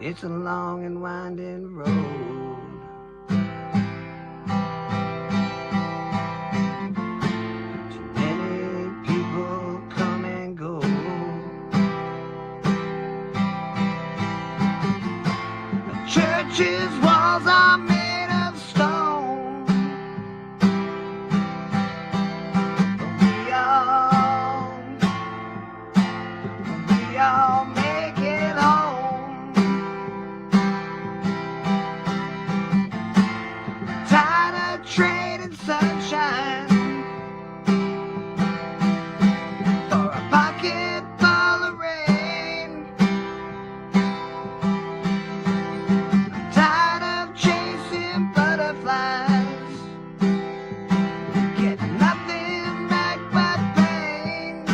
It's a long and winding road. Too many people come and go. The church's walls are made of stone, but we all make it home. Tired of trading sunshine for a pocket full of rain. I'm tired of chasing butterflies, getting nothing back but pain.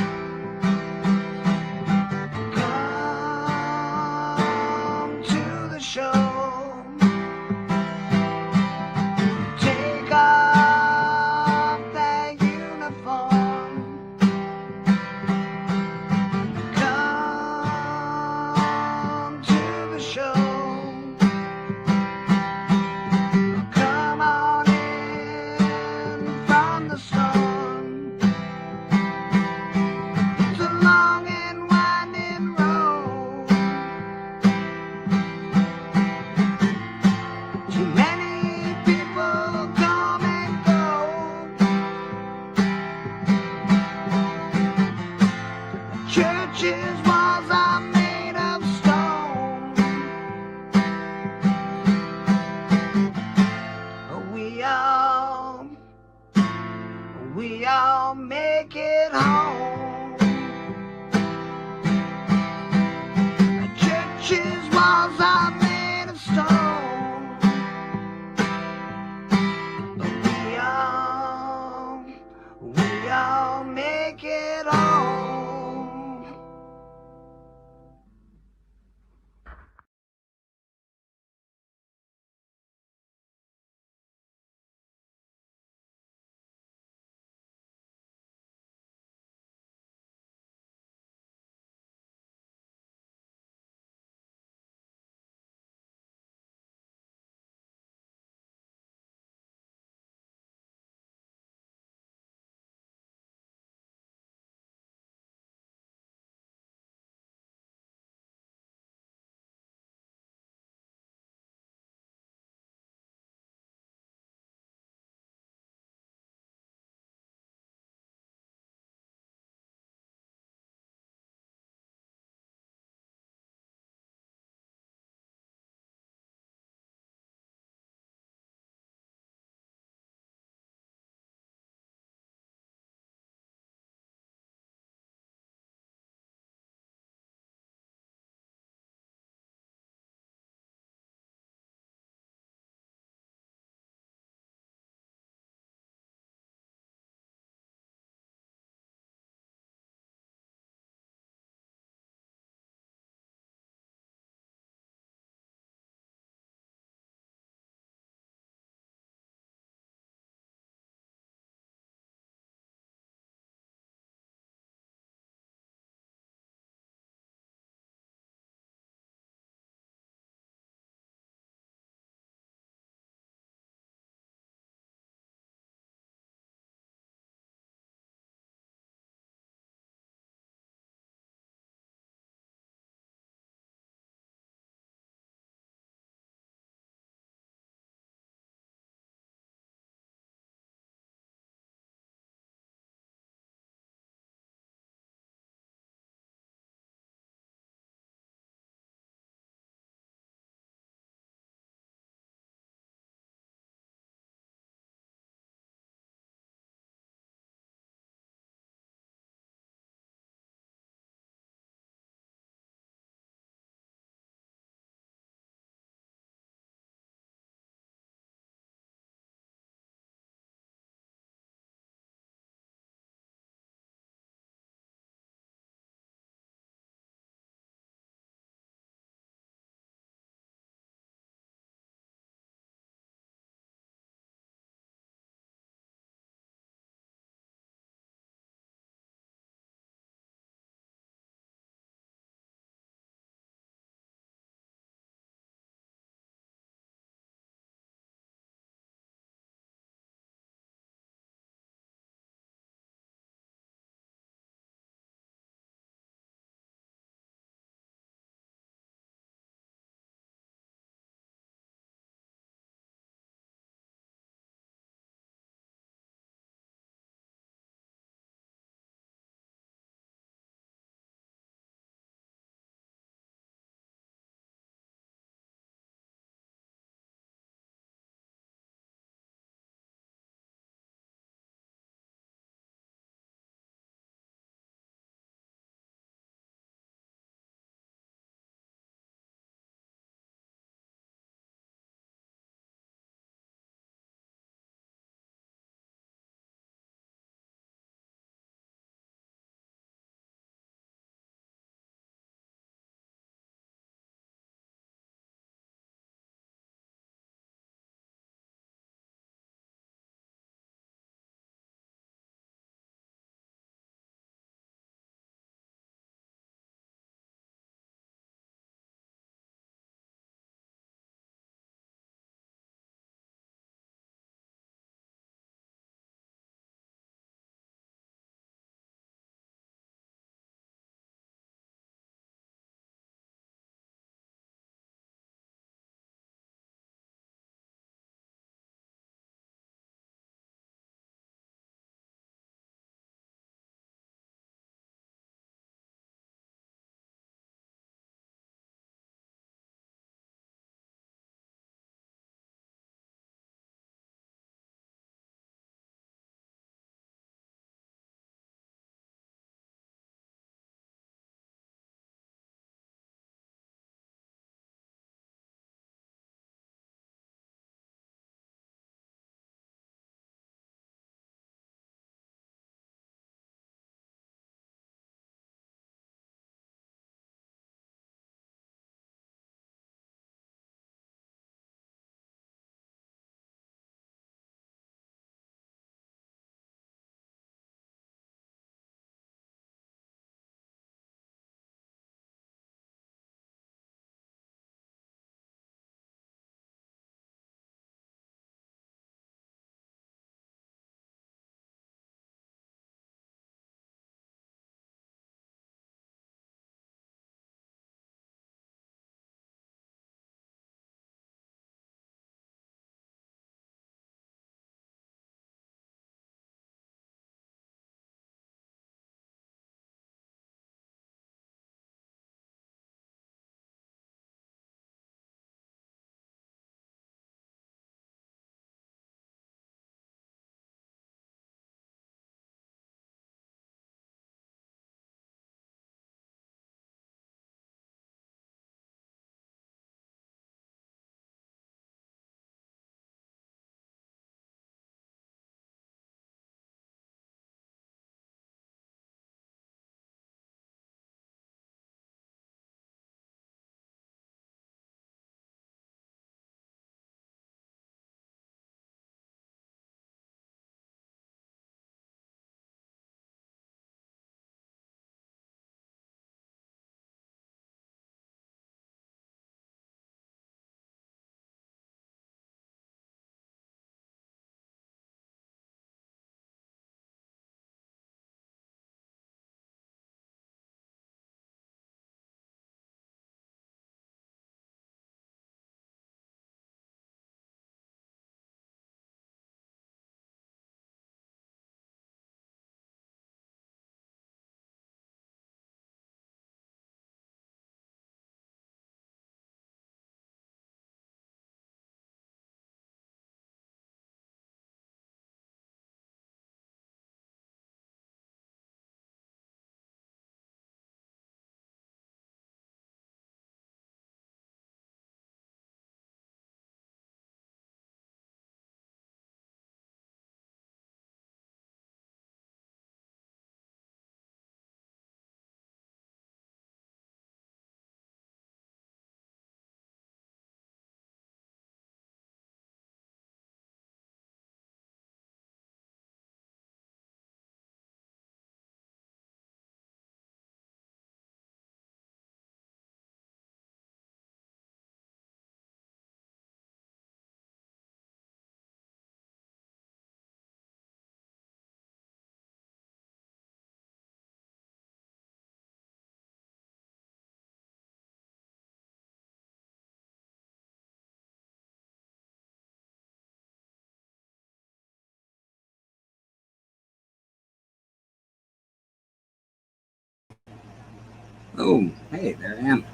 Oh, hey, there I am.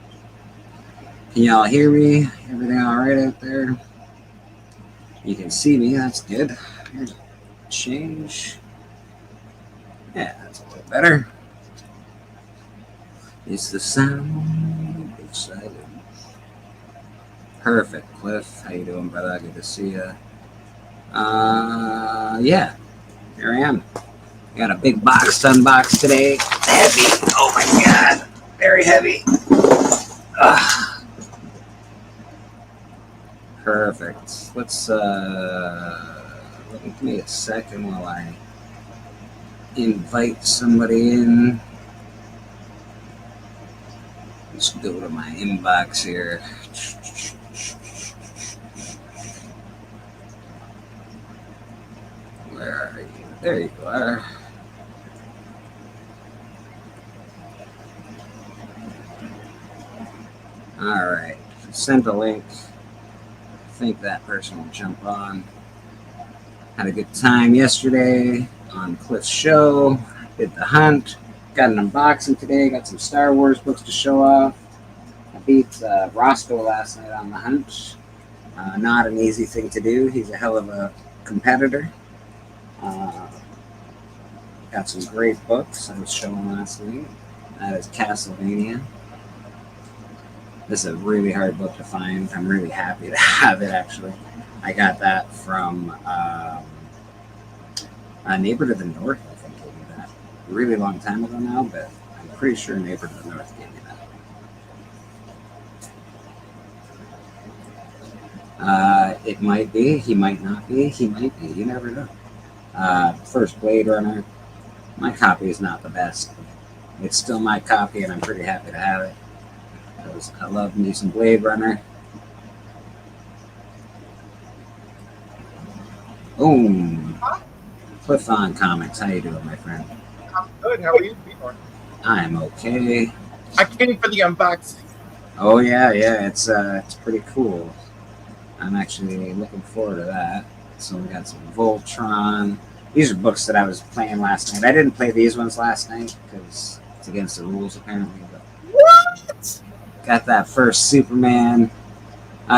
Can y'all hear me? Everything all right out there? You can see me. That's good. Here's a change. Yeah, that's a little better. It's the sound of silence. Perfect, Cliff. How you doing, brother? Good to see you. Yeah, here I am. Got a big box to unbox today. It's heavy. Oh my god, very heavy. Ugh. Perfect. Let's give me a second while I invite somebody in. Let's go to my inbox here. Where are you? There you are. All right. Sent a link. I think that person will jump on. Had a good time yesterday on Cliff's show. Did the hunt. Got an unboxing today. Got some Star Wars books to show off. I beat Roscoe last night on the hunt. Not an easy thing to do. He's a hell of a competitor. Got some great books I was showing last night. That is Castlevania. This is a really hard book to find. I'm really happy to have it, actually. I got that from a Neighbor to the North, I think, gave me that. A really long time ago now, but I'm pretty sure Neighbor to the North gave me that. It might be. He might not be. He might be. You never know. First Blade Runner. My copy is not the best. It's still my copy, and I'm pretty happy to have it. Because I love me some Blade Runner. Boom. Cliff on Comics. How you doing, my friend? I'm good. How are you doing? I'm okay. I came for the unboxing. Oh yeah, it's pretty cool. I'm actually looking forward to that. So we got some Voltron. These are books that I was playing last night. I didn't play these ones last night because it's against the rules apparently. But What? got that first Superman.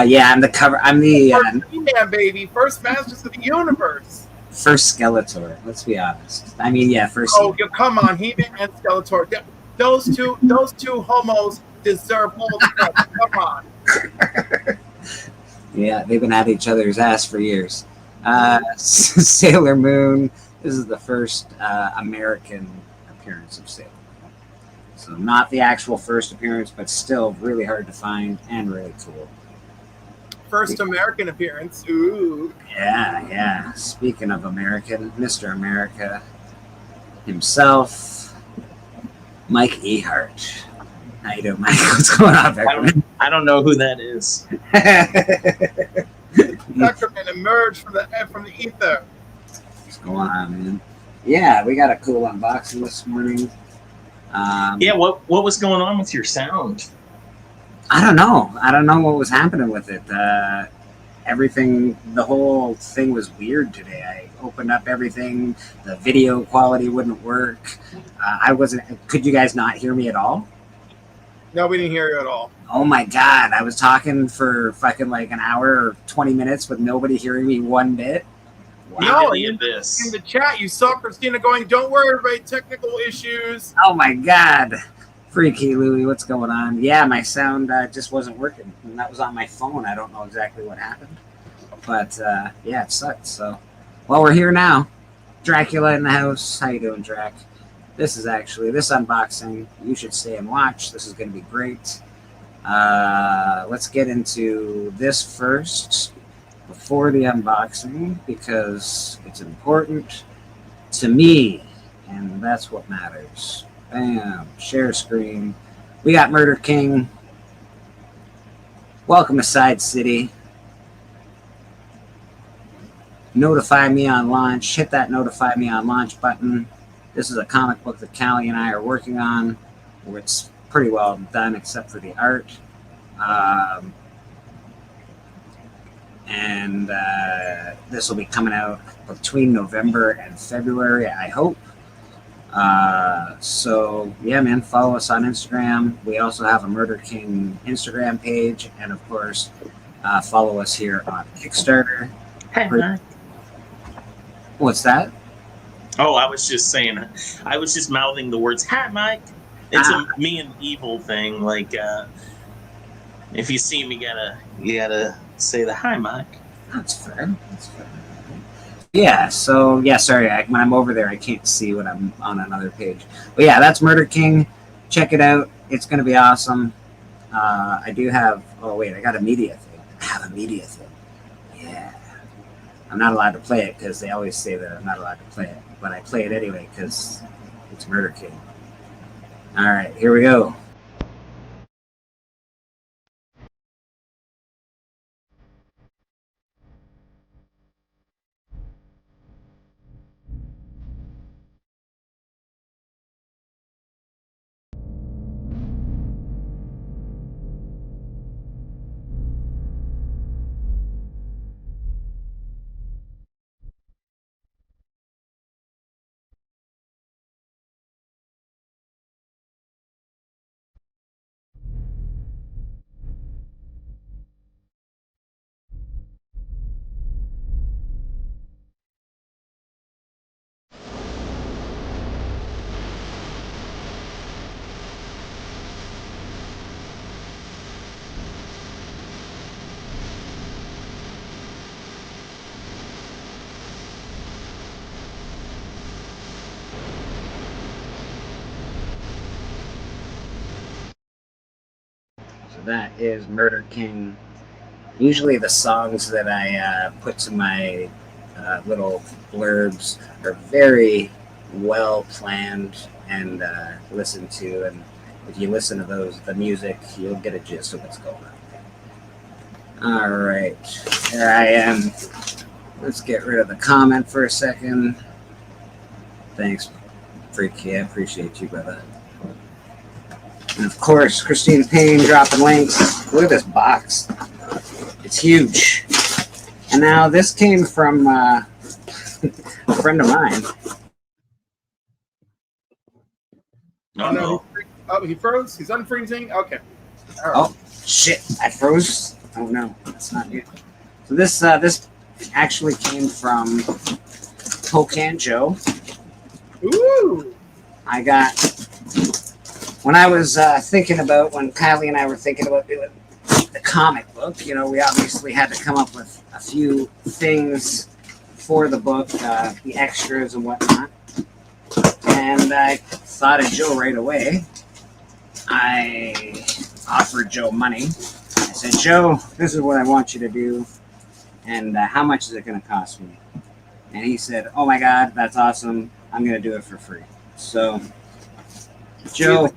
Yeah, I'm the cover. I'm the First He-Man, baby. First Masters of the Universe. first Skeletor. Let's be honest. I mean, yeah, first. Oh, come on, He-Man and Skeletor. Those two homos deserve all the credit. Come on. Yeah, they've been at each other's ass for years. Sailor Moon. This is the first American appearance of Sailor Moon. So not the actual first appearance, but still really hard to find and really cool. First American appearance. Ooh. Yeah. Speaking of American, Mr. America himself, Mike Ehart. How you doing, Mike? What's going on, Beckman? I don't know who that is. Beckerman emerged from the ether. What's going on, man? Yeah, we got a cool unboxing this morning. Yeah, what was going on with your sound? I don't know what was happening with it. Everything, the whole thing was weird today. I opened up everything. The video quality wouldn't work. Could you guys not hear me at all? No, we didn't hear you at all. Oh my God. I was talking for fucking like an hour or 20 minutes with nobody hearing me one bit. Wow. No, in the chat, you saw Christina going, "Don't worry, everybody, technical issues." Oh my God. Freaky Louie, what's going on? Yeah, my sound just wasn't working. And that was on my phone. I don't know exactly what happened. But yeah, it sucked. So, well, we're here now. Dracula in the house. How you doing, Drac? This unboxing. You should stay and watch. This is going to be great. Let's get into this first before the unboxing because it's important to me, and that's what matters. Bam, share screen. We got Murder King. Welcome to Side City. Notify me on launch. Hit that notify me on launch button. This is a comic book that Callie and I are working on. It's pretty well done except for the art. And this will be coming out between November and February, I hope. So yeah, man, follow us on Instagram. We also have a Murder King Instagram page, and of course, follow us here on Kickstarter. Hey, Mike. What's that? Oh, I was just saying. I was just mouthing the words "Hi, Mike." It's a me and evil thing. Like, if you see me, you gotta say the "Hi, Mike." That's fair. That's fair. Yeah. So yeah, sorry. When I'm over there, I can't see when I'm on another page. But yeah, that's Murder King. Check it out. It's gonna be awesome. I do have. Oh wait, I got a media thing. I have a media thing. Yeah. I'm not allowed to play it because they always say that I'm not allowed to play it, but I play it anyway because it's Murder King. All right, here we go. So that is Murder King. Usually the songs that I put to my little blurbs are very well planned and listened to, and if you listen to those, the music, you'll get a gist of what's going on. All right, here I am. Let's get rid of the comment for a second. Thanks, Freaky. I appreciate you, brother. And of course, Christine Payne dropping links. Look at this box. It's huge. And now this came from a friend of mine. Oh, no. He froze? He's unfreezing? Okay. All right. Oh, shit. I froze. Oh, no. That's not good. So this actually came from Pocan Joe. Ooh. I got... When I was thinking about... When Kylie and I were thinking about doing the comic book, you know, we obviously had to come up with a few things for the book, the extras and whatnot. And I thought of Joe right away. I offered Joe money. I said, Joe, this is what I want you to do, and how much is it going to cost me? And he said, oh my God, that's awesome. I'm going to do it for free. So, Joe...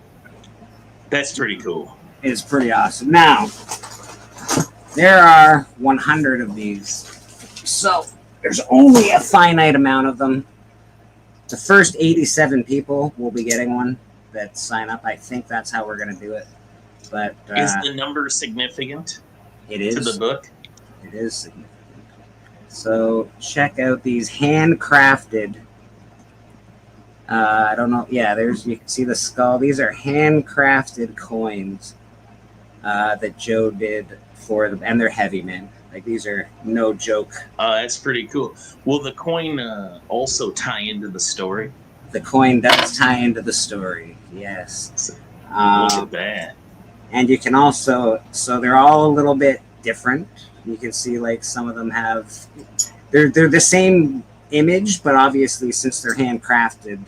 That's pretty cool. It's pretty awesome. Now, there are 100 of these. So, there's only a finite amount of them. The first 87 people will be getting one that sign up. I think that's how we're going to do it. But is the number significant? It is. To the book? It is significant. So, check out these handcrafted... I don't know. Yeah, you can see the skull. These are handcrafted coins that Joe did for them, and they're heavy, man. Like, these are no joke. That's pretty cool. Will the coin also tie into the story? The coin does tie into the story, yes. Look at that. And you can also, so they're all a little bit different. You can see, like, some of them have, they're the same image, but obviously since they're handcrafted,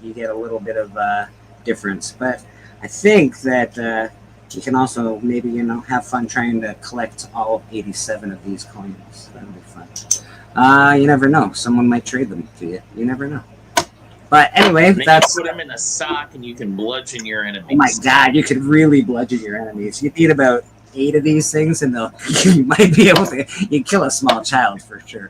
you get a little bit of difference. But I think that you can also maybe, you know, have fun trying to collect all 87 of these coins. That'll be fun. You never know. Someone might trade them to you. You never know. But anyway, that's... You put them in a sock and you can bludgeon your enemies. Oh my God, you could really bludgeon your enemies. You need about 8 of these things, and you might be able to... You kill a small child for sure.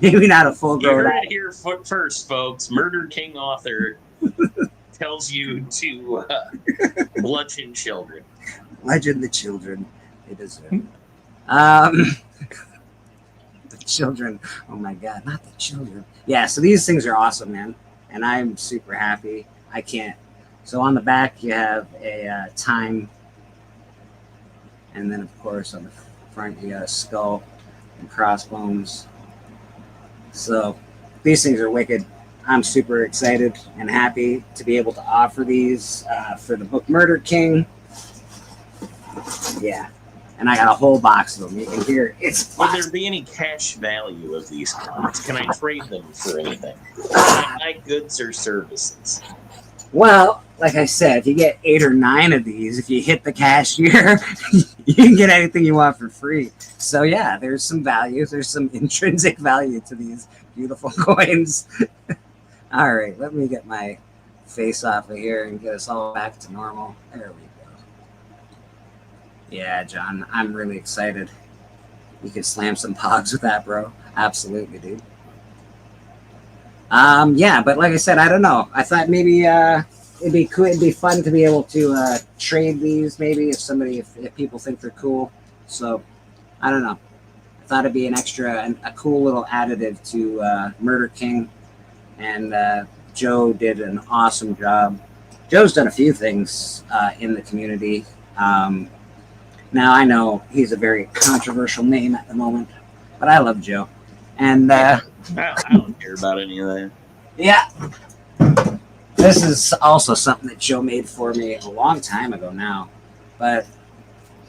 Maybe not a full-grown... You heard it here first, folks. Murder King author tells you to bludgeon children. Bludgeon the children. They deserve it. children. Oh my God, not the children. Yeah, so these things are awesome, man. And I'm super happy. I can't. So on the back, you have a time. And then, of course, on the front, you got a skull and crossbones. So these things are wicked. I'm super excited and happy to be able to offer these for the book Murder King. Yeah. And I got a whole box of them. You can hear it's. Would there be any cash value of these cards? Can I trade them for anything? Like goods or services? Well, like I said, if you get 8 or 9 of these, if you hit the cashier, you can get anything you want for free. So yeah, there's some value. There's some intrinsic value to these beautiful coins. All right, let me get my face off of here and get us all back to normal. There we go. Yeah, John, I'm really excited. You could slam some pogs with that, bro. Absolutely, dude. Yeah, but like I said, I don't know. I thought maybe it'd be cool. It'd be fun to be able to trade these. Maybe if people think they're cool. So I don't know. I thought it'd be a cool little additive to Murder King, and Joe did an awesome job. Joe's done a few things in the community. Now I know he's a very controversial name at the moment, but I love Joe, and. I don't care about any of that. Yeah. This is also something that Joe made for me a long time ago now, but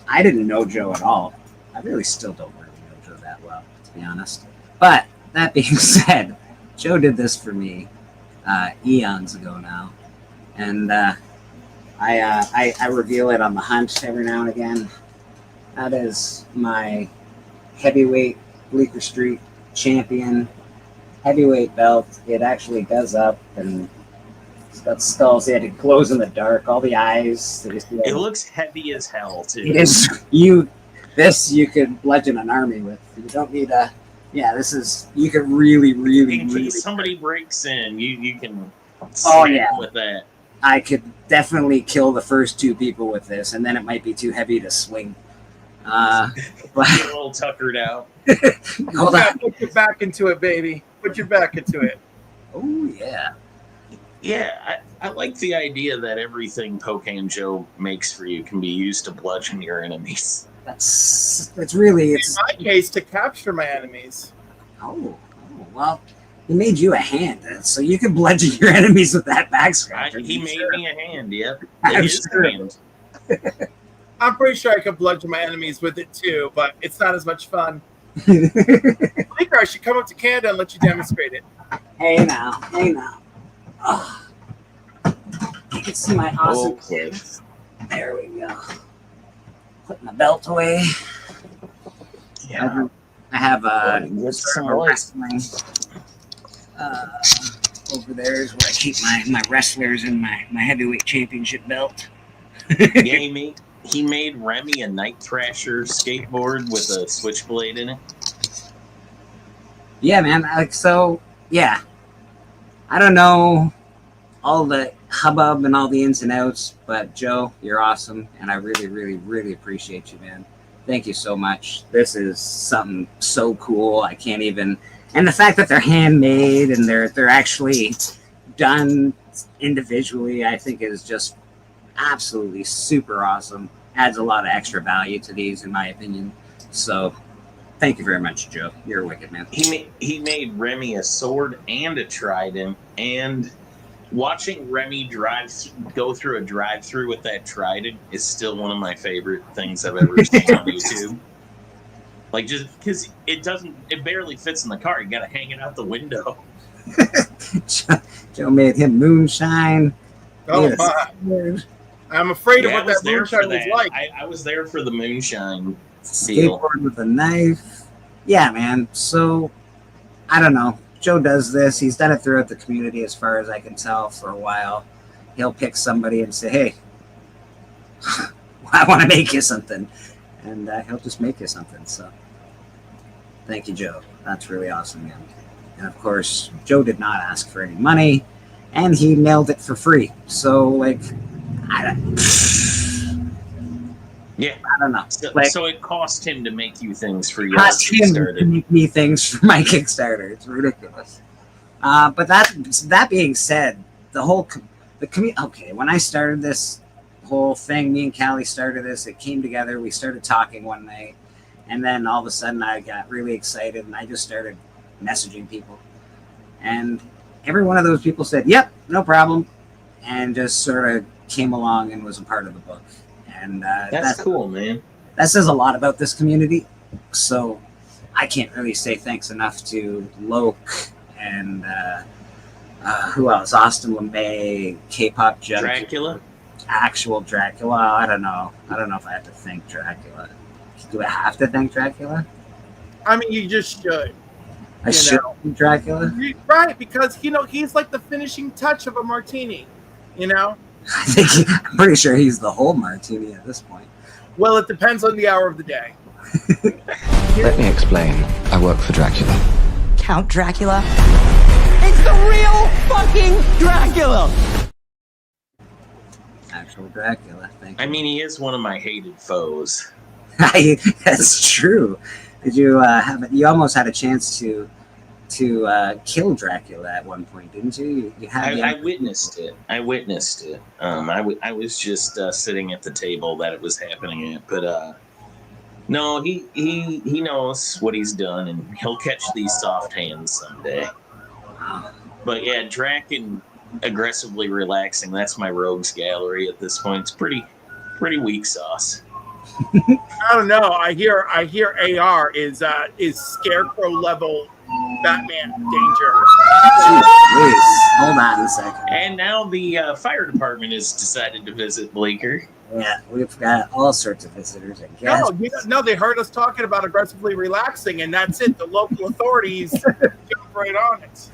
I didn't know Joe at all. I really still don't really know Joe that well, to be honest. But that being said, Joe did this for me eons ago now, and I reveal it on the hunt every now and again. That is my heavyweight Bleecker Street champion heavyweight belt. It actually does up, and it's got skulls. They had to glows in the dark. All the eyes. It looks heavy as hell too. It is. This you could bludgeon an army with. You don't need a. Yeah, this is. You could really. In case somebody breaks in, you can. Oh yeah. With that. I could definitely kill the first 2 people with this, and then it might be too heavy to swing. But get a little tuckered out. Hold on. Put your back into it, baby. Put your back into it. Oh yeah. Yeah, I like the idea that everything Pocan Joe makes for you can be used to bludgeon your enemies. It's really. In my case, to capture my enemies. Oh, well, he made you a hand, so you can bludgeon your enemies with that back scratcher. He made me a hand, yep. I'm His sure. hand. I'm pretty sure I could bludgeon my enemies with it too, but it's not as much fun. I think I should come up to Canada and let you demonstrate it. Hey now. Oh. You can see my awesome Okay. kids. There we go. Put my belt away. Yeah. I have Good sort of a wrestling. Over there is where I keep my wrestlers and my heavyweight championship belt. Yeah, he made Remy a Night Thrasher skateboard with a switchblade in it. Yeah, man. Yeah. I don't know all the hubbub and all the ins and outs, but Joe, you're awesome, and I really appreciate you, man. Thank you so much. This is something so cool. I can't even. And the fact that they're handmade and they're actually done individually, I think is just absolutely super awesome. Adds a lot of extra value to these, in my opinion. So, thank you very much, Joe. You're a wicked man. He made Remy a sword and a trident, and watching Remy go through a drive-through with that trident is still one of my favorite things I've ever seen on YouTube. Like, just because it barely fits in the car. You got to hang it out the window. Joe made him moonshine. Oh, Yes. my. I'm afraid of Yeah, what that moonshine was like. I was there for the moonshine deal. Skateboard with a knife. Yeah, man. So, I don't know. Joe does this. He's done it throughout the community, as far as I can tell, for a while. He'll pick somebody and say, hey, I want to make you something. And he'll just make you something. So, thank you, Joe. That's really awesome, man. And, of course, Joe did not ask for any money, and he nailed it for free. So, like, Yeah. I don't know. So, Like, so it cost him to make you things for your cost him to Kickstarter. make me things for my Kickstarter. It's ridiculous. But that being said, the community. Okay, when I started this whole thing, me and Callie started this. It came together. We started talking one night, and then all of a sudden, I got really excited, and I just started messaging people, and every one of those people said, "Yep, no problem," and just sort of came along and was a part of the book. And That's cool, man. that says a lot about this community. So I can't really say thanks enough to Loke and who else? Austin LeMay, K-pop Junkie, Dracula. actual Dracula. I don't know. I don't know if I have to thank Dracula. Do I have to thank Dracula? I mean, you just should. I should thank Dracula. Right, because he's like the finishing touch of a martini. I think I'm pretty sure he's the whole martini at this point. Well, it depends on the hour of the day. Let me explain. I work for Dracula. Count Dracula? It's the real fucking Dracula! Actual Dracula. Thank you. I mean, he is one of my hated foes. That's true. Did you you almost had a chance to kill Dracula at one point, didn't you? You had I witnessed it. I was just sitting at the table that it was happening at, but no, he knows what he's done, and he'll catch these soft hands someday. Wow. But yeah, Draken aggressively relaxing. That's my rogues gallery at this point. It's pretty weak sauce. I don't know. I hear AR is Scarecrow level Batman danger. Please, hold on a second. And now the fire department has decided to visit Bleecker. Yeah, we've got all sorts of visitors, I guess. No, they heard us talking about aggressively relaxing, and that's it. The local authorities jump right on it.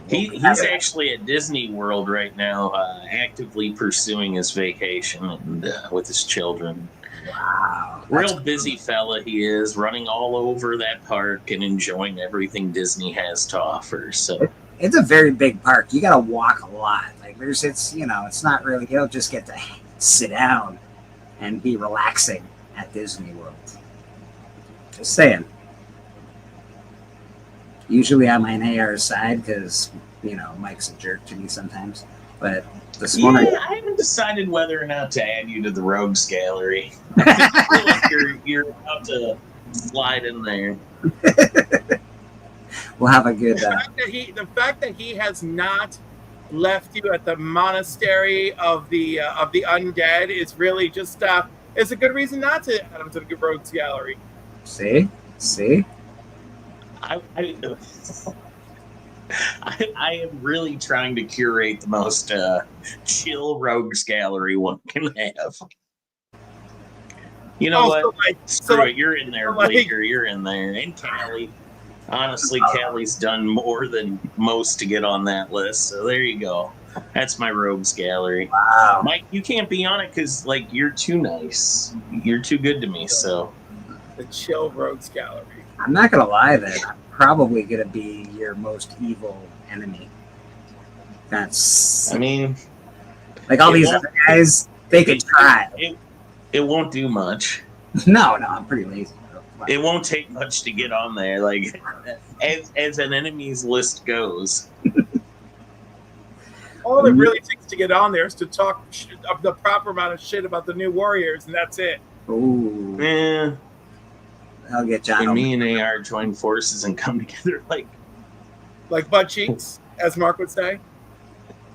He's actually at Disney World right now, actively pursuing his vacation and with his children. Wow. Real busy fella he is, running all over that park and enjoying everything Disney has to offer. So It's a very big park. You got to walk a lot. Like it's not really, you don't just get to sit down and be relaxing at Disney World. Just saying. Usually I'm on AR's side because, Mike's a jerk to me sometimes. But this morning, I haven't decided whether or not to add you to the Rogues Gallery. I feel like you're about to slide in there. we'll have a good. The fact that he has not left you at the monastery of the undead is really just is a good reason not to add him to the Rogues Gallery. See. I am really trying to curate the most chill Rogues Gallery one can have. You know what? Screw it. You're in there, Bleecker. You're in there. And Callie. Honestly, Callie's done more than most to get on that list. So there you go. That's my Rogues Gallery. Wow. Mike, you can't be on it because, you're too nice. You're too good to me, so. The chill Rogues Gallery. I'm not going to lie then. I'm probably going to be your most evil enemy. That's. I mean. Like all these other guys, they could try. It won't do much. No, I'm pretty lazy. It won't take much to get on there, as an enemies list goes. All it really takes to get on there is to talk the proper amount of shit about the new Warriors, and that's it. Ooh. Yeah. I'll get John. When me and AR join forces and come together like butt cheeks, as Mark would say.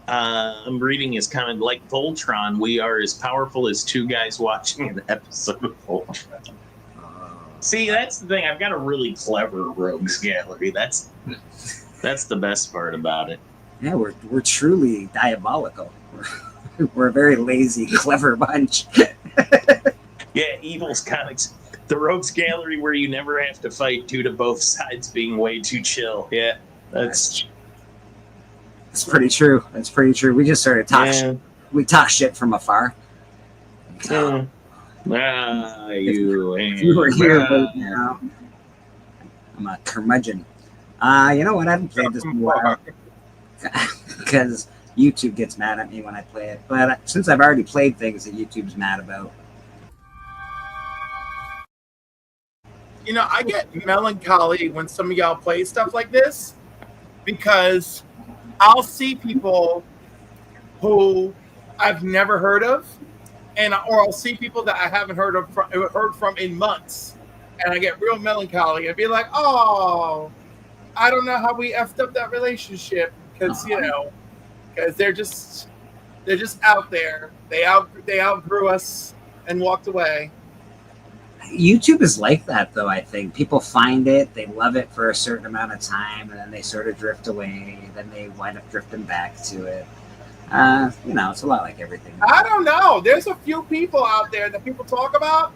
I'm reading his comment. Like Voltron, we are as powerful as two guys watching an episode of Voltron. See, that's the thing. I've got a really clever Rogues Gallery. That's the best part about it. Yeah, we're truly diabolical. We're a very lazy, clever bunch. Yeah, Evil's Comics. The Rogues Gallery where you never have to fight due to both sides being way too chill. Yeah, that's pretty true. That's pretty true. We just started talking. Yeah. We talk shit from afar. You were here right now. I'm a curmudgeon. You know what? I haven't played this in a while because YouTube gets mad at me when I play it. But since I've already played things that YouTube's mad about, I get melancholy when some of y'all play stuff like this because I'll see people who I've never heard of, or I'll see people that I haven't heard from in months, and I get real melancholy and be like, oh, I don't know how we effed up that relationship because because they're just out there. They outgrew us and walked away. YouTube is like that, though. I think people find it, they love it for a certain amount of time, and then they sort of drift away. Then they wind up drifting back to it. It's a lot like everything. I don't know. There's a few people out there that people talk about.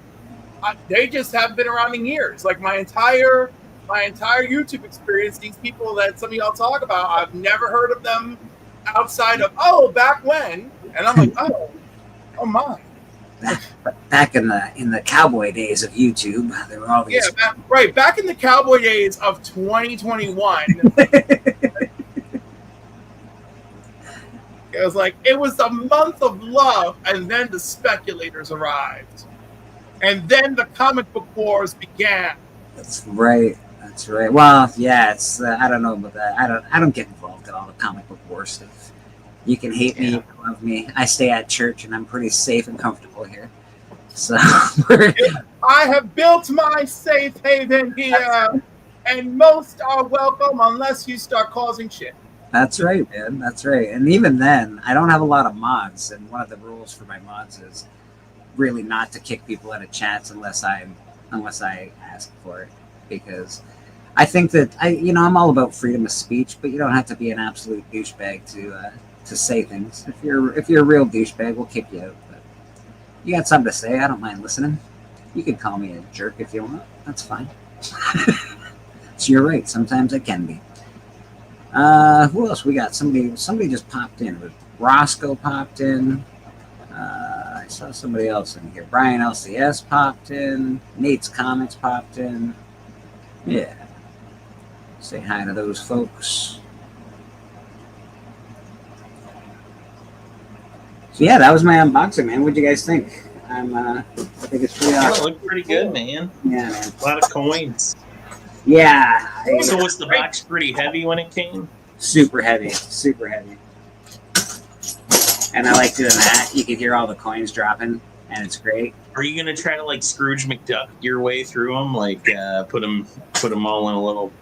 They just haven't been around in years. Like my entire YouTube experience, these people that some of y'all talk about, I've never heard of them outside of back when, and I'm like, oh my. Back in the cowboy days of YouTube, there were all these. Yeah, back in the cowboy days of 2021. It was the month of love, and then the speculators arrived, and then the comic book wars began. That's right. Well, yeah, it's I don't know about that. I don't get involved in all the comic book war stuff. You can hate me, you can love me. I stay at church, and I'm pretty safe and comfortable here. So I have built my safe haven here, and most are welcome unless you start causing shit. That's right, man. That's right. And even then, I don't have a lot of mods, and one of the rules for my mods is really not to kick people out of chats unless I ask for it, because I think that I'm all about freedom of speech, but you don't have to be an absolute douchebag to say things. If you're a real douchebag, we'll kick you out. But you got something to say, I don't mind listening. You can call me a jerk if you want. That's fine. So you're right. Sometimes I can be. Who else we got? Somebody just popped in. It was Roscoe popped in. I saw somebody else in here. Brian LCS popped in. Nate's Comments popped in. Yeah. Say hi to those folks. So yeah, that was my unboxing, man. What'd you guys think? I think it's pretty awesome. It looked pretty good, man. Yeah, man. A lot of coins. Yeah. So was the box pretty heavy when it came? Super heavy. And I like doing that. You can hear all the coins dropping, and it's great. Are you gonna try to like Scrooge McDuck your way through them, like put them all in a little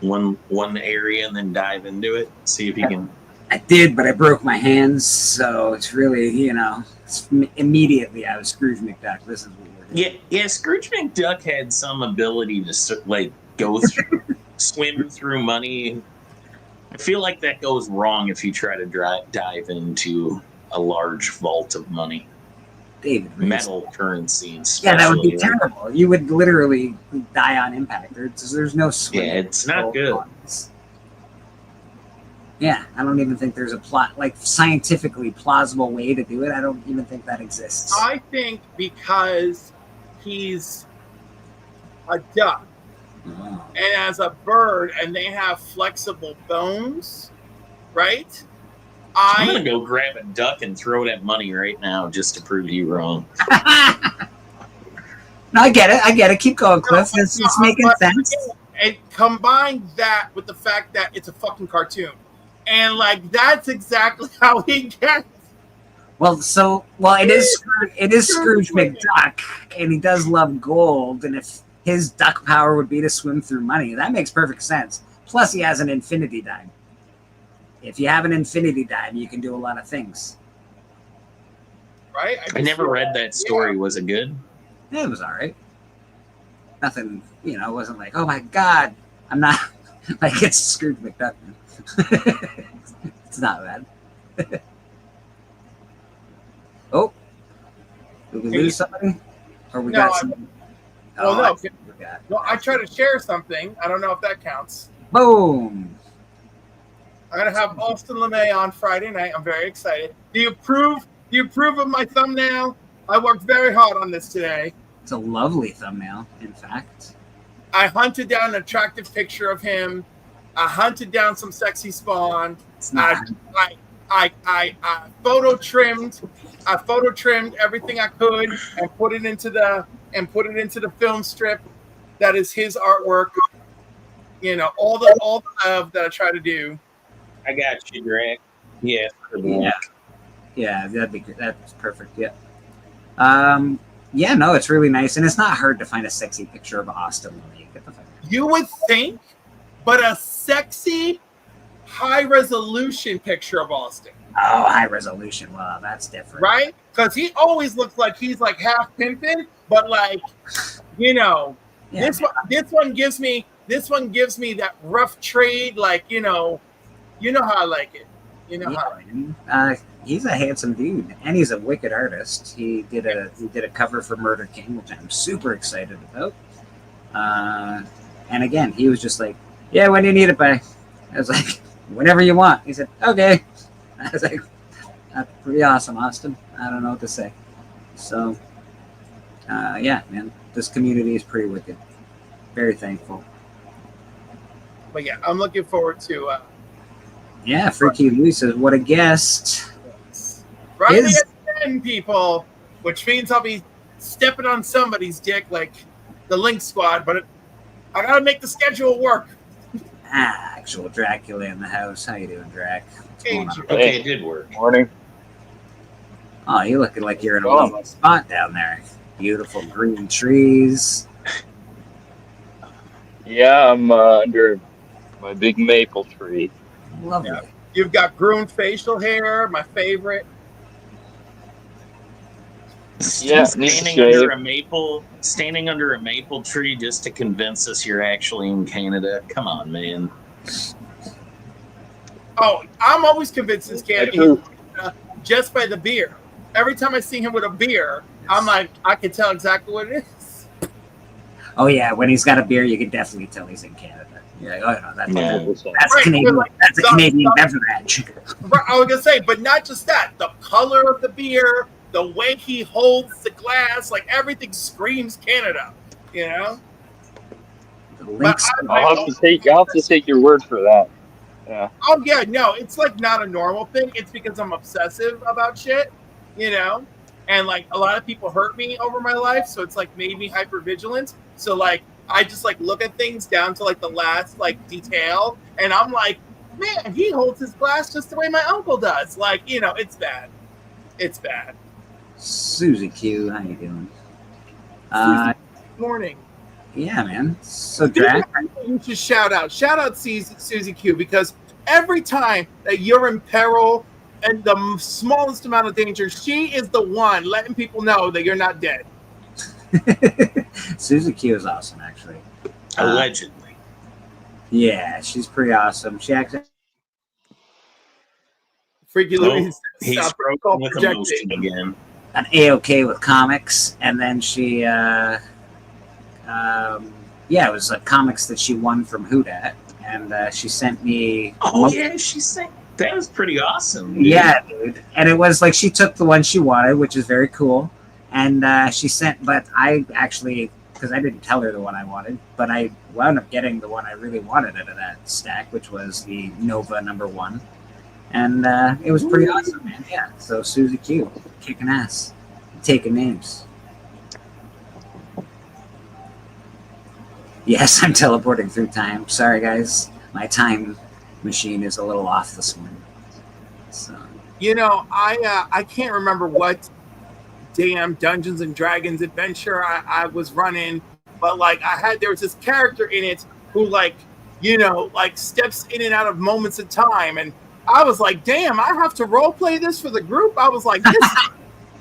one area and then dive into it? See if you can. I did, but I broke my hands, so it's really, immediately I was Scrooge McDuck. This is what we're doing. Yeah. Scrooge McDuck had some ability to like go through, swim through money. I feel like that goes wrong if you try to dive into a large vault of money. David, metal currency. Yeah, that would be terrible. You would literally die on impact. There's no swim. Yeah, it's not good. Funds. Yeah, I don't even think there's a scientifically plausible way to do it. I don't even think that exists. I think because he's a duck, and as a bird, and they have flexible bones, right? I'm gonna go grab a duck and throw that money right now just to prove you wrong. No, I get it. Keep going, Cliff. It's making sense. And combine that with the fact that it's a fucking cartoon. And that's exactly how he gets. Well, it is Scrooge McDuck, and he does love gold. And if his duck power would be to swim through money, that makes perfect sense. Plus, he has an infinity dime. If you have an infinity dime, you can do a lot of things. Right? I never read that story. Yeah. Was it good? Yeah, it was all right. Nothing, it wasn't like, oh my God, I'm not like it's Scrooge McDuck. It's not bad. Oh, did we lose somebody? Or we got something? I try to share something. I don't know if that counts. Boom. I'm gonna have Austin LeMay on Friday night. I'm very excited. Do you approve of my thumbnail? I worked very hard on this today. It's a lovely thumbnail, in fact. I hunted down an attractive picture of him. I hunted down some sexy spawn. I photo trimmed everything I could and put it into the film strip. that is his artwork. You know, all the love that I try to do. I got you, Greg. Yeah. Yeah. Yeah, that'd be good. That's perfect. Yeah. Yeah, no, it's really nice, and it's not hard to find a sexy picture of Austin. Get the fuck out. You would think, but a sexy, high resolution picture of Austin. Oh, high resolution. Wow, that's different. Right? Because he always looks like he's like half pimping, but like, you know, Yeah, this one gives me that rough trade, like, you know how I like it. You know how I like it. He's a handsome dude, and he's a wicked artist. He did a cover for Murder King, which I'm super excited about. And again, he was just like, "Yeah, when do you need it by?" I was like, "Whenever you want." He said, "Okay." I was like, "That's pretty awesome, Austin." I don't know what to say. So, yeah, man, this community is pretty wicked. Very thankful. But yeah, I'm looking forward to. Yeah, Freaky Louie says, "What a guest." Friday at 10, people, which means I'll be stepping on somebody's dick like the Link Squad, but I gotta make the schedule work. Actual Dracula in the house. How you doing, Drac? What's Hey, going on? Okay, it did work. Morning. Oh, you're looking like you're in a lovely spot down there. Beautiful green trees. Yeah, I'm under my big maple tree. Lovely. Yeah. You've got groomed facial hair, my favorite. Yeah, standing under a maple tree just to convince us you're actually in Canada. Come on, man. Oh, I'm always convinced this kid true. Just by the beer. Every time I see him with a beer, I'm like, I can tell exactly what it is. Oh yeah, when he's got a beer, you can definitely tell he's in Canada. You're like, oh no, that's Right, Canadian. like, That's a Canadian beverage. Right, I was gonna say, but not just that. The color of the beer, the way he holds the glass, like everything screams Canada. You know. I'll have to take your word for that. Yeah. Oh yeah, no, it's like not a normal thing. It's because I'm obsessive about shit, you know, and like a lot of people hurt me over my life, so it's like made me hyper vigilant. So like I just like look at things down to like the last like detail, and I'm like, man, he holds his glass just the way my uncle does. Like, you know, it's bad. It's bad. Susie Q, how you doing? Morning. Yeah, man. So Drac, You should shout out Susie Q, because every time that you're in peril and the smallest amount of danger, she is the one letting people know that you're not dead. Susie Q is awesome, actually. Allegedly. Yeah, she's pretty awesome. She actually. Freaky Louie. He's broken with emotion again. An A-OK with comics, and then she, it was comics that she won from Houdat, and she sent me. Oh yeah, she sent. That was pretty awesome. Dude. Yeah, dude, and it was like she took the one she wanted, which is very cool, and she sent. But I actually, because I didn't tell her the one I wanted, but I wound up getting the one I really wanted out of that stack, which was the Nova #1. And it was pretty awesome, man. Yeah. So Susie Q, kicking ass, taking names. Yes, I'm teleporting through time. Sorry, guys. My time machine is a little off this morning. So. You know, I can't remember what damn Dungeons and Dragons adventure I was running, but like there was this character in it who like, you know, like steps in and out of moments of time, and I was like, damn, I have to role play this for the group. I was like,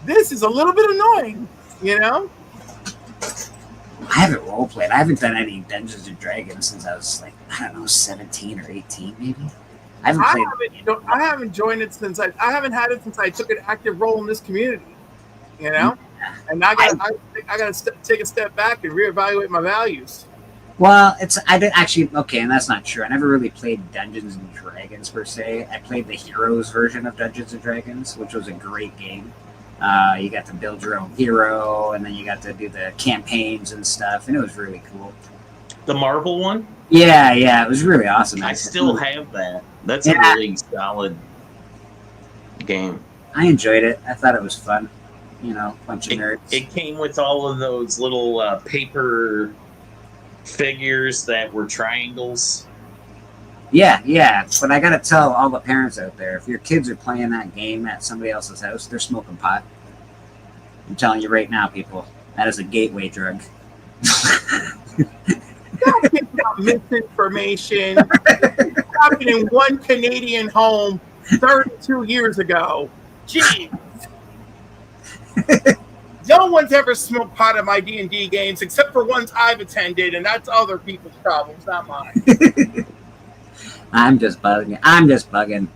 this is a little bit annoying, you know? I haven't role played. I haven't done any Dungeons and Dragons since I was like, I don't know, 17 or 18 maybe. I haven't joined it since I haven't had it since I took an active role in this community, you know? Yeah. And I gotta take a step back and reevaluate my values. Well, I did actually, okay, and that's not true. I never really played Dungeons and Dragons per se. I played the Heroes version of Dungeons and Dragons, which was a great game. You got to build your own hero, and then you got to do the campaigns and stuff, and it was really cool. The Marvel one? Yeah, it was really awesome. I still have that. That's a really solid game. I enjoyed it. I thought it was fun. You know, bunch of nerds. It came with all of those little paper figures that were triangles. Yeah. But I gotta tell all the parents out there, if your kids are playing that game at somebody else's house, they're smoking pot. I'm telling you right now, people, that is a gateway drug. Don't give out misinformation. It happened in one Canadian home 32 years ago. Jeez. No one's ever smoked pot at my D&D games except for ones I've attended, and that's other people's problems, not mine. I'm just bugging.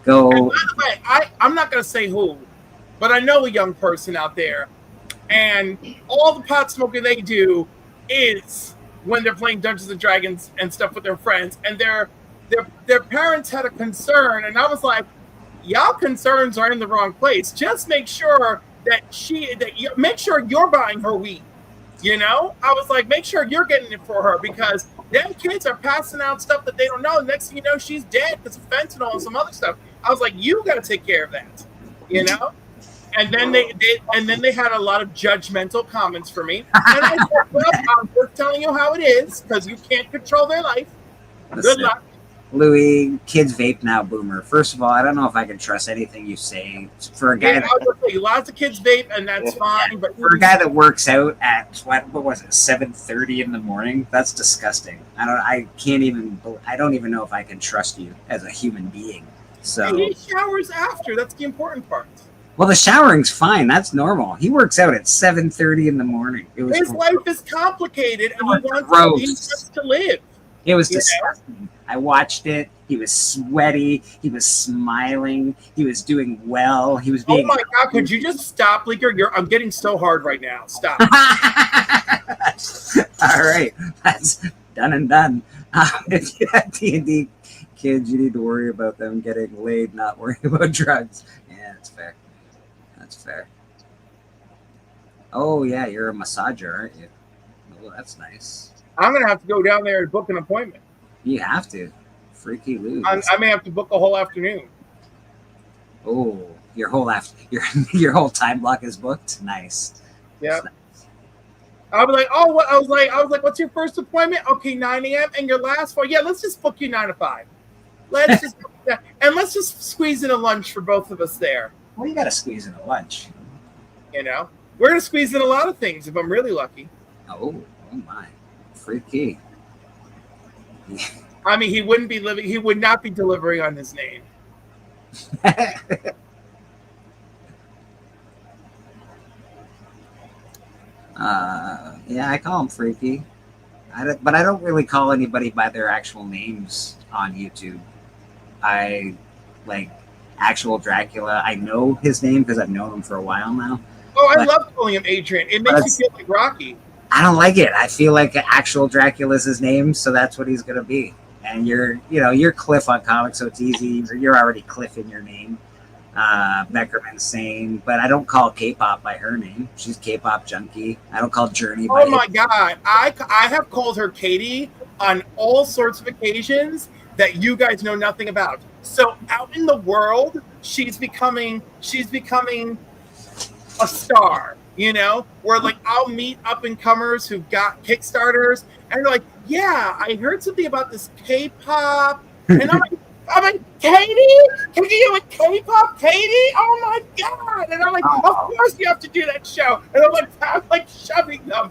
Go. And by the way, I'm not going to say who, but I know a young person out there, and all the pot smoking they do is when they're playing Dungeons and Dragons and stuff with their friends, and their parents had a concern, and I was like, y'all concerns are in the wrong place. Just make sure make sure you're buying her weed. You know, I was like, make sure you're getting it for her, because them kids are passing out stuff that they don't know. Next thing you know, she's dead because of fentanyl and some other stuff. I was like, you got to take care of that, you know. And then they had a lot of judgmental comments for me. And I said, well, I'm just telling you how it is, because you can't control their life. Good luck. Louis, kids vape now, boomer. First of all, I don't know if I can trust anything you say. For a guy, I was gonna say, lots of kids vape, and that's fine. But for a guy that works out at what was it, 7:30 in the morning, that's disgusting. I don't even know if I can trust you as a human being. So he showers after. That's the important part. Well, the showering's fine. That's normal. He works out at 7:30 in the morning. His life is complicated, and he wants to live. It was disgusting. I watched it. He was sweaty. He was smiling. He was doing well. He was being. Oh my God! Could you just stop, Leaker? I'm getting so hard right now. Stop. All right, that's done and done. If you have D&D kids, you need to worry about them getting laid, not worry about drugs. Yeah, that's fair. That's fair. Oh yeah, you're a massager, aren't you? Oh, that's nice. I'm gonna have to go down there and book an appointment. You have to. Freaky Lou. I may have to book a whole afternoon. Oh, your whole whole time block is booked. Nice. Yeah. Nice. I was like, oh, what? I was like, what's your first appointment? Okay, 9 a.m. And your last one? Yeah, let's just book you 9 to 5. Let's just let's just squeeze in a lunch for both of us there. Well, you got to squeeze in a lunch. You know, we're gonna squeeze in a lot of things if I'm really lucky. Oh my, freaky. I mean, he would not be delivering on his name. Yeah, I call him Freaky. But I don't really call anybody by their actual names on YouTube. I like actual Dracula. I know his name because I've known him for a while now. Oh, I love calling him Adrian. It makes you feel like Rocky. I don't like it. I feel like actual Dracula is his name, so that's what he's gonna be. And you're Cliff on comics, so it's easy. You're already Cliff in your name. Beckerman's sane, but I don't call K-pop by her name. She's K-pop junkie. I don't call Journey by Oh my God. I have called her Katie on all sorts of occasions that you guys know nothing about. So out in the world, she's becoming a star, you know, where like I'll meet up and comers who've got Kickstarters and they're like, yeah, I heard something about this K-pop. And I'm like, Katie? Can you do a K-pop, Katie? Oh my God. And I'm like, of course you have to do that show. And I'm like shoving them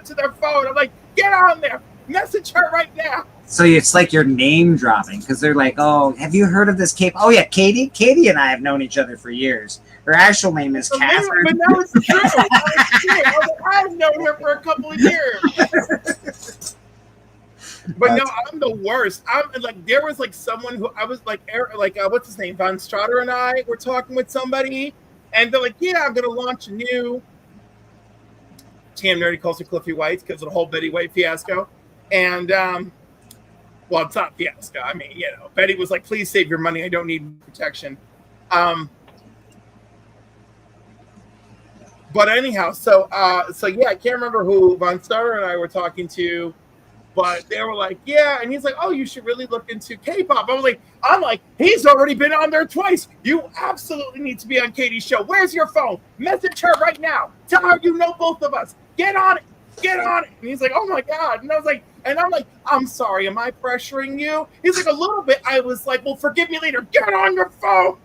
to their phone. I'm like, get on there. Message her right now. So it's like you're name dropping because they're like, oh, have you heard of this K-pop? Oh yeah, Katie? Katie and I have known each other for years. Her actual name is Catherine. But that was true. I've known her for a couple of years. But no, I'm the worst. I'm like, there was like someone who I was like, what's his name? Von Strader and I were talking with somebody, and they're like, yeah, I'm gonna launch a new. Tam Nerdy calls her Cliffy White because of the whole Betty White fiasco, and well, it's not fiasco. I mean, you know, Betty was like, please save your money. I don't need protection. But anyhow, so yeah, I can't remember who Von Strader and I were talking to. But they were like, yeah, and he's like, oh, you should really look into K-pop. I'm like, he's already been on there twice. You absolutely need to be on Katie's show. Where's your phone? Message her right now. Tell her you know both of us. Get on it. get on it. And he's like, oh my God. And I was like, and I'm like, I'm sorry, am I pressuring you? He's like, a little bit. I was like, well, forgive me later. Get on your phone.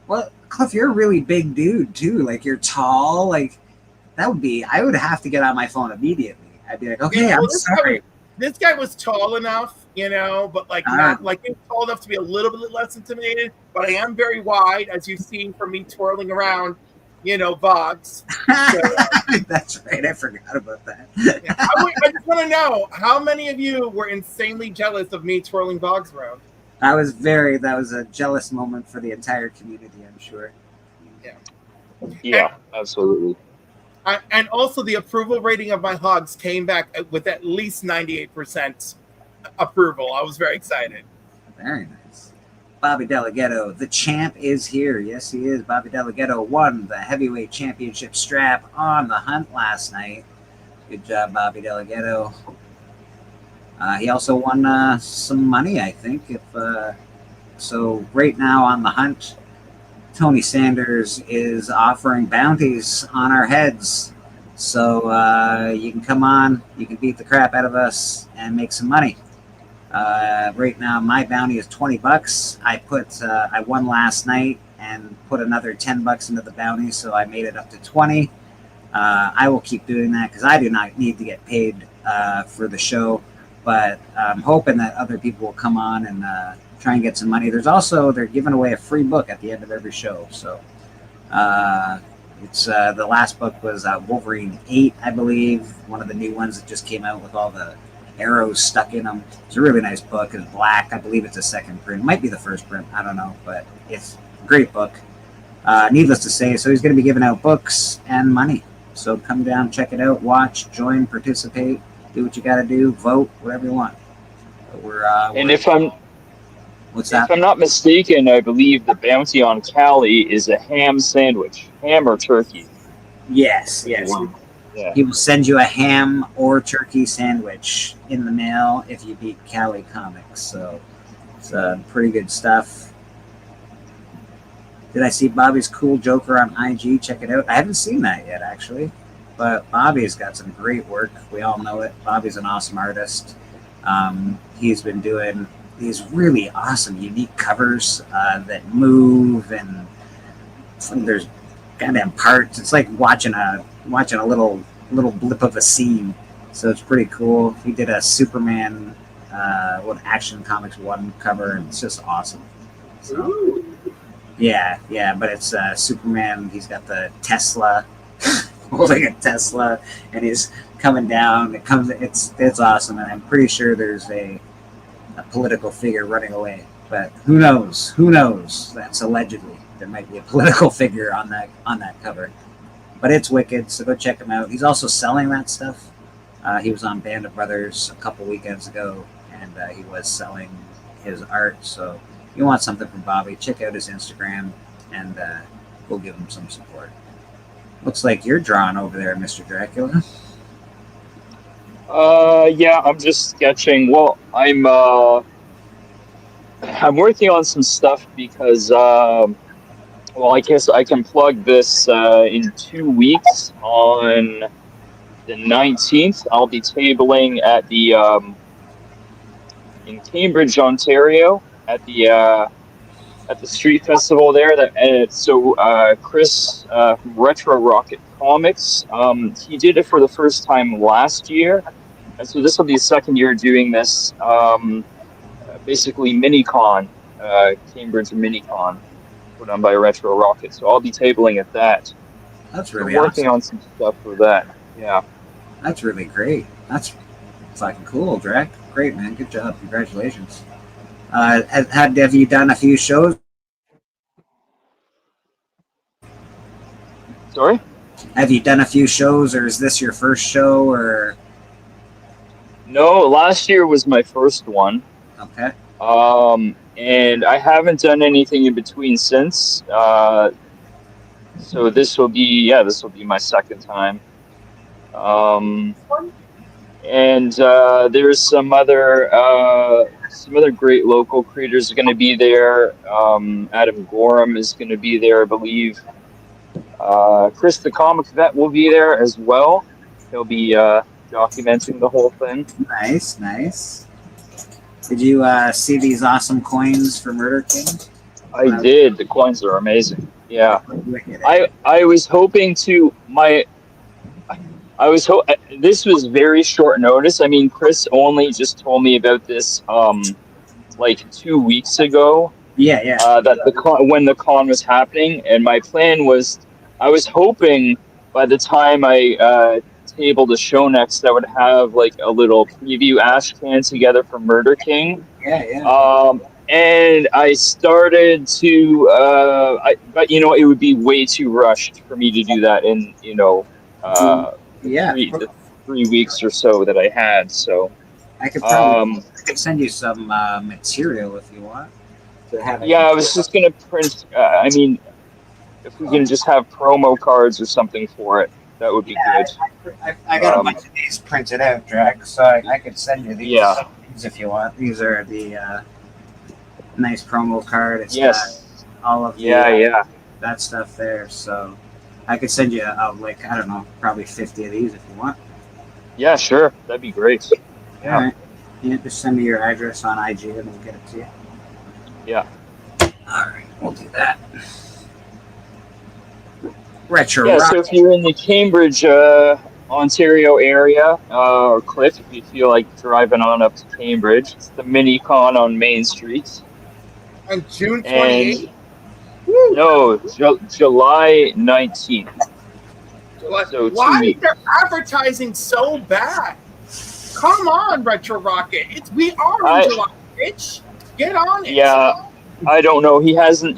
Well, Cliff, you're a really big dude too. Like you're tall. Like I would have to get on my phone immediately. I'd be like, okay, I'm sorry. This guy was tall enough, but like not like he's tall enough to be a little bit less intimidated. But I am very wide, as you've seen from me twirling around, Vox. So, that's right. I forgot about that. Yeah. I just want to know how many of you were insanely jealous of me twirling Vox around. That was a jealous moment for the entire community, I'm sure. Yeah, absolutely. And also the approval rating of my hogs came back with at least 98% approval. I was very excited. Very nice. Bobby Delgado, the champ, is here. Yes, he is. Bobby Delgado won the heavyweight championship strap on the hunt last night. Good job, Bobby Delgado. He also won some money, I think. So right now on the hunt, Tony Sanders is offering bounties on our heads. So you can come on, you can beat the crap out of us and make some money. Right now, my bounty is $20. I won last night and put another $10 into the bounty, so I made it up to 20. I will keep doing that because I do not need to get paid for the show, but I'm hoping that other people will come on and try and get some money. They're giving away a free book at the end of every show. So it's the last book was Wolverine 8, I believe, one of the new ones that just came out with all the arrows stuck in them. It's a really nice book. It's black. I believe it's a second print. It might be the first print. I don't know, but it's a great book. Needless to say, so he's going to be giving out books and money. So come down, check it out, watch, join, participate, do what you got to do, vote, whatever you want. If I'm not mistaken, I believe the bounty on Callie is a ham sandwich, ham or turkey. Yes. Yeah. He will send you a ham or turkey sandwich in the mail if you beat Cali Comics. So it's pretty good stuff. Did I see Bobby's cool Joker on IG? Check it out. I haven't seen that yet, actually. But Bobby's got some great work. We all know it. Bobby's an awesome artist. He's been doing these really awesome, unique covers that move, and there's goddamn parts. It's like watching a little blip of a scene. So it's pretty cool. He did a Superman Action Comics 1 cover, and it's just awesome. So, yeah, but it's Superman. He's got the Tesla, holding a Tesla, and he's coming down. It's awesome, and I'm pretty sure there's a political figure running away. But who knows? That's allegedly. There might be a political figure on that cover. But it's wicked, so go check him out. He's also selling that stuff. He was on Band of Brothers a couple weekends ago, and he was selling his art. So if you want something from Bobby, check out his Instagram, and we'll give him some support. Looks like you're drawing over there, Mr. Dracula. Yeah, I'm just sketching. Well, I'm working on some stuff because well, I guess I can plug this in 2 weeks. On the 19th, I'll be tabling at the in Cambridge, Ontario, at the street festival there. Chris from Retro Rocket Comics, he did it for the first time last year, and so this will be his second year doing this. Basically, MiniCon, Cambridge MiniCon, put on by Retro Rocket. So I'll be tabling at that. That's really working on some stuff for that. Yeah. That's really great. That's fucking cool, Drac. Great, man. Good job. Congratulations. Have you done a few shows? Sorry? Have you done a few shows, or is this your first show, or? No, last year was my first one. Okay. And I haven't done anything in between since. So this will be my second time. And there's some other great local creators are going to be there. Adam Gorham is going to be there, I believe. Chris the Comic Vet will be there as well. He'll be documenting the whole thing. Nice, nice. Did you see these awesome coins for Murder King? I did. The coins are amazing. Yeah. Wicked. I was hoping to this was very short notice. I mean, Chris only just told me about this like 2 weeks ago. Yeah, yeah. That when the con was happening, and my plan was, I was hoping by the time I tabled the show next, I would have like a little preview ash can together for Murder King. Yeah, yeah. And I started to, but you know, it would be way too rushed for me to do that in, you know, Yeah. the 3 weeks or so that I had. So, I could send you some material if you want. To have it. yeah, I was just gonna print. I mean, if we can just have promo cards or something for it, that would be good. I got a bunch of these printed out, Drac, so I could send you these, Yeah. these if you want. These are the nice promo card. It's Yes. got all of the, Yeah. that stuff there. So I could send you, like, I don't know, probably 50 of these if you want. Yeah, sure. That'd be great. Yeah. All right. Yeah, just send me your address on IG and we'll get it to you. Yeah. All right, we'll do that. Retro Yeah, rock. so if you're in the Cambridge, Ontario area, or Cliff, if you feel like driving on up to Cambridge, it's the mini con on Main Street. On June And 28th. no, July 19th. So Why 2 is weeks. their advertising so bad? Come on, Retro Rocket. We are in July, bitch. Get on it. Yeah, I don't know. He hasn't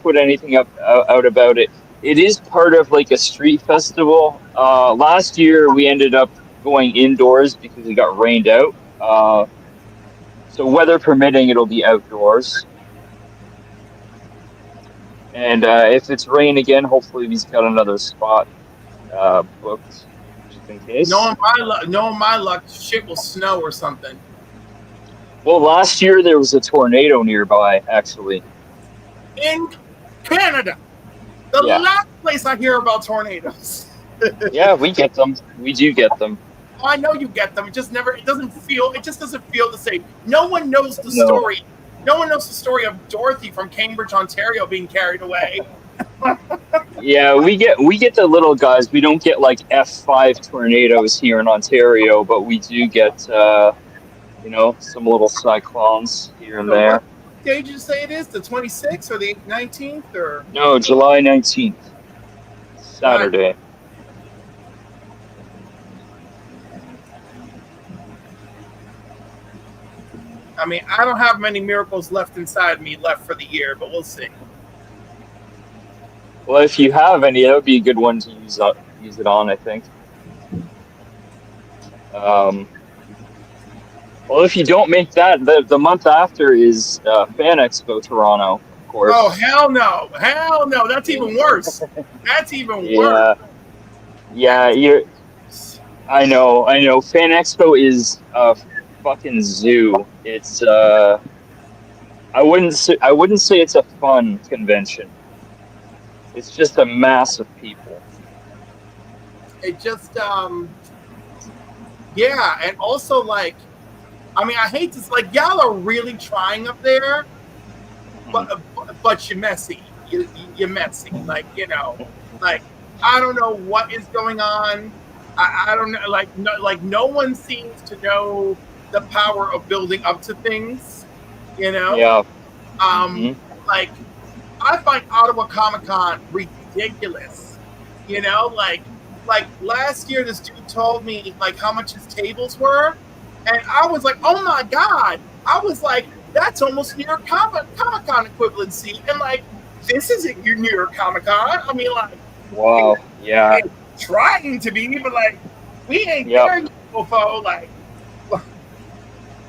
put anything up out about it. It is part of like a street festival. Last year we ended up going indoors because it got rained out. So weather permitting, it'll be outdoors. And if it's rain again, hopefully he's got another spot booked, just in case. Knowing my luck, shit will snow or something. Well, last year there was a tornado nearby, actually. In Canada, the Yeah. last place I hear about tornadoes. Yeah, we get them. We do get them. I know you get them. It just doesn't feel the same. No one knows the No. story. No one knows the story of Dorothy from Cambridge, Ontario being carried away. Yeah, we get the little guys. We don't get like F5 tornadoes here in Ontario, but we do get some little cyclones here and there. What day did you say it is? The 26th or the 19th or? No, July 19th, Saturday. I mean, I don't have many miracles left inside me left for the year, but we'll see. Well, if you have any, that would be a good one to use it on, I think. Well, if you don't make that, the month after is Fan Expo Toronto, of course. Oh, hell no. Hell no. That's even worse. That's even worse. Yeah, I know. Fan Expo is a fucking zoo. It's I wouldn't say it's a fun convention. It's just a mass of people. It just yeah, and also like, I mean, I hate this. Like, y'all are really trying up there, but you're messy. You're messy. Like, like I don't know what is going on. I don't know. Like no one seems to know the power of building up to things. Yeah. Like I find Ottawa Comic-Con ridiculous. Like last year, this dude told me like how much his tables were. And I was like, oh my God. I was like, that's almost New York Comic-Con equivalency. And like, this isn't your New York Comic-Con. I mean, like, wow, yeah. Trying to be, but like, we ain't there yet, mofo. Like,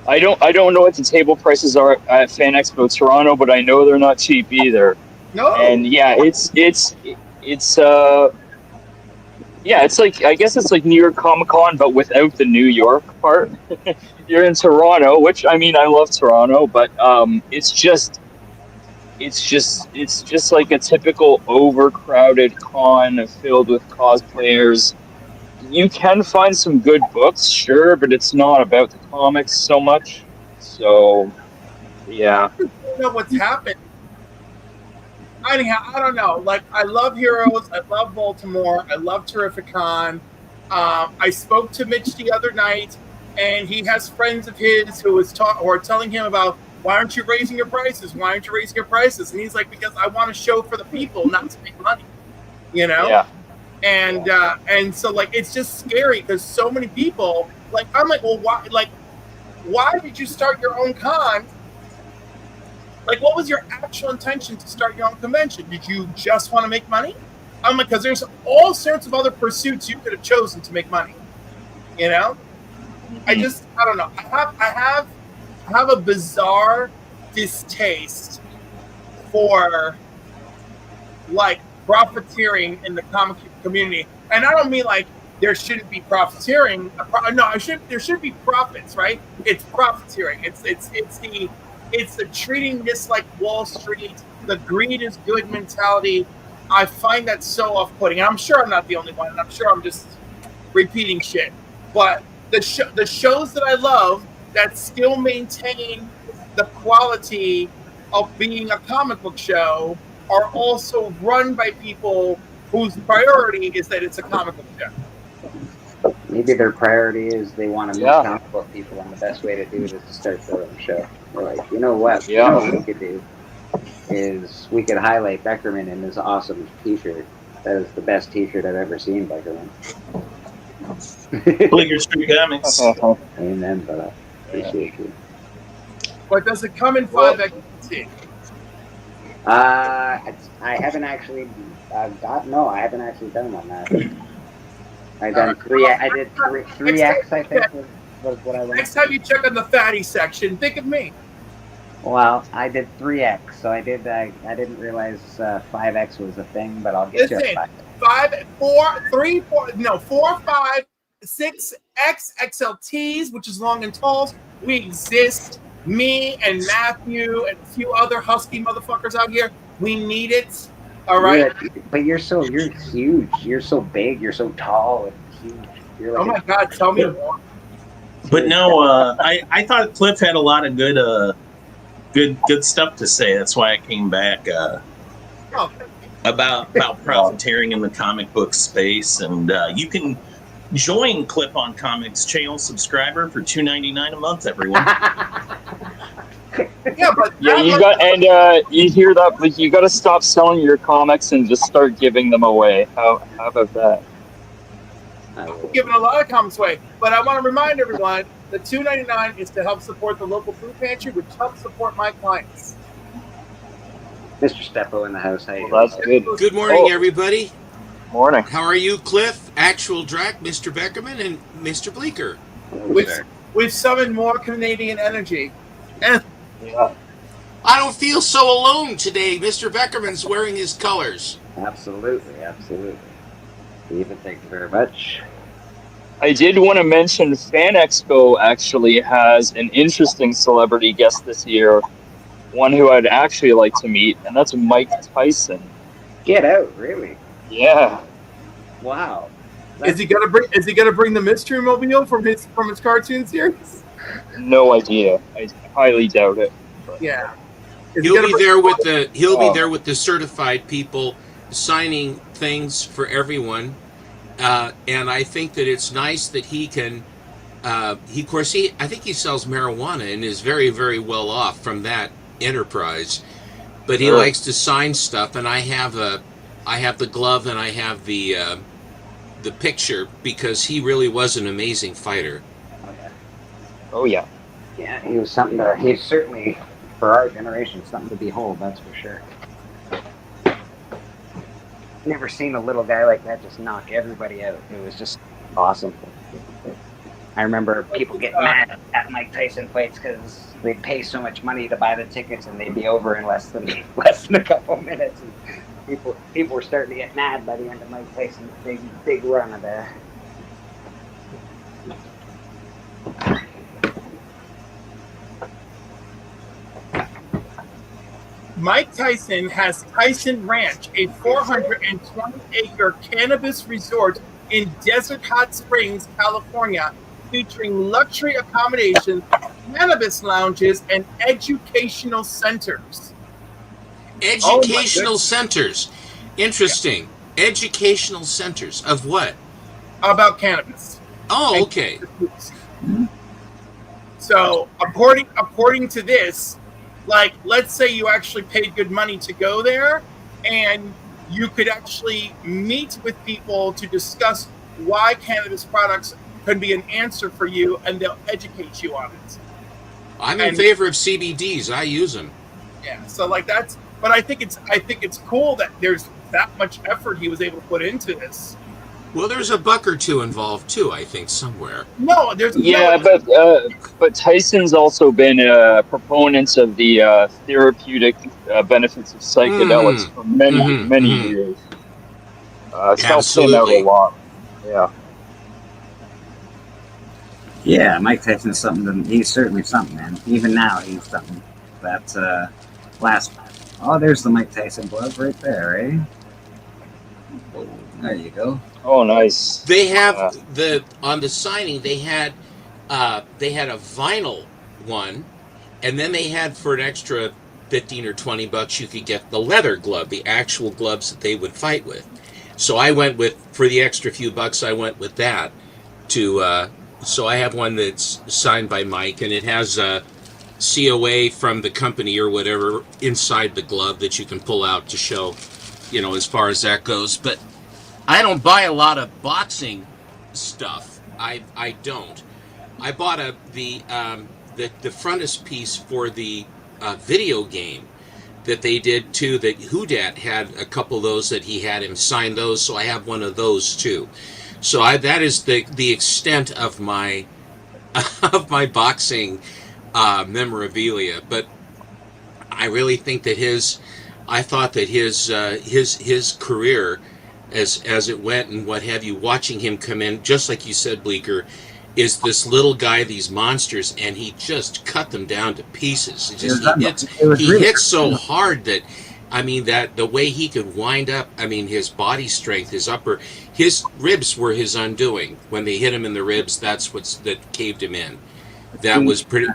I don't know what the table prices are at Fan Expo Toronto, but I know they're not cheap either. no. And yeah, it's like, I guess it's like New York Comic Con, but without the New York part. You're in Toronto, which, I mean, I love Toronto, but it's just like a typical overcrowded con filled with cosplayers. you can find some good books, sure, but it's not about the comics so much. So, yeah. I don't know what's happened. Anyhow, I don't know. Like, I love Heroes. I love Baltimore. I love Terrificon. I spoke to Mitch the other night, and he has friends of his who are telling him about, why aren't you raising your prices? Why aren't you raising your prices? And he's like, because I want to show for the people, not to make money. You know? Yeah. And so, like, it's just scary because so many people, like, I'm like, well, why did you start your own con? Like, what was your actual intention to start your own convention? Did you just want to make money? I'm like, because there's all sorts of other pursuits you could have chosen to make money. You know? I don't know. I have a bizarre distaste for, like, profiteering in the comic community. And I don't mean like there shouldn't be profiteering. There should be profits, right? It's profiteering. It's the treating this like Wall Street, the greed is good mentality. I find that so off-putting. I'm sure I'm not the only one, and I'm sure I'm just repeating shit. But the shows that I love that still maintain the quality of being a comic book show are also run by people whose priority is that it's a comic book show. Maybe their priority is they want to meet comic book people, and the best way to do it is to start their own show. They're like, you know what? You know what we could do is we could highlight Beckerman in this awesome T-shirt. That is the best T-shirt I've ever seen, Beckerman. Bleecker Street Comics. Amen, brother. Appreciate you. But does it come in 5X? I haven't actually I haven't actually done one. I done three. I did 3X. I think was what I went. Next time you check on the fatty section, think of me. Well, I did 3X, so I didn't realize 5X was a thing, but I'll get you a 5. 4, 5, 6 X XLTs, which is long and talls. We exist. Me and Matthew and a few other husky motherfuckers out here. We need it. All right. But you're huge. You're so big. You're so tall and huge. You're like, oh my God! Tell me more. But no, I thought Cliff had a lot of good stuff to say. That's why I came back about profiteering in the comic book space, and you can join Clip on Comics channel subscriber for $2.99 a month, everyone. You hear that? Like, you got to stop selling your comics and just start giving them away. How about that? I'm giving a lot of comics away, but I want to remind everyone the $2.99 is to help support the local food pantry, which helps support my clients. Mr. Steppo in the house. How you That's good. Good morning, everybody. Morning. How are you, Cliff, Actual Drac, Mr. Beckerman, and Mr. Bleecker? We've summoned more Canadian energy. Yeah. I don't feel so alone today. Mr. Beckerman's wearing his colors. Absolutely. Stephen, thank you very much. I did want to mention Fan Expo actually has an interesting celebrity guest this year, one who I'd actually like to meet, and that's Mike Tyson. Get out, really? Yeah. Wow. Is he gonna bring the Mystery Mobile from his cartoon series? No idea. I highly doubt it. But. Yeah. He'll be there with the certified people signing things for everyone. And I think that it's nice that he can. I think he sells marijuana and is very, very well off from that enterprise. But he likes to sign stuff, and I have the glove and I have the picture because he really was an amazing fighter. Oh yeah. Yeah, he was something. He's certainly, for our generation, something to behold. That's for sure. Never seen a little guy like that just knock everybody out. It was just awesome. I remember people getting mad at Mike Tyson fights because they'd pay so much money to buy the tickets and they'd be over in less than a couple minutes. And people were starting to get mad by the end of Mike Tyson's big run of the. Mike Tyson has Tyson Ranch, a 420-acre cannabis resort in Desert Hot Springs, California, featuring luxury accommodations, cannabis lounges, and educational centers. Oh my Educational goodness. centers. Interesting. Educational centers of what? About cannabis. Oh, And okay. cannabis use. So according to this, like, let's say you actually paid good money to go there, and you could actually meet with people to discuss why cannabis products could be an answer for you, and they'll educate you on it. I'm in favor of CBDs. I use them. Yeah, so like that's, but I think it's cool that there's that much effort he was able to put into this. Well, there's a buck or two involved too, I think, somewhere. No, there's Yeah, but Tyson's also been proponents of the therapeutic benefits of psychedelics for many years. It's helped him out a lot. Yeah. Yeah, Mike Tyson's something. He's certainly something, man. Even now, he's something. That last. Oh, there's the Mike Tyson glove right there, eh? There you go. Oh, nice. They have on the signing. They had a vinyl one, and then they had, for an extra $15 or $20, you could get the leather glove, the actual gloves that they would fight with. So I went with, for the extra few bucks, I went with that. So I have one that's signed by Mike, and it has a COA from the company or whatever inside the glove that you can pull out to show, as far as that goes. But I don't buy a lot of boxing stuff. I don't. I bought the frontispiece for the video game that they did too. That Houdat had a couple of those that he had him sign those, so I have one of those too. So that is the extent of my boxing memorabilia. But I really think that I thought that his career, as it went and what have you, watching him come in, just like you said, Bleecker, is this little guy, these monsters, and he just cut them down to pieces. He hits so hard that, that the way he could wind up, his body strength, his ribs were his undoing. When they hit him in the ribs, that caved him in. That was pretty.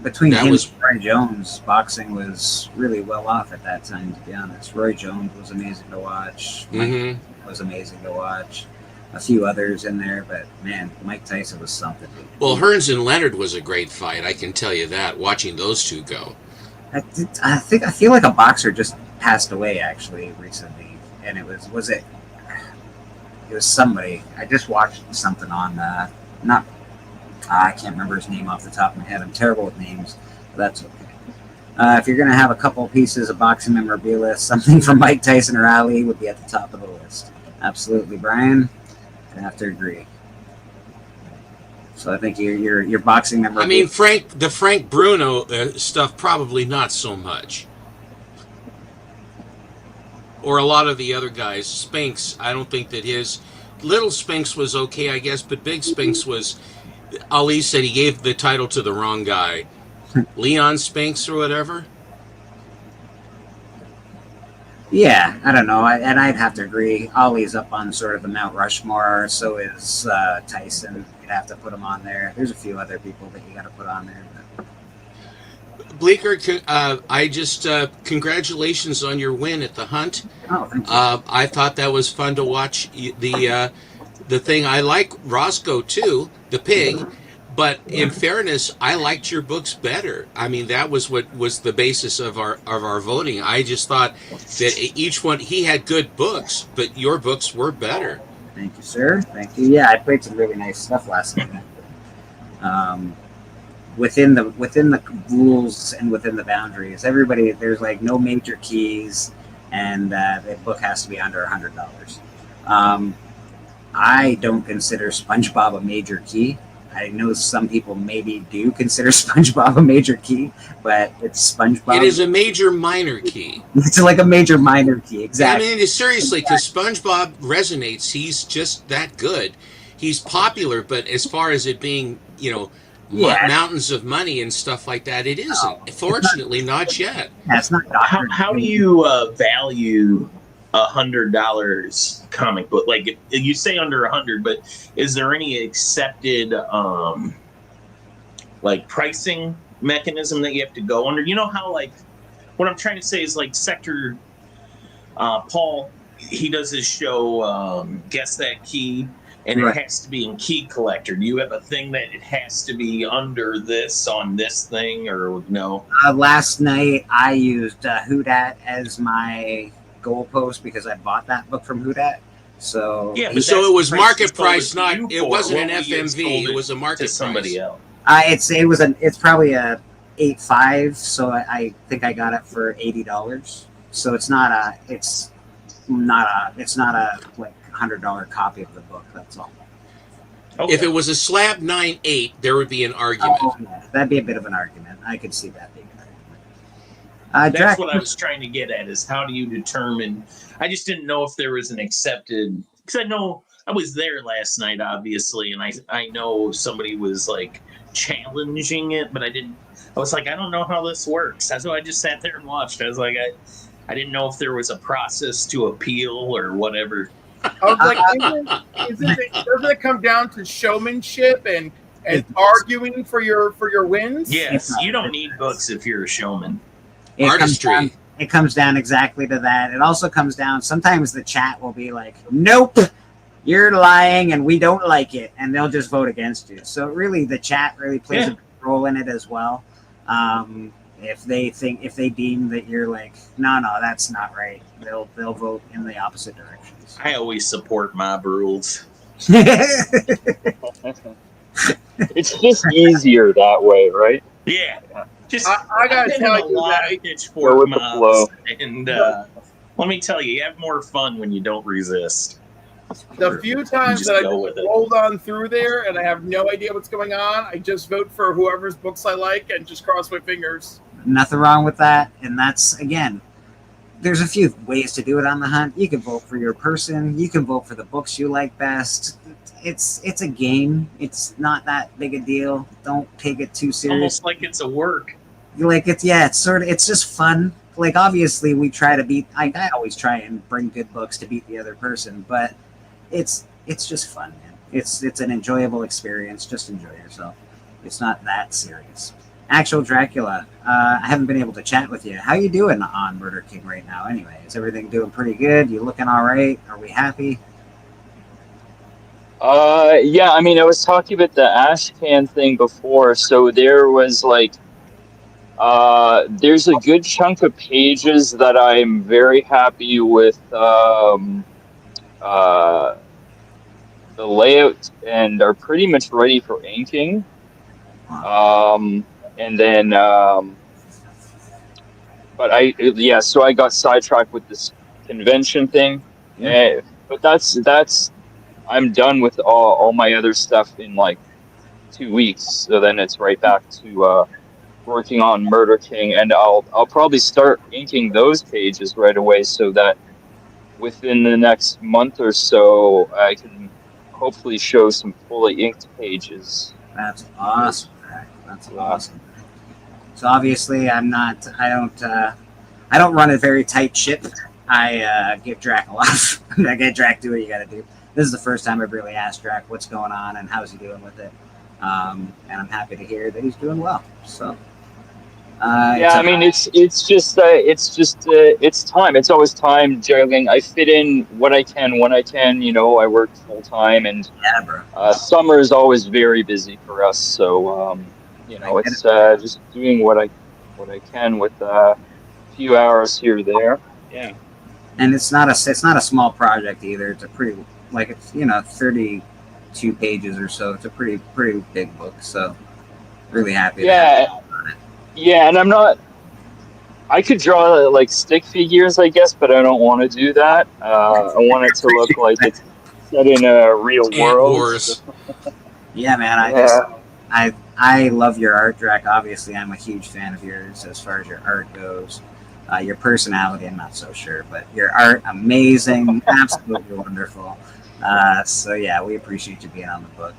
Between him and Roy Jones, boxing was really well off at that time, to be honest. Roy Jones was amazing to watch. Mike was amazing to watch. A few others in there, but man, Mike Tyson was something. Well, Hearns and Leonard was a great fight, I can tell you that, watching those two go. I feel like a boxer just passed away actually recently, and it was somebody. I just watched something on I can't remember his name off the top of my head. I'm terrible with names, but that's okay. If you're gonna have a couple pieces of boxing memorabilia, something from Mike Tyson or Ali would be at the top of the list. Absolutely, Brian. I have to agree. So I think your boxing memorabilia. the Frank Bruno stuff probably not so much, or a lot of the other guys. Spinks, I don't think that his little Spinks was okay, I guess, but Big Spinks was. Ali said he gave the title to the wrong guy, Leon Spinks or whatever. Yeah, I don't know, and I'd have to agree. Ollie's up on sort of the Mount Rushmore. So is Tyson. You'd have to put him on there. There's a few other people that you got to put on there. But... Bleecker, I just congratulations on your win at the hunt. Oh, thank you. I thought that was fun to watch. The thing I like Roscoe too, the pig. But in fairness, I liked your books better. That was what was the basis of our voting. I just thought that each one, he had good books, but your books were better. Thank you, sir. Thank you. Yeah, I played some really nice stuff last night. Within the rules and within the boundaries, there's like no major keys, and the book has to be under $100. I don't consider SpongeBob a major key. I know some people maybe do consider SpongeBob a major key, but it's SpongeBob. It is a major minor key. It's like a major minor key, exactly. Seriously, because SpongeBob resonates. He's just that good. He's popular, but as far as it being, mountains of money and stuff like that, it isn't. Fortunately, not yet. That's not. How do you value $100 comic book, like you say under 100, but is there any accepted like pricing mechanism that you have to go under? You know how, like, what I'm trying to say is, like, Sector Paul, he does his show Guess That Key, and Right. it has to be in Key Collector. Do you have a thing that it has to be under this on this thing, or no? Last night I used Whodat as my goalpost because I bought that book from Whodat. So Yeah, And but so that's it was the market sold price, to not you it for. wasn't What an would you have FMV. sold It was a market to somebody price. else. it's probably a 8.5, so I think I got it for $80. So it's not a like $100 copy of the book. That's all. Okay. If it was a slab 9.8, there would be an argument. Oh, yeah, that'd be a bit of an argument. I could see that being an argument. That's Drac, what I was trying to get at, is how do you determine? I just didn't know if there was an accepted, because I know I was there last night, obviously, and I know somebody was like challenging it, but I was like, I don't know how this works. That's why I just sat there and watched. I was like, I didn't know if there was a process to appeal or whatever. I was like, doesn't it come down to showmanship and arguing for your wins? Yes, you don't need books if you're a showman. Artistry. It comes down exactly to that. It also comes down, sometimes the chat will be like, nope, you're lying and we don't like it, and they'll just vote against you. So really, the chat really plays a big role in it as well. If they deem that you're like, no, that's not right, they'll vote in the opposite directions. I always support mob rules. It's just easier that way, right? Yeah. Just I gotta tell you that pitchfork go with the flow. mobs, and let me tell you have more fun when you don't resist. the few times Just that I go with it. rolled on through there and I have no idea what's going on, I just vote for whoever's books I like and just cross my fingers. Nothing wrong with that. And that's, again, there's a few ways to do it on the hunt. You can vote for your person. You can vote for the books you like best. It's a game. It's not that big a deal. Don't take it too serious. Almost like it's a work. Like it's just fun. Like obviously we try to beat. I always try and bring good books to beat the other person, but it's just fun, man. It's an enjoyable experience. Just enjoy yourself. It's not that serious. Actual Dracula, I haven't been able to chat with you. How you doing on Murder King right now? Anyway, is everything doing pretty good? You looking all right? Are we happy? Yeah, I mean, I was talking about the Ashcan thing before, so there was like, there's a good chunk of pages that I'm very happy with, the layout, and are pretty much ready for inking. And then, so I got sidetracked with this convention thing. But that's I'm done with all my other stuff in like 2 weeks. So then it's right back to working on Murder King, and I'll probably start inking those pages right away, so that within the next month or so I can hopefully show some fully inked pages. That's awesome. That's awesome. So obviously, I don't run a very tight ship. I give Drac a lot. I get Drac do what you got to do. This is the first time I've really asked Drac what's going on and how's he doing with it. And I'm happy to hear that he's doing well. So. Yeah, I mean, it's time. It's always time juggling. I fit in what I can when I can. You know, I work full time, and summer is always very busy for us. So, you know, it's just doing what I can with a few hours here or there. Yeah. And it's not a small project either. It's a pretty, like, it's 32 pages or so. It's a pretty big book. So really happy. Yeah, and I could draw like stick figures, I guess, but I don't want to do that. I want it to look like it's set in a real world. Yeah, man. I love your art, Drac. Obviously, I'm a huge fan of yours as far as your art goes. Your personality, I'm not so sure, but your art, amazing, absolutely wonderful. So yeah, we appreciate you being on the book.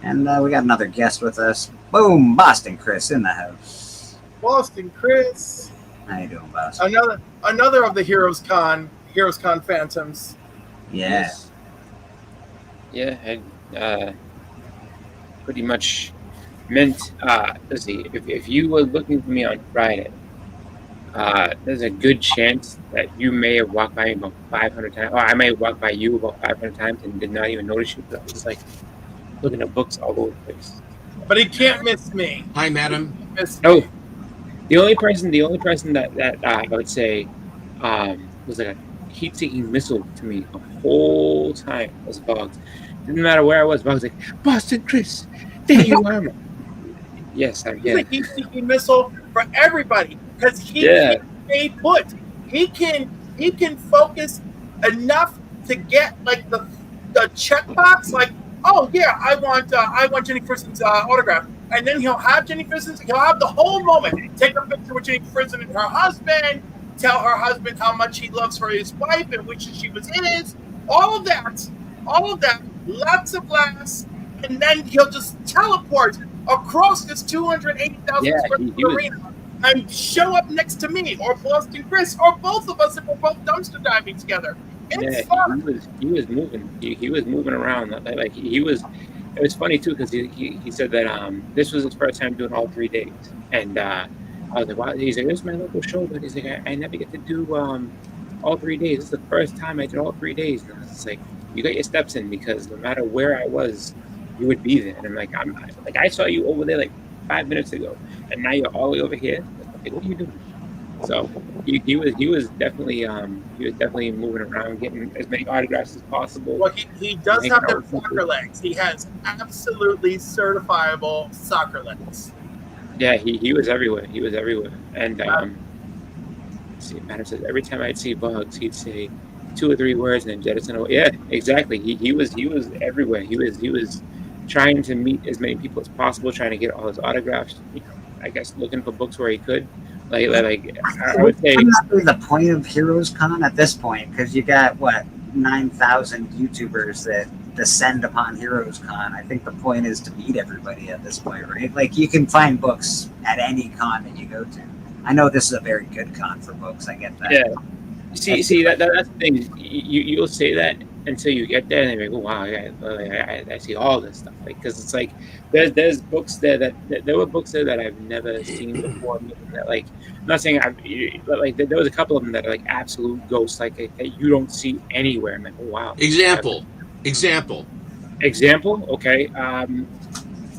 And we got another guest with us. Boom, Boston Chris in the house. Boston Chris. How you doing, Boston? Another of the Heroes Con Heroes Con Phantoms. Yeah. Yeah, and pretty much meant. Let's see, if you were looking for me on Friday, there's a good chance that you may have walked by me about 500 times, or I may have walked by you about 500 times and did not even notice you. But I was just like looking at books all over the place. But he can't miss me. Hi, madam. Miss Oh, me. the only person that I would say was like a heat-seeking missile to me the whole time was Boggs. Didn't matter where I was, Boggs was like, Boston Chris, there you are. I'm like, yes, I'm He's here. a heat-seeking missile for everybody because he Yeah. can stay put. He can focus enough to get like the checkbox, like, oh yeah, I want Jenny Frisson's autograph, and then he'll have Jenny Frisson's. He'll have the whole moment. Take a picture with Jenny Frisson and her husband. Tell her husband how much he loves her, his wife, and wishes she was his. All of that. Lots of laughs, and then he'll just teleport across this 280,000 square foot arena and show up next to me or Boston Chris or both of us if we're both dumpster diving together. It's fun. He was moving. He was moving around. Like he was. It was funny too because he said that this was his first time doing all 3 days, and I was like, wow. He's like, this is my local show, but he's like, I never get to do all 3 days. This is the first time I did all 3 days, and I was just like, you got your steps in because no matter where I was, you would be there. And I'm like, I saw you over there like 5 minutes ago, and now you're all the way over here. Like, what are you doing? So he was definitely moving around, getting as many autographs as possible. Well, he does have them soccer legs. He has absolutely certifiable soccer legs. Yeah, he was everywhere. He was everywhere. And see, Madam says every time I'd see Bugs, he'd say 2 or 3 words and then jettison away. Yeah, exactly. He was everywhere. He was trying to meet as many people as possible, trying to get all his autographs. You know, I guess looking for books where he could. Like I would say, wouldn't that be the point of Heroes Con at this point? Because you got what 9,000 YouTubers that descend upon Heroes Con. I think the point is to meet everybody at this point, right? Like you can find books at any con that you go to. I know this is a very good con for books. I get that. yeah. See that's the thing. You'll say that until you get there, and then you're like, oh, wow, I see all this stuff. Like, because it's like there's books there that there were books there that I've never seen before. That, like, I'm not saying but like there was a couple of them that are like absolute ghosts, like that you don't see anywhere. I'm like, oh, wow. Example. Okay.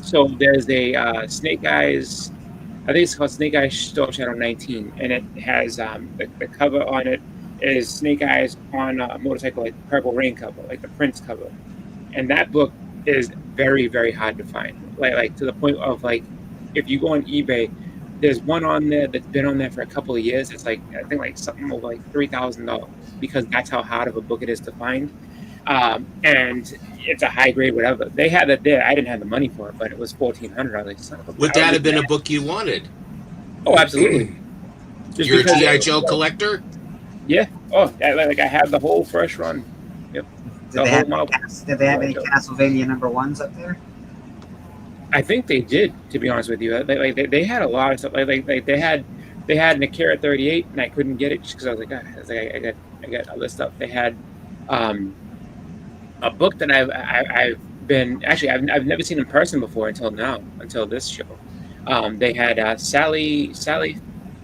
So there's a Snake Eyes. I think it's called Snake Eyes Storm Shadow 19, and it has the cover on it is Snake Eyes on a motorcycle, like Purple Rain cover, like the Prince cover, and that book is very, very hard to find. Like to the point of like, if you go on eBay, there's one on there that's been on there for a couple of years. It's like I think like something over like $3,000 because that's how hard of a book it is to find, and it's a high grade whatever. They had it there. I didn't have the money for it, but it was $1,400. I was like, son of a. Would that have been a book you wanted? Oh, absolutely. Just You're a because G.I. Joe collector? Yeah. Oh, like I have the whole first run. Yep. Did they have any Castlevania #1s up there? I think they did. To be honest with you, they had a lot of stuff. Like they had an Akira 38, and I couldn't get it just because I was like, I got other stuff. They had a book that I've never seen in person before until this show. They had Sally.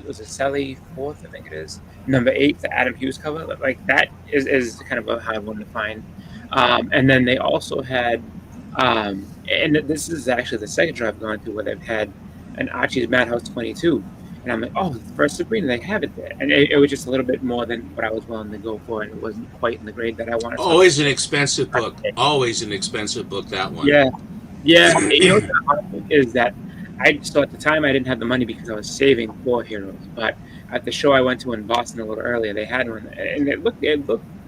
Was it Sally Fourth? I think it is. #8, the Adam Hughes cover. Like that is kind of a hard one to find. And then they also had, and this is actually the second show I've gone to where they've had an Archie's Madhouse 22. And I'm like, oh, the first Sabrina, they have it there. And it was just a little bit more than what I was willing to go for, and it wasn't quite in the grade that I wanted. Always an expensive book. Always an expensive book, that one. Yeah. You know what the hard thing is that so at the time I didn't have the money because I was saving for Heroes. But at the show I went to in Boston a little earlier, they had one, and it looked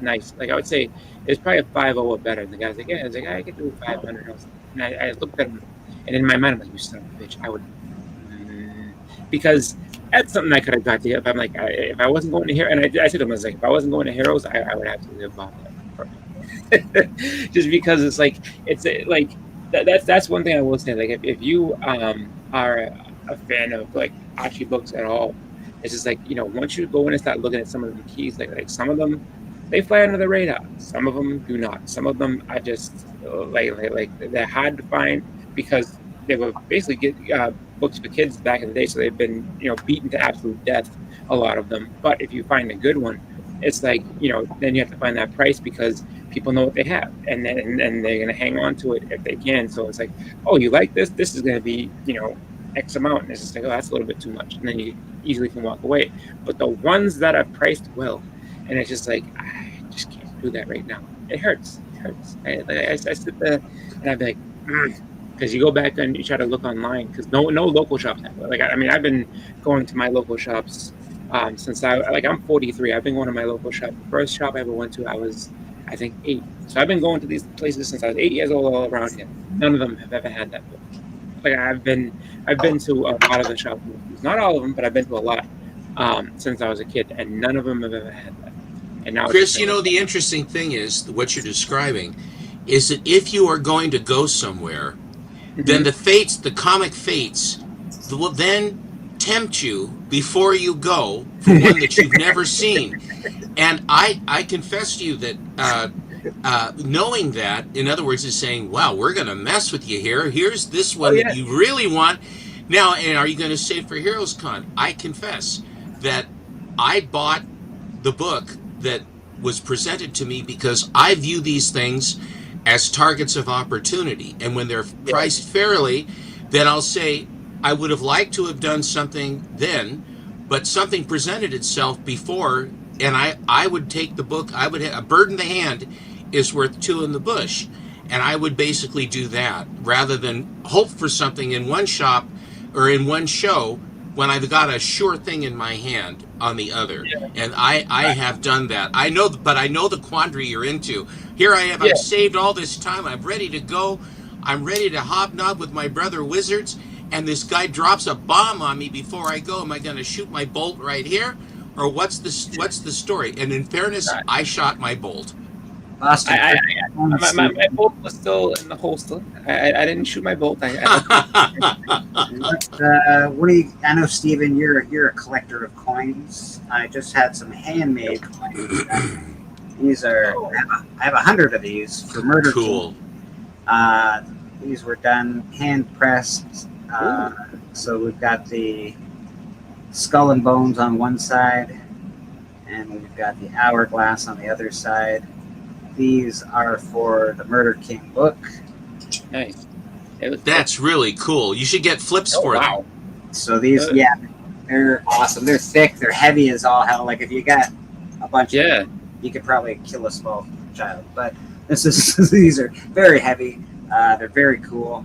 nice. Like I would say, it's probably a 5.0 or better. And the guy's like, yeah, I was like, I could do 500. And I looked at him, and in my mind, I'm like, you son of a bitch, I would, because that's something I could have got to. If I'm like, if I wasn't going to Heroes, and I said to him, I was like, if I wasn't going to Heroes, I would absolutely have bought that. Just because it's like that's one thing I will say. Like if you are a fan of like Archie books at all, it's just like, you know, once you go in and start looking at some of the keys, like some of them they fly under the radar. Some of them do not. Some of them are just like they're hard to find because they were basically books for kids back in the day, so they've been beaten to absolute death. A lot of them. But if you find a good one, it's like then you have to find that price because people know what they have, and then and they're gonna hang on to it if they can. So it's like, oh, you like this? This is gonna be X amount, and it's just like, oh, that's a little bit too much, and then you easily can walk away. But the ones that are priced well, and it's just like, I just can't do that right now. It hurts. It hurts. I sit there and I'd be like, because you go back and you try to look online because no local shops have it. Like I mean, I've been going to my local shops since I'm 43. I've been going to my local shop. The first shop I ever went to, I was, I think, 8. So I've been going to these places since I was 8 years old all around here. None of them have ever had that book. Like I've been to a lot of the shops, not all of them, but I've been to a lot since I was a kid, and none of them have ever had that. And now, Chris, the interesting thing is what you're describing is that if you are going to go somewhere, then the comic fates, will then tempt you before you go for one that you've never seen. And I confess to you that knowing that, in other words, is saying, wow, we're going to mess with you here. Here's this one that you really want. Now, and are you going to save for Heroes Con? I confess that I bought the book that was presented to me because I view these things as targets of opportunity. And when they're priced fairly, then I'll say, I would have liked to have done something then, but something presented itself before, and I would take the book. I would have, a bird in the hand is worth 2 in the bush, and I would basically do that rather than hope for something in one shop or in one show when I've got a sure thing in my hand on the other. And I have done that. I know the quandary you're into. Here I have. I've saved all this time. I'm ready to go. I'm ready to hobnob with my brother wizards. And this guy drops a bomb on me before I go. Am I going to shoot my bolt right here, or what's the story? And in fairness, I shot my bolt. Boston. My bolt was still in the holster. I didn't shoot my bolt. What do you? I know, Steven, you're a collector of coins. I just had some handmade coins. These are. I have 100 of these for Murder Cool. King. These were done hand pressed. So we've got the skull and bones on one side, and we've got the hourglass on the other side. These are for the Murder King book. Nice. That's really cool. You should get flips for them. So these, they're awesome. They're thick. They're heavy as all hell. Like if you got a bunch of them, you could probably kill a small child. But these are very heavy. They're very cool.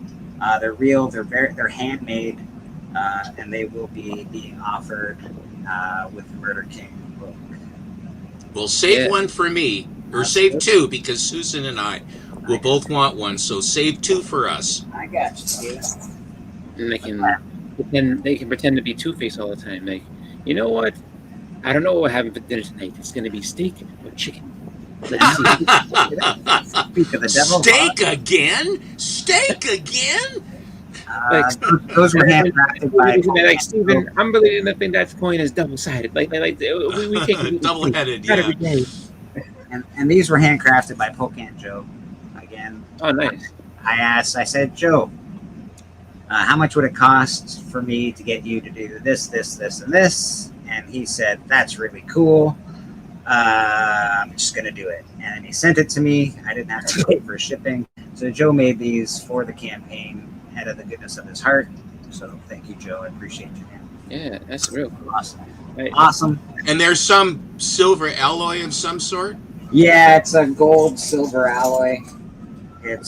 They're real. They're handmade, and they will be being offered with the Murder King book. Well, save one for me, or save 2 because Susan and I will both want one. So save 2 for us. I got you, Steve. And they can pretend to be Two-Face all the time. Like, you know what? I don't know what we're having for dinner tonight. It's going to be steak or chicken. Let's see. Speak of the devil. Steak again? Those were handcrafted by. Like Steven, I'm believing the thing that's coin is double-sided. Like we take double-headed, every day. And these were handcrafted by Pocan Joe. Again. Oh, nice. I said, Joe, how much would it cost for me to get you to do this, and this? And he said, that's really cool. I'm just going to do it. And then he sent it to me. I didn't have to pay for shipping. So Joe made these for the campaign out of the goodness of his heart. So thank you, Joe. I appreciate you, man. Yeah, that's real. Awesome. Right. Awesome. And there's some silver alloy of some sort? Yeah, it's a gold silver alloy. They're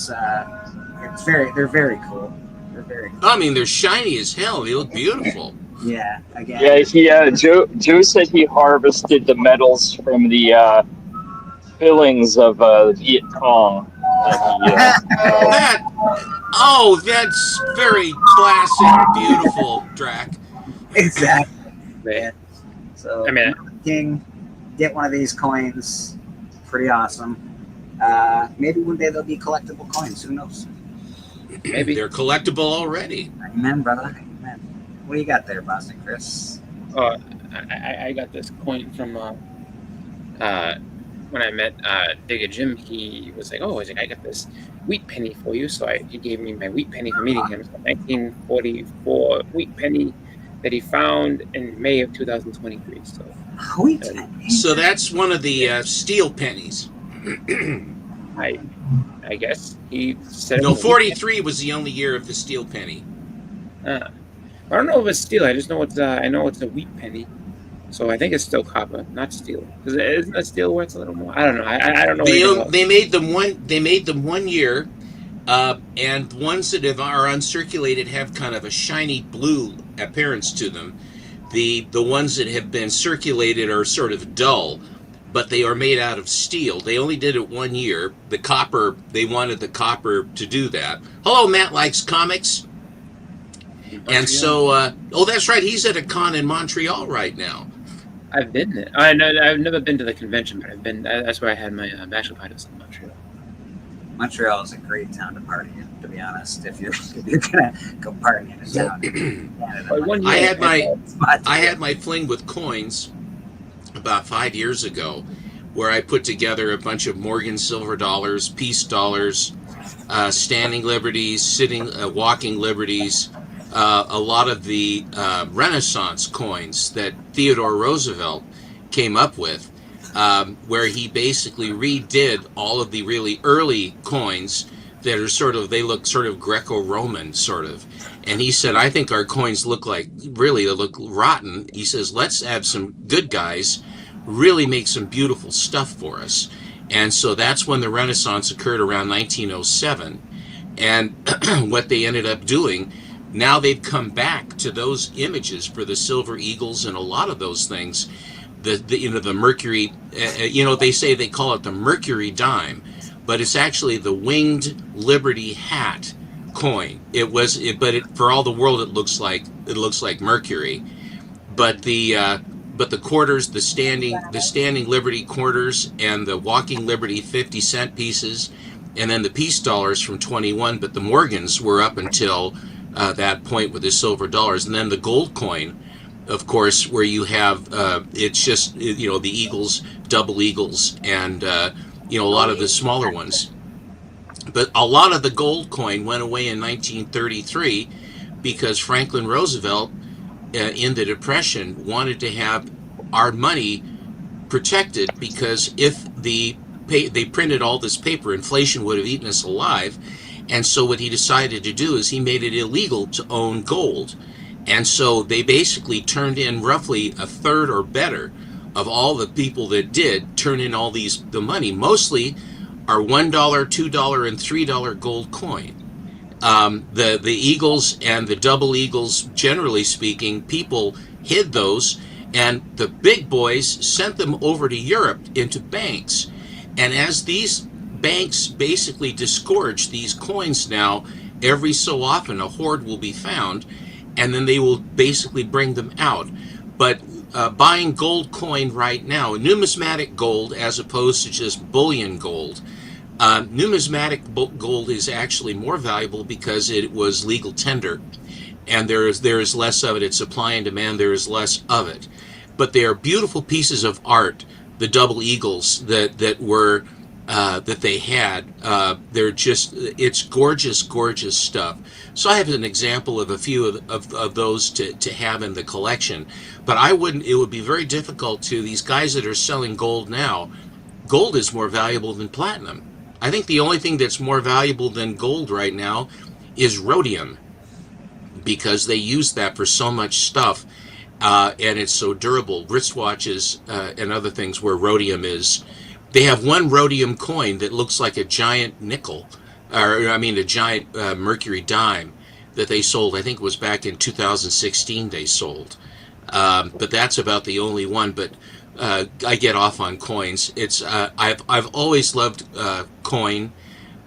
very cool. They're very cool. I mean, they're shiny as hell. They look beautiful. Yeah, again. Yeah, Joe said he harvested the metals from the fillings of Viet Cong. That's very classic, beautiful, Drac. Exactly. Man. So, I mean, King, get one of these coins. Pretty awesome. Maybe one day they'll be collectible coins. Who knows? Maybe they're collectible already. Amen, brother. Amen. What do you got there, Boston Chris? I got this coin from when I met Digger Jim, he was like, "Oh, I got this wheat penny for you." So he gave me my wheat penny for meeting him. It's a 1944 wheat penny that he found in May of 2023. So Wheat uh, penny. So that's one of the steel pennies. I guess he said it No, was a wheat penny. 43 was the only year of the steel penny. I don't know if it's steel. I just know I know it's a wheat penny. So I think it's still copper, not steel. Because isn't that steel worth a little more? I don't know. I don't know anything about. They made them one year, and ones that are uncirculated have kind of a shiny blue appearance to them. The ones that have been circulated are sort of dull, but they are made out of steel. They only did it 1 year. The copper, they wanted the copper to do that. Hello, Matt likes comics. And so, oh, that's right. He's at a con in Montreal right now. I've been there. I know. I've never been to the convention, but I've been. That's where I had my bachelor party was in Montreal. Montreal is a great town to party in, to be honest. If you're gonna go party in a town in Canada, I had my fling with coins about 5 years ago, where I put together a bunch of Morgan silver dollars, peace dollars, standing liberties, walking liberties, a lot of the Renaissance coins that Theodore Roosevelt came up with, where he basically redid all of the really early coins that are they look sort of Greco-Roman sort of. And he said, I think our coins look rotten. He says, let's have some good guys really make some beautiful stuff for us. And so that's when the Renaissance occurred around 1907. And what they ended up doing, now they've come back to those images for the silver eagles and a lot of those things. The Mercury, they say they call it the Mercury dime, but it's actually the winged Liberty hat coin. For all the world it looks like Mercury, but the quarters, the standing Liberty quarters, and the walking Liberty 50-cent pieces, and then the peace dollars from 21. But the Morgans were up until that point with the silver dollars, and then the gold coin, of course, where you have it's just the eagles, double eagles, and a lot of the smaller ones. But a lot of the gold coin went away in 1933 because Franklin Roosevelt, in the Depression, wanted to have our money protected, because if they printed all this paper, inflation would have eaten us alive. And so what he decided to do is he made it illegal to own gold. And so they basically turned in roughly a third or better of all the people that did turn in all the money. Mostly are $1, $2, and $3 gold coin. The eagles and the double eagles, generally speaking, people hid those, and the big boys sent them over to Europe into banks. And as these banks basically disgorge these coins now, every so often a hoard will be found, and then they will basically bring them out. But buying gold coin right now, numismatic gold as opposed to just bullion gold, numismatic gold is actually more valuable because it was legal tender, and there is less of it. It's supply and demand. There is less of it, but they are beautiful pieces of art. The double eagles that they had, it's gorgeous stuff. So I have an example of a few of those to have in the collection, but it would be very difficult these guys that are selling gold now. Gold is more valuable than platinum. I think the only thing that's more valuable than gold right now is rhodium, because they use that for so much stuff, and it's so durable. Wristwatches and other things where rhodium is. They have one rhodium coin that looks like a giant nickel, a giant Mercury dime that they sold. I think it was back in 2016 they sold. But that's about the only one. But I get off on coins. I've always loved coin,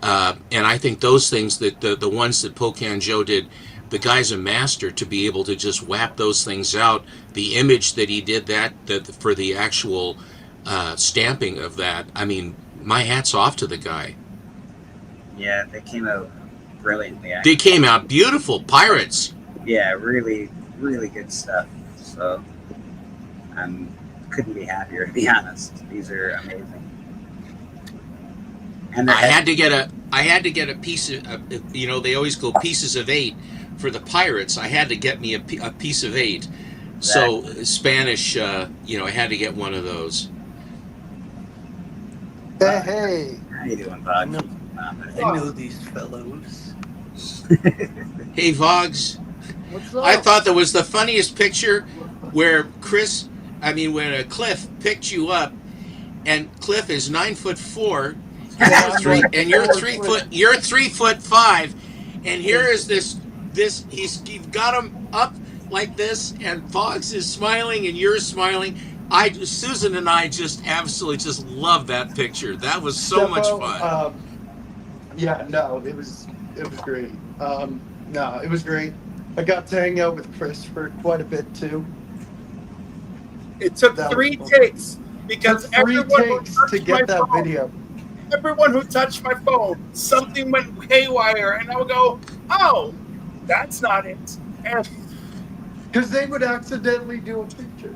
and I think those things that the ones that Pocan Joe did, the guy's a master to be able to just whap those things out. The image that he did that for the actual stamping of that, I mean, my hat's off to the guy. Yeah, they came out brilliantly. They came out beautiful. Pirates. Yeah, really, really good stuff. So couldn't be happier, to be honest. These are amazing. And I had to get a piece of, they always go pieces of 8 for the pirates. I had to get me a piece of 8. So Spanish, I had to get one of those. Hey, how you doing, I bud? know, I know these fellows. Hey, Vogs. What's up? I thought that was the funniest picture where when Cliff picked you up, and Cliff is 9'4", and you're 3'5", and here is this you've got him up like this, and Vogs is smiling and you're smiling. Susan and I just absolutely just love that picture. That was so much fun. Yeah, no, it was great. No, it was great. I got to hang out with Chris for quite a bit too. It took That 3 was- takes because Took 3 everyone who takes touched to my get that phone, video. everyone who touched my phone, something went haywire, and I would go, "Oh, that's not it." And Because they would accidentally do a picture.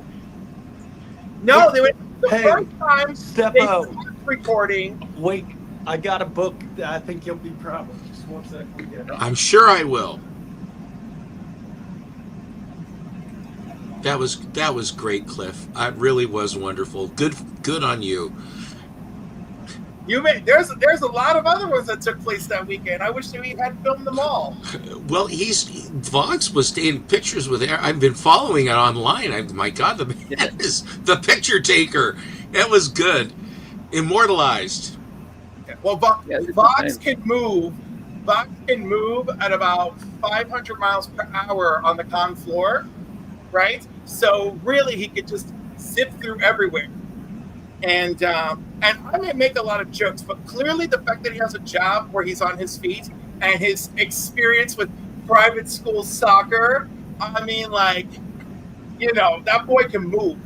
no, they went the Hey, first time step they out. stopped recording. Wait, I got a book that I think you'll be proud of. Just one second. Yeah. I'm sure I will. That was great, Cliff. It really was wonderful. Good on you. There's a lot of other ones that took place that weekend. I wish that we had filmed them all. Well, Vox was taking pictures with her. I've been following it online. My God, the man is the picture taker. It was good. Immortalized. Well, Vox can move. Vox can move at about 500 miles per hour on the con floor, right? So really, he could just zip through everywhere. And I may make a lot of jokes, but clearly the fact that he has a job where he's on his feet and his experience with private school soccer, I mean, that boy can move,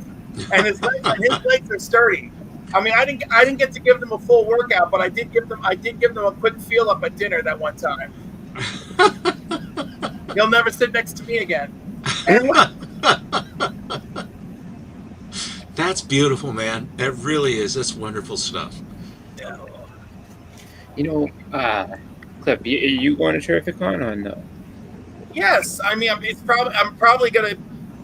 and his legs are sturdy. I mean, I didn't get to give them a full workout, but I did give them a quick feel up at dinner that one time. He'll never sit next to me again. That's beautiful, man. It really is. That's wonderful stuff. Cliff, are you going to Terrificon or no? Yes, I mean, I'm probably going to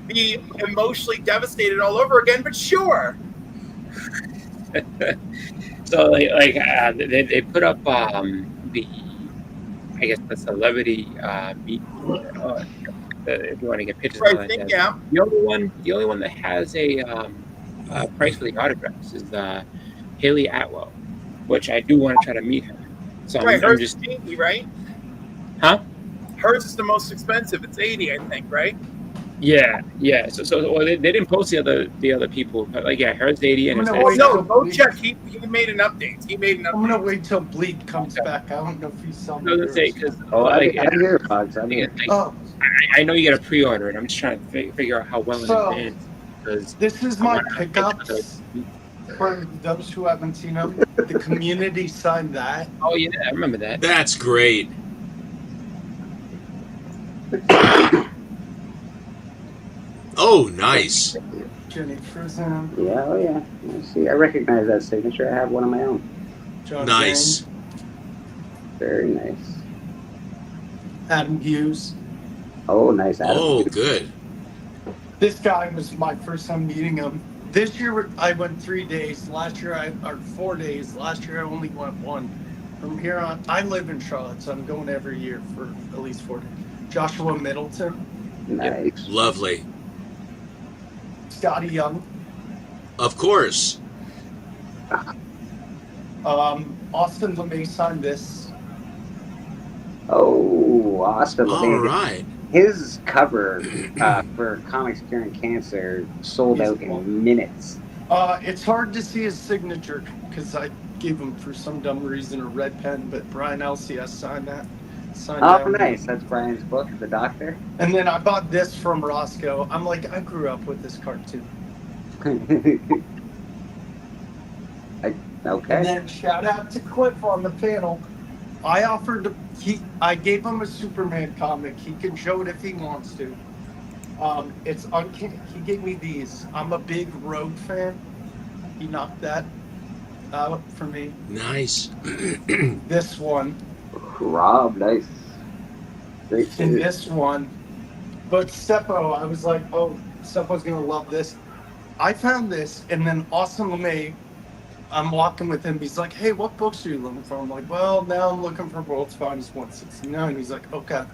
be emotionally devastated all over again, but sure. So they put up the celebrity meet. If you want to get pictures of that. Yeah. The only one that has a price for the autographs is Haley Atwell, which I do want to try to meet her. So right, I'm hers is 80, right? Huh? Hers is the most expensive. It's 80, I think, right? Yeah. So they didn't post the other people, but hers 80 and go check. He made an update. I'm gonna wait till Bleed comes back. I don't know if he's selling. I was gonna say because I know you got to pre-order it. I'm just trying to figure out how well in advance. Because this is my pickups. For those who haven't seen them, the community signed that. Oh yeah, I remember that. That's great. Oh, nice. Jenny Frizen. Yeah, oh yeah. I see. I recognize that signature. I have one of my own. John Nice. Zane, Very nice. Adam Hughes. Oh, nice. Adam. Oh, good. This guy was my first time meeting him. This year I went 3 days. Last year 4 days. Last year I only went 1. From here on, I live in Charlotte, so I'm going every year for at least 4 days. Joshua Middleton. Nice. Lovely. Scotty Young. Of course. Austin LeMay signed this. Oh, Austin. All right. His cover for Comics Curing Cancer sold out in minutes. It's hard to see his signature because I gave him, for some dumb reason, a red pen, but Brian LCS signed that. Oh, nice. That's Brian's book, The Doctor. And then I bought this from Roscoe. I'm like, I grew up with this cartoon. Okay. And then shout out to Cliff on the panel. I gave him a Superman comic. He can show it if he wants to. It's uncanny. He gave me these. I'm a big Rogue fan. He knocked that. out for me. Nice. This one. Rob, nice. Great In series. this one. But Seppo, I was like, oh, Seppo's going to love this. I found this, and then Austin LeMay, I'm walking with him. He's like, hey, what books are you looking for? I'm like, well, now I'm looking for World's Finest 169. He's like, okay.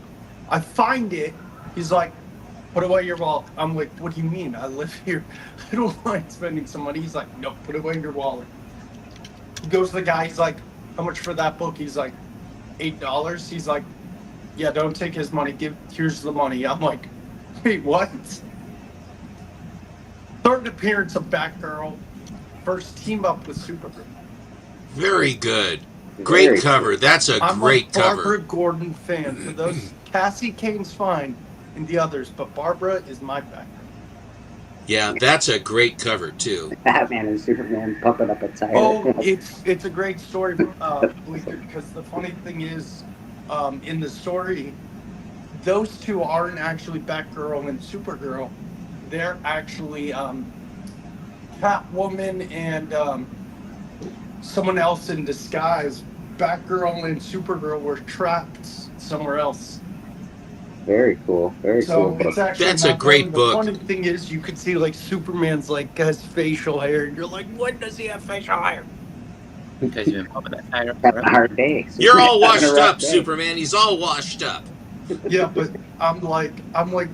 I find it. He's like, put away your wallet. I'm like, what do you mean? I live here. I don't mind spending some money. He's like, no, put away your wallet. He goes to the guy. He's like, how much for that book? He's like, $8. He's like, yeah, don't take his money. Here's the money. I'm like, wait, what? Third appearance of Batgirl. First team up with Supergirl. Very good. Great Very cover. That's a I'm great a Barbara cover. Gordon fan. For those, Cassie Kane's fine and the others, but Barbara is my Batgirl. Yeah, that's a great cover too. Batman and Superman pumping up a tire. Oh, it's a great story, Bleaker, because the funny thing is, in the story, those two aren't actually Batgirl and Supergirl. They're actually Catwoman and someone else in disguise. Batgirl and Supergirl were trapped somewhere else. Very cool. Very So cool. it's actually That's a not great them. book. The funny thing is, you could see like Superman's like has facial hair, and you're like, when does he have facial hair? Because you've been pumping that tire. Having a hard day. You're all Having a washed rough up, day. Superman. He's all washed up. Yeah, but I'm like,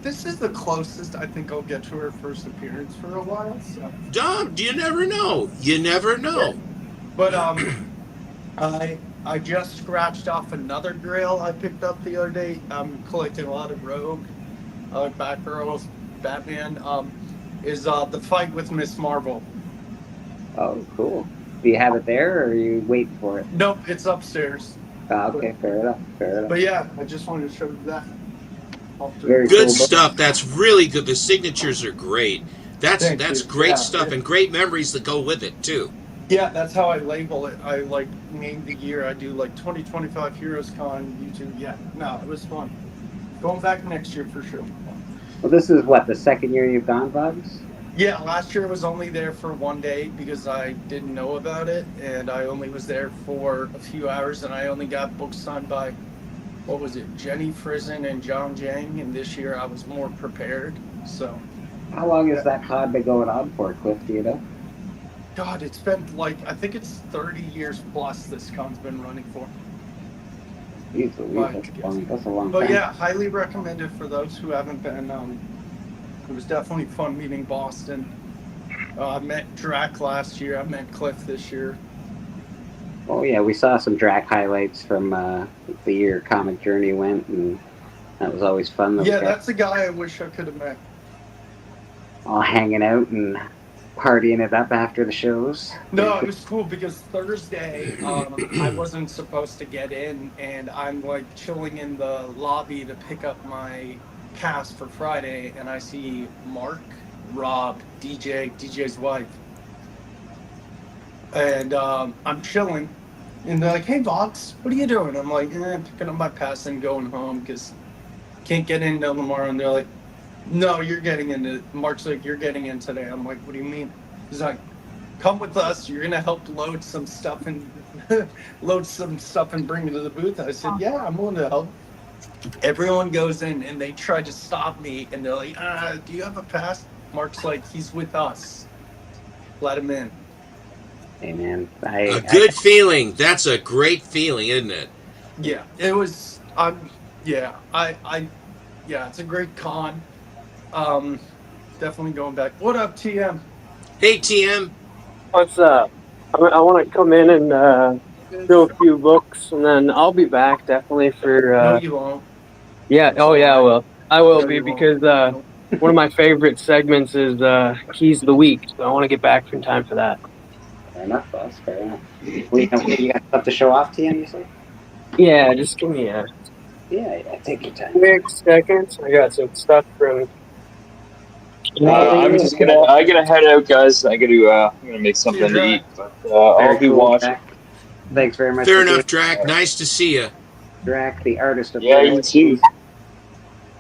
this is the closest I think I'll get to her first appearance for a while. So. Dom, you never know. You never know. But I just scratched off another grail I picked up the other day. I'm collecting a lot of Rogue, Batgirl, Batman. Is the fight with Miss Marvel? Oh, cool. Do you have it there, or are you waiting for it? Nope, it's upstairs. Okay, fair enough. Fair enough. But yeah, I just wanted to show you that. Very Good cool book. stuff. That's really good. The signatures are great. That's Thank you. great Yeah, stuff and great memories that go with it too. Yeah, that's how I label it. I like name the year. I do like 2025 Heroes Con YouTube. Yeah, no, it was fun. Going back next year for sure. Well, this is what, the second year you've gone, Bugs? Yeah, last year I was only there for one day because I didn't know about it, and I only was there for a few hours, and I only got books signed by, what was it, Jenny Frizen and John Jang, and this year I was more prepared, so. How long has that con been going on for, Cliff? Do you know? God, it's been like, I think it's 30 years plus this con's been running for. Jeez, that's a long But time. yeah, highly recommended for those who haven't been. It was definitely fun meeting Boston. I met Drac last year. I met Cliff this year. Oh yeah, we saw some Drac highlights from the year Comic Journey went, and that was always fun. Those Yeah, guys that's a guy I wish I could have met. all hanging out and partying it up after the shows. No, it was cool because Thursday I wasn't supposed to get in, and I'm like chilling in the lobby to pick up my pass for Friday, and I see Mark, Rob, DJ's wife, and I'm chilling, and they're like, "Hey, Vox, what are you doing?" I'm like, "Picking up my pass and going home because can't get in till tomorrow." And they're like, "No, you're getting in." Mark's like, "You're getting in today." I'm like, "What do you mean?" He's like, "Come with us. You're gonna help load some stuff and bring it to the booth." I said, "Yeah, I'm willing to help." Everyone goes in and they try to stop me, and they're like, "Do you have a pass?" Mark's like, "He's with us. Let him in." Hey man, A good feeling. That's a great feeling, isn't it? Yeah, it was. Yeah, it's a great con. Definitely going back. What up, TM? Hey, TM. What's up? I want to come in and do a few books, and then I'll be back definitely for. No, you won't. Yeah. Oh, yeah. I will. I will No, be you won't. because one of my favorite segments is Keys of the Week, so I want to get back in time for that. Fair enough, boss. Fair enough. You got stuff to show off, TM? You say? Yeah. Just give me a Yeah. Take your time. quick second. I got some stuff from. I'm just gonna. I gotta head out, guys. I'm gonna make something to eat. But I'll Very be cool, watching. Drac. Thanks very much. Fair for enough, being Drac. Nice to see you. Drac, the artist of Yeah, you too.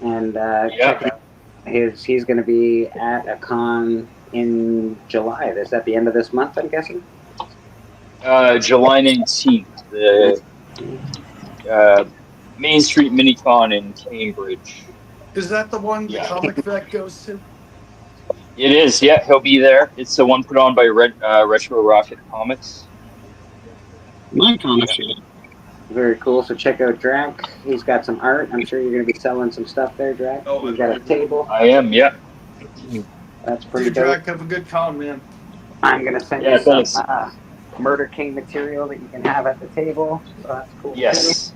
And check out he's going to be at a con in July. Is that the end of this month, I'm guessing? July 19th, the Main Street Minicon in Cambridge. Is that the one the comic vet goes to? It is, yeah, he'll be there. It's the one put on by Retro Rocket Comics. My comic shop. Very cool. So check out Drac. He's got some art. I'm sure you're going to be selling some stuff there, Drac. Oh, He's got a table. I am, yeah. That's pretty Dude, dope. Drac, have a good con, man. I'm going to send Yeah, you thanks. some Murder King material that you can have at the table. So that's cool. Yes.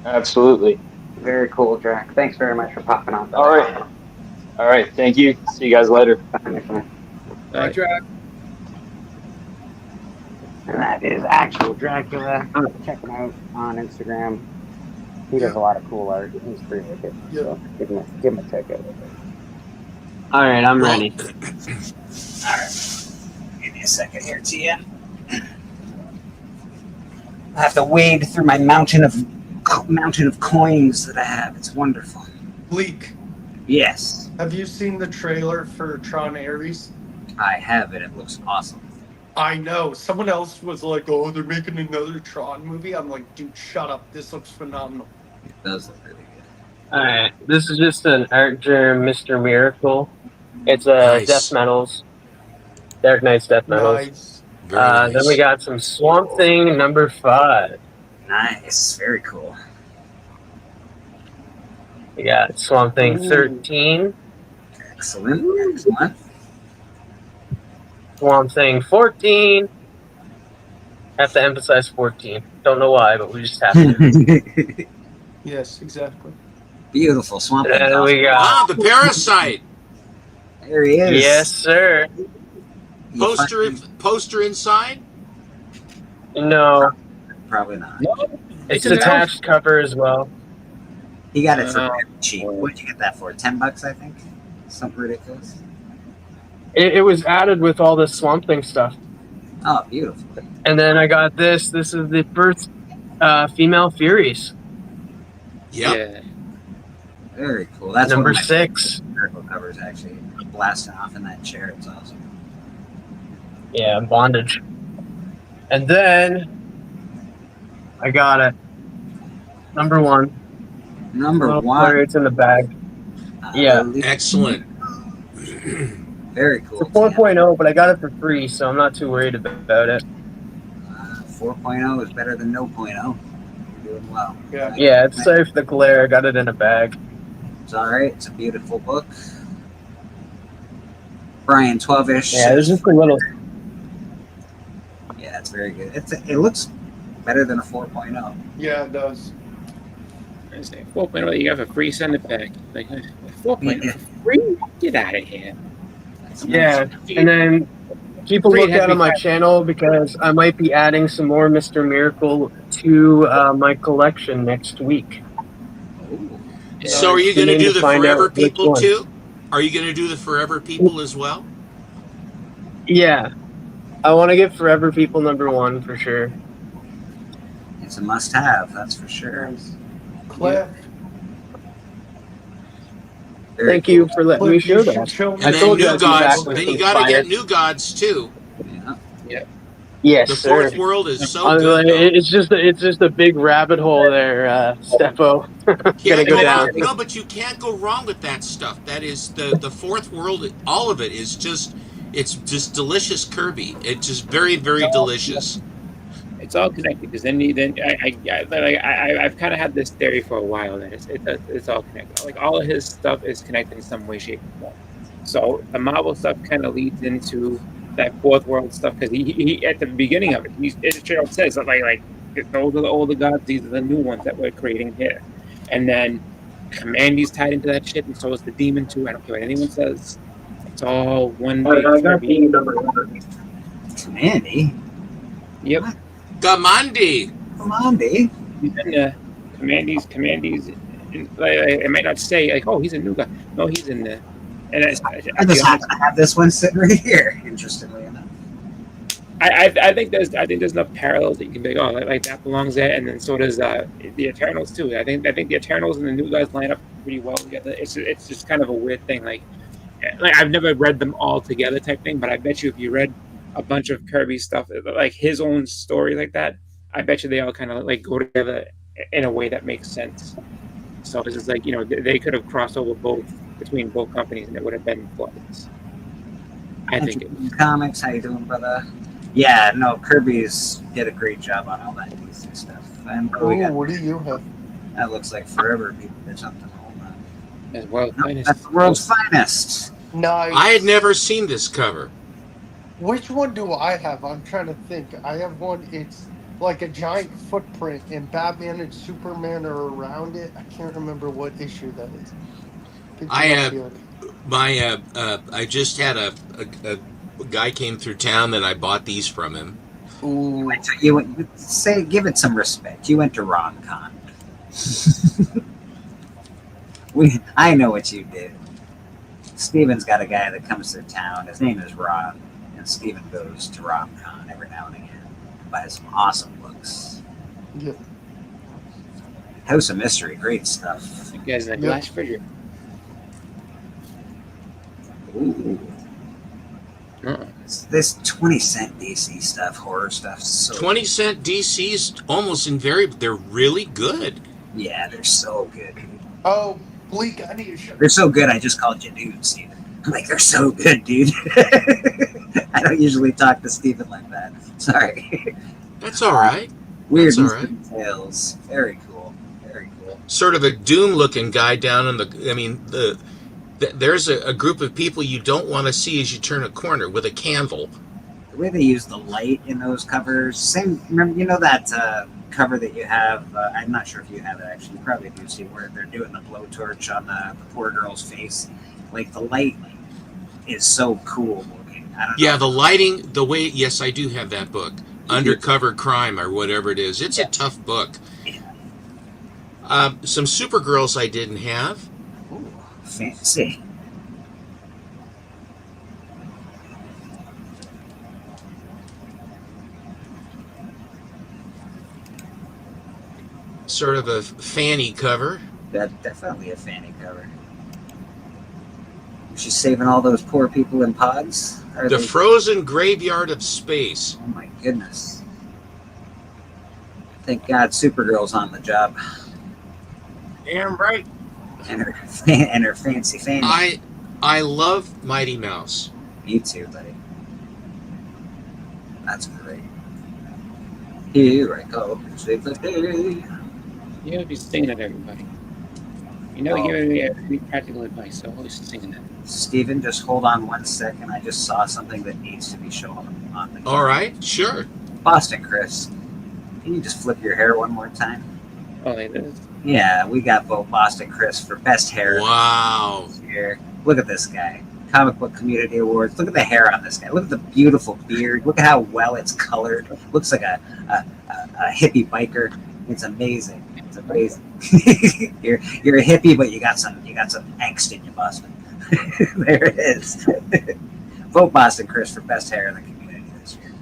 Absolutely. Too. Very cool, Drac. Thanks very much for popping on. All right. All right. Thank you. See you guys later. Bye, my friend. Bye, Drac. And that is actual Dracula. Check him out on Instagram. He does a lot of cool art. He's pretty wicked. So give him a check out. All right, I'm ready. All right. Give me a second here, Tia. I have to wade through my mountain of coins that I have. It's wonderful. Bleak, Yes, have you seen the trailer for Tron Ares? I have it. It looks awesome. I know. Someone else was like, oh, they're making another Tron movie. I'm like, dude, shut up. This looks phenomenal. It does look really good. All right, this is just an art germ, Mr. Miracle. It's Nice. Death Metals, Dark Knight's Death Metals. Nice. Very nice. Then we got some Swamp Thing #5. Nice. Very cool. We got Swamp Thing 13, Excellent. Excellent. Swamp Thing 14. Have to emphasize 14. Don't know why, but we just have to. Yes, exactly. Beautiful. Swamp Thing. And we Ah, got the Parasite There he is. yes, sir. You poster inside. No, Probably not. it's attached cover as well. He got it for very cheap. What did you get that for? $10, I think. Something ridiculous. It was added with all this Swamp Thing stuff. Oh, beautiful. And then I got this. This is the first female Furies. Yep. Yeah. Very cool. That's Number one of my 6. miracle covers, actually. Blasting off in that chair. It's awesome. Yeah, Bondage. And then I got it. Number 1. Number Little 1. player, it's in the bag. Yeah. Excellent. Very cool. It's a 4.0, but I got it for free, so I'm not too worried about it. 4.0 is better than no 0.0. You're doing well. Yeah. Yeah, it's sorry for the glare. I got it in a bag. It's all right. It's a beautiful book. Brian, 12-ish. Yeah, there's just a little. Yeah, it's very good. It looks better than a 4.0. Yeah, it does. I say 4.0 you got for free, send it back. Like 4.0 Yeah. for free? Get out of here. That's Yeah, nice. and then keep a Free lookout had on my me- channel because I might be adding some more Mr. Miracle to my collection next week. Ooh. So are you We going to need do to the find Forever out which People one. too? Are you going to do the Forever People as well? Yeah, I want to get Forever People #1 for sure. It's a must-have, that's for sure. Cliff, Very Thank you for letting me Cliff, you show should that. show me. I And then told you New I'd be back Gods. with Then some you got to get fire. New Gods too. Yeah. Yes, The sir. Fourth World is so good. though. It's just a big rabbit hole there, Steppo. Yeah, Gonna go no, down. no, but you can't go wrong with that stuff. That is the Fourth World. All of it is just, it's just delicious Kirby. It's just very, very delicious. It's all connected because then I've kind of had this theory for a while that it's all connected. Like all of his stuff is connected in some way, shape, or form. So the Marvel stuff kind of leads into that Fourth World stuff because he at the beginning of it, it straight up says like those are the older gods, these are the new ones that we're creating here, and then Commandy's tied into that shit, and so is the Demon too. I don't care what anyone says. It's all one big Kirby. Commandy? Yep. Gamandi. Come on, B. He's in Commandy's. It might not say like, oh, he's a new guy. No, he's in there. And I just happen to have this one sitting right here, interestingly enough. I think there's enough parallels that you can be like that belongs there, and then so does the Eternals too. I think the Eternals and the New Guys line up pretty well together. It's just kind of a weird thing. Like I've never read them all together type thing, but I bet you if you read a bunch of Kirby stuff, like his own story like that. I bet you they all kind of like go together in a way that makes sense. So it's just like, you know, they could have crossed over between both companies and it would have been flawless. I think it was. Comics, how you doing, brother? Yeah, no, Kirby's did a great job on all that DC stuff. And what do we got? what do you have? That looks like Forever People or something. Hold on. As well, No, that's the world's finest. Nice. I had never seen this cover. Which one do I have? I'm trying to think. I have one. It's like a giant footprint, and Batman and Superman are around it. I can't remember what issue that is. I have I just had a guy came through town and I bought these from him. Ooh. You went, say, give it some respect. You went to RonCon. I know what you did. Steven's got a guy that comes to town. His name is Ron, and Steven goes to RonCon every now and again. Buys some awesome books. Yeah. House of Mystery, great stuff. You guys in the glass figure. Ooh. This 20-cent DC stuff, horror stuff, so 20-cent DC's almost invariably, they're really good. yeah, they're so good. Oh, Bleak, I need to show. They're so good. I just called you dude, Steven. I'm like, they're so good, dude. I don't usually talk to Steven like that. Sorry. That's all right. Weird That's all right. details. Very cool. Very cool. Sort of a Doom-looking guy down in the. I mean, there's a group of people you don't want to see as you turn a corner with a candle. The way they use the light in those covers, same. Remember, you know that cover that you have? I'm not sure if you have it actually. You probably do see where they're doing the blowtorch on the poor girl's face. Like the light is so cool looking. I don't know. Yeah, the lighting, the way. Yes, I do have that book, Undercover Crime or whatever it is. It's a tough book. Some Supergirls I didn't have. Ooh, fancy. Sort of a fanny cover. That's definitely a fanny cover. She's saving all those poor people in pods. The Frozen Graveyard of Space. Oh my goodness! Thank God, Supergirl's on the job. Damn right. And her fancy fanny. I love Mighty Mouse. Me too, buddy. That's great. Here I go, save the day. You be singing it, everybody. You never give any practical advice, so always singing it. Steven, just hold on 1 second. I just saw something that needs to be shown on the. All right, sure. Boston Chris, can you just flip your hair one more time? Oh, like this? Yeah, we got both Boston Chris for best hair. Wow. Here. Look at this guy. Comic Book Community Awards. Look at the hair on this guy. Look at the beautiful beard. Look at how well it's colored. Looks like a hippie biker. It's amazing. It's amazing. you're a hippie, but you got some angst in you, Boston. There it is. Vote Boston Chris for best hair in the community this year.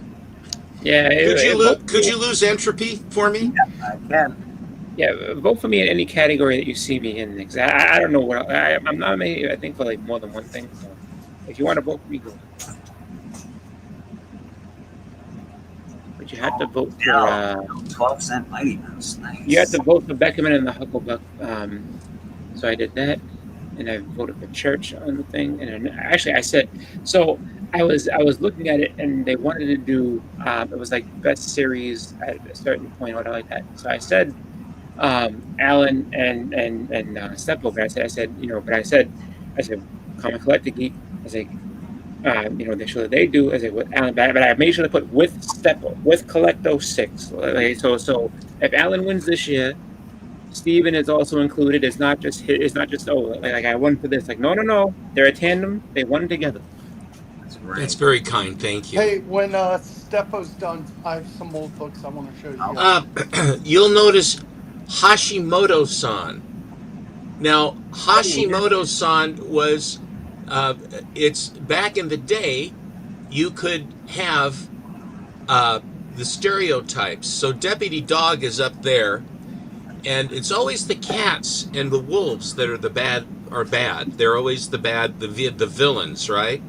Yeah. Could you lose entropy for me? Yeah, I can. Yeah, vote for me in any category that you see me in. Because I don't know what I'm not. I think for like more than one thing. So if you want to vote for me, go. But you have to vote for 12-cent Mighty Mouse. Nice. You have to vote for Beckerman and the Hucklebuck. So I did that, and I voted for Church on the thing. And then, actually, I said so. I was looking at it, and they wanted to do. It was like best series at a certain point, or whatever like that. So I said. Alan and Stepover. I said, you know, but I said, Comic Collector Geek. I said, you know, the show that they do. I said with Alan, but I made sure to put with Stepo, with Collecto 6. Okay, so if Alan wins this year, Steven is also included. It's not just like I won for this. Like no, they're a tandem. They won together. That's very kind. Thank you. Hey, when Stepo's done, I have some old books I want to show you. You'll notice Hashimoto-san. Now, Hashimoto-san was, it's back in the day, you could have the stereotypes. So Deputy Dog is up there, and it's always the cats and the wolves that are bad. They're always the bad, the villains, right?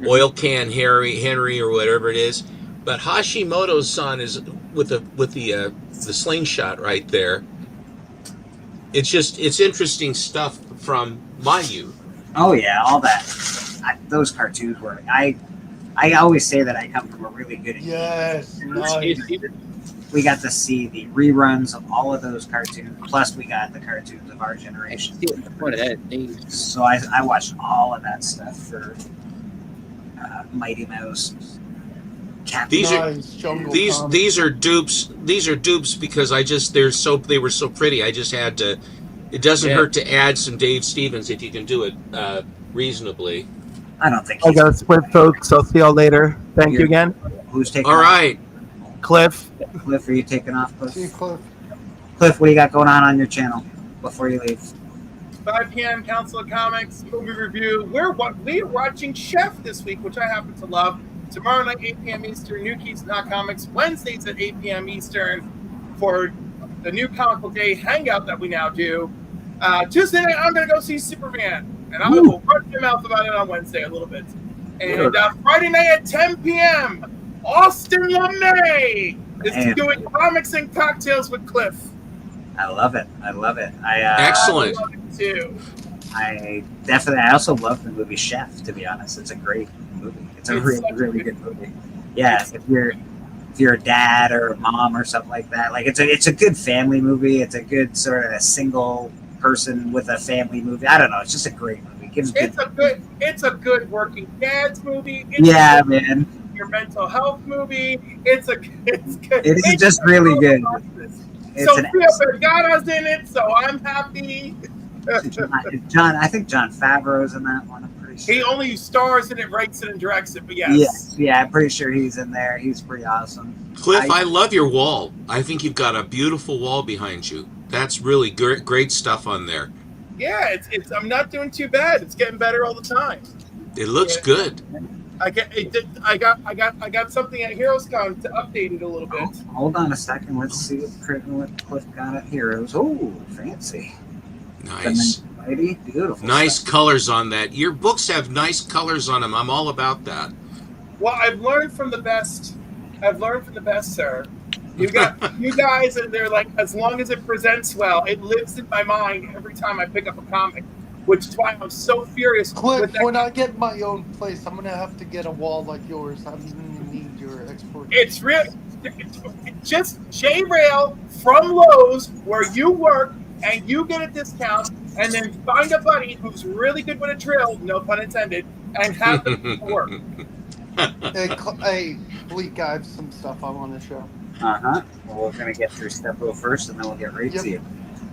Oil Can Henry or whatever it is. But Hashimoto's son is with the slingshot right there. It's interesting stuff from my youth. Oh yeah, all that. Those cartoons were. I always say that I come from a really good. Yes, nice. We got to see the reruns of all of those cartoons. Plus, we got the cartoons of our generation. So I watched all of that stuff for Mighty Mouse. These are dupes. These are dupes because they were so pretty. I just had to. It doesn't hurt to add some Dave Stevens if you can do it reasonably. I don't think. I got to split, folks. I'll see y'all later. Thank you again. Who's taking? All right, Cliff. Cliff, are you taking off? Cliff? See you, Cliff. Cliff, what do you got going on your channel before you leave? 5 p.m. Council of Comics movie review. We're watching Chef this week, which I happen to love. Tomorrow night, 8 p.m. Eastern, New Keys Not Comics. Wednesdays at 8 p.m. Eastern for the new Comic Book Day hangout that we now do. Tuesday night, I'm going to go see Superman, and I will run my mouth about it on Wednesday a little bit. And Friday night at 10 p.m., Austin LeMay is doing comics and cocktails with Cliff. I love it. I love it. Excellent. I love it too. I also love the movie Chef. To be honest, it's a great movie. It's a really good movie. Yeah, if you're a dad or a mom or something like that, like it's a good family movie. It's a good sort of a single person with a family movie. I don't know. It's just a great movie. It's a good working dad's movie. Man. Your mental health movie. It's good. It is just really good. Sofia Vergara's in it, so I'm happy. John, I think Jon Favreau's in that one. I'm pretty sure. He only stars in it, writes it, and directs it. But yes. Yeah, I'm pretty sure he's in there. He's pretty awesome. Cliff, I love your wall. I think you've got a beautiful wall behind you. That's really great stuff on there. Yeah, it's. I'm not doing too bad. It's getting better all the time. It looks good. I got something at HeroesCon to update it a little bit. Hold on a second. Let's see what Cliff got at Heroes. Oh, fancy. Nice. Beautiful. Nice colors on that. Your books have nice colors on them. I'm all about that. Well, I've learned from the best. Sir. You guys, and they're like, as long as it presents well, it lives in my mind every time I pick up a comic, which is why I'm so furious. Cliff, when I get my own place, I'm gonna have to get a wall like yours. I'm gonna need your export. It's real. Just J-Rail from Lowe's, where you work, and you get a discount, and then find a buddy who's really good with a drill, no pun intended, and have them work. Hey, Bleak, I have some stuff I want to show. Well, we're going to get through Steppo first, and then we'll get right to you.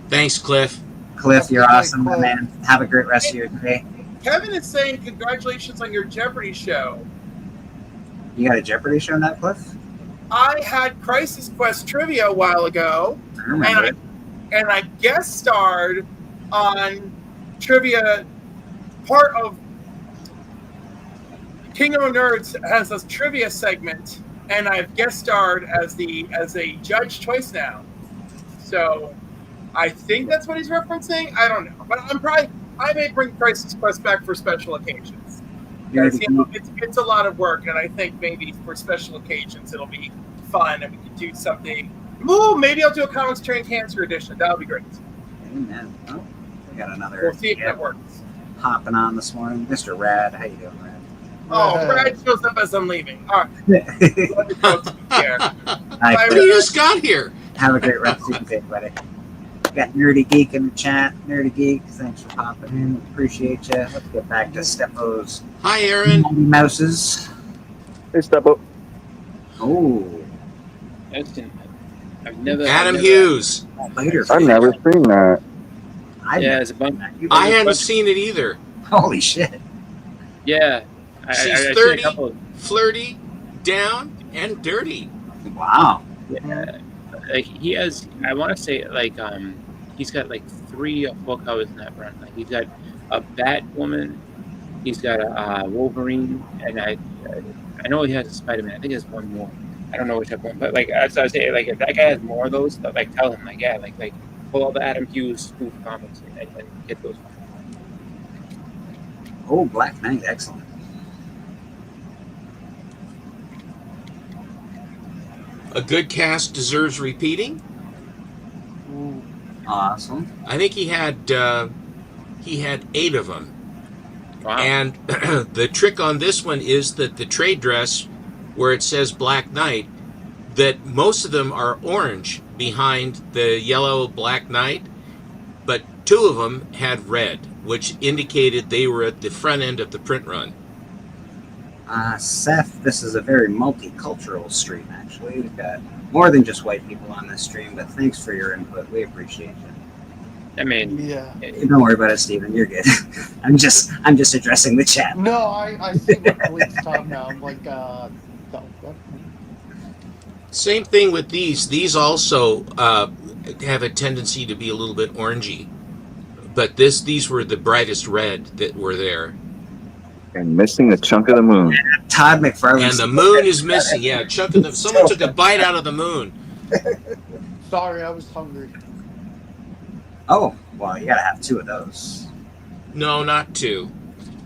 Thanks, Cliff. Cliff, you're awesome, man. Have a great rest of your day. Kevin is saying congratulations on your Jeopardy show. You got a Jeopardy show now, Cliff? I had Crisis Quest trivia a while ago, and I guest starred on trivia. Part of Kingdom of Nerds has a trivia segment, and I've guest starred as a judge twice now. So I think that's what he's referencing. I don't know, but I may bring Crisis Quest back for special occasions. It's a lot of work, and I think maybe for special occasions it'll be fun, and we can do something. Ooh, maybe I'll do a Comics Train Cancer edition. That'll be great. Amen. Oh, we got another. We'll see if that works. Hopping on this morning, Mr. Rad. How you doing, Rad? Oh, Brad shows up as I'm leaving. All right. You just got here. Have a great rest of your day, buddy. Got Nerdy Geek in the chat. Nerdy Geek, thanks for popping in. Appreciate you. Let's get back to Steppo's. Hi, Aaron. Mouses. Hey, Steppo. Oh. I've never. Adam Hughes. Later. I've never seen that. It's a bunch. I hadn't seen it either. Holy shit. Yeah. She's 30, flirty, down, and dirty. Wow. Yeah. Like he has, I want to say, like he's got like 3 or 4 covers in that run. Like he's got a Batwoman, he's got a Wolverine, and I know he has a Spider-Man. I think there's one more. I don't know which one, but like as I say, like if that guy has more of those, like tell him, like yeah, like pull all the Adam Hughes spoof comics and get those. Oh, Black Knight, excellent. A good cast deserves repeating. Awesome. I think he had 8 of them. Wow. And the trick on this one is that the trade dress, where it says Black Knight, that most of them are orange behind the yellow Black Knight, but 2 of them had red, which indicated they were at the front end of the print run. Seth, this is a very multicultural stream, actually. We've got more than just white people on this stream, but thanks for your input. We appreciate it. I mean, Yeah. Don't worry about it, Steven. You're good. I'm just addressing the chat. No, I see what Cleve's talking about. I'm like, no. Same thing with these. These also have a tendency to be a little bit orangey, but these were the brightest red that were there. And missing a chunk of the moon. Todd McFarlane. And the moon is missing. Yeah, chunk of the. Someone took a bite out of the moon. Sorry, I was hungry. Oh, well, you gotta have 2 of those. No, not 2.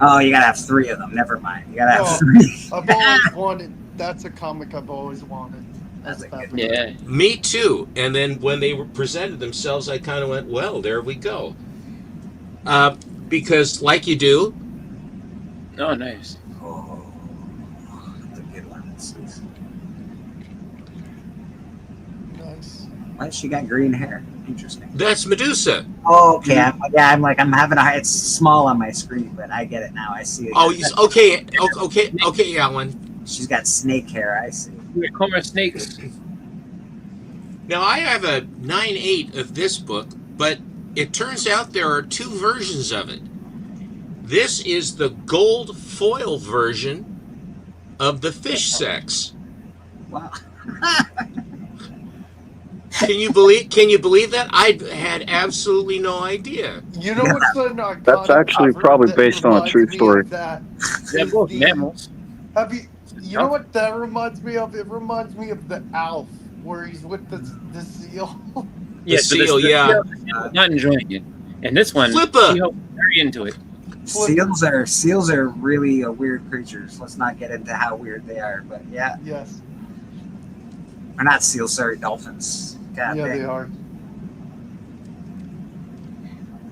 Oh, you gotta have 3 of them. Never mind. You gotta have No. 3. I've always wanted. That's a comic I've always wanted. That's a good one. Yeah. Me too. And then when they presented themselves, I kind of went, well, there we go. Because like you do. Oh, nice. Oh, that's a good one. Nice. Why she got green hair? Interesting. That's Medusa. Oh, okay. I'm having it's small on my screen, but I get it now. I see it. Oh, okay, Alan. She's got snake hair. I see. We call her snakes. Now, I have a 9/8 of this book, but it turns out there are 2 versions of it. This is the gold foil version of the fish sex. Wow. Can you believe that? I had absolutely no idea. You know what's an iconic That's actually cover probably that based on a reminds true me story. of that? They're Is both the- mammals. Have you know what that reminds me of? It reminds me of the Alf, where he's with the seal. The seal, yeah. Not enjoying it. And this one, Flippa. she helped very into it. Seals are really weird creatures. Let's not get into how weird they are, but yeah. Yes. Or not seals, sorry, dolphins. God Yeah, dang. they are.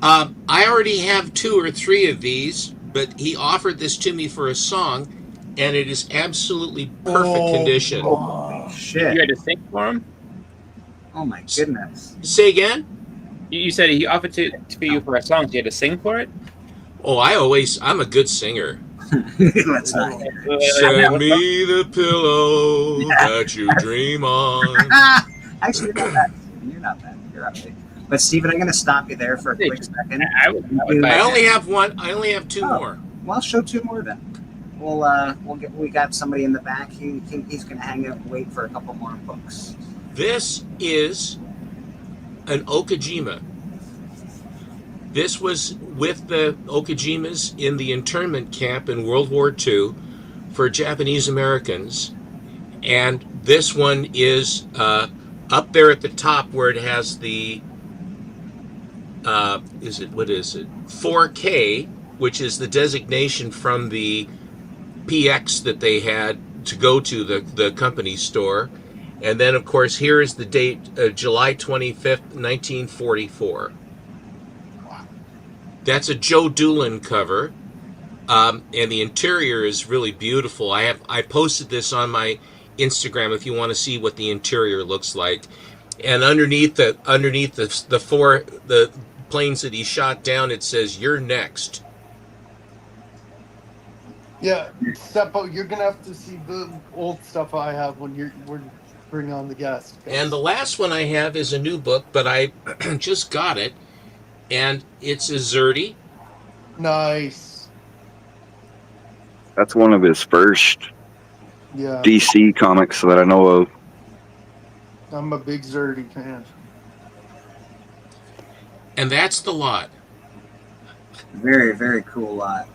I already have 2 or 3 of these, but he offered this to me for a song, and it is absolutely perfect condition. Oh, shit. You had to sing for him? Oh, my goodness. Say again? You said he offered to you for a song, so you had to sing for it? Oh, I'm a good singer. Let's not. Send me the pillow that you dream on. Actually, you're not bad. You're not bad. You're up there. But Steven, I'm going to stop you there for a quick second. I only have 1. I only have 2 more. Well, show 2 more then. We got somebody in the back. He's going to hang out and wait for a couple more books. This is an Okajima. This was with the Okajimas in the internment camp in World War II for Japanese Americans. And this one is up there at the top where it has the, 4K, which is the designation from the PX that they had to go to the company store. And then, of course, here is the date, July 25th, 1944. That's a Joe Doolin cover, and the interior is really beautiful. I posted this on my Instagram if you want to see what the interior looks like. And underneath the planes that he shot down, it says "You're next." Yeah, Seppo, you're gonna have to see the old stuff I have when we're bring on the guest. And the last one I have is a new book, but I just got it, and it's a Zerdy. Nice. That's one of his first Yeah. DC comics that I know of. I'm a big Zerdy fan. And that's the lot. Very, very cool lot.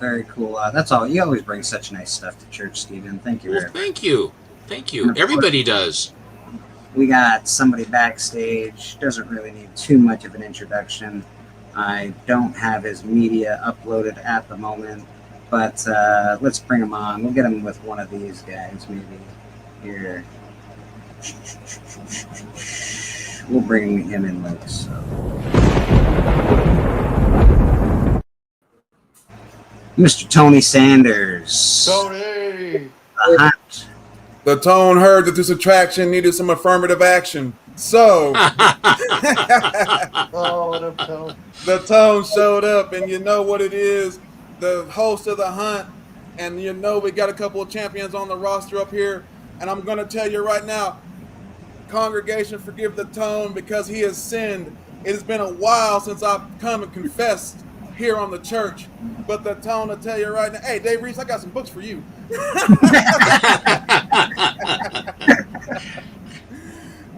Very cool lot. That's all. You always bring such nice stuff to church, Steven. Thank you Well, very much. thank you. Thank you. Everybody does. We got somebody backstage. Doesn't really need too much of an introduction. I don't have his media uploaded at the moment, but let's bring him on. We'll get him with one of these guys, maybe. Here. We'll bring him in later. So. Mr. Tony Sanders. Tony. Hunt. The Tone heard that this attraction needed some affirmative action. So Oh, what up, Tone? the Tone showed up, and you know what it is. The host of the hunt, and you know we got a couple of champions on the roster up here. And I'm going to tell you right now, congregation, forgive the Tone because he has sinned. It has been a while since I've come and confessed here on the church. But the Tone will tell you right now, hey, Dave Reese, I got some books for you.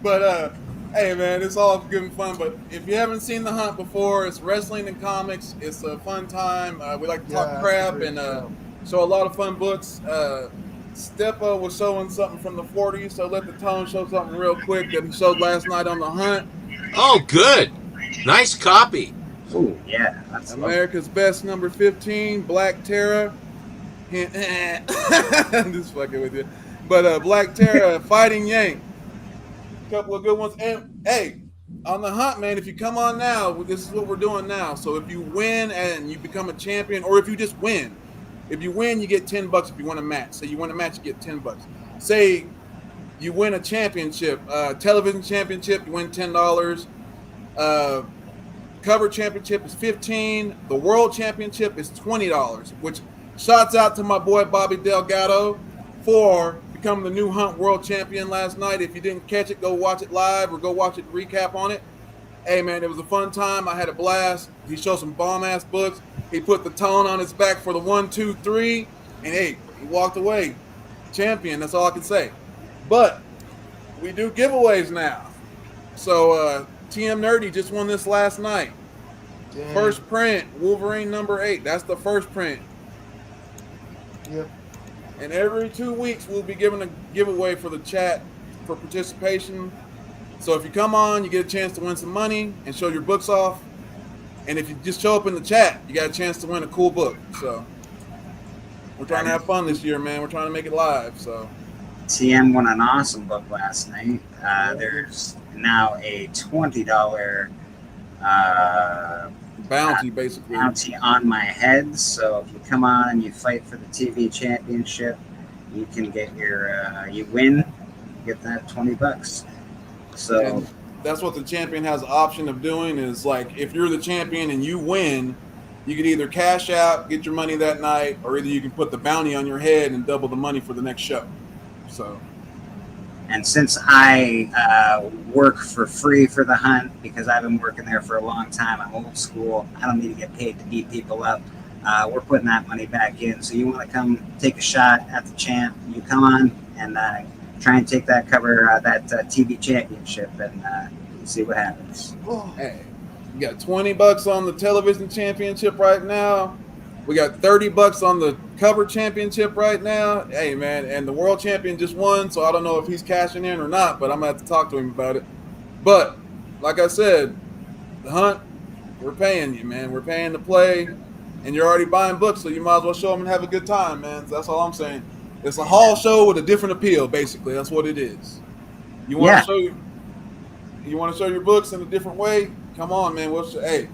But hey man, it's all good and fun. But if you haven't seen the hunt before, it's wrestling and comics. It's a fun time. We like to talk crap and show a lot of fun books. Steppa was showing something from the 40s, so let the Tone show something real quick that he showed last night on the hunt. Oh, good. Nice copy. Ooh, yeah. That's America's Best number 15, Black Terror. I'm just fucking with you. But Black Terror, Fighting Yank. A couple of good ones. And hey, on the hunt, man, if you come on now, this is what we're doing now. So if you win and you become a champion, or if you just win, if you win, you get $10 if you win a match. Say you win a match, you get $10. Say you win a championship, television championship, you win $10. Cover championship is $15. The world championship is $20, which shouts out to my boy Bobby Delgado for becoming the new Hunt World Champion last night. If you didn't catch it, go watch it live or go watch it recap on it. Hey man, it was a fun time. I had a blast. He showed some bomb ass books. He put the Tone on his back for the 1, 2, 3, and hey, he walked away champion. That's all I can say. But we do giveaways now. So TM Nerdy just won this last night. Damn. First print, Wolverine number 8. That's the first print. Yep. And every 2 weeks, we'll be giving a giveaway for the chat for participation. So if you come on, you get a chance to win some money and show your books off. And if you just show up in the chat, you got a chance to win a cool book. So we're trying to have fun this year, man. We're trying to make it live. So TM won an awesome book last night. There's now a $20 bounty, basically. Bounty on my head. So if you come on and you fight for the TV championship, you can get your you win, you get that $20. So and that's what the champion has the option of doing is like if you're the champion and you win, you can either cash out, get your money that night, or either you can put the bounty on your head and double the money for the next show. So. And since I work for free for the hunt, because I've been working there for a long time, I'm old school, I don't need to get paid to beat people up. We're putting that money back in. So you want to come take a shot at the champ, you come on and try and take that cover, that TV championship and see what happens. Hey, we got $20 on the television championship right now. We got $30 on the cover championship right now. Hey, man, and the world champion just won, so I don't know if he's cashing in or not, but I'm going to have to talk to him about it. But, like I said, the hunt, we're paying you, man. We're paying to play, and you're already buying books, so you might as well show them and have a good time, man. That's all I'm saying. It's a hall show with a different appeal, basically. That's what it is. You want to show you want to show your books in a different way? Come on, man. Hey,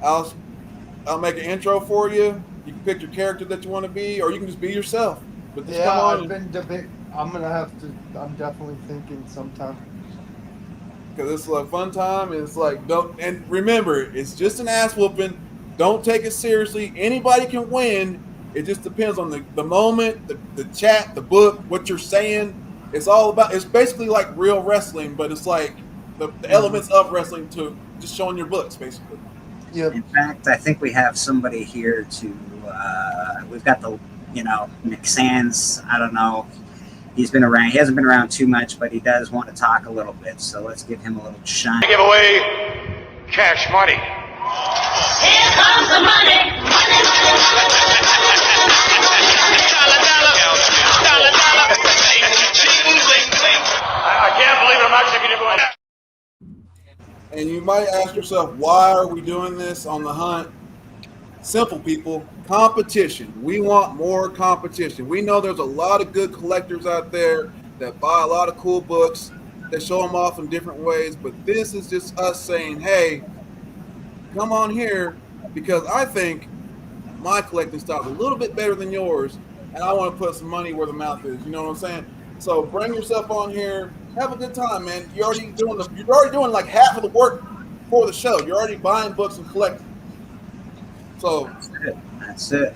I'll make an intro for you. You can pick your character that you want to be, or you can just be yourself. But just come on. I'm definitely thinking sometime. Because it's a fun time. It's like, and remember, it's just an ass whooping. Don't take it seriously. Anybody can win. It just depends on the moment, the chat, the book, what you're saying. It's all about, it's basically like real wrestling, but it's like the elements of wrestling to just showing your books, basically. Yep. In fact, I think we have somebody here to, we've got the, Nick Sands. I don't know. He's been around. He hasn't been around too much, but he does want to talk a little bit. So let's give him a little shine. Give away cash money. Here comes the money. Money, money, Dollar. I can't believe it. I'm actually giving away. And you might ask yourself, why are we doing this on the hunt? Simple, people. Competition. We want more competition. We know there's a lot of good collectors out there that buy a lot of cool books, They show them off in different ways, but this is just us saying, hey, come on here because I think my collecting style is a little bit better than yours, and I want to put some money where the mouth is. You know what I'm saying? So bring yourself on here, have a good time, man. You're already doing like half of the work for the show. You're already buying books and collecting. So That's it.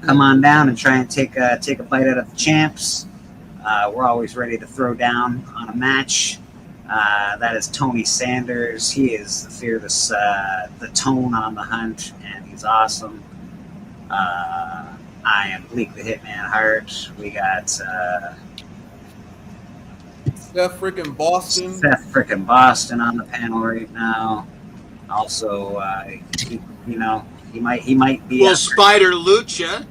Come on down and try and take a bite out of the champs. We're always ready to throw down on a match. That is Tony Sanders. He is the fearless, the tone on the hunt, and he's awesome. I am Bleak the Hitman Hart. We got Seth freaking Boston on the panel right now. Also, he might be. Well, Spider Lucha,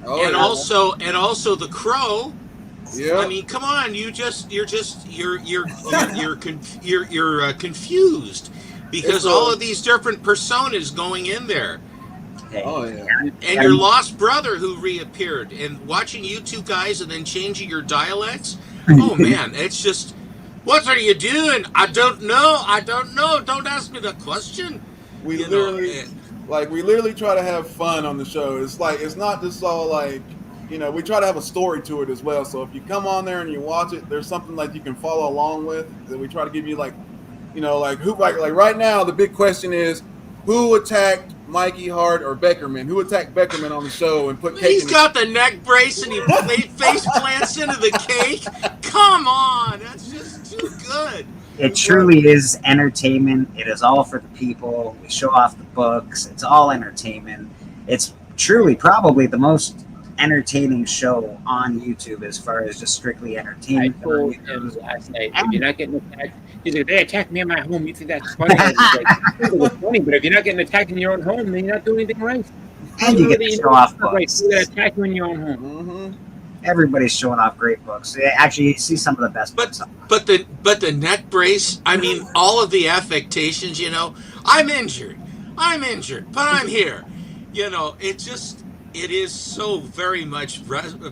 Oh, and yeah. also the Crow. Yeah. I mean, come on, you're confused because all of these different personas going in there. Oh yeah. And your lost brother who reappeared, and watching you two guys and then changing your dialects. Oh man, it's just, what are you doing? I don't know. Don't ask me the question. We literally try to have fun on the show. It's like, it's not just all like, we try to have a story to it as well. So if you come on there and you watch it, there's something like you can follow along with. That we try to give you like right now the big question is, who attacked Mikey Hart or Beckerman? Who attacked Beckerman on the show and put cake? He's got the neck brace and he face plants into the cake. Come on, that's just too good. It truly is entertainment. It is all for the people. We show off the books. It's all entertainment. It's truly probably the most entertaining show on YouTube as far as just strictly entertainment. I told him last night, if you're not getting attacked, he's like, they attacked me in my home. You think that's funny? I was like, it's funny, but if you're not getting attacked in your own home, then you're not doing anything right. And you get to show off books. Right, so they attack you in your own home. Mm-hmm. Everybody's showing off great books. Actually, you see some of the best books. But the neck brace, I mean, all of the affectations, I'm injured, but I'm here. It is so very much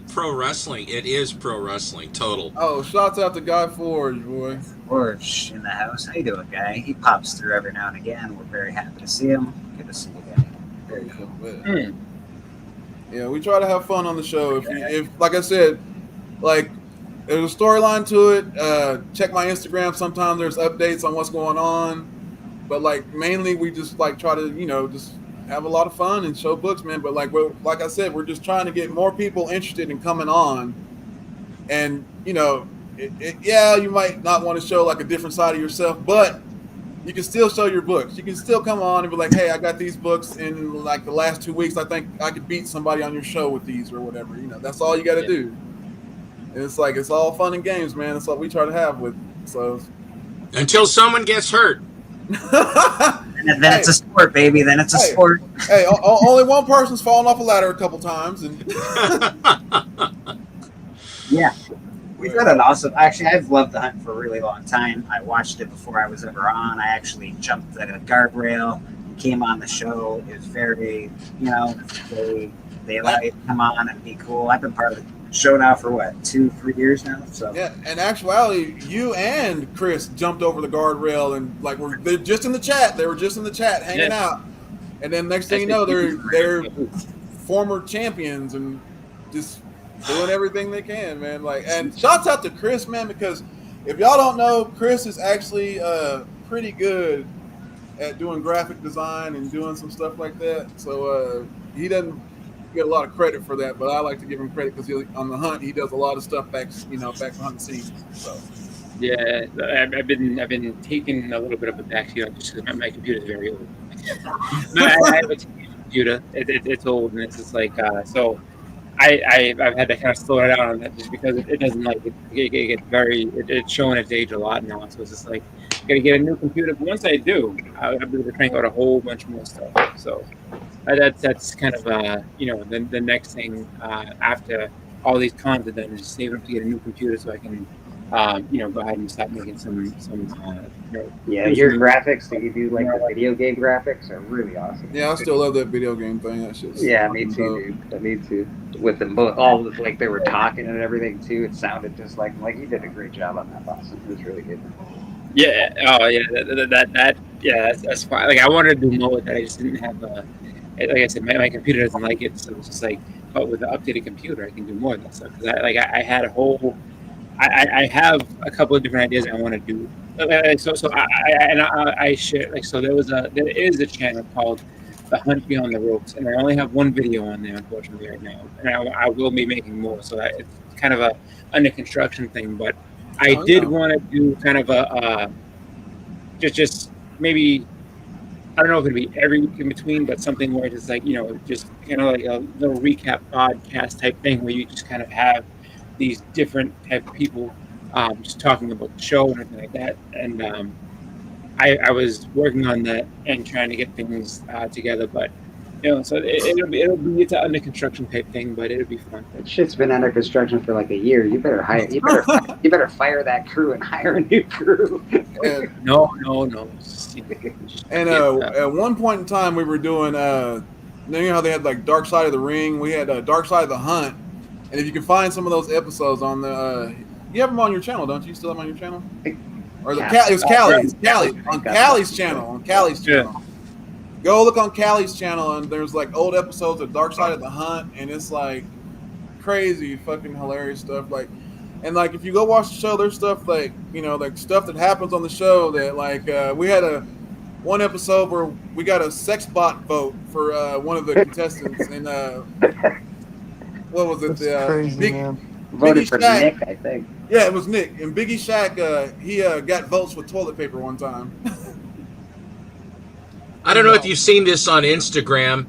pro wrestling. It is pro wrestling, total. Oh, shouts out to Guy Forge, boy. Forge in the house. How you doing, guy? He pops through every now and again. We're very happy to see him. Good to see you, guy. Very cool. Yeah, we try to have fun on the show. If like I said, like there's a storyline to it. Check my Instagram. Sometimes there's updates on what's going on, but like mainly we just like try to just have a lot of fun and show books, man. But like I said, we're just trying to get more people interested in coming on, and you might not want to show like a different side of yourself, but you can still show your books. You can still come on and be like, hey, I got these books in like the last 2 weeks. I think I could beat somebody on your show with these or whatever. That's all you got to do. And it's like, it's all fun and games, man. That's what we try to have with. So until someone gets hurt. And then it's a sport, baby. Then it's a sport. Hey, only one person's fallen off a ladder a couple times. And yeah. We've got an awesome. Actually, I've loved The Hunt for a really long time. I watched it before I was ever on. I actually jumped at a guardrail, came on the show. It was very, they allow you to come on and be cool. I've been part of the show now for 2-3 years now. So yeah, in actuality, you and Chris jumped over the guardrail and they're just in the chat. They were just in the chat hanging out, and then next thing you know, they're former champions and just doing everything they can, man. And shouts out to Chris, man, because if y'all don't know, Chris is actually pretty good at doing graphic design and doing some stuff like that. So he doesn't get a lot of credit for that, but I like to give him credit because on The Hunt he does a lot of stuff back behind the scenes. So yeah, I've been taking a little bit of a backseat just because my computer is very old. I have a computer. It's old, and it's just like so. I've had to kind of slow it down on that just because it doesn't it gets it's showing its age a lot now. So it's just like, I gotta get a new computer. But once I do, I'll be able to crank out a whole bunch more stuff. So that's kind of the next thing after all these cons are done is just save up to get a new computer so I can go ahead and start making some. Yeah, your graphics that you do, like the video game graphics, are really awesome. Yeah, I still love that video game thing. That shit's Yeah, me fucking too, dope. dude. Me too. With them both, all of, like they were talking and everything too. It sounded just like you did a great job on that, Boston. It was really good. Yeah. Oh, yeah. That. Yeah. That's fine. Like I wanted to do more with that. I just didn't have like I said, my computer doesn't like it, so it's just like, but with the updated computer, I can do more of that stuff. Because I had a whole, I have a couple of different ideas I want to do. I share, like, so there is a channel called The Hunt Beyond the Ropes, and I only have one video on there, unfortunately, right now. And I will be making more, so it's kind of a under construction thing. But I did want to do kind of a just maybe, I don't know if it'd be every week in between, but something where it's like, just kind of like a little recap podcast type thing where you just kind of have these different type of people just talking about the show and everything like that. And I was working on that and trying to get things together, but so it's an under construction type thing, but it'll be fun. That shit's been under construction for like a year. You better fire that crew and hire a new crew. No. And at one point in time, we were doing, you know how they had like Dark Side of the Ring? We had Dark Side of the Hunt. And if you can find some of those episodes on the, you have them on your channel, don't you? You still have them on your channel? Or it was Callie's on Callie's channel. On Callie's channel. Go look on Callie's channel, and there's like old episodes of Dark Side of the Hunt, and it's like crazy, fucking hilarious stuff. Like, and like if you go watch the show, there's stuff like like stuff that happens on the show that like we had one episode where we got a sex bot vote for one of the contestants, and what was it? Crazy, man. Voted for Nick, I think. Yeah, it was Nick, and Biggie Shack. He got votes with toilet paper one time. I don't know if you've seen this on Instagram,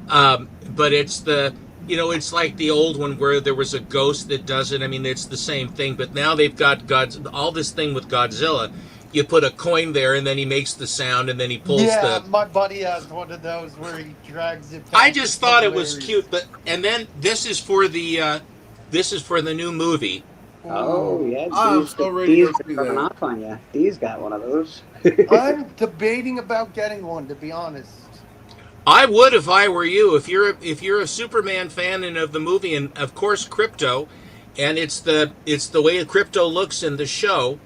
but it's it's like the old one where there was a ghost that does it. I mean, it's the same thing, but now they've got all this thing with Godzilla. You put a coin there, and then he makes the sound, and then he pulls the. My buddy has one of those where he drags it. I just thought it was cute, and then this is for the new movie. Oh yeah, I'm so ready to see coming that. off on you. Dee's got one of those. I'm debating about getting one, to be honest. I would if I were you. If you're a Superman fan and of the movie, and of course Crypto, and it's the way Crypto looks in the show,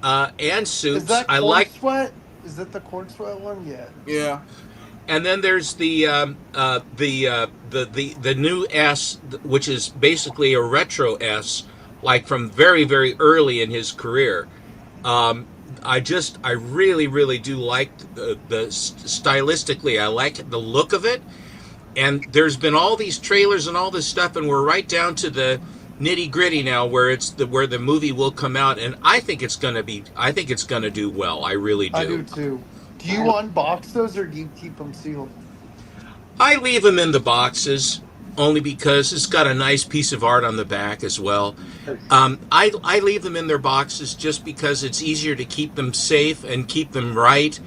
and suits. Is that I like. Sweat? Is that the Corn Sweat one? Yeah. Yeah. And then there's the new S, which is basically a retro S, like from very, very early in his career. I really, really do like the stylistically. I like the look of it. And there's been all these trailers and all this stuff, and we're right down to the nitty gritty now, where where the movie will come out, and I think it's gonna do well. I really do. I do too. Do you unbox those or do you keep them sealed? I leave them in the boxes only because it's got a nice piece of art on the back as well. I leave them in their boxes just because it's easier to keep them safe and keep them right.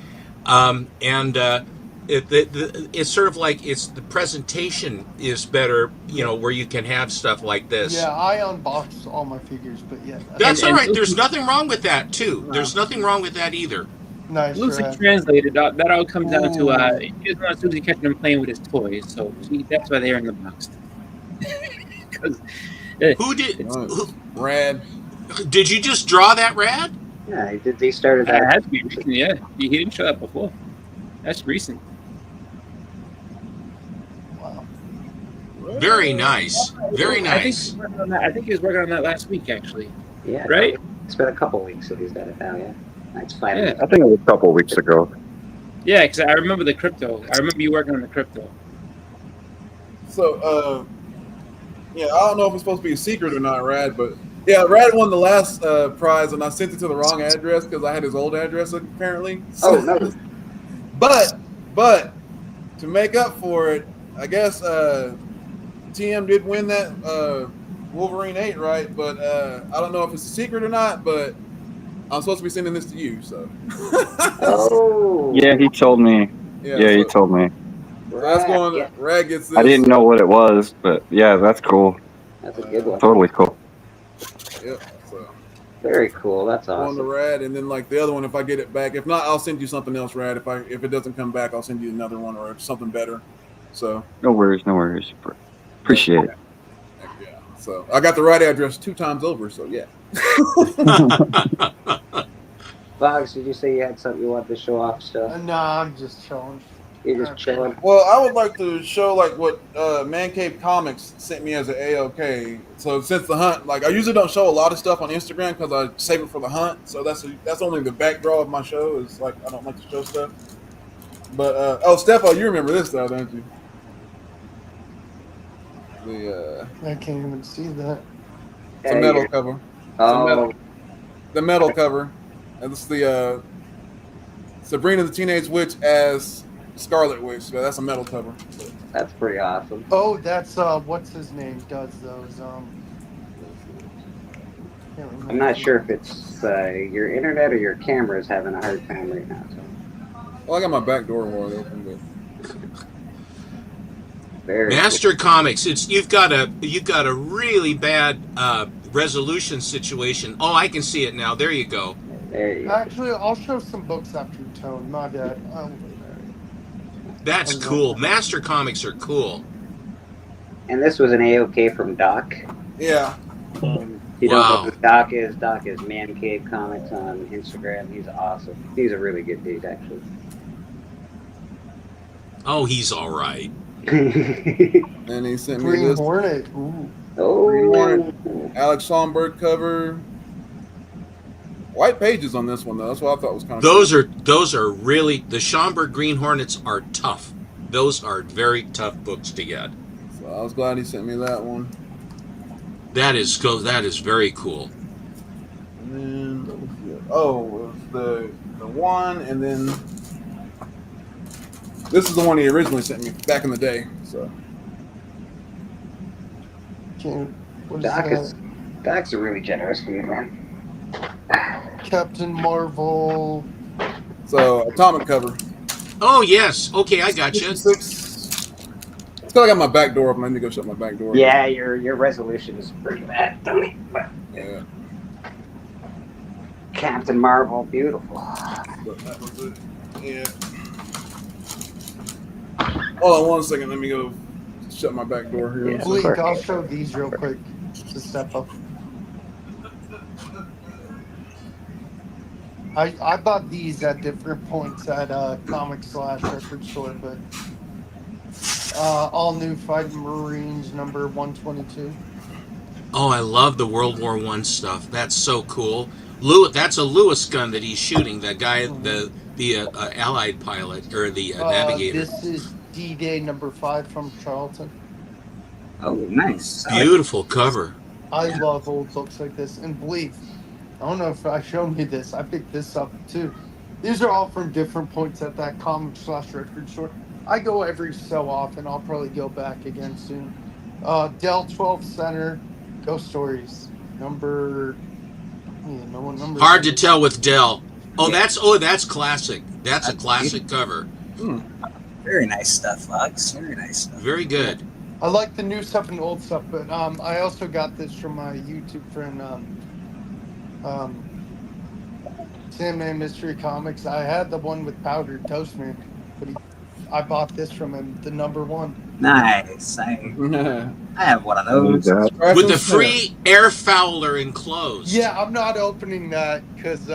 It's sort of like the presentation is better, where you can have stuff like this. Yeah, I unbox all my figures, but yeah. That's all right. There's nothing wrong with that too. There's nothing wrong with that either. Nice. Loosely translated, that all comes down to he doesn't want Susie catching him playing with his toys, so that's why they're in the box. Who did? Rad. Did you just draw that, Rad? Yeah, he did. He started that. It has to be recent, yeah. He didn't show that before. That's recent. Wow. Very nice. Very nice. I think he was working on that last week, actually. Yeah. Right? It's been a couple weeks that he's done it now. Yeah. That's fine. Yeah. I think it was a couple of weeks ago. Yeah, because I remember the crypto. I remember you working on the crypto. So, yeah, I don't know if it's supposed to be a secret or not, Rad, but yeah, Rad won the last prize, and I sent it to the wrong address because I had his old address apparently. So, no. But to make up for it, I guess TM did win that Wolverine 8, right? But I don't know if it's a secret or not, but I'm supposed to be sending this to you, so. Oh. Yeah, he told me. Yeah, he told me. So that's going. Yeah. Rad gets this. I didn't know what it was, but yeah, that's cool. That's a good one. Totally cool. Yep. So. Very cool. That's One to awesome. Rad, and then like the other one, if I get it back. If not, I'll send you something else, Rad. If it doesn't come back, I'll send you another one or something better. So No worries, no worries. Appreciate it. yeah. So I got the right address 2 times over. So yeah. Boggs, did you say you had something you wanted to show off still? No, I'm just chilling. You're just chilling. Well, I would like to show like what Man Cave Comics sent me as an AOK. So since the hunt, like I usually don't show a lot of stuff on Instagram because I save it for the hunt. So that's only the backdraw of my show. Is like I don't like to show stuff. But Stefo, you remember this though, don't you? I can't even see that. It's a metal cover. Oh, The metal cover, and this is the Sabrina the Teenage Witch as Scarlet Witch. So that's a metal cover. that's pretty awesome. Oh, that's what's his name does those. Can't remember. I'm not sure if it's your internet or your camera is having a hard time right now. So. Well, I got my back door wide open, but. Very Master Comics, you've got a really bad resolution situation. Oh, I can see it now. There you go. There you go. Actually, I'll show some books after Tone. My bad. That's cool. Master Comics are cool. And this was an AOK from Doc. Yeah. You don't know who Doc is? Doc is Man Cave Comics on Instagram. He's awesome. He's a really good dude, actually. Oh, he's all right. And he sent me Green this. Hornet. Ooh. Oh, Green Hornet. Alex Schomburg cover. White pages on this one though. That's what I thought was kind of. Those are really, the Schomburg Green Hornets are tough. Those are very tough books to get. So I was glad he sent me that one. That is cool. That is very cool. And then it was the one, and then this is the one he originally sent me back in the day. So Doc's a really generous dude, man. Captain Marvel. So atomic cover. Oh yes. Okay, I got you. Still I got my back door open. I need to go shut my back door. Yeah, your resolution is pretty bad, Tony. But yeah. Captain Marvel, beautiful. But that was it. Yeah. Hold on 1 second. Let me go shut my back door here. Yeah, Bleak, I'll show these real quick to step up. I bought these at different points at comic/record store, but all new Fighting Marines number 122. Oh, I love the World War I stuff. That's so cool. Lewis, that's a Lewis gun that he's shooting. That guy, the Allied pilot or the navigator. This is D-Day number 5 from Charlton. Oh, nice. Beautiful cover. I love old books like this. And believe, I don't know if I showed you this. I picked this up too. These are all from different points at that comic/record store. I go every so often. I'll probably go back again soon. Dell 12 Center, Ghost Stories, number. No one number. Hard to tell with Dell. Oh, yeah. That's classic. That's a classic cover. Very nice stuff, Fox. Very nice stuff. Very good. I like the new stuff and old stuff, but I also got this from my YouTube friend, Sandman Mystery Comics. I had the one with Powdered Toast Man, but I bought this from him, the number 1. Nice. I have one of those. With the free air fouler enclosed. Yeah, I'm not opening that because,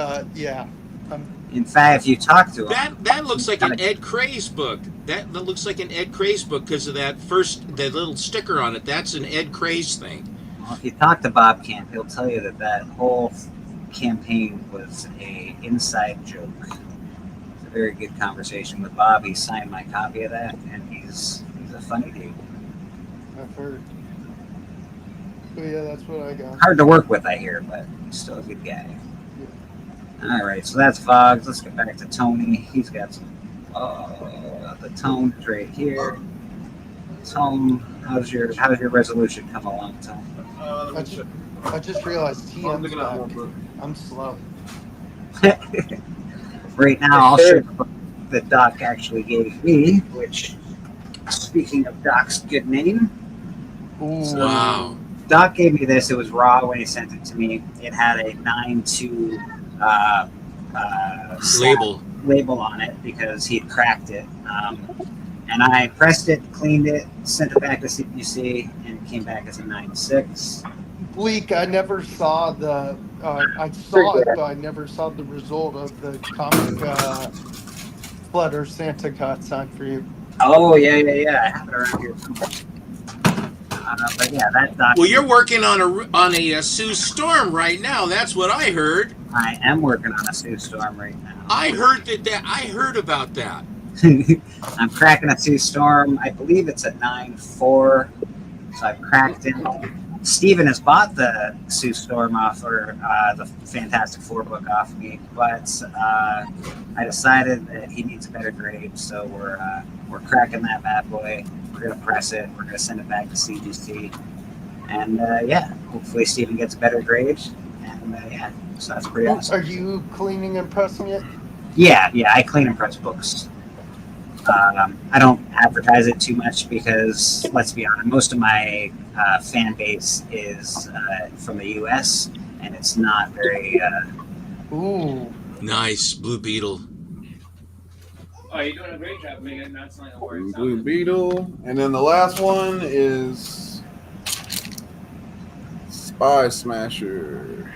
in fact, if you talk to him, that looks like an Ed Craze book. That looks like an Ed Craze book because of that little sticker on it. That's an Ed Craze thing. Well, if you talk to Bob Camp, he'll tell you that whole campaign was a inside joke. It's a very good conversation with Bob. He signed my copy of that, and he's a funny dude. I've heard. So yeah, that's what I got. Hard to work with, I hear, but he's still a good guy. All right, so that's Fogs. Let's get back to Tony. He's got some. The Tone is right here. Tone, how's your resolution come along, Tone? I just realized TM's back. I'm slow. Right now, I'll share the book that Doc actually gave me, which, speaking of Doc's good name. Wow. Doc gave me this. It was raw when he sent it to me. It had a 9-2 label on it because he had cracked it. And I pressed it, cleaned it, sent it back to CPC, and it came back as a 9.6. Bleak, I never saw the. I saw it, but I never saw the result of the comic flutter Santa got signed for you. Oh yeah. I have it around here somewhere. But yeah, that document. Well, you're working on a Sue Storm right now. That's what I heard. I am working on a Sue Storm right now. I heard about that. I'm cracking a Sue Storm. I believe it's a 9.4. So I've cracked it. Steven has bought the Sue Storm off, or the Fantastic Four book off me, but I decided that he needs a better grade, so we're cracking that bad boy. We're gonna press it. We're gonna send it back to CGC, and hopefully Steven gets a better grade. And so that's pretty awesome. Are you cleaning and pressing it? Yeah, I clean and press books. I don't advertise it too much because, let's be honest, most of my fan base is from the U.S. and it's not very. Ooh. Nice Blue Beetle. Oh, you're doing a great job, Megan. Not saying a word. Blue Beetle, and then the last one is Spy Smasher.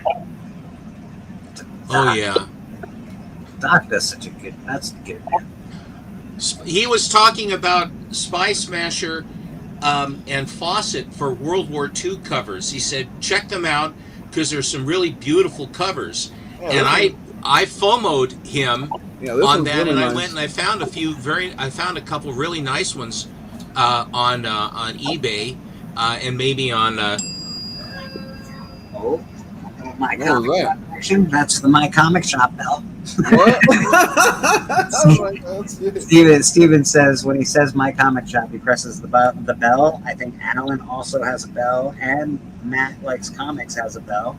Oh yeah. Doc does such a good. That's good. He was talking about Spy Smasher and Fawcett for World War II covers. He said, check them out because there's some really beautiful covers. Yeah, and I FOMO'd him on that, really and I nice. went and I found I found a couple really nice ones on eBay and maybe on. My comic shop action. That's the My Comic Shop bell. What? Steven says when he says My Comic Shop, he presses the bell. I think Alan also has a bell, and Matt Likes Comics has a bell.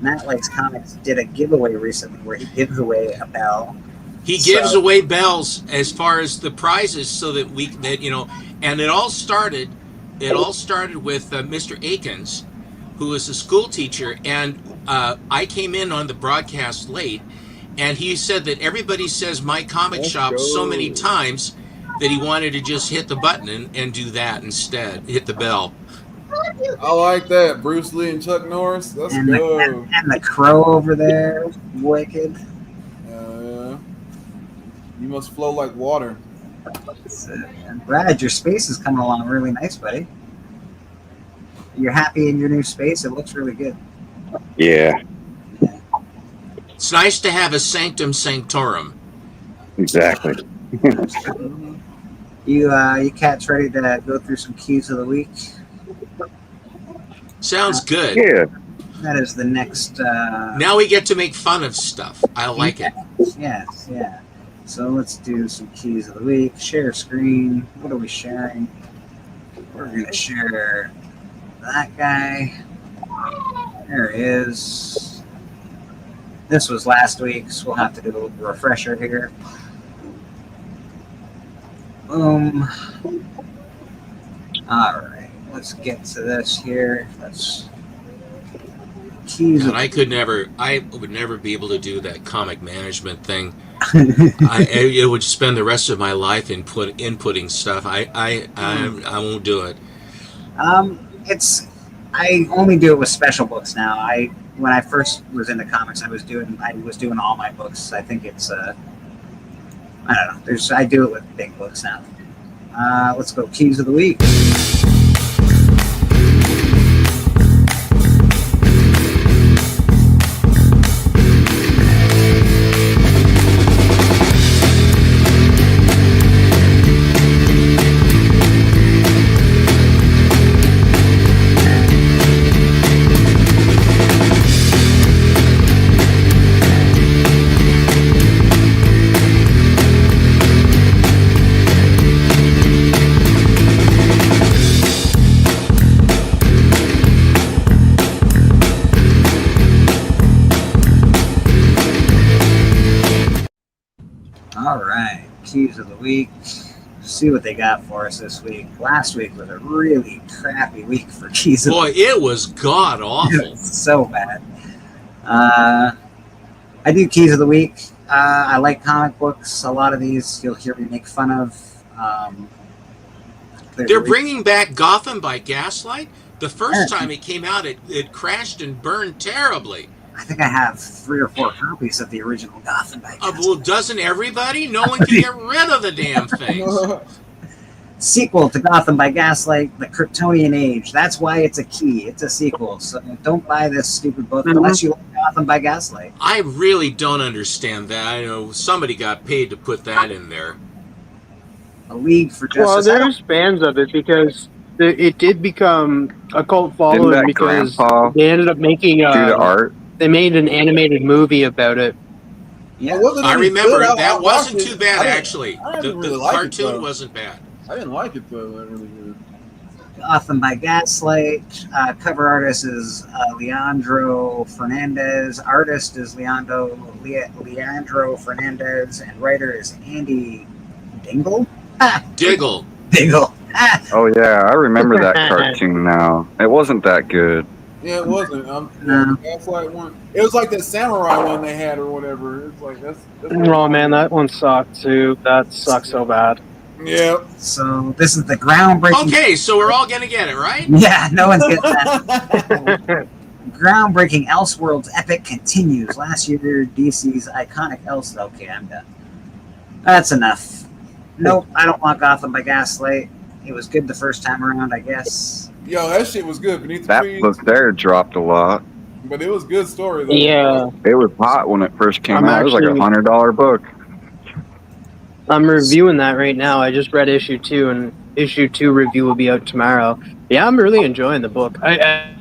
Matt Likes Comics did a giveaway recently where he gives away a bell. He gives away bells as far as the prizes, so that and it all started with Mr. Akins, who is a school teacher, and I came in on the broadcast late, and he said that everybody says My Comic Shop so many times that he wanted to just hit the button and do that instead, hit the bell. I like that. Bruce Lee and Chuck Norris. Let's go. And the crow over there, wicked. You must flow like water. Brad, your space is coming along really nice, buddy. You're happy in your new space? It looks really good. Yeah. It's nice to have a sanctum sanctorum. Exactly. You cats ready to go through some keys of the week? Sounds good. Yeah. That is the next. Now we get to make fun of stuff. I like it. Yes, yeah. So let's do some keys of the week. Share screen. What are we sharing? We're going to share that guy. There he is. This was last week, so we'll have to do a refresher here. Boom. All right, let's get to this here. Let's keys. And I would never be able to do that comic management thing. I would spend the rest of my life inputting stuff. I won't do it. I only do it with special books now. When I first was into comics, I was doing all my books. I think it's I don't know. I do it with big books now. Let's go keys of the week. All right, keys of the week. see what they got for us this week. Last week was a really crappy week for keys. Boy, it was god awful. So bad. I do keys of the week. I like comic books. A lot of these you'll hear me make fun of. They're bringing back Gotham by Gaslight. The first time it came out, it crashed and burned terribly. I think I have 3 or 4 copies of the original Gotham by Gaslight. Well, doesn't everybody? No one can get rid of the damn things. Sequel to Gotham by Gaslight, The Kryptonian Age. That's why it's a key. It's a sequel. So don't buy this stupid book unless you like Gotham by Gaslight. I really don't understand that. I know somebody got paid to put that in there. A League for Well, Justice. there's fans of it because it did become a cult following because grandpa they ended up making do the art? They made an animated movie about it. Yeah, I remember good. that I wasn't watched too it. bad I didn't- actually. I didn't The really like it, cartoon though. wasn't bad. I didn't like it though. That really good. Gotham by Gaslight. Cover artist is Leandro Fernandez. Artist is Leandro Fernandez. And writer is Andy Dingle. Diggle. Dingle. Oh yeah, I remember that cartoon now. It wasn't that good. Yeah, it wasn't. No. Gaslight one. It was like that samurai one they had or whatever. It's like that's Oh man, that one sucked too. That sucked so bad. Yeah. So this is the groundbreaking. Okay, so we're all gonna get it, right? Yeah, no one's getting that. Groundbreaking Elseworlds epic continues. Last year, DC's iconic Okay, I'm done. That's enough. Nope, I don't want Gotham by Gaslight. It was good the first time around, I guess. Yo, that shit was good. Beneath the That Trees, book there dropped a lot. but it was a good story though. Yeah, It was hot when it first came I'm out. It was like actually- $100 book. I'm reviewing that right now. I just read issue 2, and issue 2 review will be out tomorrow. Yeah, I'm really enjoying the book. I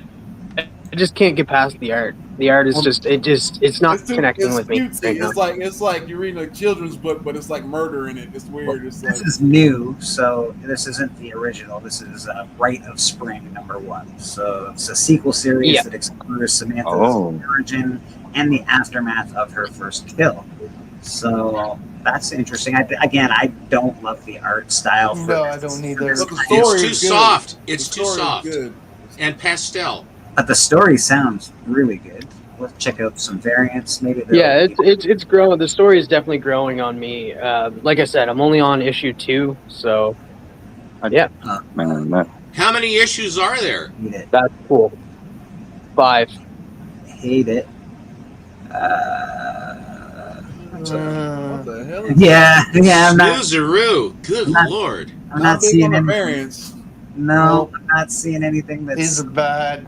just can't get past the art. The art is it's not connecting with me Cutesy. right now. It's like you're reading a children's book, but it's like murder in it. It's weird. It's like This is new, so this isn't the original. This is Rite of Spring #1. So it's a sequel series that explores Samantha's origin and the aftermath of her first kill. So that's interesting. I don't love the art style. For No, this. I don't either. But the story It's too is good. soft. It's The too story is soft. good. And pastel. But the story sounds really good. Let's check out some variants. Maybe. Yeah, it's growing. The story is definitely growing on me. Like I said, I'm only on issue 2, so yeah. Man, that How many issues are there? Hate it. That's cool. 5. Hate it. What the hell? Is Yeah. I'm not. Snoozeroo. Good Not- lord. I'm Not not big seeing on the anything. variants. No, I'm not seeing anything that's. These are bad.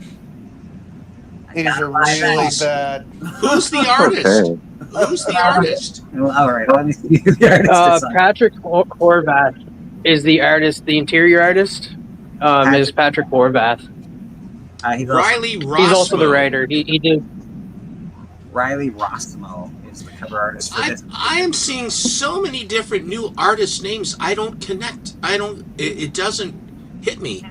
These gotta are buy really that. bad. Who's the artist? okay. Who's the artist? Well, all right, let me see who the artist is on. Patrick Horvath is the artist. The interior artist is Patrick Horvath. He's also, Riley Rossmo. He's also the writer. He did. Riley Rossmo is the cover artist for this. I am seeing so many different new artist names. I don't connect. It doesn't hit me.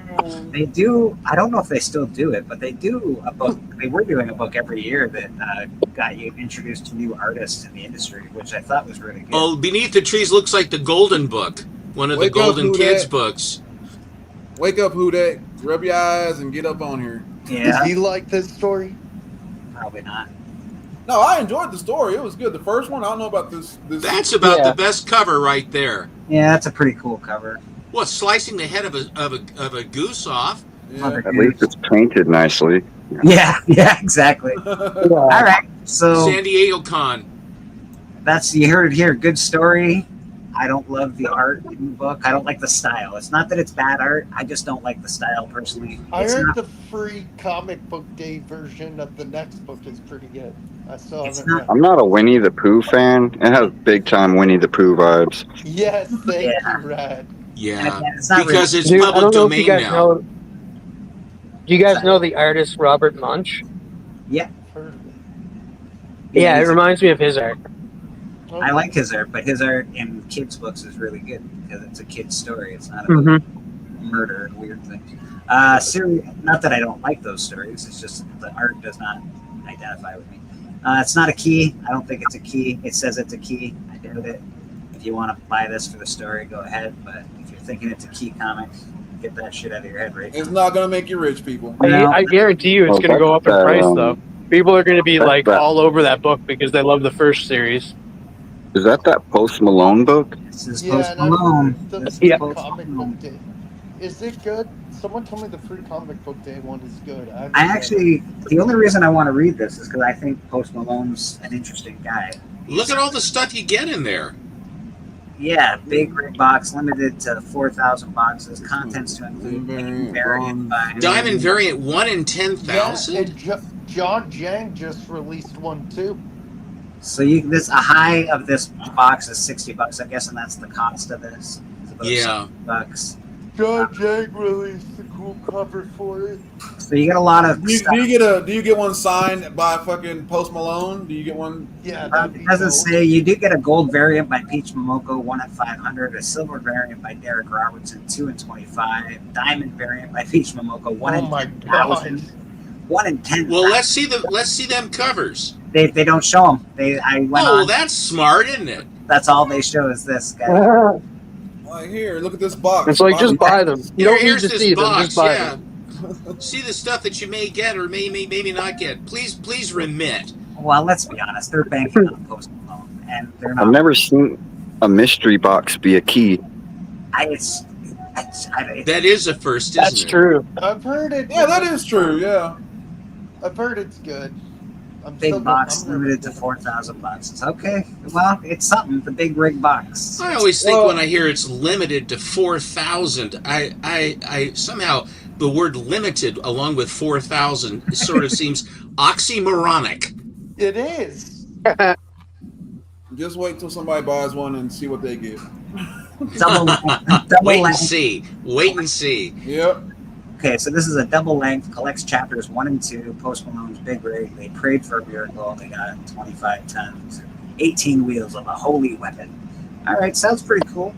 They do. I don't know if they still do it, but they do a book. They were doing a book every year that got you introduced to new artists in the industry, which I thought was really good. Oh, Beneath the Trees looks like the Golden Book, one of Wake the up, Golden who Kids dat? books. Wake up, who that? Rub your eyes and get up on here. Yeah, Did you like this story? probably not. No, I enjoyed the story. It was good. The first one, I don't know about this. That's about Yeah. the best cover right there. Yeah, that's a pretty cool cover. What, slicing the head of a goose off? Yeah. At least it's painted nicely. Yeah, exactly. All right, so San Diego Con. you heard it here. Good story. I don't love the art in the book. I don't like the style. It's not that it's bad art. I just don't like the style personally. I It's heard not- the free comic book day version of the next book is pretty good. I still It's haven't not- read. I'm not a Winnie the Pooh fan. It has big time Winnie the Pooh vibes. Yes, thank Yeah. you, Rad. Yeah, It's not because really- it's Dude, I public don't know if you domain guys now. know. Do you guys know the artist Robert Munch? Yeah, Heard of it. Yeah, it he's- reminds me of his art. I like his art, but his art in kids' books is really good because it's a kid's story. It's not Mm-hmm. about murder and weird things. Not that I don't like those stories. It's just the art does not identify with me. It's not a key. I don't think it's a key. It says it's a key. I doubt it. If you want to buy this for the story, go ahead. But if thinking it's a key comic. Get that shit out of your head right now. It's not gonna make you rich, people. I guarantee you it's going to go up in price, though. People are going to be like all over that book because they love the first series. Is that Post Malone book? This is Yeah, Post and I've Malone. heard the This is free Yeah. Post comic Malone. book day. Is it good? Someone told me the free comic book day one is good. I actually, the only reason I want to read this is because I think Post Malone's an interesting guy. Look at all the stuff you get in there. Yeah, big rig box, limited to 4,000 boxes. Contents to include Diamond variant by Diamond variant 1 in Yeah, 10,000. and John Jang just released one too. So a high of this box is $60. I'm guessing that's the cost of this. It's about Yeah. $60. John Jang released the cool cover for it. So you get a lot of Do stuff. you get one signed by fucking Post Malone? Do you get one? Yeah, It doesn't say. You do get a gold variant by Peach Momoko, 1 in 500. A silver variant by Derek Robertson, 2 in 25. Diamond variant by Peach Momoko, 1 in 10,000. 1 in 10. Well, let's see them covers. They don't show them. I went Oh, on. that's smart, isn't it? That's all they show is this guy. Like, here, look at this box. It's like, just buy them. You don't need Here's to this see them. box, Just buy yeah. them. See the stuff that you may get or maybe not get. Please remit. Well, let's be honest. They're banking on Post Malone, and they're not. I've never seen a mystery box be a key. That is a first, isn't That's it? true. I've heard it. Yeah, that is true. Yeah. I've heard it's good. Big box limited to 4,000 boxes. Okay, well, it's something. The big rig box. I always think when I hear it's limited to 4,000, I somehow the word limited along with 4,000 sort of seems oxymoronic. It is. Just wait till somebody buys one and see what they get. Wait and see. Wait and see. Yep. Okay, so this is a double length, collects chapters 1 and 2, Post Malone's Big Rig. They prayed for a miracle. They got 25 tons, 18 wheels of a holy weapon. All right, sounds pretty cool.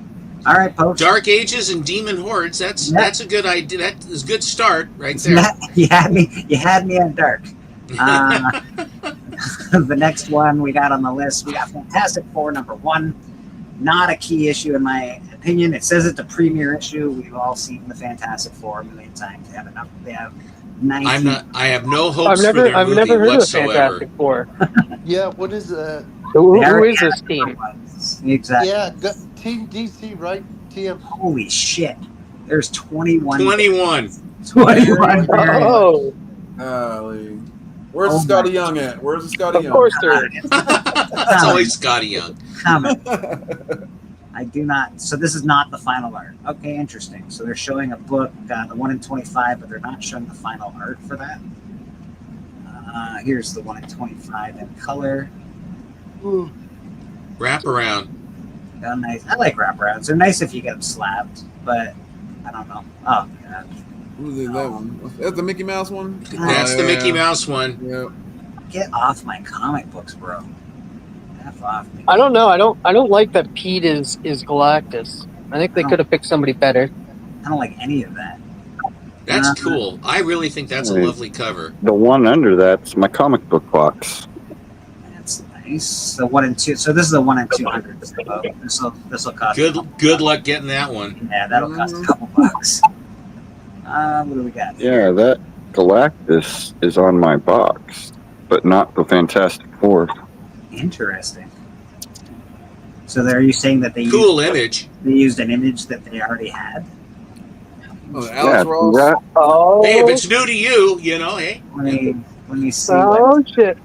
All right, Post. Dark Ages and Demon Hordes. That's a good idea. That is a good start right there. You had me on dark. The next one we got on the list, we got Fantastic Four #1. Not a key issue in my opinion. It says it's a premiere issue. We've all seen the Fantastic Four a million times. They have enough. They have 19. I have no hopes I've for their never movie heard whatsoever. of Fantastic Four. Yeah, what is that? Who is this team? Exactly. Yeah, Team DC, right? TM. Holy shit! There's 21. 21. 21. Oh, Golly. Where's Oh the Scotty my- Young at? Where's the Scotty of Young? course there is. It's always Scotty Young. Comment. I do not. So this is not the final art. Okay, interesting. So they're showing a book, the 1 in 25, but they're not showing the final art for that. Here's the 1 in 25 in color. Wrap around. Oh, nice. I like wraparounds. They're nice if you get them slabbed, but I don't know. Oh, God. Who's in that one? That's the Mickey Mouse one? That's the Mickey Mouse one. Yeah. Get off my comic books, bro. F off me. I don't know. I don't like that Pete is Galactus. I think they could have picked somebody better. I don't like any of that. That's cool. I really think that's a lovely cover. The one under that's my comic book box. That's nice. The 1 in 2. So this is a 1 in 200. This will cost. Good luck getting that one. Yeah, that'll cost a couple bucks. What do we got? Yeah, that Galactus is on my box, but not the Fantastic Four. Interesting. So are you saying that they Cool used, image. They used an image that they already had? Oh, Alex Ross. That, Oh, Hey, if it's new to you, hey. Let me see. oh shit!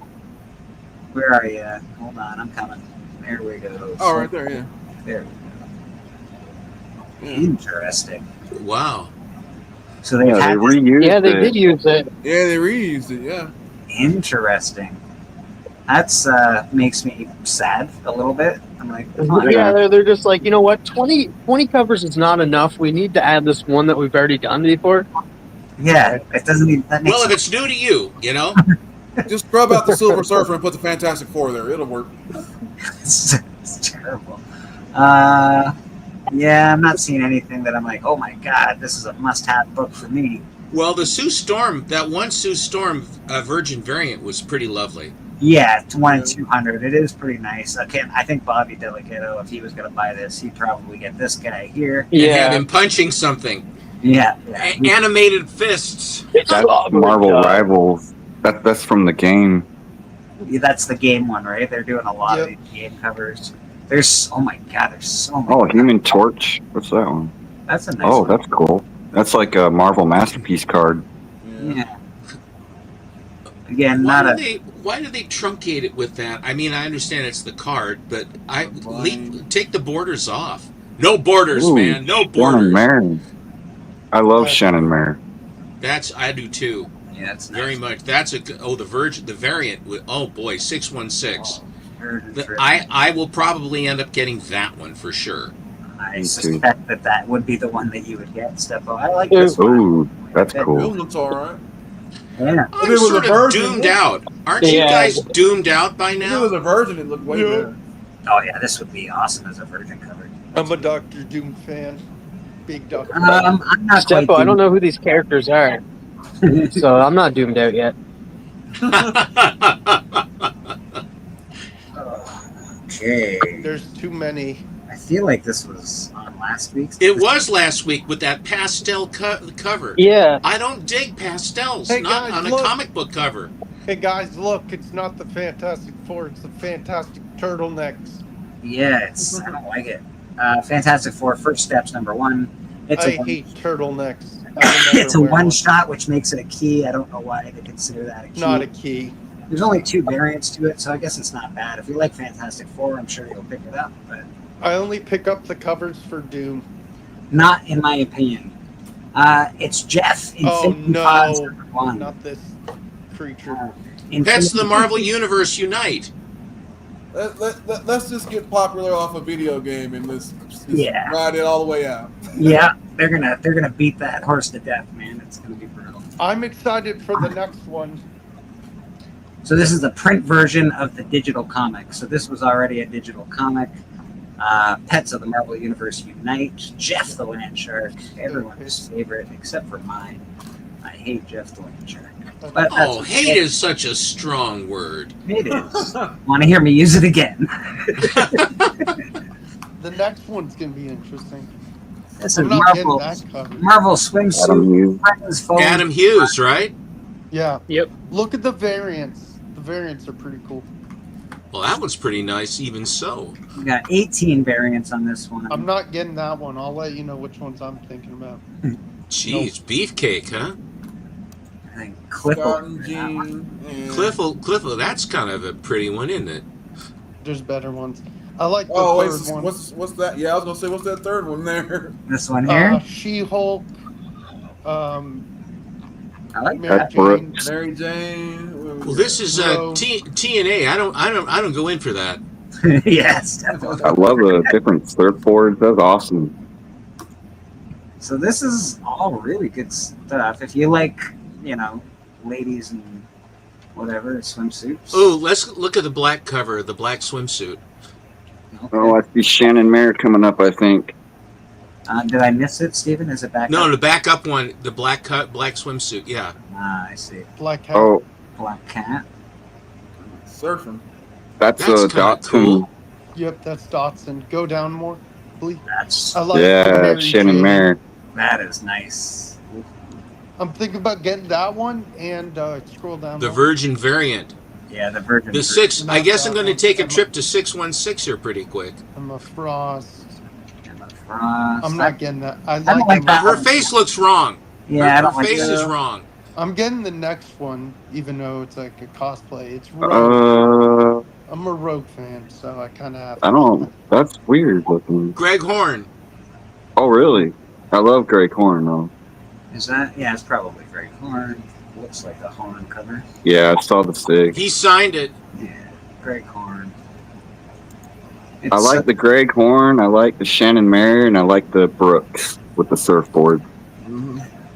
Where are you? Hold on, I'm coming. There we go. Oh, right there, yeah. There we go. Interesting. Wow. So they've yeah, they had this. reused Yeah, they it. did use it. Yeah, they reused it, yeah. Interesting. That's makes me sad a little bit. I'm like, come on. Yeah, they're just like, you know what? 20 covers is not enough. We need to add this one that we've already done before. Yeah, it doesn't even. That makes Well, if it's new to you, Just scrub out the Silver Surfer and put the Fantastic Four there. It'll work. it's terrible. Yeah, I'm not seeing anything that I'm like, oh my god, this is a must-have book for me. Well, the Sue Storm, that one Sue Storm Virgin variant was pretty lovely. Yeah, it's 1 in 200. It is pretty nice. Okay, I think Bobby Delicato, if he was going to buy this, he'd probably get this guy here. And have him punching something. Yeah. Animated fists. That's Marvel Rivals. That's from the game. Yeah, that's the game one, right? They're doing a lot of these game covers. There's, oh my god, there's so many. Oh, Human Torch. What's that one? That's a nice Oh, one. that's cool. That's like a Marvel Masterpiece card. Yeah. Again, Why not do they truncate it with that? I mean, I understand it's the card, but take the borders off. No borders, Ooh, man. No Shannon borders. Mare. I love Shannon Mare. I do too. Yeah, that's very much. That's the variant with, oh boy, 616. I will probably end up getting that one for sure. I suspect that would be the one that you would get, Steppo. I like this one. Ooh, that's cool. It looks all right. Yeah. I'm sort of doomed out. Aren't you guys doomed out by now? If it was a virgin, it looked way better. Oh yeah, this would be awesome as a virgin cover. I'm a Doctor Doom fan. Big Doctor Doom. I'm not quite Steppo, I don't know who these characters are, so I'm not doomed out yet. Okay. There's too many. I feel like this was on last week's. It was last week with that pastel cover. Yeah. I don't dig pastels, Hey, not guys, on a look. comic book cover. Hey guys, look! It's not the Fantastic Four. It's the Fantastic Turtlenecks. Yeah, I don't like it. Fantastic Four, First Steps, #1. I hate turtlenecks. It's a one shot, which makes it a key. I don't know why they consider that a key. Not a key. There's only 2 variants to it, so I guess it's not bad. If you like Fantastic Four, I'm sure you'll pick it up, but I only pick up the covers for Doom. not in my opinion. It's Jeff in Oh Infinity Pods no! #1. Not this creature. That's the Marvel Universe Unite. Let's just get popular off a video game and let's Yeah. ride it all the way out. Yeah, they're gonna beat that horse to death, man. It's gonna be brutal. I'm excited for the next one. So this is the print version of the digital comic. So this was already a digital comic. Pets of the Marvel Universe Unite. Jeff the Land Shark, everyone's favorite except for mine. I hate Jeff the Land Shark. But Oh, hate is such a strong word. It is. Want to hear me use it again? The next one's gonna be interesting. This I'm is not getting Marvel. that cover. Marvel swimsuit. Friends, foes. Adam Hughes, right? Yeah. Yep. Look at the variants. The variants are pretty cool. Well, that one's pretty nice, even so. We got 18 variants on this one. I'm not getting that one. I'll let you know which ones I'm thinking about. Jeez, beefcake, huh? I think Cliff. Cliffle, that's kind of a pretty one, isn't it? There's better ones. I like the Oh, wait, third one. what's that? Yeah, I was gonna say, what's that third one there? This one here. She-Hulk. I like Mary that. Jane. Mary Jane. Well, this is No. TNA. I don't go in for that. Yes. I love the different surfboards. That's awesome. So this is all really good stuff. If you like, ladies and whatever swimsuits. Oh, let's look at the black cover, the black swimsuit. Okay. Oh, I see Shannon Mare coming up, I think. Did I miss it, Steven? Is it back? No, up? the back up one, the black swimsuit. Yeah. I see. Black Cat. Oh, Black Cat. Surfing. that's kinda Dotson. cool. Yep, that's Dotson. Go down more, please. That's I like the Yeah, Mary Shannon Jane. Mare. that is nice. I'm thinking about getting that one and scroll down. The more. Virgin variant. Yeah, the Virgin. The 6. I Not guess that I'm going to one. take a trip to 616 here pretty quick. I'm a Frost. Frost. I'm not getting that. I don't like like them. that Her one. face looks wrong. Yeah, I her don't like face that. is wrong. I'm getting the next one, even though it's like a cosplay. It's Rogue. I'm a Rogue fan, so I kind of have to. I don't. That's weird looking. Greg Horn. Oh, really? I love Greg Horn, though. Is that? Yeah, it's probably Greg Horn. Looks like a Horn cover. Yeah, I saw the stick. He signed it. Yeah, Greg Horn. I like the Greg Horn. I like the Shannon Mare, and I like the Brooks with the surfboard.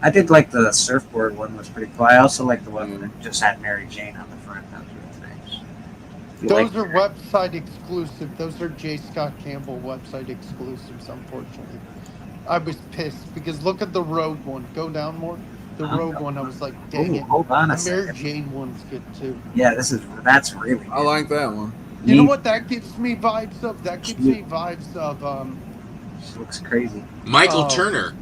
I did like the surfboard one, was pretty cool. I also like the one that just had Mary Jane on the front. That was really nice. You Those like are website exclusive. Those are J. Scott Campbell website exclusives, unfortunately. I was pissed because look at the Rogue one. Go down more. The Rogue one, I was like, dang it. Hold on a The Mary second. Jane one's good too. Yeah, that's really good. I like that one. You know what that gives me vibes of? That gives me vibes of She looks crazy. Michael Turner.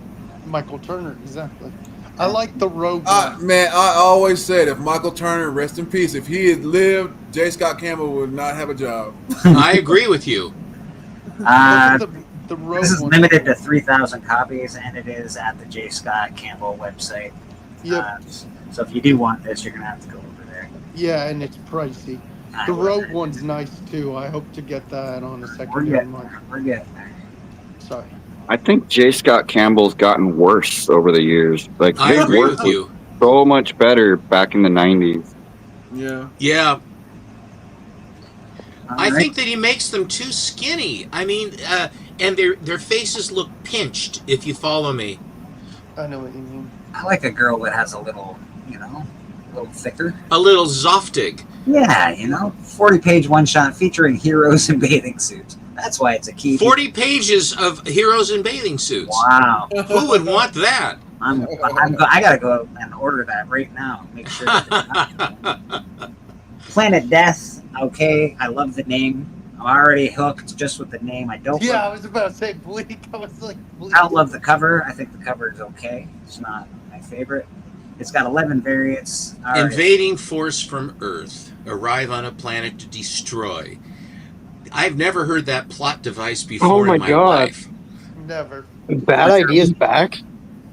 Michael Turner, exactly. I like the Rogue one. Man, I always said if Michael Turner, rest in peace, if he had lived, J. Scott Campbell would not have a job. I agree with you. The Rogue This is one. limited to 3,000 copies, and it is at the J. Scott Campbell website. Yep. So if you do want this, you're gonna have to go over there. Yeah, and it's pricey. The Rogue one's nice too. I hope to get that on a secondary market. We're getting there. Sorry. I think J. Scott Campbell's gotten worse over the years. Like I his agree work with was you. so much better back in the 90s. Yeah. Yeah. I think that he makes them too skinny. I mean, and their faces look pinched, if you follow me. I know what you mean. I like a girl that has a little, a little thicker. A little Zoftig. Yeah, 40-page one-shot featuring heroes in bathing suits. That's why it's a key. 40 pages of heroes in bathing suits. Wow. Who would want that? I gotta go and order that right now. Make sure. Planet Death. Okay, I love the name. I'm already hooked just with the name. I don't. Yeah, I was about to say Bleak. I was like, Bleak. I don't love the cover. I think the cover is okay. It's not my favorite. It's got 11 variants. All right. Invading force from Earth arrive on a planet to destroy. I've never heard that plot device before in my life. Never. Bad Idea's back.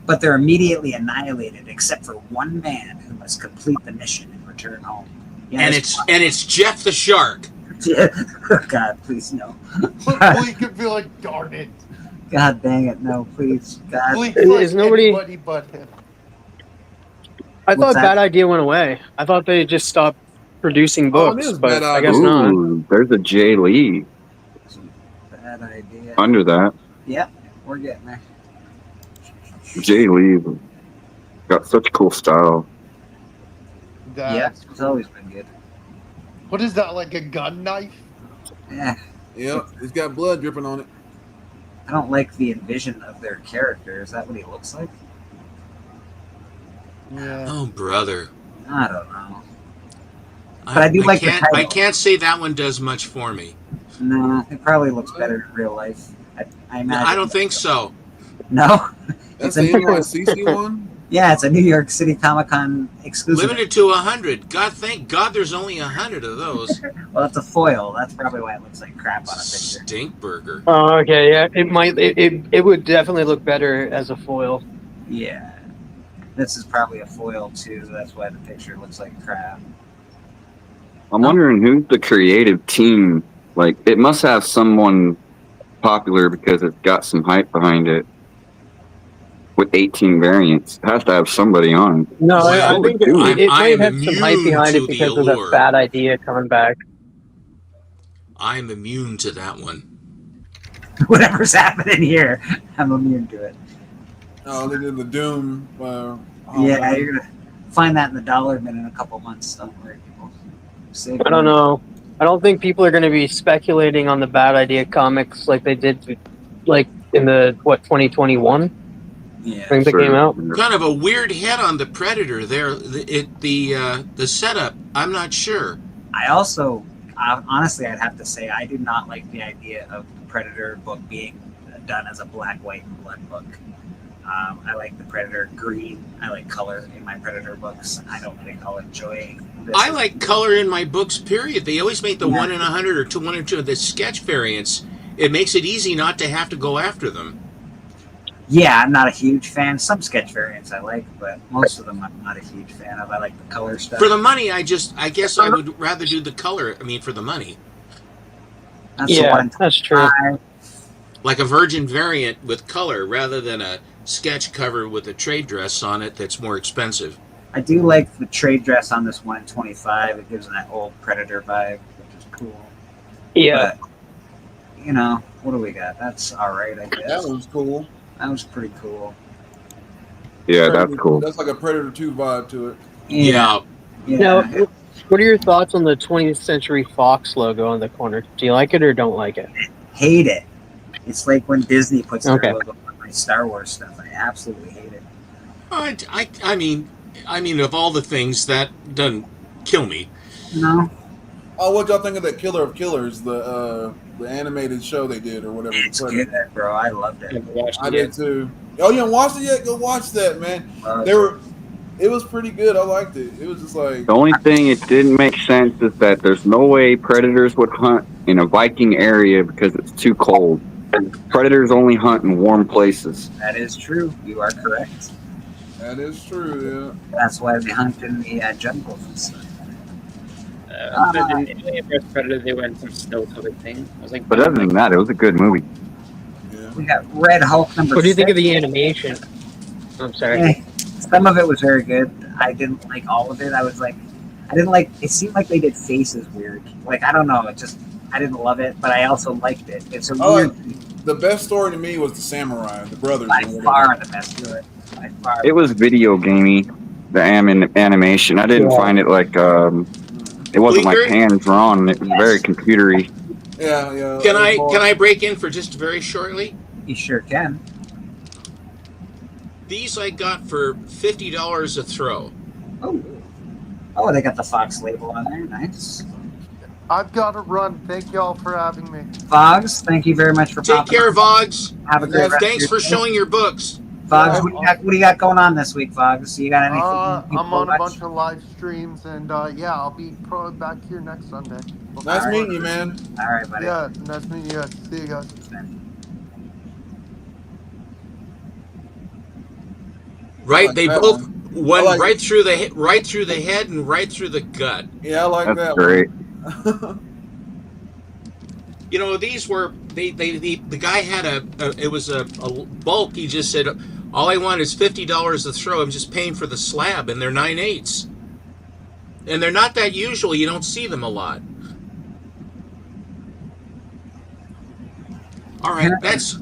But they're immediately annihilated, except for one man who must complete the mission and return home. And it's Jeff the Shark. Oh, God, please no. Bleak could be like, darn it. God dang it, no, please, God. Bleak Is nobody? anybody but him. I thought that? Bad Idea went away. I thought they just stopped producing books, but I guess not. Ooh, there's a Jay Lee Bad Idea. under that. Yep, we're getting there. Jay Lee got such cool style. Yeah, it's always been good. What is that, like a gun knife? Yeah. Yep, it's got blood dripping on it. I don't like the envision of their character. Is that what he looks like? Yeah. Oh, brother. I don't know. But I do like the title. I can't say that one does much for me. No, it probably looks better in real life. I imagine. I don't think so. No. That's It's a the New York- NYCC one? Yeah, it's a New York City Comic Con exclusive. Limited to 100. God, thank God there's only 100 of those. Well, it's a foil. That's probably why it looks like crap on a picture. Stink burger. Oh, okay, yeah. It might. It would definitely look better as a foil. Yeah. This is probably a foil too. That's why the picture looks like crap. I'm wondering who's the creative team. Like, it must have someone popular because it's got some hype behind it. With 18 variants, it has to have somebody on. No, I think it might have I'm some hype immune behind to it the because of the allure. Bad Idea coming back. I'm immune to that one. Whatever's happening here, I'm immune to it. Oh, they did the Doom. Yeah, you're gonna find that in the dollar bin in a couple months. Don't worry, people. Save I don't know. I don't think people are going to be speculating on the Bad Idea comics like they did, like in the 2021. Yeah, I think that came out. Kind of a weird head on the Predator there. The setup, I'm not sure. I also, honestly, I'd have to say I do not like the idea of the Predator book being done as a black, white, and blood book. I like the Predator green. I like color in my Predator books. I don't think I'll enjoy this. I like color in my books, period. They always make the 1 in 100 or 1 or 2 of the sketch variants. It makes it easy not to have to go after them. Yeah, I'm not a huge fan. Some sketch variants I like, but most of them I'm not a huge fan of. I like the color stuff. For the money, I guess I would rather do the color. I mean, for the money. That's the one. That's true. Like a Virgin variant with color rather than a sketch cover with a trade dress on it that's more expensive. I do like the trade dress on this 1 in 25. It gives that old Predator vibe, which is cool. Yeah. But, what do we got? That's all right, I guess. That one's cool. That was pretty cool. Yeah, that's cool. That's like a Predator 2 vibe to it. Yeah. Now, what are your thoughts on the 20th Century Fox logo on the corner? Do you like it or don't like it? Hate it. It's like when Disney puts their Okay. logo on my Star Wars stuff. I absolutely hate it. I mean, of all the things, that doesn't kill me. No. Oh, what y'all think of that Killer of Killers, the animated show they did or whatever? It's good, bro. I loved it. I did too. Oh, you haven't watched it yet? Go watch that, man. Wow. It was pretty good. I liked it. It was just like The only thing it didn't make sense is that there's no way predators would hunt in a Viking area because it's too cold. Predators only hunt in warm places. That is true. You are correct. that is true. That's why they hunt in the jungles and stuff. In Alien vs. Predator, they went some snow-covered thing. I was like, But other than that, it was a good movie. We got Red Hulk number. What do you think of 6. the animation? I'm sorry. Some of it was very good. I didn't like all of it. I didn't like. It seemed like they did faces weird. Like I don't know. I didn't love it, but I also liked it. It's a weird. The best story to me was the samurai, the brothers. By far the best to it. By far. It was video gamey, the animation. I didn't find it like it wasn't like hand drawn. It was very computery. Yeah. Can I break in for just very shortly? You sure can. These I got for $50 a throw. Oh, they got the Fox label on there. Nice. I've got to run. Thank y'all for having me. Vogs, thank you very much for Take popping care, on. Vogs. Have a great rest Thanks of for your day. showing your books. Vogs, what do you got going on this week, Vogs? You got anything? I'm on a bunch of live streams, and I'll be probably back here next Sunday. Nice meeting you, man. All right, buddy. Yeah, nice meeting you guys. See you guys. Right, they that both one. went I like right through the head and right through the gut. Yeah, I like That's that great. one. You know, these were the guy had a bulk. He just said, all I want is $50 a throw. I'm just paying for the slab, and they're 9/8, and they're not that usual. You don't see them a lot. All right,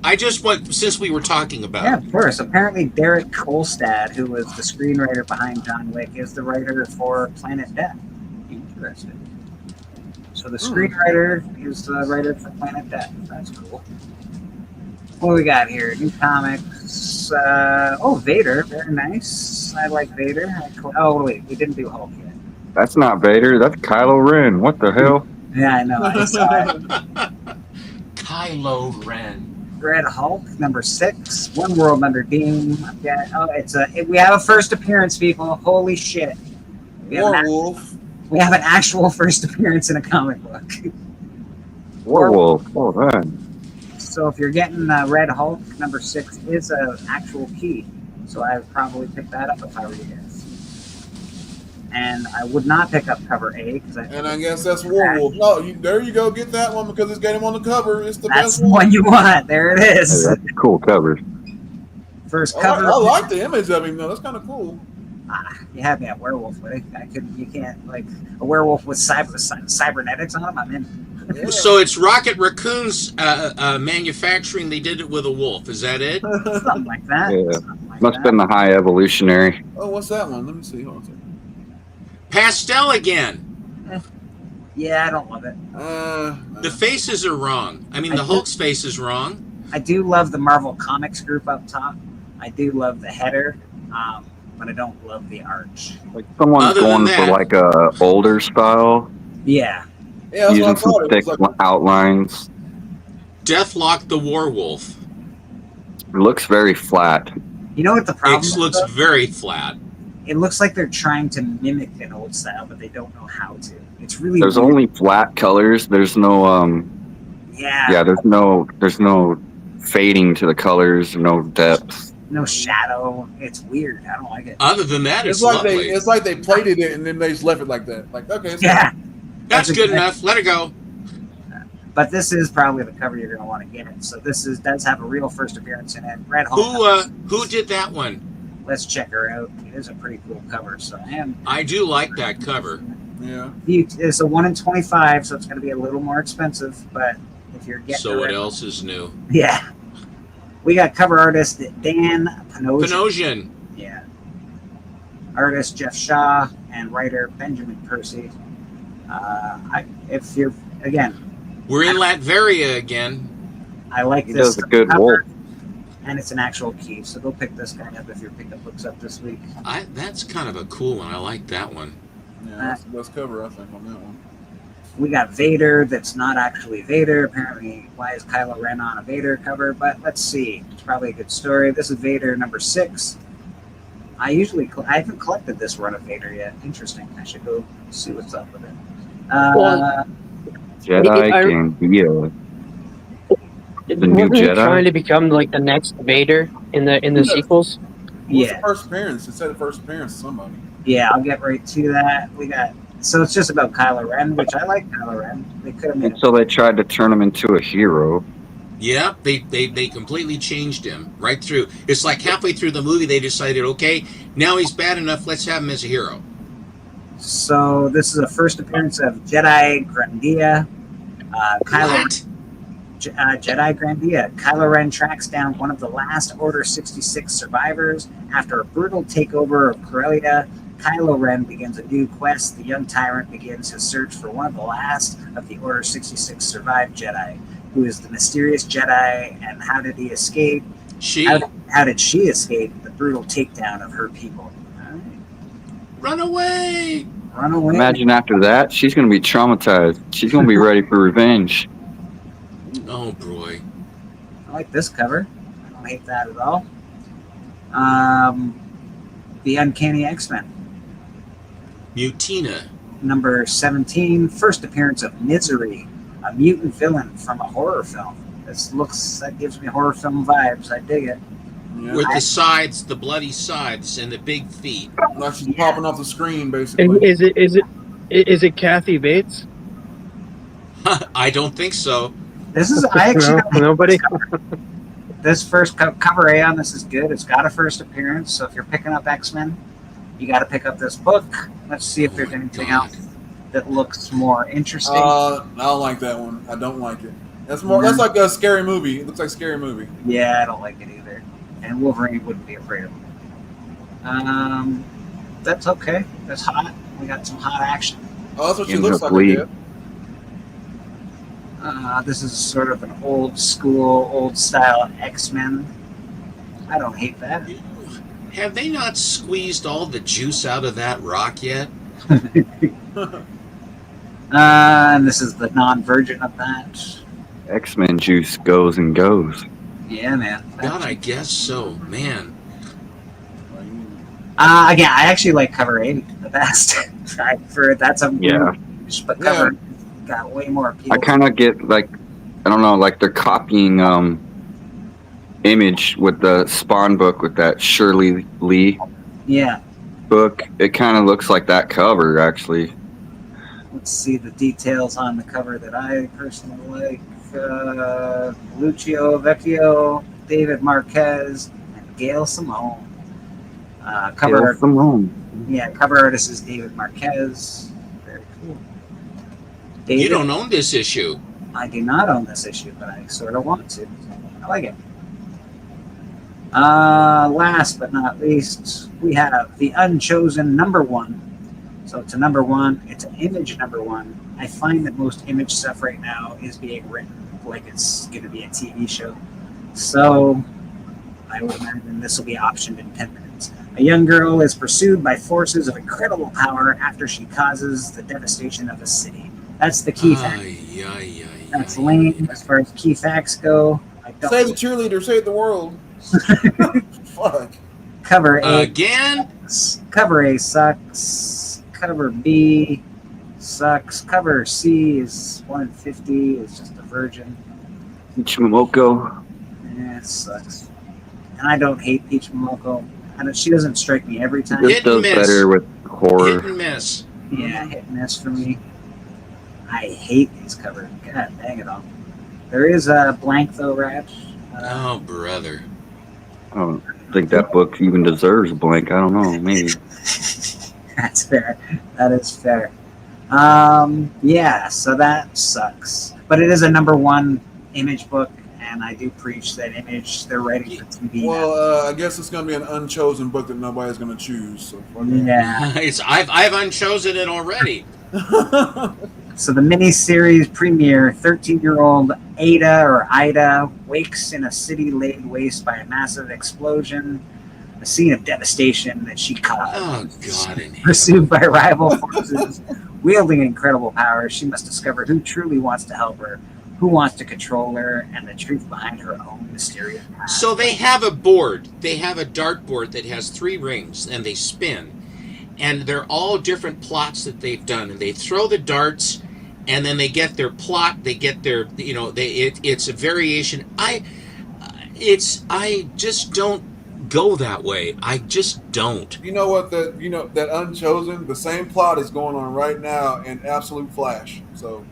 I just want, since we were talking about Yeah, of course. Apparently, Derek Kolstad, who was the screenwriter behind John Wick, is the writer for Planet Death. Interesting. So the screenwriter is the writer for Planet Death. That's cool. What do we got here? New comics. Vader. Very nice. I like Vader. Oh, wait. We didn't do Hulk yet. That's not Vader. That's Kylo Ren. What the hell? Yeah, I know. I saw it. Kylo Ren. Red Hulk, number 6. One World Under Doom. Yeah, we have a first appearance, people. Holy shit. We have an actual first appearance in a comic book. Werewolf. Oh, man. So if you're getting Red Hulk, number 6 is an actual key. So I would probably pick that up if I were you guys. And I would not pick up cover A because I guess that's Werewolf. No, there you go. Get that one because it's got him on the cover. It's the that's best the one you want. There it is. Hey, that's a cool cover. First cover. I like the image of him though. That's kind of cool. You had me at werewolf, buddy. You can't like a werewolf with cybernetics on him. I'm in. Yeah. So it's Rocket Raccoon's manufacturing. They did it with a wolf. Is that it? Something like that. Yeah. Must have been the high evolutionary. Oh, what's that one? Let me see. Hold on a second. Pastel again. Yeah, I don't love it. The faces are wrong. I mean, the Hulk's face is wrong. I do love the Marvel Comics group up top. I do love the header, but I don't love the arch. Like someone's going for like a older style. Yeah. Yeah, that's using what I some thought. thick outlines. Deathlock the Werewolf. It looks very flat. You know what the problem It looks very flat. It looks like they're trying to mimic an old style, but they don't know how to. It's really There's weird. only flat colors. There's no Yeah, there's no fading to the colors, no depth. no shadow. It's weird. I don't like it. Other than that, it's like lovely. it's like they plated it and then they just left it like that. Like okay, it's Yeah. That's good enough. Let it go. But this is probably the cover you're going to want to get. So this does have a real first appearance in it. Red Hulk. Who did that one? Let's check her out. It is a pretty cool cover. So I do like that cover. Yeah. It's a 1 in 25, so it's going to be a little more expensive. But if you're getting So what else is new? Yeah. We got cover artist Dan Panosian. Yeah. Artist Jeff Shaw and writer Benjamin Percy. If you're again, We're in Latveria again. I like He this does a good cover. wolf. and it's an actual key. So go pick this guy up if your pickup books up this week. That's kind of a cool one. I like that one. Yeah, that's the best cover I think on that one. We got Vader that's not actually Vader. Apparently, why is Kylo Ren on a Vader cover? But let's see. It's probably a good story. This is Vader number 6. I haven't collected this run of Vader yet. Interesting. I should go see what's up with it. Jedi Gambia. The new Wasn't he Jedi. trying to become like the next Vader in the sequels? What's the first appearance? It said the first appearance of somebody. Yeah, I'll get right to that. So it's just about Kylo Ren, which I like Kylo Ren. They could have made Until they tried to turn him into a hero. Yeah, they completely changed him right through. It's like halfway through the movie they decided, okay, now he's bad enough, let's have him as a hero. So this is a first appearance of Jedi Grandia. Jedi Grandia. Kylo Ren tracks down one of the last Order 66 survivors. After a brutal takeover of Corellia, Kylo Ren begins a new quest. The young tyrant begins his search for one of the last of the Order 66 survived Jedi. Who is the mysterious Jedi, and how did he escape? How did she escape the brutal takedown of her people? Run away! Run away. Imagine after that, she's going to be traumatized. She's going to be ready for revenge. Oh, boy. I like this cover. I don't hate that at all. The Uncanny X-Men. Mutina. Number 17, first appearance of Misery, a mutant villain from a horror film. That gives me horror film vibes. I dig it. Yeah. With the sides, the bloody sides, and the big feet. Like she's popping off the screen, basically. Is it Kathy Bates? I don't think so. This is I actually nobody. This first cover A on this is good. It's got a first appearance, so if you're picking up X-Men, you got to pick up this book. Let's see if there's anything else that looks more interesting. I don't like that one. I don't like it. That's That's like a scary movie. It looks like a scary movie. Yeah, I don't like it either. And Wolverine wouldn't be afraid of him. That's okay. That's hot. We got some hot action. Oh, that's what she looks like. This is sort of an old school, old style X-Men. I don't hate that. Have they not squeezed all the juice out of that rock yet? And this is the non-version of that. X-Men juice goes and goes. Yeah, man. God, I guess so, man. Again, I actually like cover 8 the best. That's a but cover got way more appeal. I kind of get like, I don't know, like they're copying Image with the Spawn book with that Shirley Lee book. It kind of looks like that cover, actually. Let's see the details on the cover that I personally like. Lucio Vecchio, David Marquez, and Gail Simone. Cover artist is David Marquez. Very cool. You don't own this issue. I do not own this issue, but I sort of want to. I like it. Last but not least, we have the Unchosen number 1. So it's a number 1. It's an Image number 1. I find that most Image stuff right now is being written like it's going to be a TV show. So I would imagine this will be optioned in 10 minutes. A young girl is pursued by forces of incredible power after she causes the devastation of a city. That's the key fact. That's lame as far as key facts go. Say the cheerleader, save the world. Fuck. Cover A. Again? Cover A sucks. Cover B sucks. Cover C is 150. It's just a virgin. Peach Momoko. Yeah, it sucks. And I don't hate Peach Momoko. She doesn't strike me every time. This does better with horror. Hit and miss. Yeah, hit and miss for me. I hate these covers. God dang it all. There is a blank though, Raj. Oh, brother. I don't think that book even deserves a blank. I don't know. Maybe. That's fair. That is fair. Yeah, so that sucks. But it is a number 1 Image book, and I do preach that Image, they're writing for TV. Well, I guess it's going to be an unchosen book that nobody's going to choose. So yeah. I've unchosen it already. So the miniseries premiere, 13-year-old Ida wakes in a city laid waste by a massive explosion, a scene of devastation that she caused. Oh God! Pursued by rival forces, wielding incredible power, she must discover who truly wants to help her, who wants to control her, and the truth behind her own mysterious past. So they have a board. They have a dartboard that has 3 rings, and they spin. And they're all different plots that they've done. And they throw the darts, and then they get their plot. They get their, it's a variation. I just don't go that way. I just don't. You know what? That Unchosen, the same plot is going on right now in Absolute Flash. So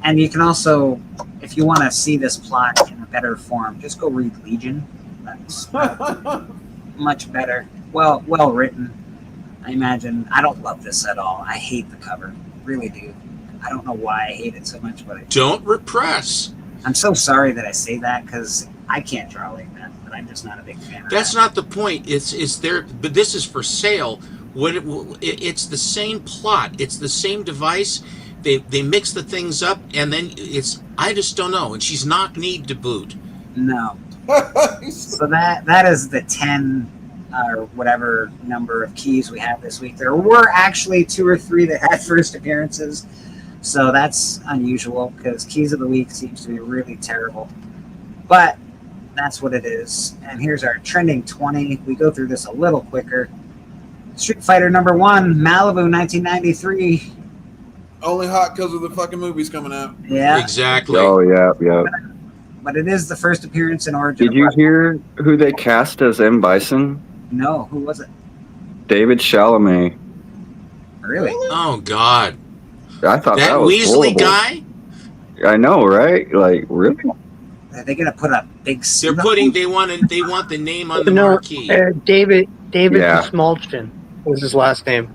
and you can also, if you want to see this plot in a better form, just go read Legion. That's much better. Well written. I imagine. I don't love this at all. I hate the cover. Really do. I don't know why I hate it so much, but don't repress. I'm so sorry that I say that because I can't draw like that, but I'm just not a big fan of That's not the point. It's there, but this is for sale. It's the same plot. It's the same device. They mix the things up, and then I just don't know. And she's knock kneed to boot. No. So that is the 10 or whatever number of keys we have this week. There were actually 2 or 3 that had first appearances, so that's unusual because keys of the week seems to be really terrible. But that's what it is. And here's our trending 20. We go through this a little quicker. Street Fighter number 1, Malibu, 1993. only hot because of the fucking movies coming out. Yeah, exactly. Oh yeah. But it is the first appearance in Origin. Did you hear who they cast as M. Bison? No, who was it? David Chalamet. Really? Oh God! I thought that was Weasley horrible. guy. I know, right? Like, really? Are they gonna put a big? They're putting. They want the name on the marquee. David Yeah. Smolchin was his last name.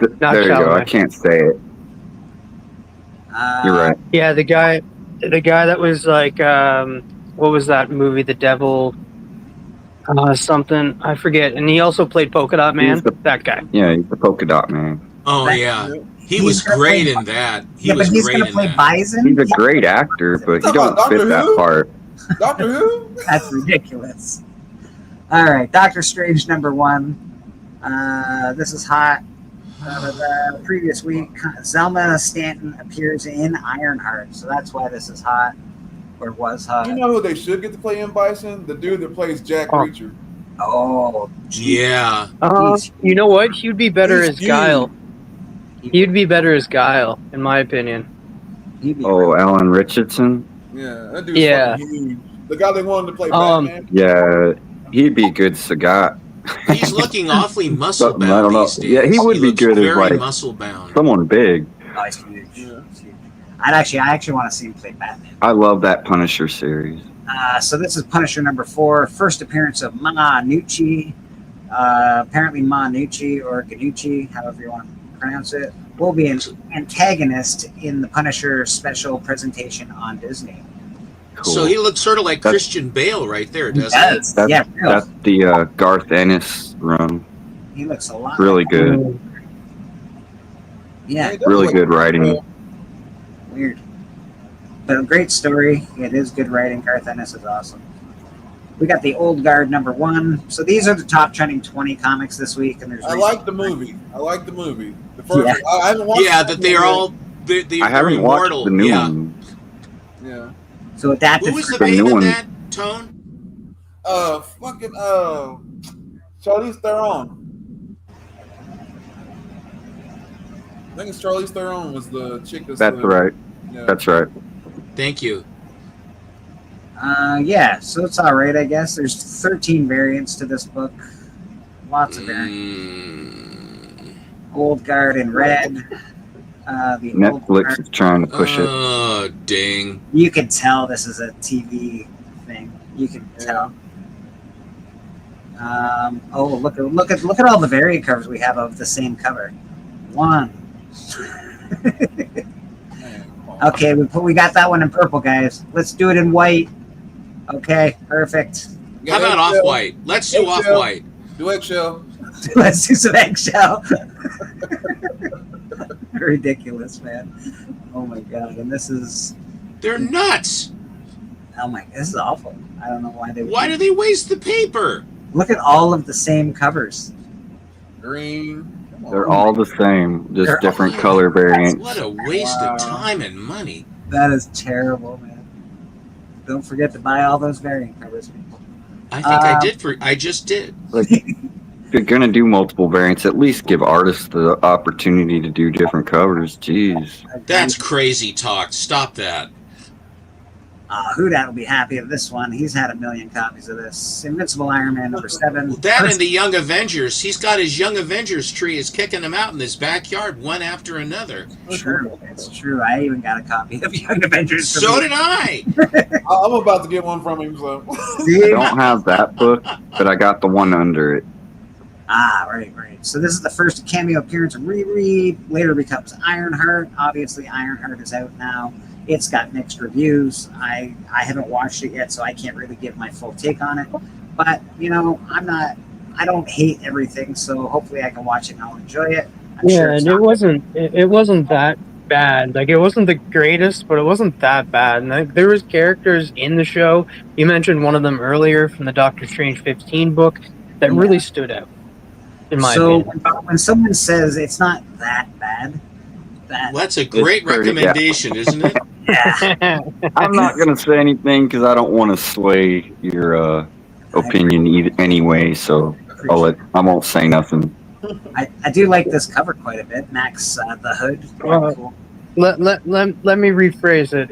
Not There you go. I Chalamet. can't say it. You're right. Yeah, the guy that was like, what was that movie? The Devil, something I forget. And he also played Polka Dot Man. That guy. Yeah, he's the polka dot man. Oh yeah, he was great in that. He was great in that. Bison. He's a great actor, but he don't Doctor fit that Who? part. Doctor Who? That's ridiculous. All right, Doctor Strange number 1. This is hot. The previous week, Zelma Stanton appears in Ironheart, so that's why this is hot, or was hot. You know who they should get to play M. Bison? The dude that plays Jack Reacher. Oh, yeah. You know what? He'd be better He's as huge. Guile. He'd be better as Guile, in my opinion. Oh, Alan Richardson. Yeah, that dude's Yeah. fucking huge. The guy they wanted to play Batman. Yeah, he'd be good Sagat. He's looking awfully muscle Something, I don't bound know. these days. Yeah, he would be looks good as very like muscle bound. someone big. Oh, he's huge. He's huge. I actually want to see him play Batman. I love that Punisher series. So this is Punisher number 4, first appearance of Ma Nucci. Apparently Ma Nucci or Ganucci, however you want to pronounce it, will be an antagonist in the Punisher special presentation on Disney. Cool. So he looks sort of like That's- Christian Bale right there, doesn't Yes. That's, Yeah, real. that's the Garth Ennis run. He looks a lot. Really like- good. Yeah, Really good writing. weird. But a great story. It is good writing. Garth Ennis is awesome. We got the Old Guard number 1. So these are the top trending 20 comics this week, and there's. I like the movie. The first. Yeah. I haven't watched. Yeah, the that they're movie all they're I haven't immortal. watched the new yeah. one. yet. Yeah. So adapted. Who was the The babe new in one. that, Tone? Fucking Charlize Theron. I think it's Charlize Theron was the chick. That's the, right. Yeah. That's right. Thank you. Yeah, so it's all right, I guess. There's 13 variants to this book. Lots of variants. Old Guard in red. The Old Netflix Guard. is trying to push it. Oh, dang. You can tell this is a TV thing. You can tell. Look at all the variant covers we have of the same cover. 1. Okay, we got that one in purple, guys. Let's do it in white. Okay, perfect. How about off-white? Let's do off-white. Do eggshell. Let's do some eggshell. ridiculous, man. Oh my god! And this is They're nuts. oh my, this is awful. I don't know why they. Why do they waste the paper? Look at all of the same covers. Green. They're all the same, just They're different all- color variants. What a waste of time and money. That is terrible, man. Don't forget to buy all those variant covers, people. I think I just did. Like, if you're gonna do multiple variants, at least give artists the opportunity to do different covers. Jeez. That's crazy talk. Stop that. Houdat will be happy with this one. He's had 1 million copies of this. Invincible Iron Man #7. That and the Young Avengers. He's got his Young Avengers tree is kicking them out in his backyard one after another. True, it's true. I even got a copy of Young Avengers. So did I. I'm about to get one from him. So I don't have that book, but I got the one under it. Right. So this is the first cameo appearance of Riri. Later becomes Ironheart. Obviously, Ironheart is out now. It's got mixed reviews. I haven't watched it yet, so I can't really give my full take on it. But I don't hate everything, so hopefully I can watch it and I'll enjoy it. I'm sure And it wasn't that bad. Like, it wasn't the greatest, but it wasn't that bad. And like, there was characters in the show. You mentioned one of them earlier from the Doctor Strange 15 book that really stood out. In my opinion. When someone says it's not that bad, Well, that's a great recommendation, isn't it? Yeah. I'm not gonna say anything because I don't want to sway your opinion anyway. So I won't say nothing. I do like this cover quite a bit. Max the Hood. Cool. Let me rephrase it.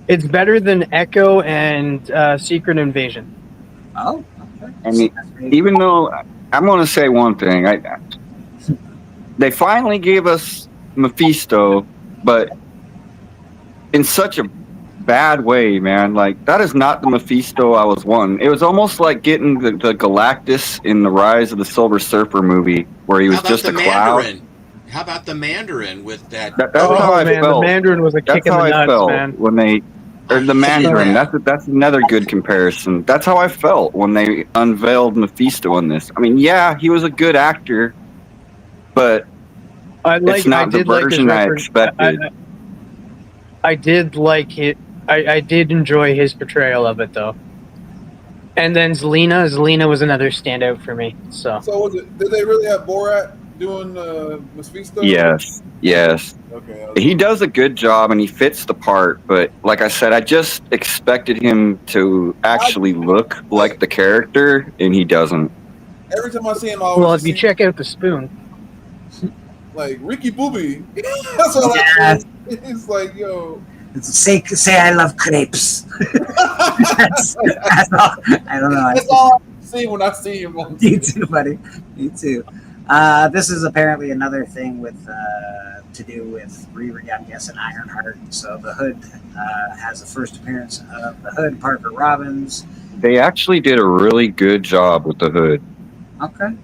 It's better than Echo and Secret Invasion. Oh, okay. I mean, even though I'm gonna say one thing, they finally gave us Mephisto, but in such a bad way, man. Like, that is not the Mephisto I was wanting. It was almost like getting the Galactus in the Rise of the Silver Surfer movie, where he was just a cloud. How about the Mandarin with that? That's how I felt. The Mandarin was a kick That's in how the I nuts, felt man. when they, or the Mandarin. That's another good comparison. That's how I felt when they unveiled Mephisto in this. I mean, yeah, he was a good actor, but it's not the version I expected. I did like it. I did enjoy his portrayal of it, though. And then Zelina was another standout for me. So was it? Did they really have Borat doing Mephisto? Yes. Okay. He does a good job and he fits the part, but like I said, I just expected him to actually look like the character, and he doesn't. Every time I see him, I always well, if you check out the spoon, like Ricky Booby. That's all I see. It's like, yo. Say I love crepes. that's all, I don't know. That's all I see when I see him. Me too, buddy. Me too. This is apparently another thing with to do with Riri, I'm guessing Ironheart. So the Hood has the first appearance of the Hood, Parker Robbins. They actually did a really good job with the Hood. Okay.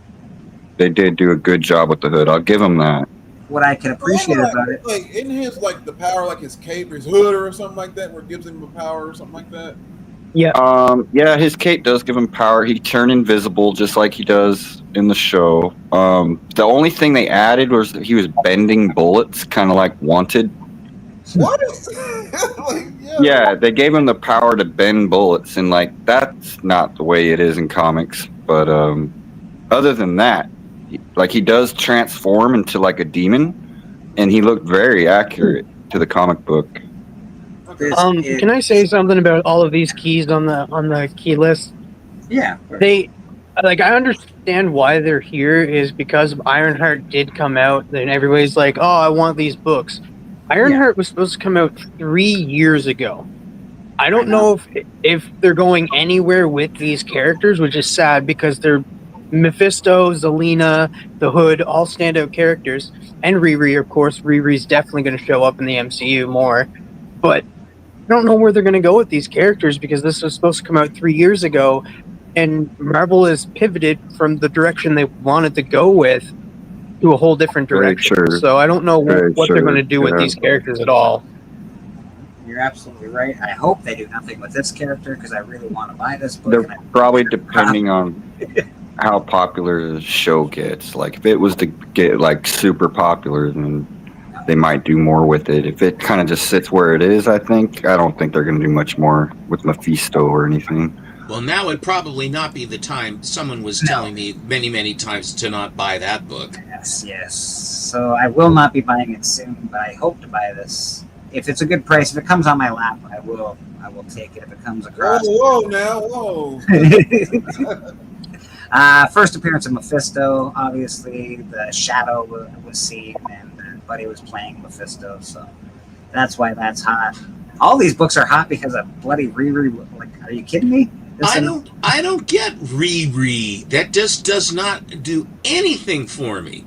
They did do a good job with the Hood. I'll give them that. What I can appreciate about it, like, isn't his like the power like his cape, his hood, or something like that, where it gives him a power or something like that? Yeah. Yeah, his cape does give him power. He turned invisible just like he does in the show. The only thing they added was that he was bending bullets, kind of like Wanted. What? Yeah, they gave him the power to bend bullets, and like that's not the way it is in comics. But other than that, like he does transform into like a demon, and he looked very accurate to the comic book. Can I say something about all of these keys on the key list? Yeah. They, like, I understand why they're here is because Ironheart did come out, and everybody's like, "Oh, I want these books." Ironheart was supposed to come out 3 years ago. I don't know if they're going anywhere with these characters, which is sad because they're Mephisto, Zelina, the Hood, all standout characters, and Riri, of course. Riri's definitely going to show up in the MCU more, but I don't know where they're going to go with these characters because this was supposed to come out 3 years ago, and Marvel has pivoted from the direction they wanted to go with to a whole different direction. So I don't know what they're going to do with these characters at all. You're absolutely right. I hope they do nothing with this character because I really want to buy this book. They're probably depending on how popular the show gets. Like if it was to get like super popular, then they might do more with it. If it kind of just sits where it is, I don't think they're going to do much more with Mephisto or anything. Well, now would probably not be the time. Someone was telling me many, many times to not buy that book. Yes. So I will not be buying it soon, but I hope to buy this. If it's a good price, if it comes on my lap, I will take it if it comes across. Whoa, now, whoa. First appearance of Mephisto, obviously the shadow was seen and Buddy was playing Mephisto, so that's why that's hot. All these books are hot because of bloody Riri. Like, are you kidding me? I don't get Riri. That just does not do anything for me.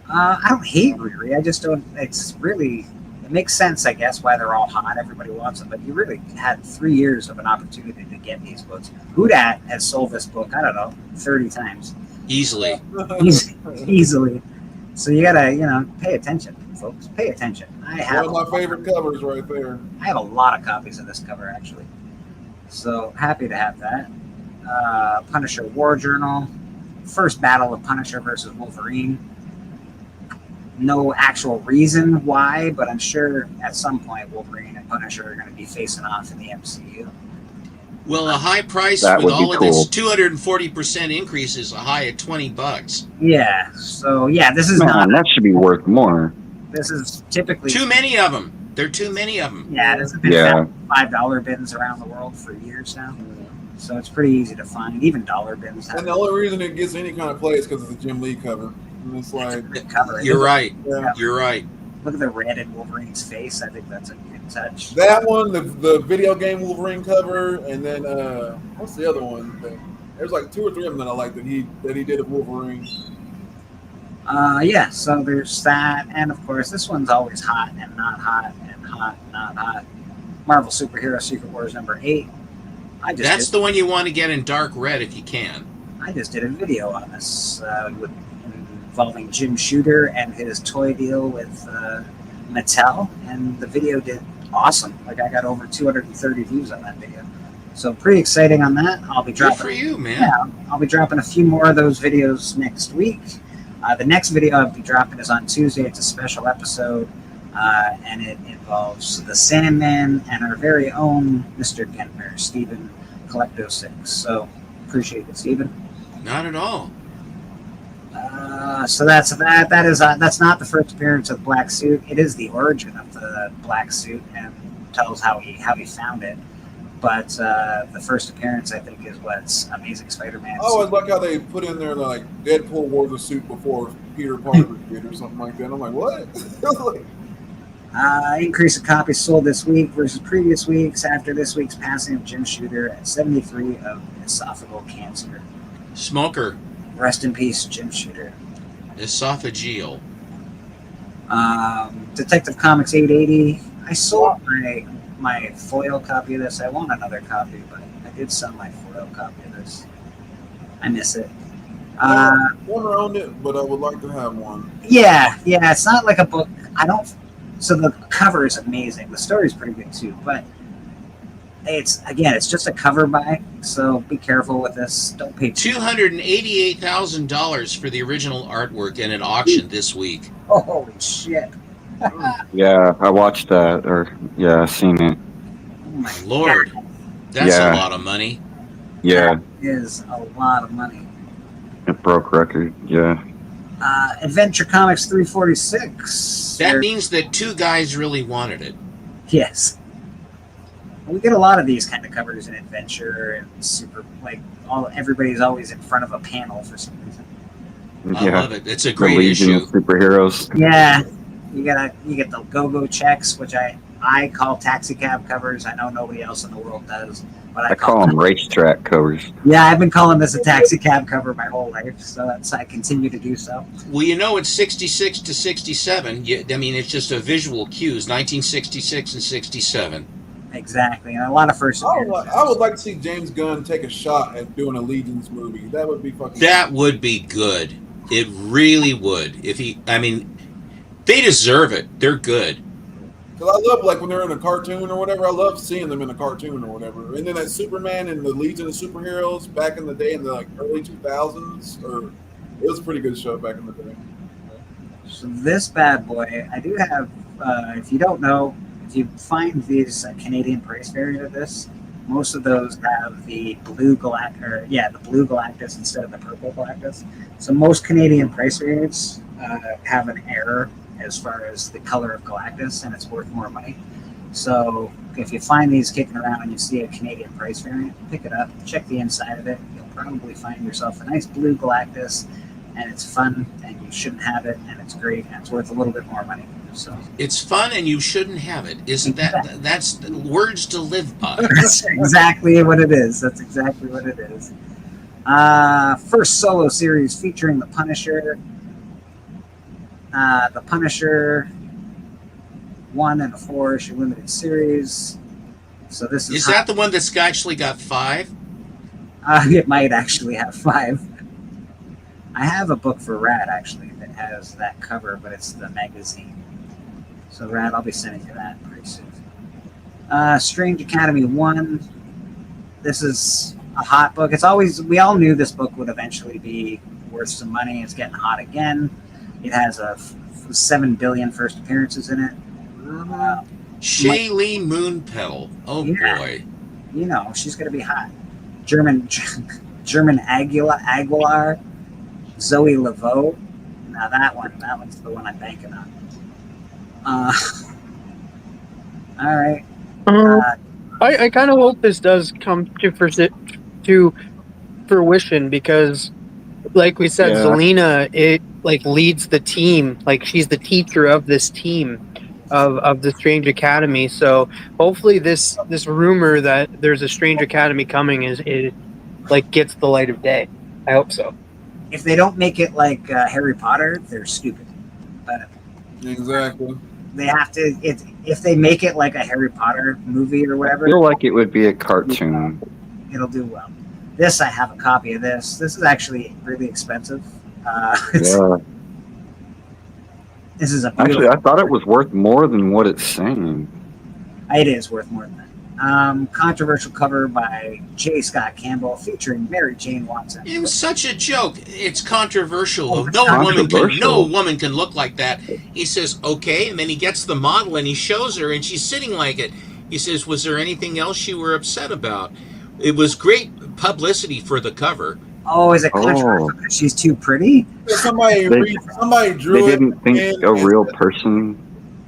I don't hate Riri. I just don't. It makes sense, I guess, why they're all hot. Everybody wants them, but you really had 3 years of an opportunity to get these books. Whodat has sold this book, I don't know, 30 times. Easily. Easily. So you gotta, pay attention, folks. Pay attention. I have one of my favorite covers right there. I have a lot of copies of this cover, actually. So happy to have that. Punisher War Journal. First battle of Punisher versus Wolverine. No actual reason why, but I'm sure at some point Wolverine and Punisher are going to be facing off in the MCU. Well, a high price That with would be all of cool. this 240% increase is a high at $20. Yeah. So this is Man, not. that should be worth more. This is typically Too many of them. There are too many of them. Yeah, this has been $5 bins around the world for years now. So it's pretty easy to find, even dollar bins. And the only reason it gets any kind of play is because it's a Jim Lee cover. And it's like, Good cover. You're right. Yeah. You're right. Look at the red in Wolverine's face. I think that's a good touch. that one, the video game Wolverine cover, and then what's the other one? There's like 2 or 3 of them that I like that he did of Wolverine. So there's that, and of course this one's always hot and not hot and hot and not hot. Marvel Superhero Secret Wars number 8. That's the one you want to get in dark red if you can. I just did a video on this involving Jim Shooter and his toy deal with Mattel, and the video did awesome. Like I got over 230 views on that video, so pretty exciting on that. I'll be dropping. Good for you, man. Yeah, I'll be dropping a few more of those videos next week. The next video I'll be dropping is on Tuesday. It's a special episode, and it involves the Sandman and our very own Mr. Gentner, Stephen Collecto6. So appreciate it, Stephen. Not at all. So that's that. That's not the first appearance of the black suit. It is the origin of the black suit and tells how he found it. But the first appearance, I think, is what's Amazing Spider-Man. I always like how they put in there like Deadpool wore the suit before Peter Parker did or something like that. I'm like, what? Increase of copies sold this week versus previous weeks after this week's passing of Jim Shooter at 73 of esophageal cancer. Smoker. Rest in peace, Jim Shooter. Esophageal. Detective Comics 880. I sold my foil copy of this. I want another copy, but I did sell my foil copy of this. I miss it. Never owned it, but I would like to have one. Yeah. It's not like a book. So the cover is amazing. The story is pretty good too, but it's just a cover buy. So be careful with this. Don't pay $288,000 for the original artwork in an auction this week. Oh, holy shit! Yeah, I watched that, I've seen it. Oh my Lord, that's a lot of money. Yeah, that is a lot of money. it broke record. Yeah. Adventure Comics 346. That means that 2 guys really wanted it. Yes. We get a lot of these kind of covers in Adventure and Super. Everybody's always in front of a panel for some reason. I love it. It's a The great Legion issue. of Superheroes. Yeah, you get the go-go checks, which I call taxi cab covers. I know nobody else in the world does, but I call them racetrack covers. Yeah, I've been calling this a taxi cab cover my whole life, so I continue to do so. Well, it's 66 to 67. It's just a visual cues, 1966 and 67. Exactly, and a lot of first appearances. I would like to see James Gunn take a shot at doing a Legions movie. That would be fucking. That would be good. It really would. They deserve it. They're good. Because I love like when they're in a cartoon or whatever. I love seeing them in a cartoon or whatever. And then that Superman and the Legion of Superheroes back in the day in the like early 2000s, or it was a pretty good show back in the day. So this bad boy, I do have. If you don't know, if you find these Canadian price variant of this, most of those have the blue the blue Galactus instead of the purple Galactus. So most Canadian price variants have an error as far as the color of Galactus, and it's worth more money. So if you find these kicking around and you see a Canadian price variant, pick it up, check the inside of it. You'll probably find yourself a nice blue Galactus, and it's fun, and you shouldn't have it, and it's great, and it's worth a little bit more money. So It's fun and you shouldn't have it. Isn't that's words to live by? That's exactly what it is. That's exactly what it is. First solo series featuring the Punisher. The Punisher 1 and a 4-issue limited series. So this is that the one that's actually got 5? It might actually have 5. I have a book for Rad actually that has that cover, but it's the magazine. So Rad, I'll be sending you that pretty soon. Strange Academy 1. This is a hot book. We all knew this book would eventually be worth some money. It's getting hot again. It has 7 billion first appearances in it. Shailene Moonpetal. Oh boy. You know, she's going to be hot. German Aguilar, Zoe Laveau. Now that one's the one I'm banking on. All right. I kind of hope this does come to fruition because, like we said, Zelina leads the team. Like she's the teacher of this team of the Strange Academy. So hopefully this rumor that there's a Strange Academy coming is gets the light of day. I hope so. If they don't make it like Harry Potter, they're stupid. But exactly. They have to. If they make it like a Harry Potter movie or whatever, I feel like it would be a cartoon. It'll do well. This, I have a copy of this. This is actually really expensive. This is a beautiful. Actually, I thought it was worth more than what it's saying. It is worth more than that. Controversial cover by J. Scott Campbell featuring Mary Jane Watson. It was such a joke. It's controversial. Oh, No woman can look like that. He says, okay, and then he gets the model and he shows her and she's sitting like it. He says, was there anything else you were upset about? It was great publicity for the cover. Oh, is it controversial because she's too pretty? Somebody drew They didn't think a real person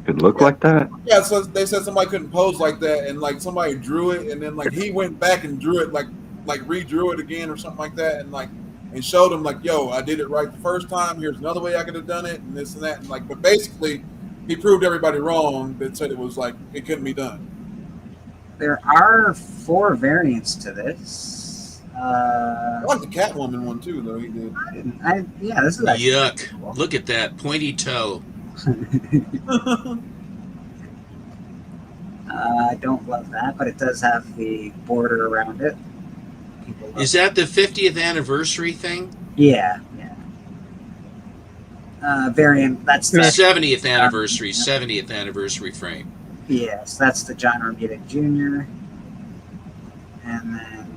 could look like that. Yeah, so they said somebody couldn't pose like that, and like somebody drew it, and then like he went back and drew it, like redrew it again or something like that, and showed him like, yo, I did it right the first time. Here's another way I could have done it, and this and that, and but basically, he proved everybody wrong that said it was like it couldn't be done. There are 4 variants to this. I like the Catwoman one too, though. He did. This is yuck. Cool. Look at that pointy toe. I don't love that, but it does have the border around it. Is that the 50th anniversary thing? Yeah. Variant. That's the 70th anniversary. 70th anniversary frame. Yes, that's the John Romita Jr. And then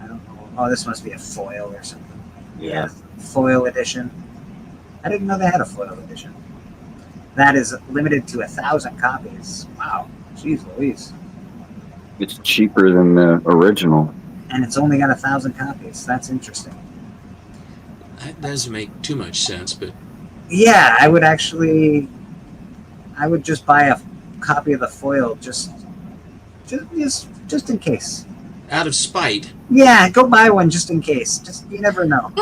I don't know. Oh, this must be a foil or something. Yeah, foil edition. I didn't know they had a foil edition. That is limited to 1,000 copies. Wow, jeez Louise. It's cheaper than the original. And it's only got 1,000 copies. That's interesting. That doesn't make too much sense, but yeah, I would just buy a copy of the foil just in case. Out of spite. Yeah, go buy one just in case. Just you never know.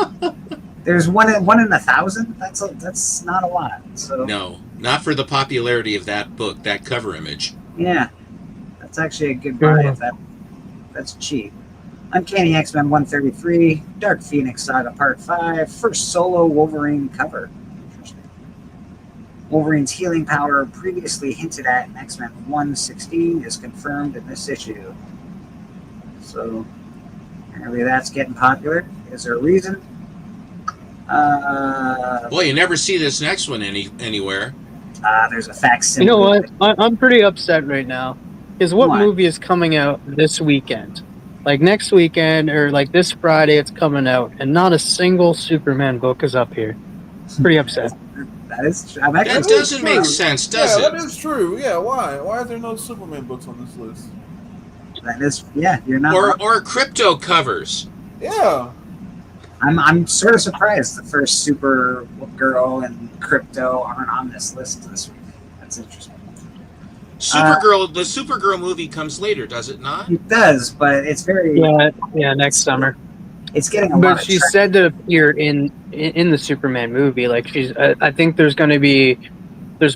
There's one in 1,000. That's not a lot. So no, not for the popularity of that book, that cover image. Yeah, that's actually a good buy if that's cheap. Uncanny X-Men 133, Dark Phoenix Saga Part 5, first solo Wolverine cover. Interesting. Wolverine's healing power, previously hinted at in X-Men 116, is confirmed in this issue. So, apparently that's getting popular. Is there a reason? Boy, you never see this next one anywhere. There's a facsimile. You know what? I'm pretty upset right now. Because what Why? movie is coming out this weekend? Like next weekend or like this Friday, it's coming out, and not a single Superman book is up here. Pretty upset. That is true. I'm actually That doesn't make sense, does Yeah, it? that is true. Yeah, why? Why are there no Superman books on this list? That is, yeah, you're not. Or crypto covers. Yeah. I'm sort of surprised the first Supergirl and Crypto aren't on this list this week. That's interesting. The Supergirl movie comes later, does it not? It does, but it's very Yeah, next summer. It's getting a lot. But she's said to appear in the Superman movie. Like I think there's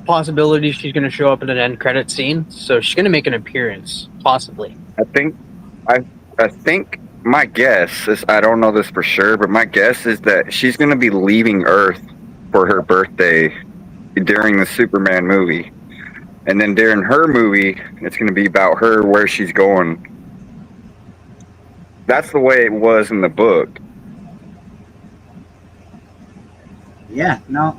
possibility she's going to show up in an end credit scene. So she's going to make an appearance, possibly. I think my guess is, I don't know this for sure, but my guess is that she's going to be leaving Earth for her birthday during the Superman movie. And then during her movie, it's going to be about her, where she's going. That's the way it was in the book. Yeah, no,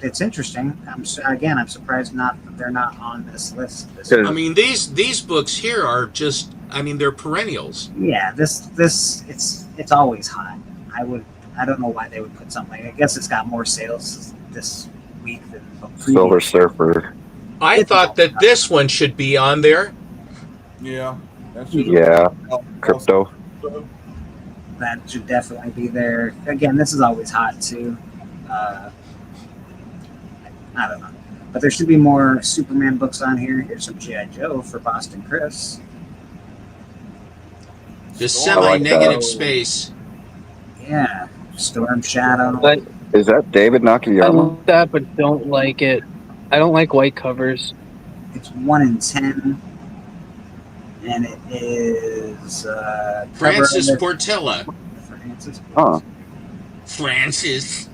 it's interesting. I'm surprised they're not on this list. I mean, these books here are just, they're perennials. Yeah, this it's always hot. I don't know why they would put something. I guess it's got more sales this week than the previous. Silver Surfer. I thought that this one should be on there. Yeah. Yeah. Crypto. That should definitely be there. Again, this is always hot too. I don't know, but there should be more Superman books on here. Here's some G.I. Joe for Boston Chris. The semi-negative space. Yeah, Storm Shadow. But is that David I Nakayama? like that, but don't like it. I don't like white covers. It's 1 in 10, and it is Francis Portela. Francis. Huh. Francis.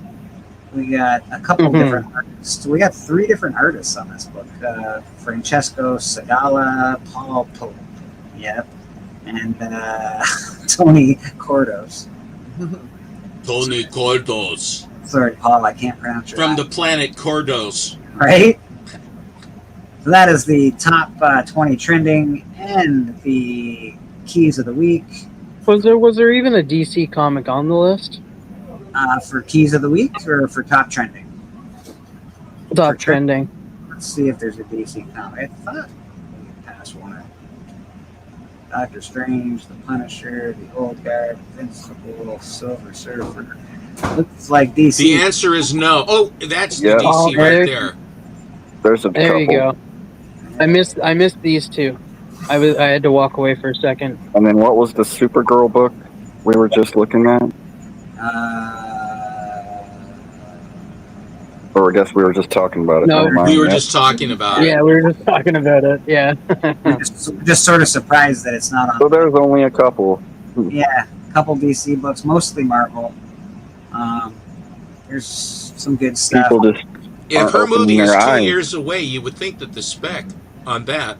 We got a couple different artists. We got 3 different artists on this book. Francesco Segala, Paul Pope, yep, and Tony Cordos. Tony Cordos. Sorry, Paul, I can't pronounce your From name. the planet Cordos. Right? So that is the top 20 trending and the keys of the week. Was there even a DC comic on the list? For keys of the week or for top trending? Top trending. Let's see if there's a DC comic. I thought we passed one. Doctor Strange, The Punisher, The Old Guard, Invincible, Silver Surfer. Looks like DC. The answer is no. Oh, that's the DC right there. There's a There couple. you go. I missed these two. I had to walk away for a second. And then what was the Supergirl book we were just looking at? Or I guess we were just talking about it. No, Never mind. We were just talking about it. Yeah, we were just talking about it. Yeah. just sort of surprised that it's not on. So there's only a couple. Yeah, a couple DC books, mostly Marvel. There's some good stuff. People just If aren't her opening movie is their 2 eyes. years away, you would think that the spec on that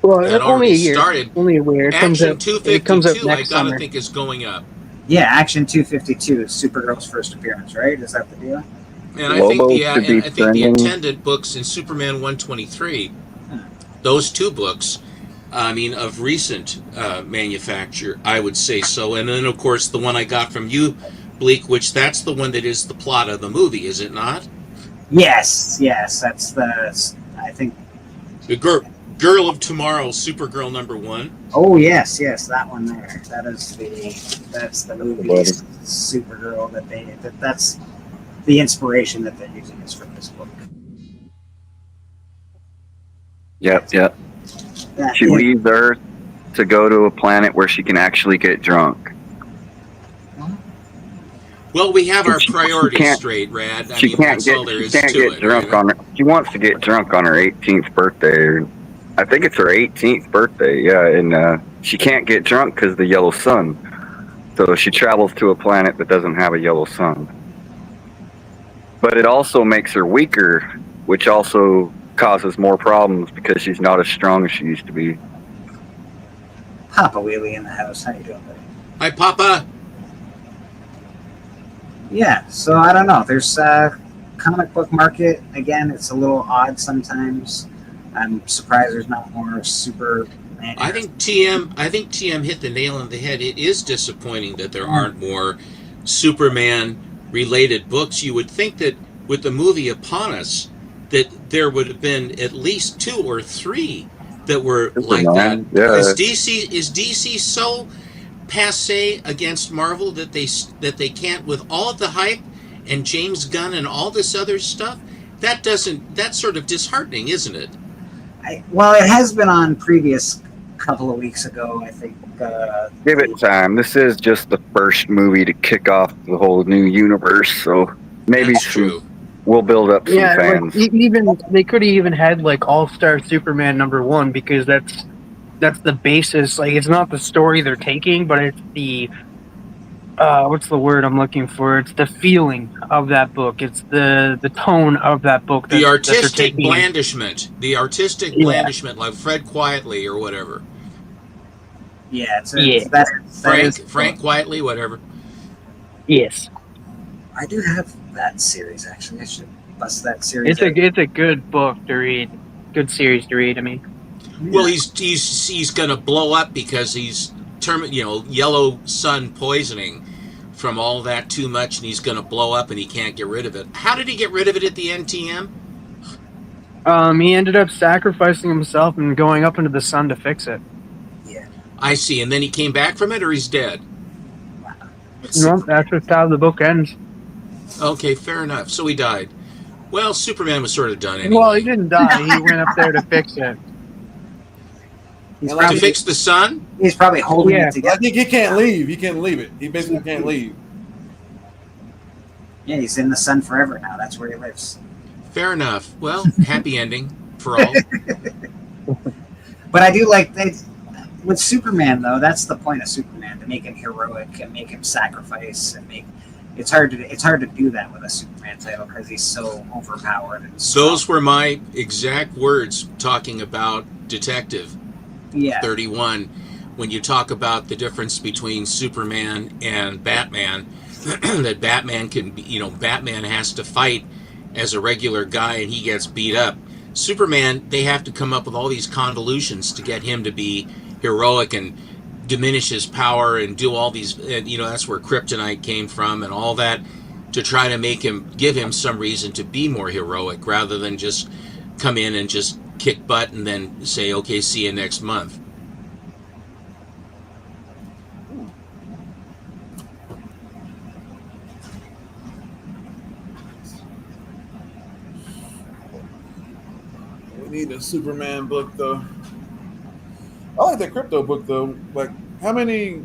Well, had only a already year. started. Only a year. It comes Action out. It comes out 252, I next gotta summer. think is going up. Yeah, Action 252 is Supergirl's first appearance, right? Is that the deal? And I think Lobo should be the trending. attendant books in Superman 123, those 2 books, of recent manufacture, I would say so. And then, of course, the one I got from you, Bleak, which that's the one that is the plot of the movie, is it not? Yes, that's I think. The Girl of Tomorrow, Supergirl #1. Oh yes, that one there. that's the movie Buddy. Supergirl that's the inspiration that they're using is from this book. Yep. That She is- leaves Earth to go to a planet where she can actually get drunk. Well, we have our She priorities can't- straight, Rad. She can't get drunk on her. She wants to get drunk on her 18th birthday. I think it's her 18th birthday. Yeah, and she can't get drunk because of the yellow sun. So she travels to a planet that doesn't have a yellow sun. But it also makes her weaker, which also causes more problems because she's not as strong as she used to be. Papa Wheelie in the house. How you doing, buddy? Hi, Papa. Yeah, so I don't know. There's a comic book market, again, it's a little odd sometimes. I'm surprised there's not more Superman. I think TM hit the nail on the head. It is disappointing that there aren't more Superman related books. You would think that with the movie upon us, that there would have been at least 2 or 3 that were like that. Superman, yeah. Is DC so passe against Marvel that they can't, with all of the hype and James Gunn and all this other stuff? That's sort of disheartening, isn't it? Well, it has been on previous couple of weeks ago, I think. Give it time. This is just the first movie to kick off the whole new universe, so maybe we'll build up some fans. Like, even they could have even had like All-Star Superman #1, because that's the basis. Like, it's not the story they're taking, but it's the what's the word I'm looking for? It's the feeling of that book. It's the tone of that book. The artistic blandishment. The artistic blandishment, like Fred Quietly or whatever. Yeah, Frank Quietly, whatever. Yes. I do have that series, actually. I should bust that series. It's a good book to read. Good series to read, I mean. Well, he's going to blow up because he's yellow sun poisoning from all that too much, and he's going to blow up and he can't get rid of it. How did he get rid of it at the NTM? He ended up sacrificing himself and going up into the sun to fix it. Yeah. I see. And then he came back from it, or he's dead? No, that's just how the book ends. Okay, fair enough. So he died. Well, Superman was sort of done anyway. Well, he didn't die. He went up there to fix it. To fix the sun? He's probably holding it I together. think he can't leave. He can't leave it. He basically can't leave. Yeah, he's in the sun forever now. That's where he lives. Fair enough. Well, happy ending for all. But I do like with Superman, though. That's the point of Superman, to make him heroic and make him sacrifice and make. It's hard to do that with a Superman title because he's so overpowered. And those were my exact words talking about Detective 31. When you talk about the difference between Superman and Batman, that Batman can be, Batman has to fight as a regular guy and he gets beat up. Superman, they have to come up with all these convolutions to get him to be heroic and diminish his power and do all these, that's where kryptonite came from and all that, to try to give him some reason to be more heroic rather than just come in and just kick butt and then say, okay, see you next month. We need a Superman book, though. I like that crypto book, though. Like, how many?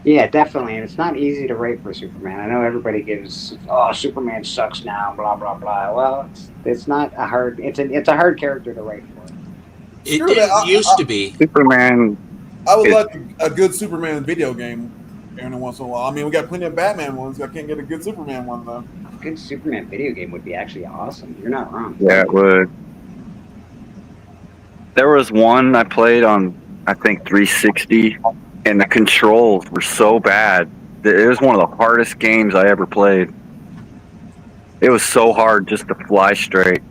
Yeah, definitely. And it's not easy to write for Superman. I know everybody gives, Superman sucks now, blah blah blah. Well, it's not a hard. It's a hard character to write for. It used to be Superman. I would like a good Superman video game every once in a while. I mean, we got plenty of Batman ones. I can't get a good Superman one though. A good Superman video game would be actually awesome. You're not wrong. Yeah, it would. There was one I played on, I think, 360, and the controls were so bad that it was one of the hardest games I ever played. It was so hard just to fly straight.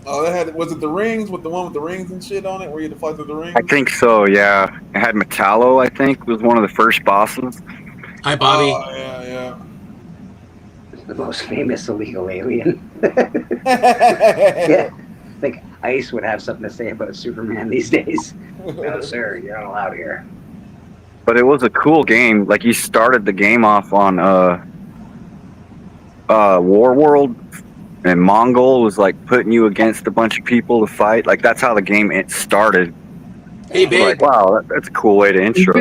Oh, was it the rings with the one with the rings and shit on it, where you had to fly through the rings? I think so, yeah. It had Metallo, I think, was one of the first bosses. Hi, Bobby. Oh, yeah. The most famous illegal alien. Yeah. I think ICE would have something to say about Superman these days. No, sir, you're not allowed here. But it was a cool game. Like, you started the game off on War World, and Mongol was like putting you against a bunch of people to fight. Like, that's how the game started. Hey, babe. Like, wow, that's a cool way to intro.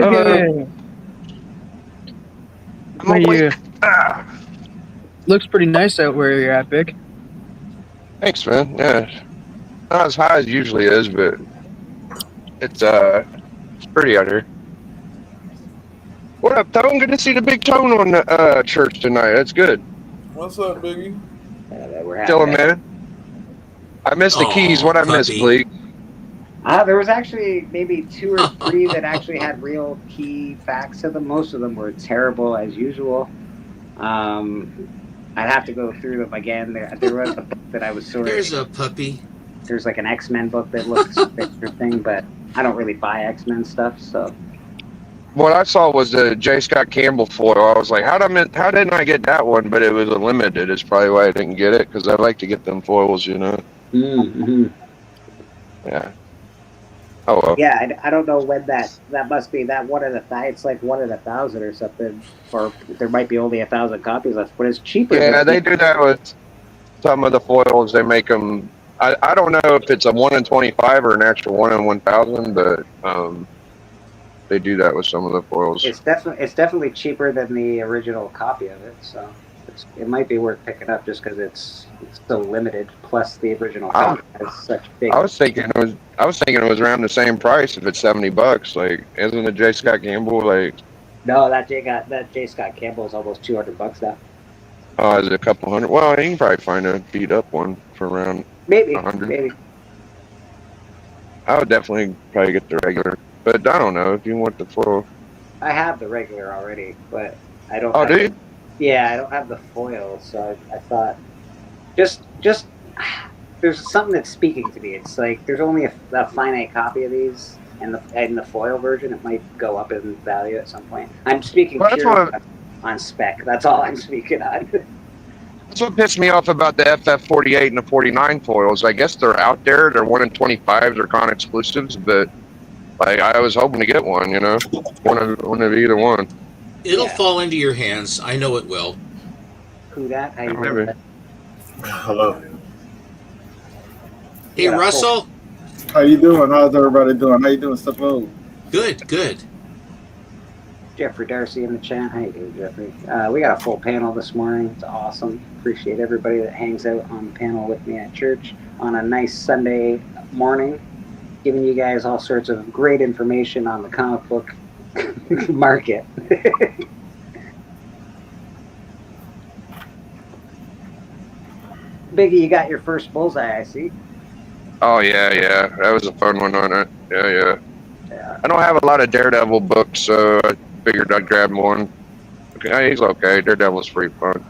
Looks pretty nice out where you're at, Big. Thanks, man. Yeah, not as high as it usually is, but it's pretty out here. What up, Tone? Good to see the big Tone on the church tonight. That's good. What's up, Biggie? Chilling, man. I missed the keys. What I missed, Bleak? There was actually maybe 2 or 3 that actually had real key facts to them. Most of them were terrible as usual. I'd have to go through them again. There was a book that I was sorting. There's a puppy. There's like an X-Men book that looks interesting, but I don't really buy X-Men stuff, so. What I saw was the J. Scott Campbell foil. I was like, how didn't I get that one? But it was a limited. It's probably why I didn't get it, because I like to get them foils, you know. Mm-hmm. Yeah. Oh well. Yeah, I don't know when that must be that one in it's like 1 in 1,000 or something, or there might be only 1,000 copies left, but it's cheaper. Yeah, they do that with some of the foils. They make them. I don't know if it's a 1 in 25 or an actual 1 in 1,000, but they do that with some of the foils. It's definitely cheaper than the original copy of it, so it might be worth picking up just because it's so limited. Plus, the original copy has such big. I was thinking it was around the same price if it's $70. Like, isn't the J. Scott Campbell like? No, that J. Scott Campbell is almost $200 now. Oh, is it a couple hundred? Well, you can probably find a beat up one for around maybe 100. Maybe. I would definitely probably get the regular, but I don't know if you want the foil. I have the regular already, but I don't. Oh, do you? Yeah, I don't have the foil, so I thought just there's something that's speaking to me. It's like there's only a finite copy of these, and the foil version it might go up in value at some point. I'm speaking purely on spec. That's all I'm speaking on. That's what pissed me off about the FF48 and the 49 foils. I guess they're out there. They're 1 in 25s or con exclusives, but like I was hoping to get one. You know, one of either one. It'll fall into your hands. I know it will. Who that? How you Maybe. Hello. Hey, Russell. How you doing? How's everybody doing? How you doing, Stefan? Good. Jeffrey Darcy in the chat. How you doing, Jeffrey? We got a full panel this morning. It's awesome. Appreciate everybody that hangs out on the panel with me at church on a nice Sunday morning, giving you guys all sorts of great information on the comic book market. Biggie, you got your first bullseye, I see. Oh yeah. That was a fun one on it. Yeah. I don't have a lot of Daredevil books, so I figured I'd grab one. Okay, he's okay. Daredevil's pretty fun.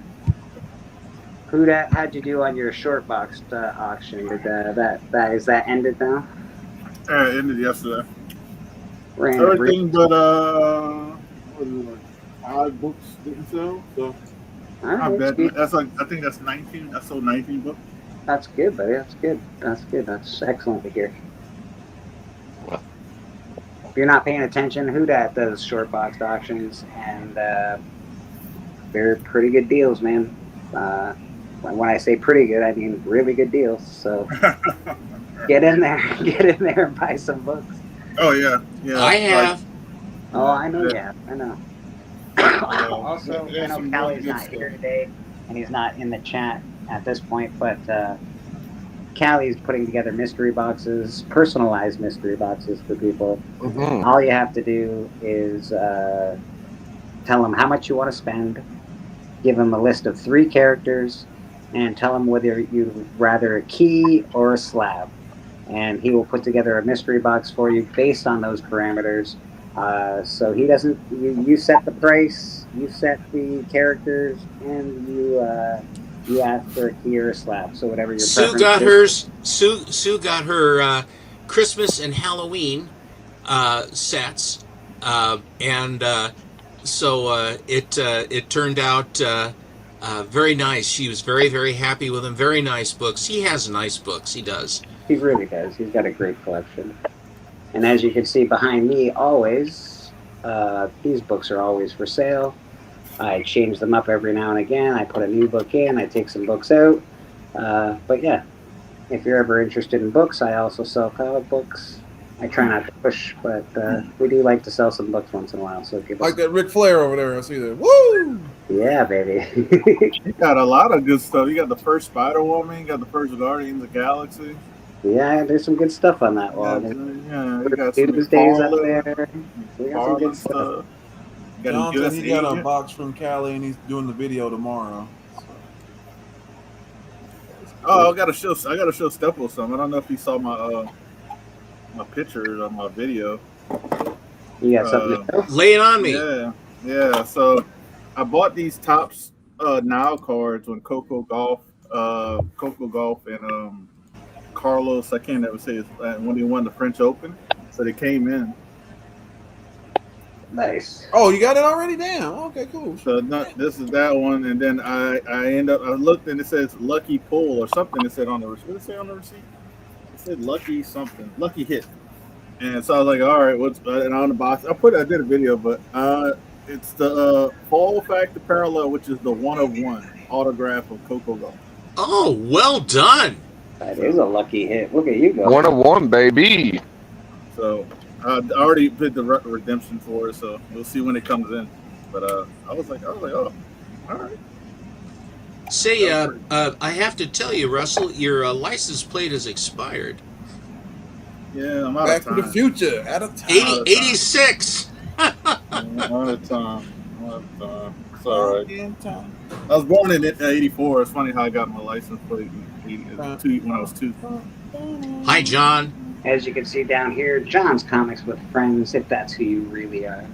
How'd you do on your short box auction? Did is that ended now? Yeah, it ended yesterday. Everything but what is it, like 5 books didn't sell, so not bad. That's like I think that's 19. I sold 19 books. That's good, buddy. That's good. That's excellent to hear. If you're not paying attention, Houdat does short box auctions, and they're pretty good deals, man. When I say pretty good, I mean really good deals. So get in there and buy some books. Oh yeah. I have. Oh, I know you have. I know. Also, I know Callie's not here today, and he's not in the chat at this point, but Callie's putting together mystery boxes, personalized mystery boxes for people. Mm-hmm. All you have to do is tell them how much you want to spend, give them a list of 3 characters, and tell him whether you'd rather a key or a slab. And he will put together a mystery box for you based on those parameters. So he doesn't, you set the price, you set the characters, and you ask for a key or a slab. So whatever your Sue got hers. Sue got her Christmas and Halloween sets, and so it turned out very nice. She was very, very happy with them. Very nice books. He has nice books. He does. He really does. He's got a great collection. And as you can see behind me, always, these books are always for sale. I change them up every now and again. I put a new book in. I take some books out. But yeah, if you're ever interested in books, I also sell comic books. I try not to push, but we do like to sell some books once in a while. So give like that Ric Flair over there. I see that. Woo! Yeah, baby. You got a lot of good stuff. You got the first Spider-Woman. You got the first Guardians of the Galaxy. Yeah, there's some good stuff on that wall. Yeah, you got some Tuesdays up there. We got some good stuff. John said he got a box from Cali and he's doing the video tomorrow. So. Oh, I gotta show Stepple some. I don't know if he saw my pictures on my video. You got something to show? Lay it on me. Yeah. So I bought these tops now cards when Coco Golf and Carlos, I can't ever say his, when he won the French Open, so they came in. Nice. Oh, you got it already? Damn. Okay, cool. So this is that one, and then I looked and it says Lucky Pull or something. It said on the receipt. What did it say on the receipt? It said Lucky something, Lucky Hit. And so I was like, all right, what's and on the box? I did a video, but it's the Fall Factor Parallel, which is the 1/1 autograph of Coco Golf. Oh, well done. That is a lucky hit. Look at you go. 101, baby. So I already did the redemption for it, so we'll see when it comes in. But I was like, oh, all right. Say, I have to tell you, Russell, your license plate has expired. Yeah, I'm out Back of time. to the future. Out of time. 86. I'm out of time. It's all right. I was born in '84. It's funny how I got my license plate when I was 2. Hi, John. As you can see down here, John's Comics with Friends, if that's who you really are.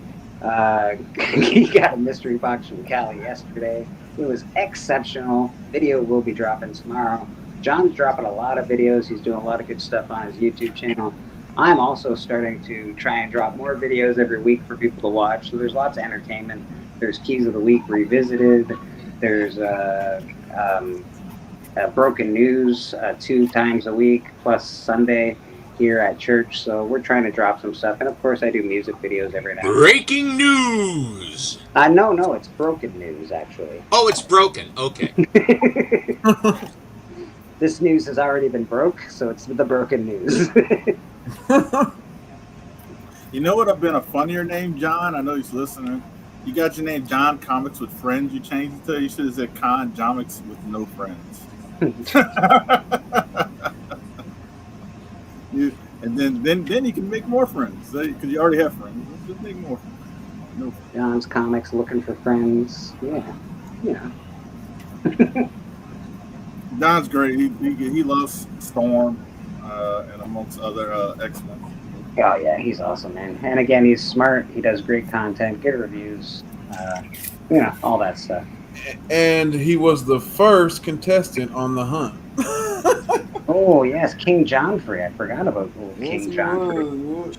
He got a mystery box from Cali yesterday. It was exceptional. Video will be dropping tomorrow. John's dropping a lot of videos. He's doing a lot of good stuff on his YouTube channel. I'm also starting to try and drop more videos every week for people to watch. So there's lots of entertainment. There's Keys of the Week Revisited. There's Broken News 2 times a week, plus Sunday here at church. So we're trying to drop some stuff. And of course, I do music videos every now and then. Breaking news. No, it's broken news, actually. Oh, it's broken. Okay. This news has already been broke, so it's the broken news. You know what would have been a funnier name, John? I know he's listening. You got your name John Comics with Friends. You changed it to. You should have said Con Jomics with No Friends. And then you can make more friends because you already have friends. Just make more friends. No friends. John's Comics looking for friends. Yeah. Don's great. He loves Storm and amongst other X-Men. Oh yeah, he's awesome, man. And again, he's smart. He does great content, good reviews, all that stuff. And he was the first contestant on The Hunt. Oh yes, King Johnfrey. I forgot about King Johnfrey.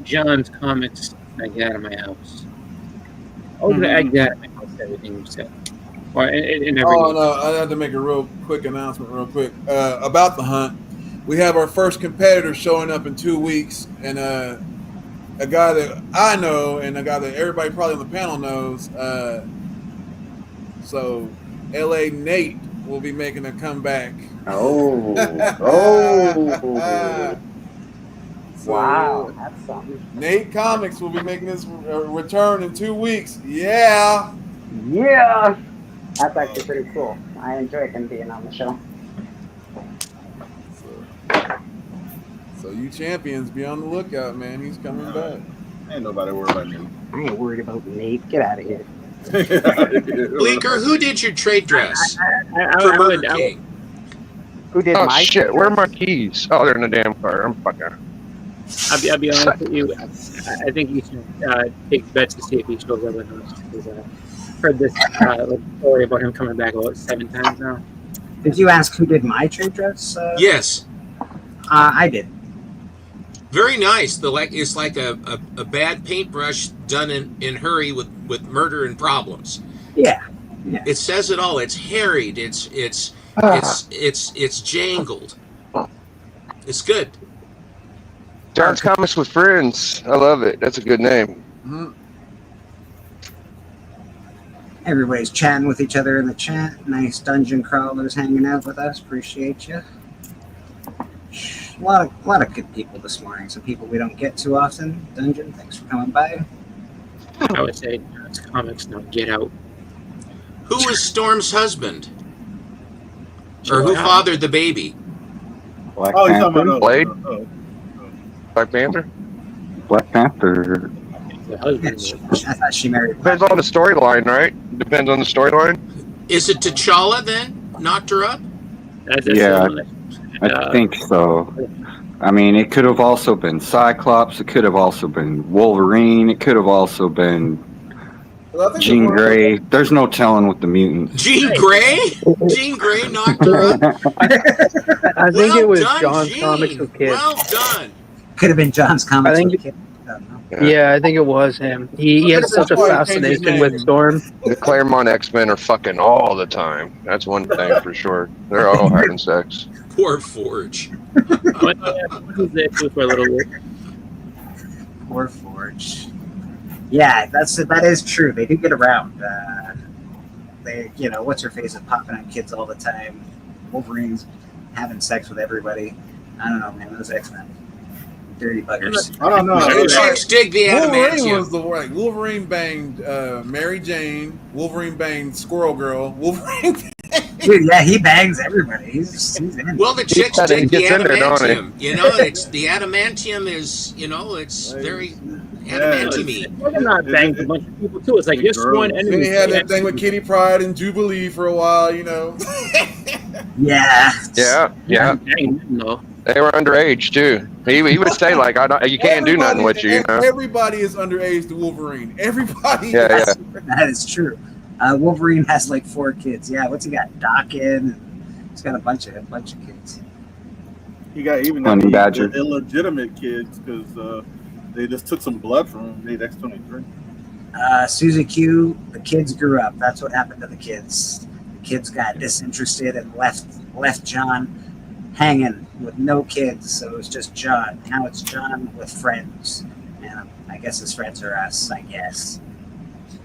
John's Comics. I get out of my house. Oh, I get out of my house. Everything you said. Or in every I had to make a real quick announcement, about The Hunt. We have our first competitor showing up in 2 weeks, and a guy that I know and a guy that everybody probably on the panel knows. So, LA Nate will be making a comeback. Oh. So, wow, that's something. Nate Comics will be making his return in 2 weeks. Yeah. That's actually pretty cool. I enjoy him being on the show. So you champions, be on the lookout, man. He's coming back. Ain't nobody worried about Nate. I ain't worried about Nate. Get out of here. Bleeker, who did your trade dress? For Burger King. Who did my shit, where are my keys? Oh, they're in the damn car. I'm fucking. I'll be honest with you. I think you should take bets to see if he shows up with us. Because I've heard this story about him coming back about 7 times now. Did you ask who did my trade dress? Yes. I did. Very nice. It's like a bad paintbrush done in hurry with murder and problems. Yeah. It says it all. It's harried. It's jangled. It's good. John's Comics with Friends. I love it. That's a good name. Mm-hmm. Everybody's chatting with each other in the chat. Nice dungeon crawlers hanging out with us. Appreciate you. A lot of good people this morning. Some people we don't get too often. Dungeon, thanks for coming by. I would say John's Comics, now get out. Who was Storm's husband? Or who fathered the baby? Black Oh, you're talking Panther? about Blade? Black Panther? Black Panther. The husband. I thought she married. Depends on the storyline, right? Depends on the storyline. Is it T'Challa then? Knocked her up? Yeah, I think so. I mean, it could have also been Cyclops. It could have also been Wolverine. It could have also been I think Jean Grey. There's no telling with the mutants. Jean Grey? Jean Grey knocked her up. I think Well it was done, John's comics Jean. with kids. Well done. Could have been John's I comics think, with kids. I don't know. yeah, I think it was him. He had such a why he changed his fascination with name. Storm. The Claremont X-Men are fucking all the time. That's one thing for sure. They're all having sex. Poor Forge. I was there too for a little bit. Poor Forge. Yeah, that is true. They do get around. They, what's her face is popping on kids all the time. Wolverine's having sex with everybody. I don't know, man. Those X-Men, dirty buggers. I don't know. The chicks dig the Wolverine adamantium. was the like Wolverine banged Mary Jane. Wolverine banged Squirrel Girl. Wolverine. Dude, yeah, he bangs everybody. He's in. Well, the chicks He dig the gets in there, don't he? adamantium. It's the adamantium is, it's very adamantium-y. They're not banged a bunch of people too. It's like you're sworn Then enemies. he had that thing with Kitty Pryde and Jubilee for a while. Yeah. Yeah. No. They were underage too. He would say like, you can't do nothing with you. Everybody is underage to Wolverine. Everybody. Yeah. That is true. Wolverine has like 4 kids. Yeah, what's he got? Dawkins. He's got a bunch of kids. He got even Honey Badger. the illegitimate kids because they just took some blood from him. Made X-23. Susie Q. The kids grew up. That's what happened to the kids. The kids got disinterested and left John hanging with no kids. So it was just John. Now it's John with friends. And I guess his friends are us. I guess.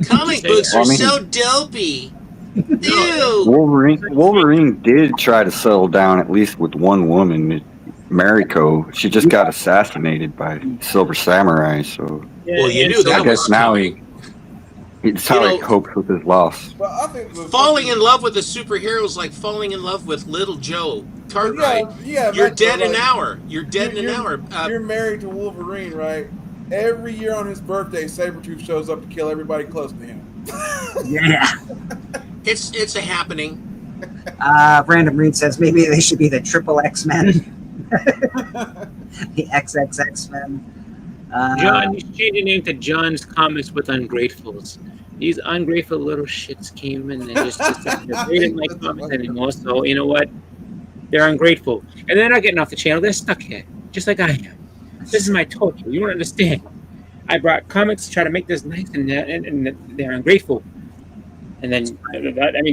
Comic books are so dopey. Ew. Wolverine did try to settle down at least with one woman, Mariko. She just got assassinated by Silver Samurai. So Well, you knew that I guess was now coming. it's how he copes with his loss. But I think Falling in love with a superhero is like falling in love with Little Joe Cartwright. Yeah, You're Metro, dead in an like, hour. You're dead in an hour. You're married to Wolverine, right? Every year on his birthday, Sabretooth shows up to kill everybody close to him. Yeah. It's a happening. Random Reed says maybe they should be the Triple X-Men. The XXX-Men. John, you should change your name to John's Comics with Ungratefuls. These ungrateful little shits came in and just they didn't like comics anymore. So you know what? They're ungrateful, and they're not getting off the channel. They're stuck here, just like I am. This is my torture. You don't understand. I brought comics to try to make this nice, and they're ungrateful. And then,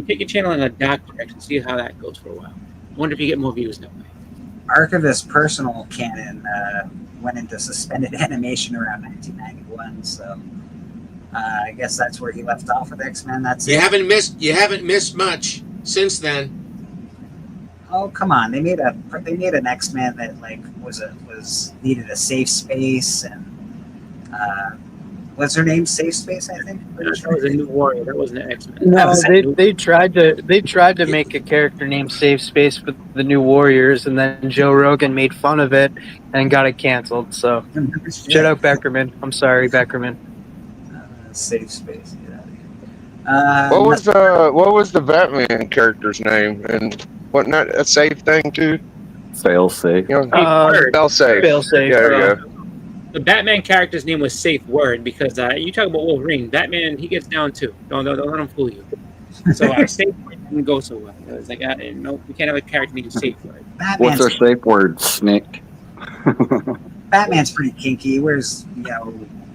take your channel in a dark direction. See how that goes for a while. I wonder if you get more views that way. Archivist personal canon went into suspended animation around 1991, so I guess that's where he left off with X-Men. That's You it. haven't missed much since then. Oh, come on! They made an X-Men that needed a safe space, and what's her name? Safe Space, I think. That was a New Warrior. That wasn't an X-Men. No, they tried to make a character named Safe Space for the New Warriors, and then Joe Rogan made fun of it and got it canceled. So, shout out Beckerman. I'm sorry, Beckerman. Safe Space. Get out of here. What was the Batman character's name? And wasn't that a safe thing too? Fail safe. Fail safe. Fail safe. Yeah, there you go. The Batman character's name was Safe Word because you talk about Wolverine. Batman, he gets down too. Don't let him fool you. So Safe Word didn't go so well. It was like, no, we can't have a character named Safe Word. What's our safe word? Snick. Batman's pretty kinky. He wears,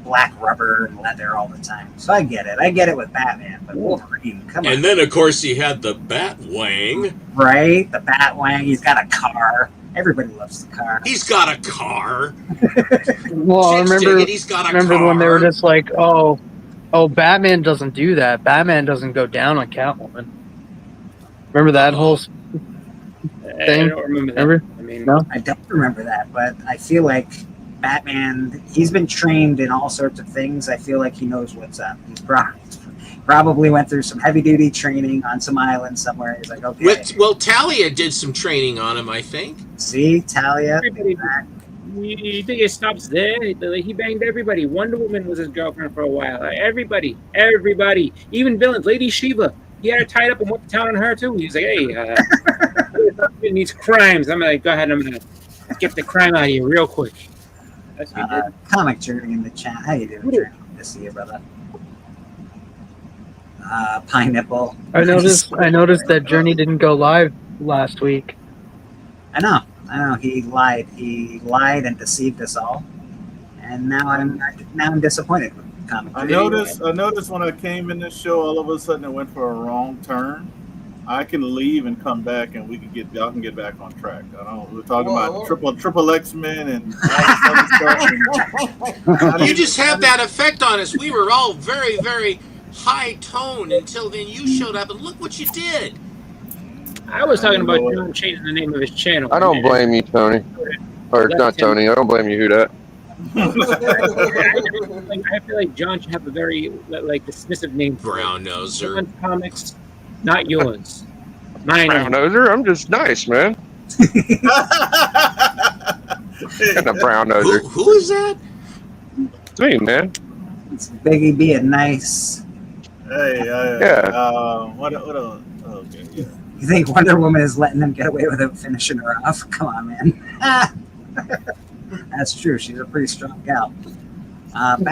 black rubber and leather all the time. So I get it. I get it with Batman, but Wolverine, come on. And then, of course, he had the Batwang. Right? The Batwang. He's got a car. Everybody loves the car. He's got a car. Well, I remember He's got a remember car. when they were just like, oh, Batman doesn't do that. Batman doesn't go down on Catwoman. Remember that whole I thing? don't remember that. Remember? I mean, No? I don't remember that, but I feel like Batman, he's been trained in all sorts of things. I feel like he knows what's up. He's probably went through some heavy-duty training on some island somewhere. He's like, okay. Well, Talia did some training on him, I think. See, Talia. You think it stops there? He banged everybody. Wonder Woman was his girlfriend for a while. Everybody. Even villains. Lady Shiva. He had her tied up and went to town on her too. He was like, hey, these crimes. I'm like, go ahead. I'm going to get the crime out of you real quick. That's what he did. Comic Journey in the chat. How you doing, Journey? Good to see you, brother. pineapple. I noticed that Journey didn't go live last week. I know. He lied. He lied and deceived us all, and now I'm disappointed with comic. I noticed when I came in this show, all of a sudden it went for a wrong turn. I can leave and come back, and y'all can get back on track. I don't. We're talking about triple X Men and all this other stuff. You just have that effect on us. We were all very, very high tone until then you showed up, and look what you did. I was talking about John changing the name of his channel. I don't blame you, Tony. Or not Tony. I don't blame you, who that? I feel like John should have a very dismissive name. Brown noser. John's comics, not yours. Mine. Brown noser. I'm just nice, man. And a brown noser. Who is that? It's me, man. It's Biggie being nice. Hey, yeah. What else? Okay, yeah. You think Wonder Woman is letting them get away without finishing her off? Come on, man. That's true. She's a pretty strong gal.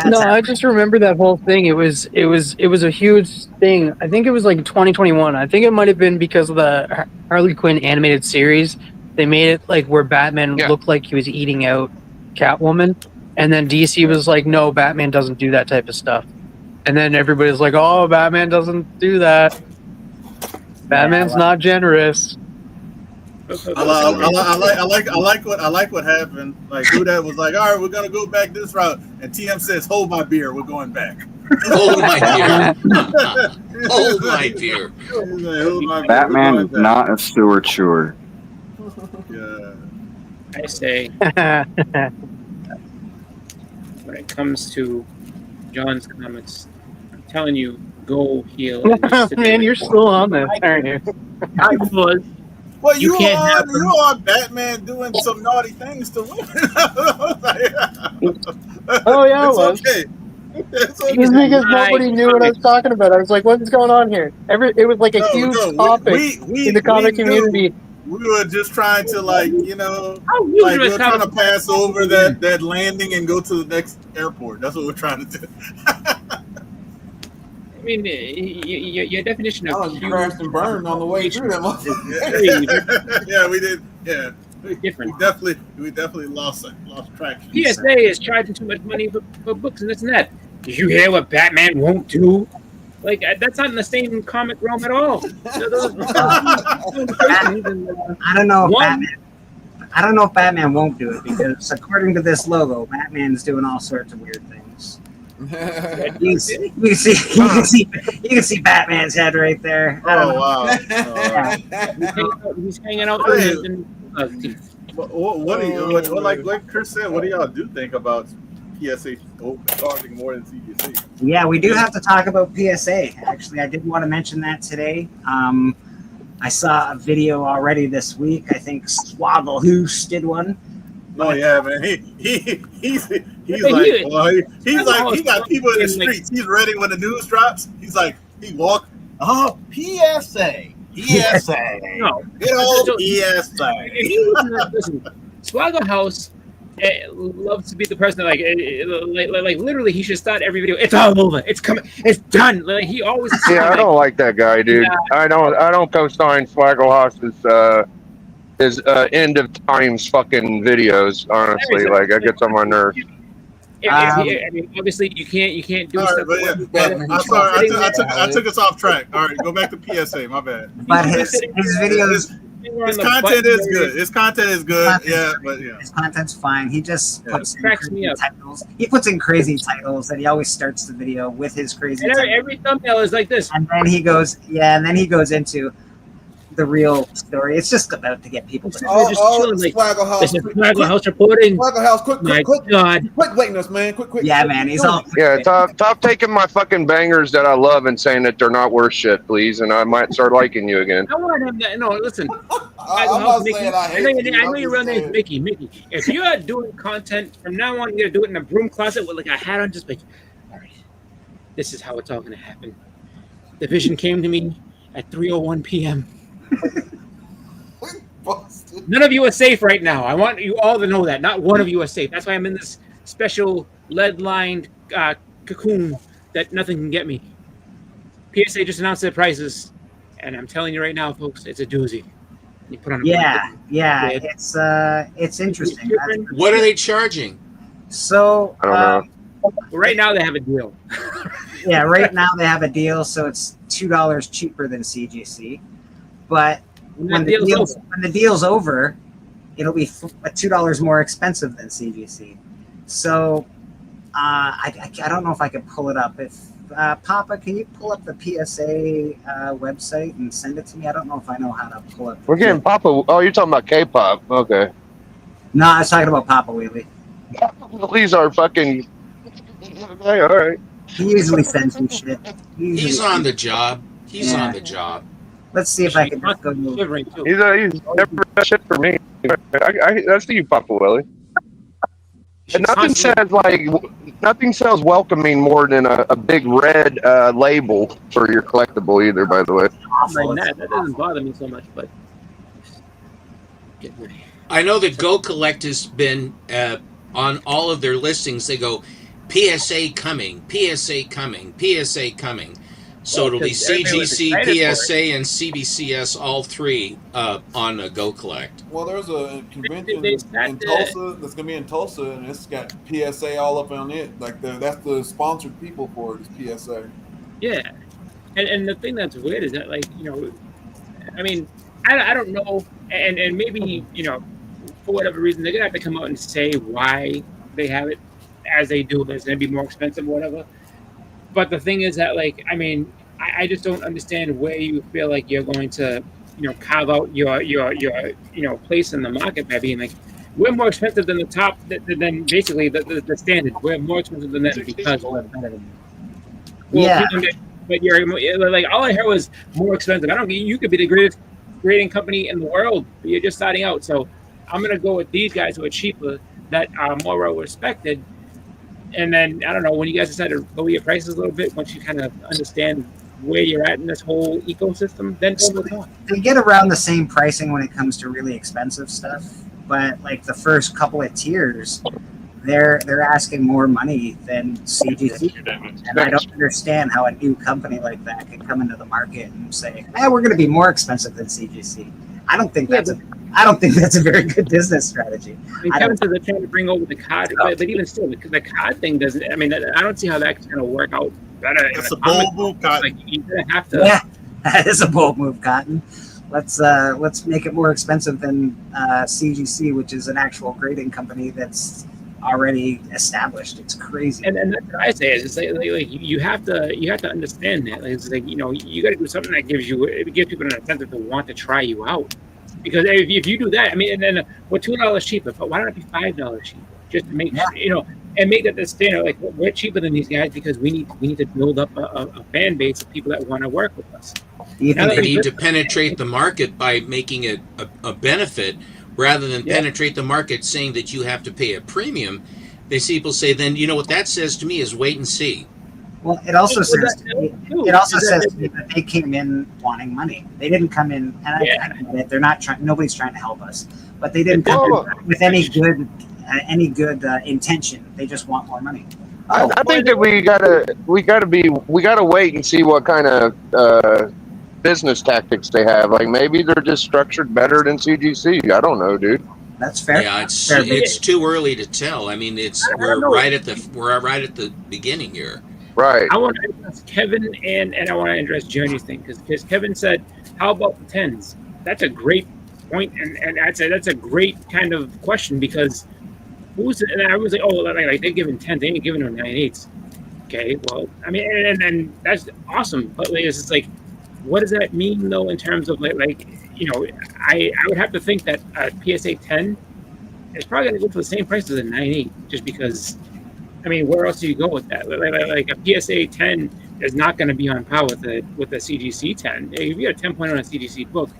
No, I just remember that whole thing. It was a huge thing. I think it was like 2021. I think it might have been because of the Harley Quinn animated series. They made it like where Batman looked like he was eating out Catwoman, and then DC was like, "No, Batman doesn't do that type of stuff." And then everybody's like, "Oh, Batman doesn't do that. Batman's not generous." I like what happened. Like who that was like, all right, we're gonna go back this route, and TM says, "Hold my beer, we're going back." Hold my beer. Hold my beer. Batman not a sewer chewer. Yeah. I say, when it comes to John's comments, I'm telling you, go heal. Man, you're still on this, aren't you? I was. Well, You can't have you on Batman doing some naughty things to women. Oh yeah, it was. Okay. It's okay. Just because nobody knew what I was talking about. I was like, "What's going on here?" It was like a huge topic in the comic community. We were just trying to we were trying to pass over that landing and go to the next airport. That's what we're trying to do. I mean, your definition of huge crashed and burned on the way through that. Yeah, we did. Yeah, different. We definitely lost traction. PSA is charging too much money for books and this and that. Did you hear what Batman won't do? Like that's not in the same comic realm at all. I don't know. I don't know if Batman won't do it because according to this logo, Batman's doing all sorts of weird things. You can see Batman's head right there. Oh wow! He's hanging out. Like Chris said, what do y'all think about PSA charging more than CBC? Yeah, we do have to talk about PSA. Actually, I did want to mention that today. I saw a video already this week. I think Swagglehoose did one. Oh yeah, man. He's like he got people in the streets. He's ready when the news drops. He's like he walk. Oh, PSA. No, PSA. Listen, Swagglehouse loves to be the person that like literally he should start every video. It's all over. It's coming. It's done. Like he always. Yeah, I don't like that guy, dude. Yeah. I don't co-sign Swagglehouse's his end of times fucking videos. Honestly, like I get on my nerves. I mean, obviously you can't do stuff. I'm sorry, I took us off track. All right, go back to PSA. My bad. But his videos. His content is good. His content is good. His content's fine. He just puts in crazy titles. He puts in crazy titles that he always starts the video with his crazy. And every thumbnail is like this. And then he goes, into the real story. It's just about to get people. Swagglehouse reporting. Swagglehouse, quick, God. quick, lateness, man, quick. Yeah, man, he's all. Yeah, stop taking my fucking bangers that I love and saying that they're not worth shit, please, and I might start liking you again. I want him to no. Listen, I'm not saying I hate you. I know your real name is Mickey. If you are doing content from now on, you're gonna do it in a broom closet with like a hat on, just like, all right, this is how it's all gonna happen. The vision came to me at 3:01 p.m. None of you are safe right now. I want you all to know that. Not one of you are safe. That's why I'm in this special lead-lined cocoon that nothing can get me. PSA just announced their prices, and I'm telling you right now, folks, it's a doozy. You put on a Yeah, blanket. it's interesting. What are they charging? So I don't know. Right now they have a deal. Yeah, right now they have a deal, so it's $2 cheaper than CGC. But when the deal's over, it'll be $2 more expensive than CGC. So I don't know if I can pull it up. If Papa, can you pull up the PSA website and send it to me? I don't know if I know how to pull it. We're getting Papa. Oh, you're talking about K-pop. Okay. No, I was talking about Papa Wheelie. These are fucking. Okay, all right. He usually sends me shit. He's on the job. He's Yeah. on the job. Let's see if I can just go to He's never done shit for me. I see you, Papa Willie. And nothing sounds welcoming more than a big red label for your collectible either. By the way, That doesn't bother me so much, but I know that Go Collect has been on all of their listings. They go PSA coming, PSA coming, PSA coming. So it'll be CGC, PSA, and CBCS, all three on Go Collect. Well, there's a convention in Tulsa that's gonna be in Tulsa, and it's got PSA all up on it. Like that's the sponsored people for it is PSA. yeah. And the thing that's weird is that, like, you know, I mean, I don't know, and maybe, you know, for whatever reason they're gonna have to come out and say why they have it as they do. It's gonna be more expensive or whatever. But the thing is that, like, I mean, I just don't understand where you feel like you're going to, you know, carve out your you know, place in the market by being like, we're more expensive than the top, than basically the standard. We're more expensive than them because we're better than them. Well, Yeah. But you're like, all I heard was more expensive. I don't. You could be the greatest grading company in the world, but you're just starting out. So I'm gonna go with these guys who are cheaper, that are more well respected. And then, I don't know, when you guys decide to lower your prices a little bit, once you kind of understand where you're at in this whole ecosystem, then we'll talk. They get around the same pricing when it comes to really expensive stuff, but like the first couple of tiers, they're asking more money than CGC, and I don't understand how a new company like that can come into the market and say, we're going to be more expensive than CGC." I don't think that's a very good business strategy. I mean, Kevin says they're trying to bring over the card, but even still, the card thing doesn't. I mean, I don't see how that's going to work out better. It's a bold move, Cotton. Like, you're going to have to. Yeah, that is a bold move, Cotton. Let's make it more expensive than CGC, which is an actual grading company that's already established. It's crazy. And that's what I say is, it's like you have to understand that. Like, it's like, you know, you got to do something that gives people an incentive to want to try you out. Because if you do that, I mean, and then we're $2 cheaper, but why don't it be $5 cheaper? Just to make you know, and make that the standard. Like, we're cheaper than these guys because we need to build up a fan base of people that want to work with us. You need to penetrate the market by making it a benefit rather than penetrate the market saying that you have to pay a premium. People say, then, you know what that says to me is wait and see. Well, it also says that they came in wanting money. They didn't come in, and I admit it, they're not trying. Nobody's trying to help us, but they didn't come in with any good intention. They just want more money. I think that we gotta wait and see what kind of business tactics they have. Like, maybe they're just structured better than CGC. I don't know, dude. That's fair. Yeah, it's too early to tell. I mean, we're right at the beginning here. Right. I want to address Kevin and I want to address Journey's thing because Kevin said, "How about the 10s?" That's a great point, and I'd say that's a great kind of question because and I was like, oh, like they're giving 10s, they ain't giving them 9/8s. Okay, well, I mean, and that's awesome, but like, it's just like, what does that mean though in terms of like you know, I would have to think that a PSA 10 is probably going to go for the same price as a 9/8 just because. I mean, where else do you go with that? Like a PSA 10 is not going to be on par with the CGC 10. If you got a 10 point on a CGC book,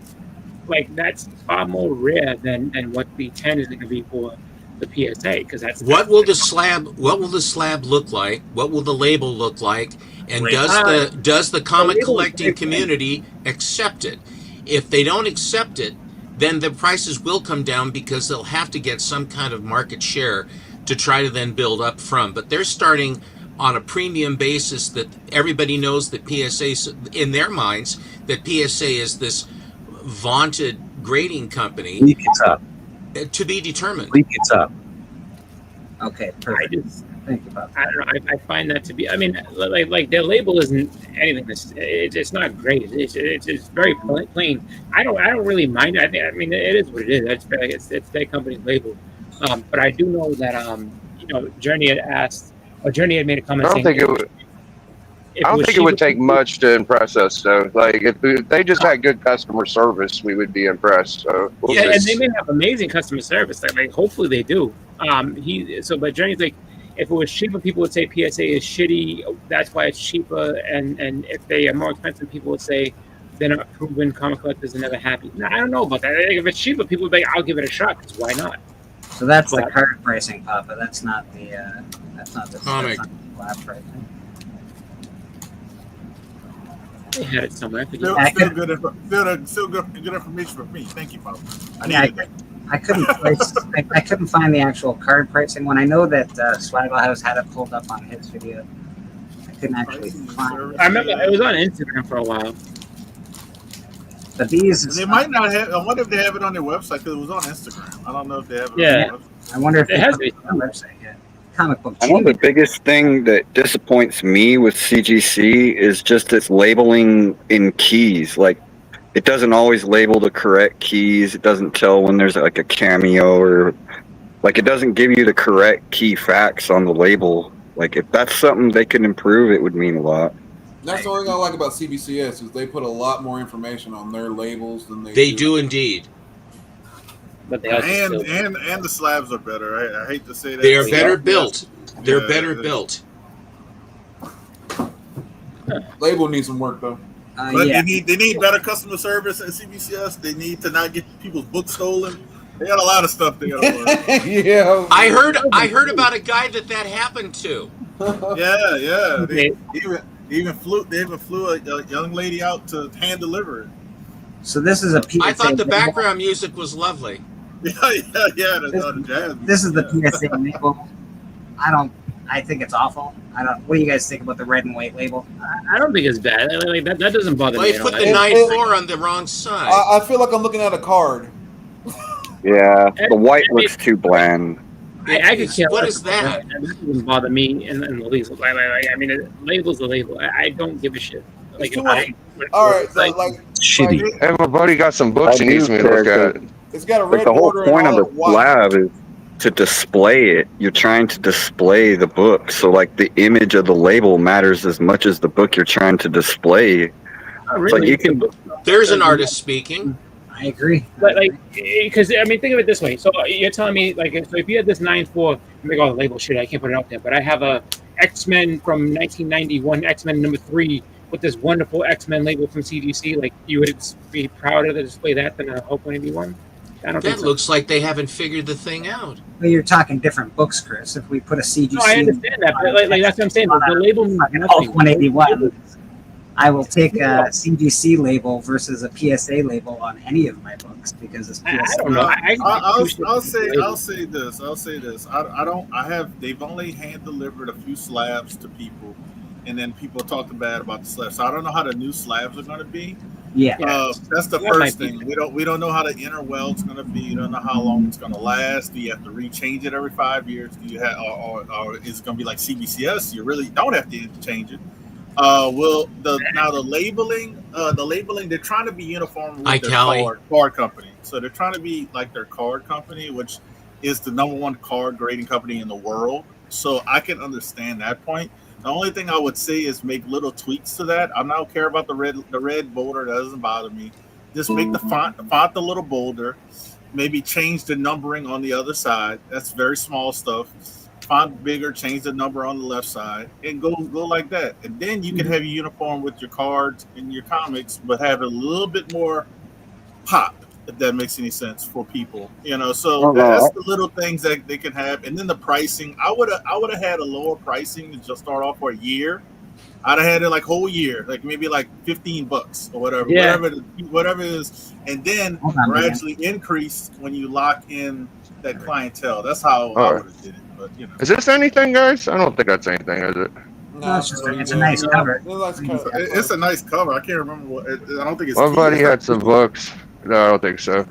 like that's far more rare than what the 10 is going to be for the PSA because what will the slab look like? What will the label look like? And does the comic collecting community accept it? If they don't accept it, then the prices will come down because they'll have to get some kind of market share to try to then build up from. But they're starting on a premium basis that everybody knows that PSA, in their minds, that PSA is this vaunted grading company. Leak it's up. To be determined. Leak it's up. Okay, I perfect. just, Thank you, Bob. I don't know. I find that to be. I mean, like their label isn't anything. It's not great. It's very plain. I don't really mind. I mean, it is what it is. It's their company's label. But I do know that Journey had asked, or Journey had made a I comment don't saying, think it would. I don't think it would take much to impress us. So, like, if they just had good customer service, we would be impressed. So, we'll Yeah, and see. they may have amazing customer service. Like hopefully they do. But Journey's like, if it was cheaper, people would say PSA is shitty. That's why it's cheaper. And if they are more expensive, people would say they're not proven comic collectors are never happy. No, I don't know about that. Like, if it's cheaper, people would be like, I'll give it a shot. Because why not? So that's the card pricing, Papa. That's not the comic lab pricing. They had it somewhere. Still good information for me. Thank you, Papa. I couldn't I couldn't find the actual card pricing one. I know that Swaggle House had it pulled up on his video. I couldn't actually find it. I remember it was on Instagram for a while. But these, they might not have. I wonder if they have it on their website because it was on Instagram. I don't know if they have it. Yeah. On their website. I wonder if it has it on their website yet. Comic book. I know the biggest thing that disappoints me with CGC is just its labeling in keys. Like, it doesn't always label the correct keys. It doesn't tell when there's like a cameo or like it doesn't give you the correct key facts on the label. Like, if that's something they can improve, it would mean a lot. That's the only thing I like about CBCS is they put a lot more information on their labels than they do indeed. But they and the slabs are better. I hate to say that. They are better built. They're better built. Label needs some work though. But they need better customer service at CBCS. They need to not get people's books stolen. They got a lot of stuff they gotta work. Yeah. I heard about a guy that happened to. Yeah. They even flew a young lady out to hand deliver it. So this is a PSA. I thought the background music was lovely. Yeah. The jazz. This is the PSA label. I think it's awful. What do you guys think about the red and white label? I don't think it's bad. Like, that doesn't bother me. They put the 9-4 on the wrong side. I feel like I'm looking at a card. Yeah, the white looks too bland. I could care What less is that? about that doesn't bother me in the least. I mean, a label's a label. I don't give a shit. Like, All right, so, like Shitty. Hey, my buddy got some books he needs me to look at. It's got a Like, red the whole border point of and the all white. slab is to display it. You're trying to display the book, so like the image of the label matters as much as the book you're trying to display. Really? So you can. There's an artist speaking. I agree. But because I mean, think of it this way. So you're telling me, like, so if you had this 9-4, I'm like, oh, the label shit, I can't put it out there. But I have a X-Men from 1991, X-Men #3, with this wonderful X-Men label from CGC. Like, you would be prouder to display that than a Hulk 181. I don't think That so. looks like they haven't figured the thing out. Well, you're talking different books, Chris. If we put a CGC, No, I understand that, but like that's what I'm saying. The label means nothing. Hulk 181. I will take a CGC label versus a PSA label on any of my books because it's PSA. I don't know. I'll say this. They've only hand delivered a few slabs to people, and then people talked bad about the slabs. So I don't know how the new slabs are going to be. Yeah. That's the first thing. We don't know how the inner weld's going to be. You don't know how long it's going to last. Do you have to rechange it every 5 years? Do you have, or is it going to be like CBCS? You really don't have to change it. The labeling, they're trying to be uniform with their card company. So they're trying to be like their card company, which is the #1 card grading company in the world. So I can understand that point. The only thing I would say is make little tweaks to that. I don't care about the red border. That doesn't bother me. Just make the font a little bolder. Maybe change the numbering on the other side. That's very small stuff. Font bigger, change the number on the left side, and go like that. And then you can have your uniform with your cards and your comics, but have a little bit more pop, if that makes any sense for people. So that's the little things that they can have. And then the pricing, I would have had a lower pricing to just start off for a year. I'd have had it like whole year, like maybe like $15 or whatever, Yeah. whatever it is, and then Hold on, gradually increase when you lock in that clientele. That's how I Oh. would have did it. But you know, Is this anything, guys? I don't think that's anything, is it? No, it's a nice cover. It's a nice cover. I can't remember what. I don't think it's. My key. buddy It's not had some key. books. No, I don't think so.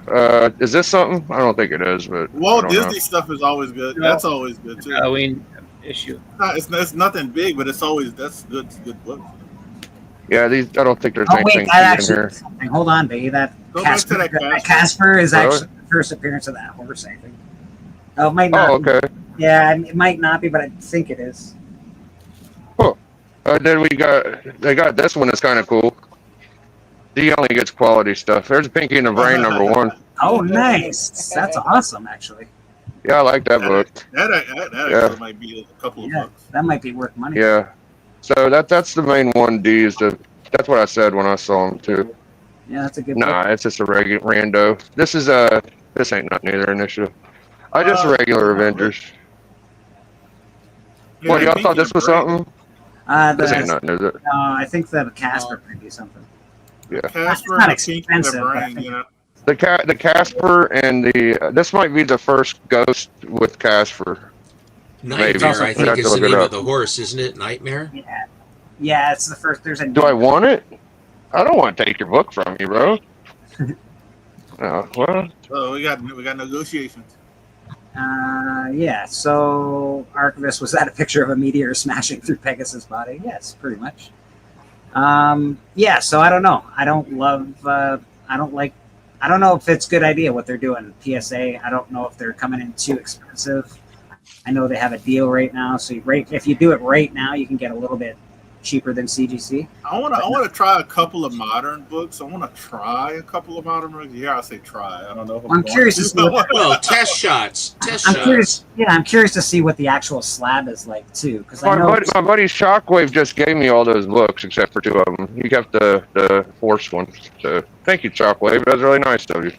Is this something? I don't think it is, but I Walt don't Disney know. stuff is always good. No. That's always good too. Halloween issue. It's nothing big, but it's always that's good. It's good book. Yeah, these. I don't think there's Oh wait, anything that in actually here. is something. Hold on, baby. That Go back to Casper, that Casper is Really? actually the first appearance of that horse. I think. Oh, it might not. Oh, okay. Yeah, it might not be, but I think it is. Then they got this one that's kind of cool. He only gets quality stuff. There's Pinky and the Brain #1. Oh, nice. That's awesome, actually. Yeah, I like that book. That actually might be a couple of bucks. That might be worth money. Yeah. So that's the main one. That's what I said when I saw him too. Yeah, that's a good Nah, book. it's just a regular rando. This ain't nothing either initiative. Just regular Avengers. Yeah, What, y'all Pinky thought this and was Brain. something? This ain't nothing, is it? I think the Casper might be something. Yeah. Casper not and Pinky and the expensive, but I Brain. think- You know. The Casper and this might be the first Ghost with Casper. Maybe. Nightmare, I I'd think, have is to the look it name up. of the horse, isn't it? Nightmare? Yeah. Yeah, it's the first. There's a. Do I want it? I don't want to take your book from you, bro. Well, So we got negotiations. Yeah. So Archivist, was that a picture of a meteor smashing through Pegasus' body? Yes, pretty much. Yeah. So I don't know. I don't know if it's a good idea what they're doing. PSA. I don't know if they're coming in too expensive. I know they have a deal right now. So if you do it right now, you can get a little bit cheaper than CGC. I want to try a couple of modern books. I want to try a couple of modern books. Yeah, I say try. I don't know if I'm curious to see what Well, test shots. I'm curious. Yeah, I'm curious to see what the actual slab is like too, because I know my buddy Shockwave just gave me all those books except for 2 of them. You got the Force one. So thank you, Shockwave. That was really nice of you.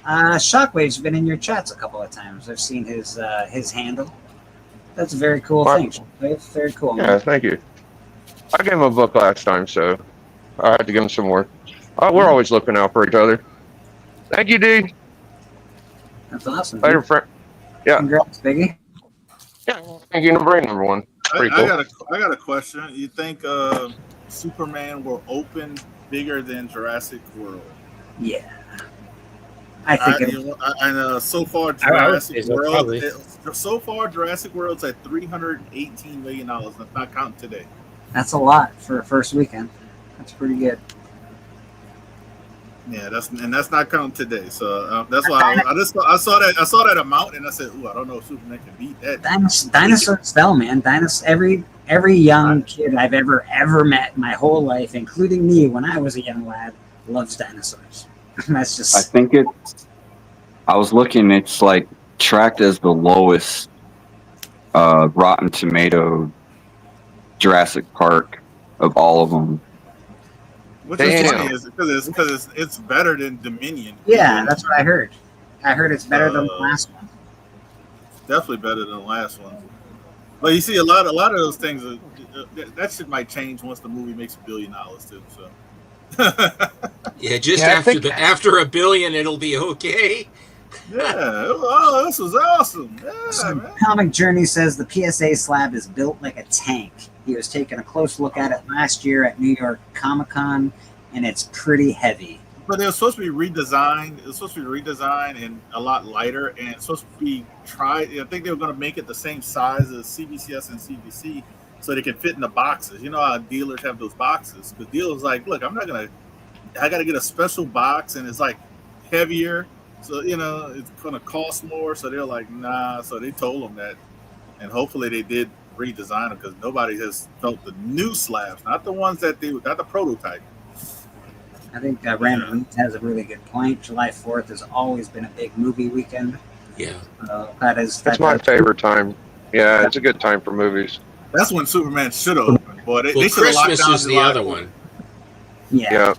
Shockwave's been in your chats a couple of times. I've seen his handle. That's a very cool Wow. thing. Shockwave. Very cool. Yeah, thank you. I gave him a book last time, so I had to give him some more. We're always looking out for each other. Thank you, D. That's awesome. Later, friend. Yeah. Congrats, Biggie. Yeah. Thank you, the Brain #1. Pretty cool. I got a question. You think Superman will open bigger than Jurassic World? Yeah. I think so far I would Jurassic say so, World. probably. So far Jurassic World's at $318 million. That's not counting today. that's a lot for a first weekend. That's pretty good. Yeah, that's not counting today. So that's why I saw that amount and I said, "Ooh, I don't know if Superman can beat that." Dinosaurs fell, man. Every young kid I've ever met in my whole life, including me when I was a young lad, loves dinosaurs. That's just. I think I was looking, it's like tracked as the lowest Rotten Tomato Jurassic Park of all of them. Which is funny is because it's better than Dominion. Yeah, that's what I heard. I heard it's better than the last one. Definitely better than the last one. But you see, a lot of those things that shit might change once the movie makes $1 billion too. So. Yeah, just Yeah, I after think- after $1 billion, it'll be okay. Yeah. Oh, this was awesome. Yeah, man. Comic Journey says the PSA slab is built like a tank. He was taking a close look at it last year at New York Comic Con, and it's pretty heavy. But it was supposed to be redesigned. It was supposed to be redesigned and a lot lighter, and it's supposed to be tried. I think they were going to make it the same size as CBCS and CBC, so they can fit in the boxes. You know how dealers have those boxes. Because dealers like, look, I got to get a special box, and it's like heavier, so it's going to cost more. So they're like, nah. So they told them that, and hopefully they did redesign them because nobody has felt the new slabs, not the ones not the prototype. I think Random Meats has a really good point. July 4th has always been a big movie weekend. Yeah. That's my favorite time. Yeah, it's a good time for movies. That's when Superman should have opened. Boy, they should have locked Christmas down is the July other 4th. one. Yeah.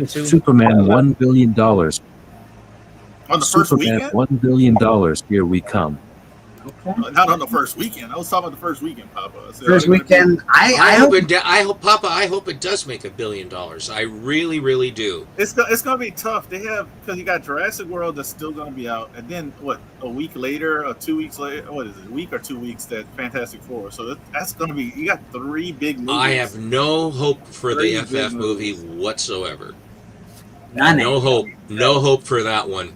Superman $1 billion. On the first Superman weekend? $1 billion. Here we come. Okay. Not on the first weekend. I was talking about the first weekend, Papa. I said, First weekend, I hope Papa, I hope it does make $1 billion. I really, really do. it's gonna be tough. They have, because you got Jurassic World that's still gonna be out, and then what? A week later or 2 weeks later? What is it? A week or 2 weeks? That Fantastic Four. So that's gonna be. You got 3 big movies. I have no hope for the FF movie whatsoever. No hope. No hope for that one.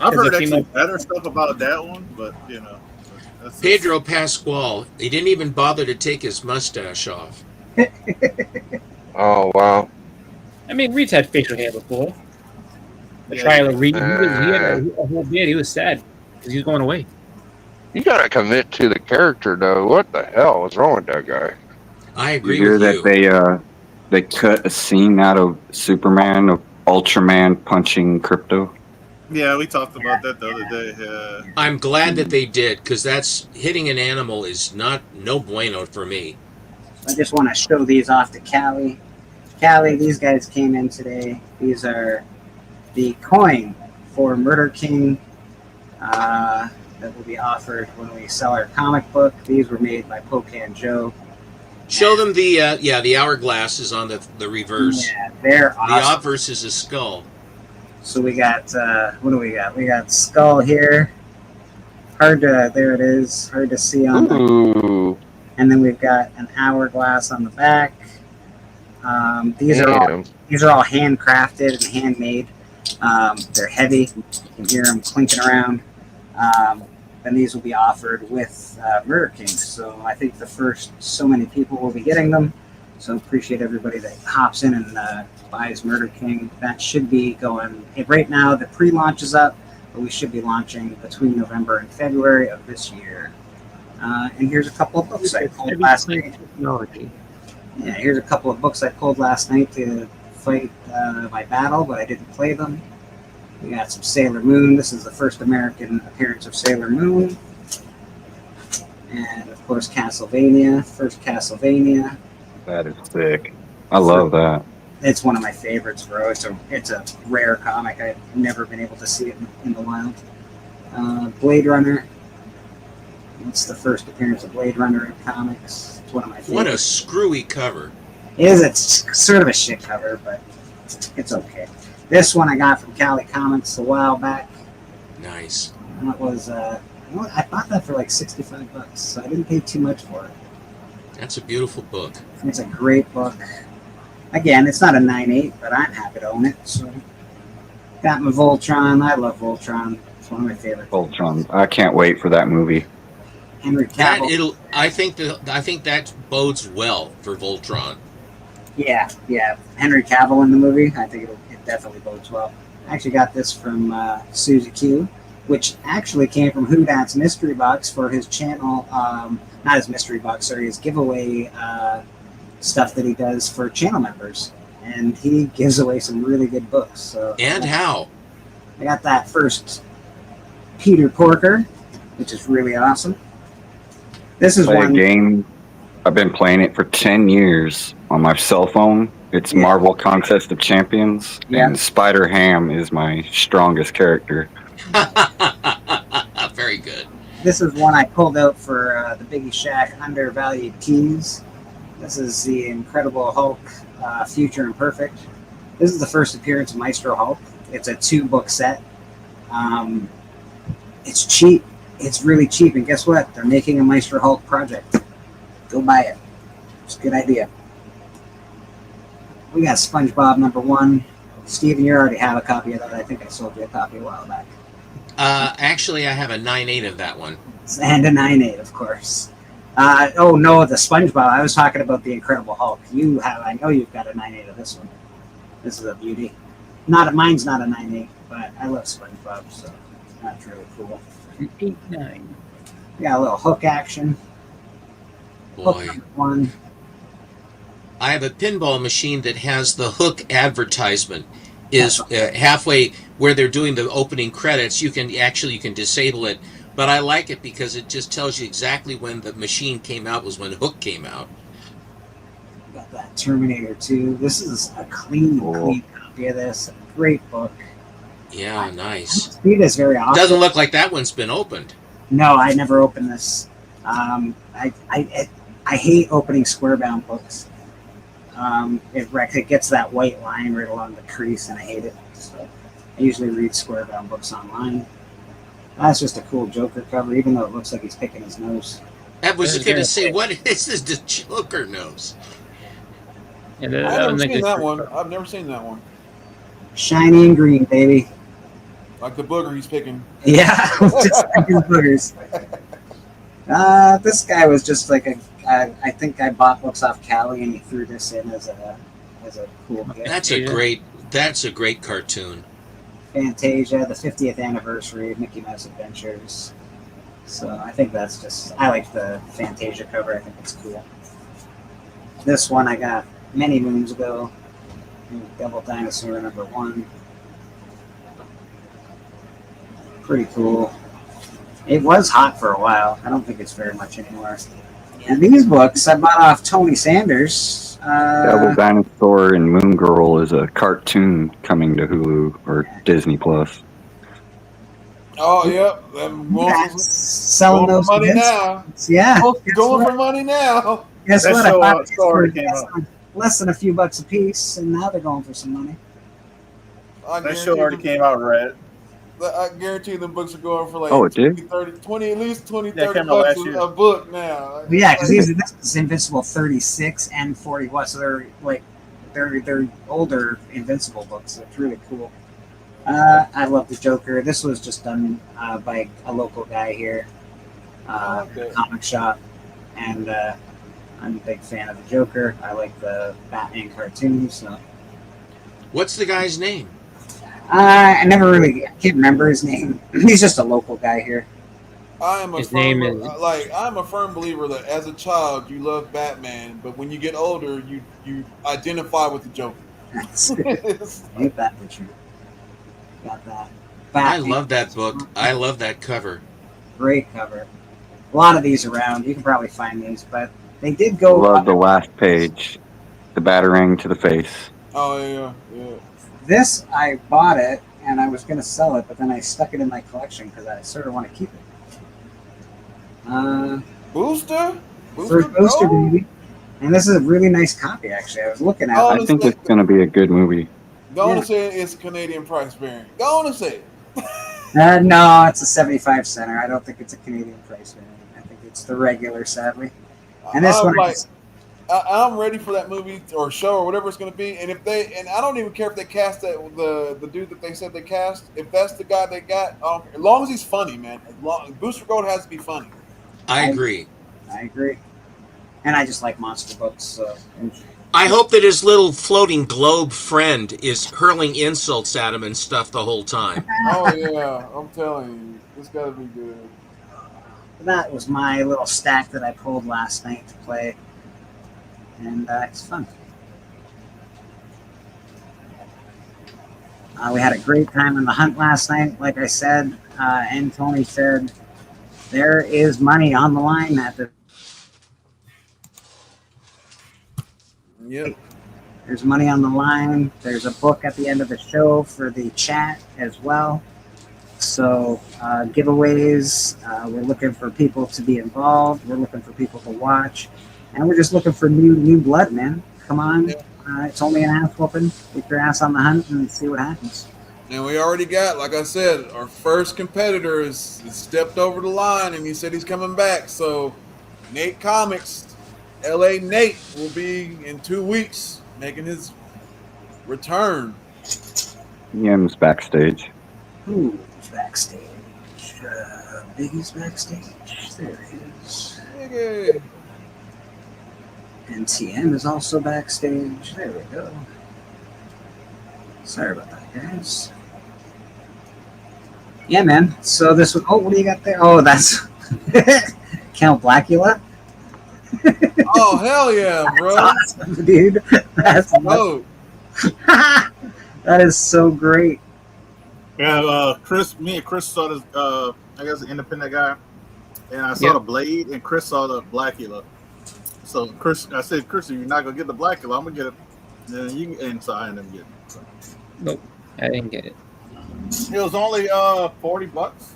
I've heard actually better stuff about that one, but you know. Pedro Pascal, he didn't even bother to take his mustache off. Oh, wow. I mean, Reed's had facial hair before. The trial of Reed, he had a whole beard. He was sad because he was going away. You gotta commit to the character, though. What the hell is wrong with that guy? I agree You hear with that you. they cut a scene out of Superman of Ultraman punching Crypto? Yeah, we talked about that the other day. I'm glad that they did, because that's hitting an animal is no bueno for me. I just want to show these off to Callie. Callie, these guys came in today. These are the coin for Murder King that will be offered when we sell our comic book. These were made by Pocan Joe. Show them the hourglass is on the reverse. Yeah, they're awesome. The obverse is a skull. So we got, what do we got? We got skull here. There it is. Hard to see on the. And then we've got an hourglass on the back. These are all handcrafted and handmade. They're heavy. You can hear them clinking around. And these will be offered with Murder King. So I think the first so many people will be getting them. So appreciate everybody that hops in and buys Murder King. That should be going right now. The pre-launch is up, but we should be launching between November and February of this year. And here's a couple of books I pulled last night. Yeah, here's a couple of books I pulled last night to fight my battle, but I didn't play them. We got some Sailor Moon. This is the first American appearance of Sailor Moon. And of course, Castlevania. First Castlevania. That is sick. I love that. It's one of my favorites, bro. It's a rare comic. I've never been able to see it in the wild. Blade Runner. It's the first appearance of Blade Runner in comics. It's one of my favorites. What a screwy cover. It's sort of a shit cover, but it's okay. This one I got from Cali Comics a while back. Nice. And it was, I bought that for like $65, so I didn't pay too much for it. That's a beautiful book. It's a great book. Again, it's not a 9.8, but I'm happy to own it. So, got my Voltron. I love Voltron. It's one of my favorites. Voltron. I can't wait for that movie. Henry Cavill. I think that bodes well for Voltron. Yeah. Henry Cavill in the movie. I think it definitely bodes well. I actually got this from Suzy Q, which actually came from Who Dat's Mystery Box for his channel. Not his mystery box, sorry, his giveaway stuff that he does for channel members. And he gives away some really good books. So and how? I got that first Peter Porker, which is really awesome. This is one game. I've been playing it for 10 years on my cell phone. It's Marvel Contest of Champions, and Spider Ham is my strongest character. Very good. This is one I pulled out for the Biggie Shack Undervalued Tees. This is the Incredible Hulk, Future Imperfect. This is the first appearance of Maestro Hulk. It's a 2-book set. It's cheap. It's really cheap. And guess what? They're making a Maestro Hulk project. Go buy it. It's a good idea. We got SpongeBob #1. Steven, you already have a copy of that. I think I sold you a copy a while back. Actually, I have a 9.8 of that one. And a 9.8, of course. Oh no, the SpongeBob. I was talking about the Incredible Hulk. I know you've got a 9.8 of this one. This is a beauty. Mine's not a 9.8, but I love SpongeBob, so that's really cool. 8.9. We got a little Hook action. Boy. Hook #1. I have a pinball machine that has the Hook advertisement. Is halfway where they're doing the opening credits. You can disable it, but I like it because it just tells you exactly when the machine came out was when Hook came out. Got that Terminator 2. This is a clean copy of this. A great book. Yeah, nice. Speed is very awesome. Doesn't look like that one's been opened. No, I never opened this. I hate opening square-bound books. It gets that white line right along the crease, and I hate it. So I usually read square-bound books online. That's just a cool Joker cover, even though it looks like he's picking his nose. I was going to say, what is this? The Joker nose. And I've never seen that one. I've never seen that one. Shiny and green, baby. Like the booger he's picking. Yeah, just picking boogers. This guy was just like I think I bought books off Cali, and he threw this in as a cool gift. That's a great cartoon. Fantasia, the 50th anniversary of Mickey Mouse Adventures. So I think that's just, I like the Fantasia cover. I think it's cool. This one I got many moons ago. Devil Dinosaur #1. Pretty cool. It was hot for a while. I don't think it's very much anymore. And these books I bought off Tony Sanders. Devil Dinosaur and Moon Girl is a cartoon coming to Hulu or Disney Plus. Oh, yep. Selling going those for money events. now. Yeah. Going for money now. Guess That what? show, I bought already it came for less than a few bucks a piece, and now they're going for some money. That show already came out, Red. I guarantee them books are going for like Oh, it did? 20, at least 20, Yeah, 30 came out bucks last year. a book now. But yeah, because this is Invincible 36 and 41, so they're like they're older Invincible books. It's really cool. I love the Joker. This was just done by a local guy here, comic shop, and I'm a big fan of the Joker. I like the Batman cartoons. So. What's the guy's name? I can't remember his name. He's just a local guy here. I'm a firm believer that as a child you love Batman, but when you get older you identify with the Joker. Ain't that the truth? Got that. I love that book. I love that cover. Great cover. A lot of these around. You can probably find these, but they did go. Love the last page, the batarang to the face. Oh yeah. This I bought it and I was going to sell it, but then I stuck it in my collection because I sort of want to keep it. Booster, Booster baby. And this is a really nice copy, actually. I was looking at it. I think it's going to be a good movie. Go on and say it's Canadian price variant. Go on and say it. No, it's a 75 center. I don't think it's a Canadian price variant. I think it's the regular, sadly. And this one, I'm ready for that movie or show or whatever it's going to be. And I don't even care if they cast the dude that they said they cast. If that's the guy they got, as long as he's funny, man. Booster Gold has to be funny. I agree. And I just like monster books. So. I hope that his little floating globe friend is hurling insults at him and stuff the whole time. Oh yeah, I'm telling you, it's got to be good. That was my little stack that I pulled last night to play, and it's fun. We had a great time in the hunt last night. Like I said, and Tony said, there is money on the line at the. Yep. There's money on the line. There's a book at the end of the show for the chat as well. So giveaways. We're looking for people to be involved. We're looking for people to watch, and we're just looking for new blood, man. Come on, it's only an ass whooping. Get your ass on the hunt and see what happens. And we already got, like I said, our first competitor is stepped over the line, and he said he's coming back. So Nate Comics. LA Nate will be in 2 weeks making his return. Yim's backstage. Who's backstage? Biggie's backstage. There he is. Biggie. And TM is also backstage. There we go. Sorry about that, guys. Yeah, man. So this one, what do you got there? Oh, that's Count Blackula. Oh hell yeah, bro! That's awesome, dude. That's dope. That is so great. Yeah, me and Chris saw this. I guess an independent guy, and I saw the Blade, and Chris saw the Blackula. So I said, Chris, you're not gonna get the Blackula. I'm gonna get it. And so I ended up getting it. So. Nope, I didn't get it. It was only $40.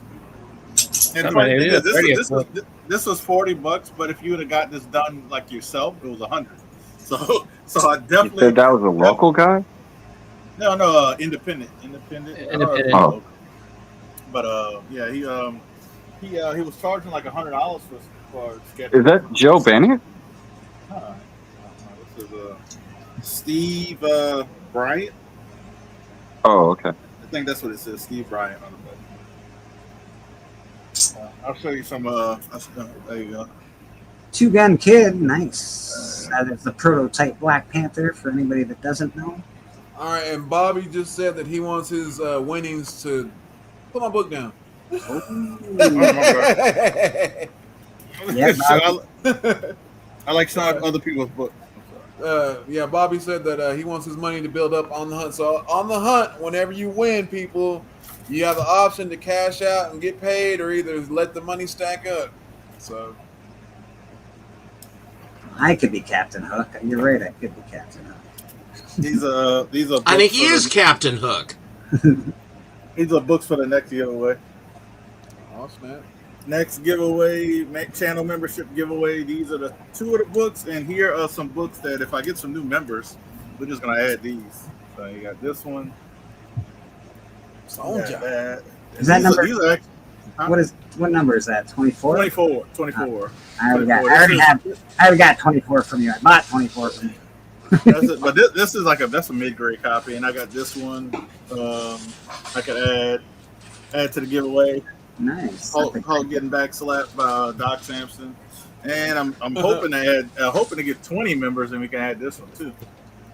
And Oh, they did a 30th book. this was $40, but if you would have got this done like yourself, it was $100. So I You definitely said that was a local guy? no independent. I don't know if Independent. it's Oh. local. But yeah, he was charging like $100 for sketches. Is that Joe Bennett? This is Steve Bryant. Oh, okay. I think that's what it says, Steve Bryant on the book. I'll show you some. There you go. Two Gun Kid, nice. That is the prototype Black Panther for anybody that doesn't know. All right, and Bobby just said that he wants his winnings to put my book down. Yeah, I like some other people's books. Yeah, Bobby said that he wants his money to build up on the hunt. So on the hunt, whenever you win, people, you have the option to cash out and get paid, or either let the money stack up. So I could be Captain Hook. You're right, I could be Captain Hook. These are I think he is Captain Hook. These are books for the next giveaway. Oh, snap. Next giveaway, channel membership giveaway. These are the two of the books, and here are some books that if I get some new members, we're just gonna add these. So you got this one. That. Is that number? These are actually, What number is that? 24? 24. I already got 24 from you. I bought 24 from you. That's it. But this is that's a mid-grade copy, and I got this one. I could add to the giveaway. Nice. Hulk getting back slapped by Doc Samson, and I'm hoping to get 20 members, and we can add this one too.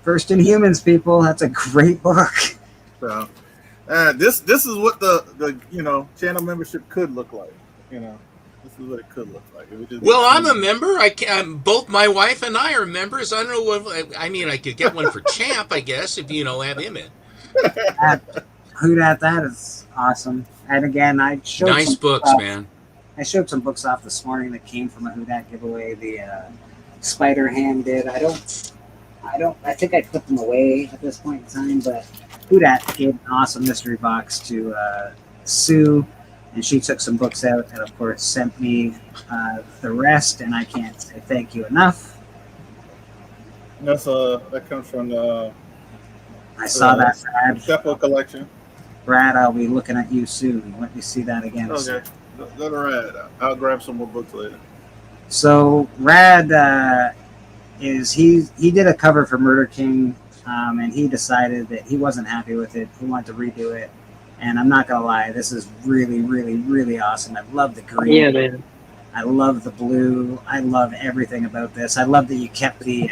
First in Humans, people. That's a great book. So this is what the channel membership could look like. This is what it could look like. Well, I'm a member. Both my wife and I are members. I don't know what. I mean, I could get one for Champ, I guess, if have him in. That is awesome. And again, I showed nice books, man. I showed some books off this morning that came from a Whodat giveaway. The Spider Hand did. I think I put them away at this point in time, but Whodat gave an awesome mystery box to Sue, and she took some books out and, of course, sent me the rest, and I can't say thank you enough. That comes from the. I saw that, Brad. Seppo collection. Brad, I'll be looking at you soon. Let me see that again. Okay. Go to Rad. I'll grab some more books later. So Rad he did a cover for Murder King, and he decided that he wasn't happy with it. He wanted to redo it, and I'm not gonna lie, this is really, really, really awesome. I love the green. Yeah, man. I love the blue. I love everything about this. I love that you kept the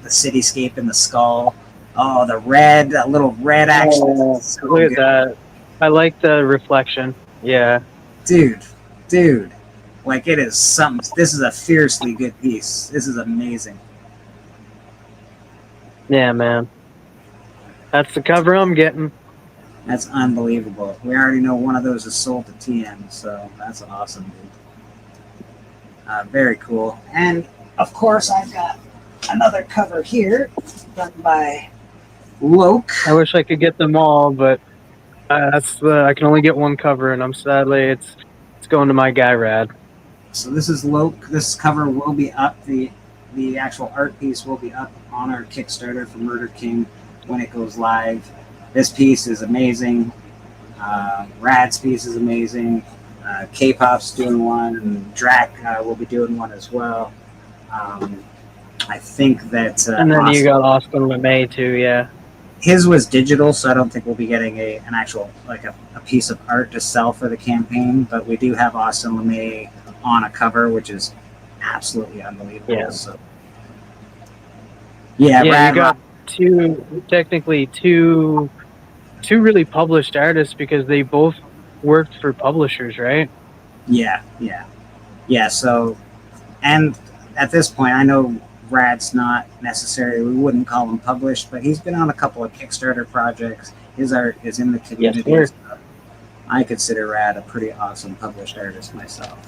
cityscape in the skull. Oh, the red, a little red action. Oh, So look at good. that. I like the reflection. Yeah. Dude, like it is something. This is a fiercely good piece. This is amazing. Yeah, man. That's the cover I'm getting. That's unbelievable. We already know one of those is sold to TM, so that's awesome, dude. Very cool. And of course, I've got another cover here done by Loke. I wish I could get them all, but I can only get one cover, and it's going to my guy Rad. So this is Loke. This cover will be up. The actual art piece will be up on our Kickstarter for Murder King when it goes live. This piece is amazing. Rad's piece is amazing. K-Pop's doing one, and Drac will be doing one as well. I think that. And then you got Austin LeMay too, yeah. His was digital, so I don't think we'll be getting an actual a piece of art to sell for the campaign. But we do have Austin LeMay on a cover, which is absolutely unbelievable. Yeah. So, yeah, you got technically two really published artists because they both worked for publishers, right? Yeah. So, and at this point, I know Rad's not necessarily, we wouldn't call him published, but he's been on a couple of Kickstarter projects. His art is in the community. Yes, so I consider Rad a pretty awesome published artist myself.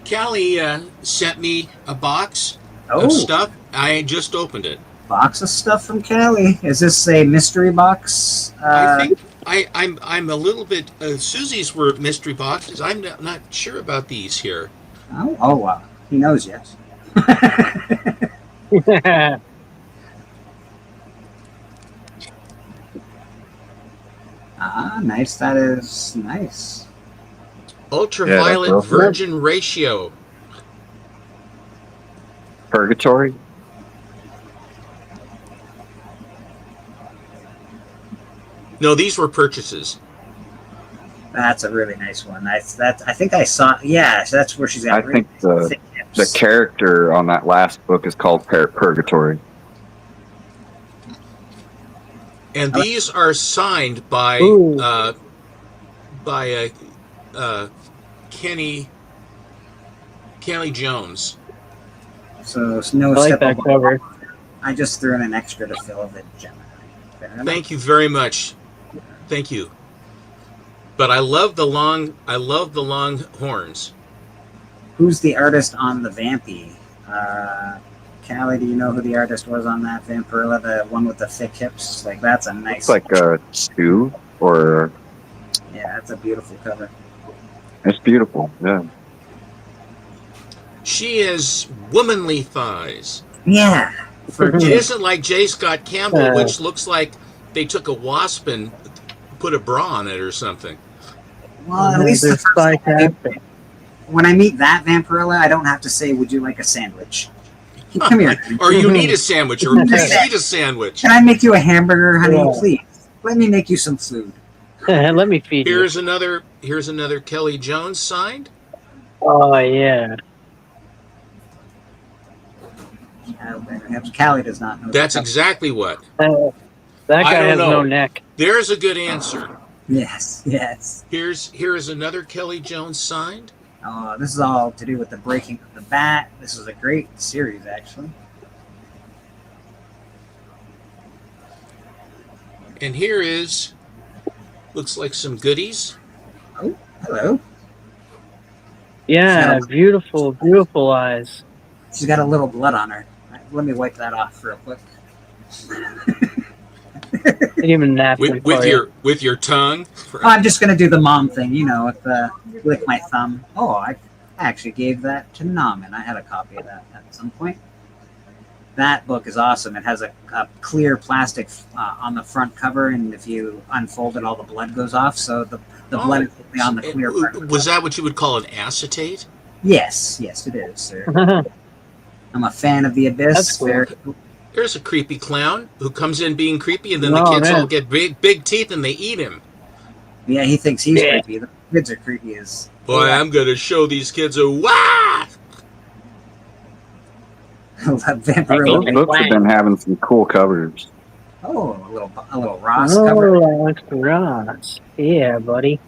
Callie sent me a box Oh. of stuff. I just opened it. Box of stuff from Cali. Is this a mystery box? I I'm a little bit. Susie's were mystery boxes. I'm not sure about these here. Oh, he knows, yes. Nice. That is nice. Ultraviolet Yeah, virgin ratio. Purgatory. No, these were purchases. That's a really nice one. I think I saw. Yeah, so that's where she's at. I think the character on that last book is called Purgatory. And these are signed by Kelly Jones. So no I like step that above. cover. I just threw in an extra to fill the Gemini. Thank you very much. Thank you. But I love the long horns. Who's the artist on the Vampy? Callie, do you know who the artist was on that Vampirilla? The one with the thick hips? Like, that's a nice. It's like a two or. Yeah, that's a beautiful cover. It's beautiful. Yeah. She has womanly thighs. Yeah. It isn't like J. Scott Campbell, which looks like they took a wasp and put a bra on it or something. Well, at least the first time when I meet that Vampirilla, I don't have to say, "Would you like a sandwich?" Come here. Or you need a sandwich, or please eat a sandwich. Can I make you a hamburger, honey? Yeah. Please. Let me make you some food. Let me feed Here's you. another Kelly Jones signed. Oh yeah. Callie does not know. That's exactly what. That guy has no neck. There's a good answer. Yes. Here is another Kelly Jones signed. This is all to do with the breaking of the bat. This is a great series, actually. And here is, looks like some goodies. Oh, hello. Yeah, beautiful, beautiful eyes. She's got a little blood on her. Let me wipe that off real quick. Even with your tongue. I'm just gonna do the mom thing, with my thumb. Oh, I actually gave that to Naman. I had a copy of that at some point. That book is awesome. It has a clear plastic on the front cover, and if you unfold it, all the blood goes off. So the blood is only on the clear part. Was that what you would call an acetate? Yes, it is, sir. I'm a fan of the Abyss. That's cool. There's a creepy clown who comes in being creepy, and then the kids all get big teeth and they eat him. Yeah, he thinks he's creepy. The kids are creepy as. Boy, I'm gonna show these kids a wah! Those books have been having some cool covers. Oh, a little Ross cover. Oh, Ross. Yeah, buddy.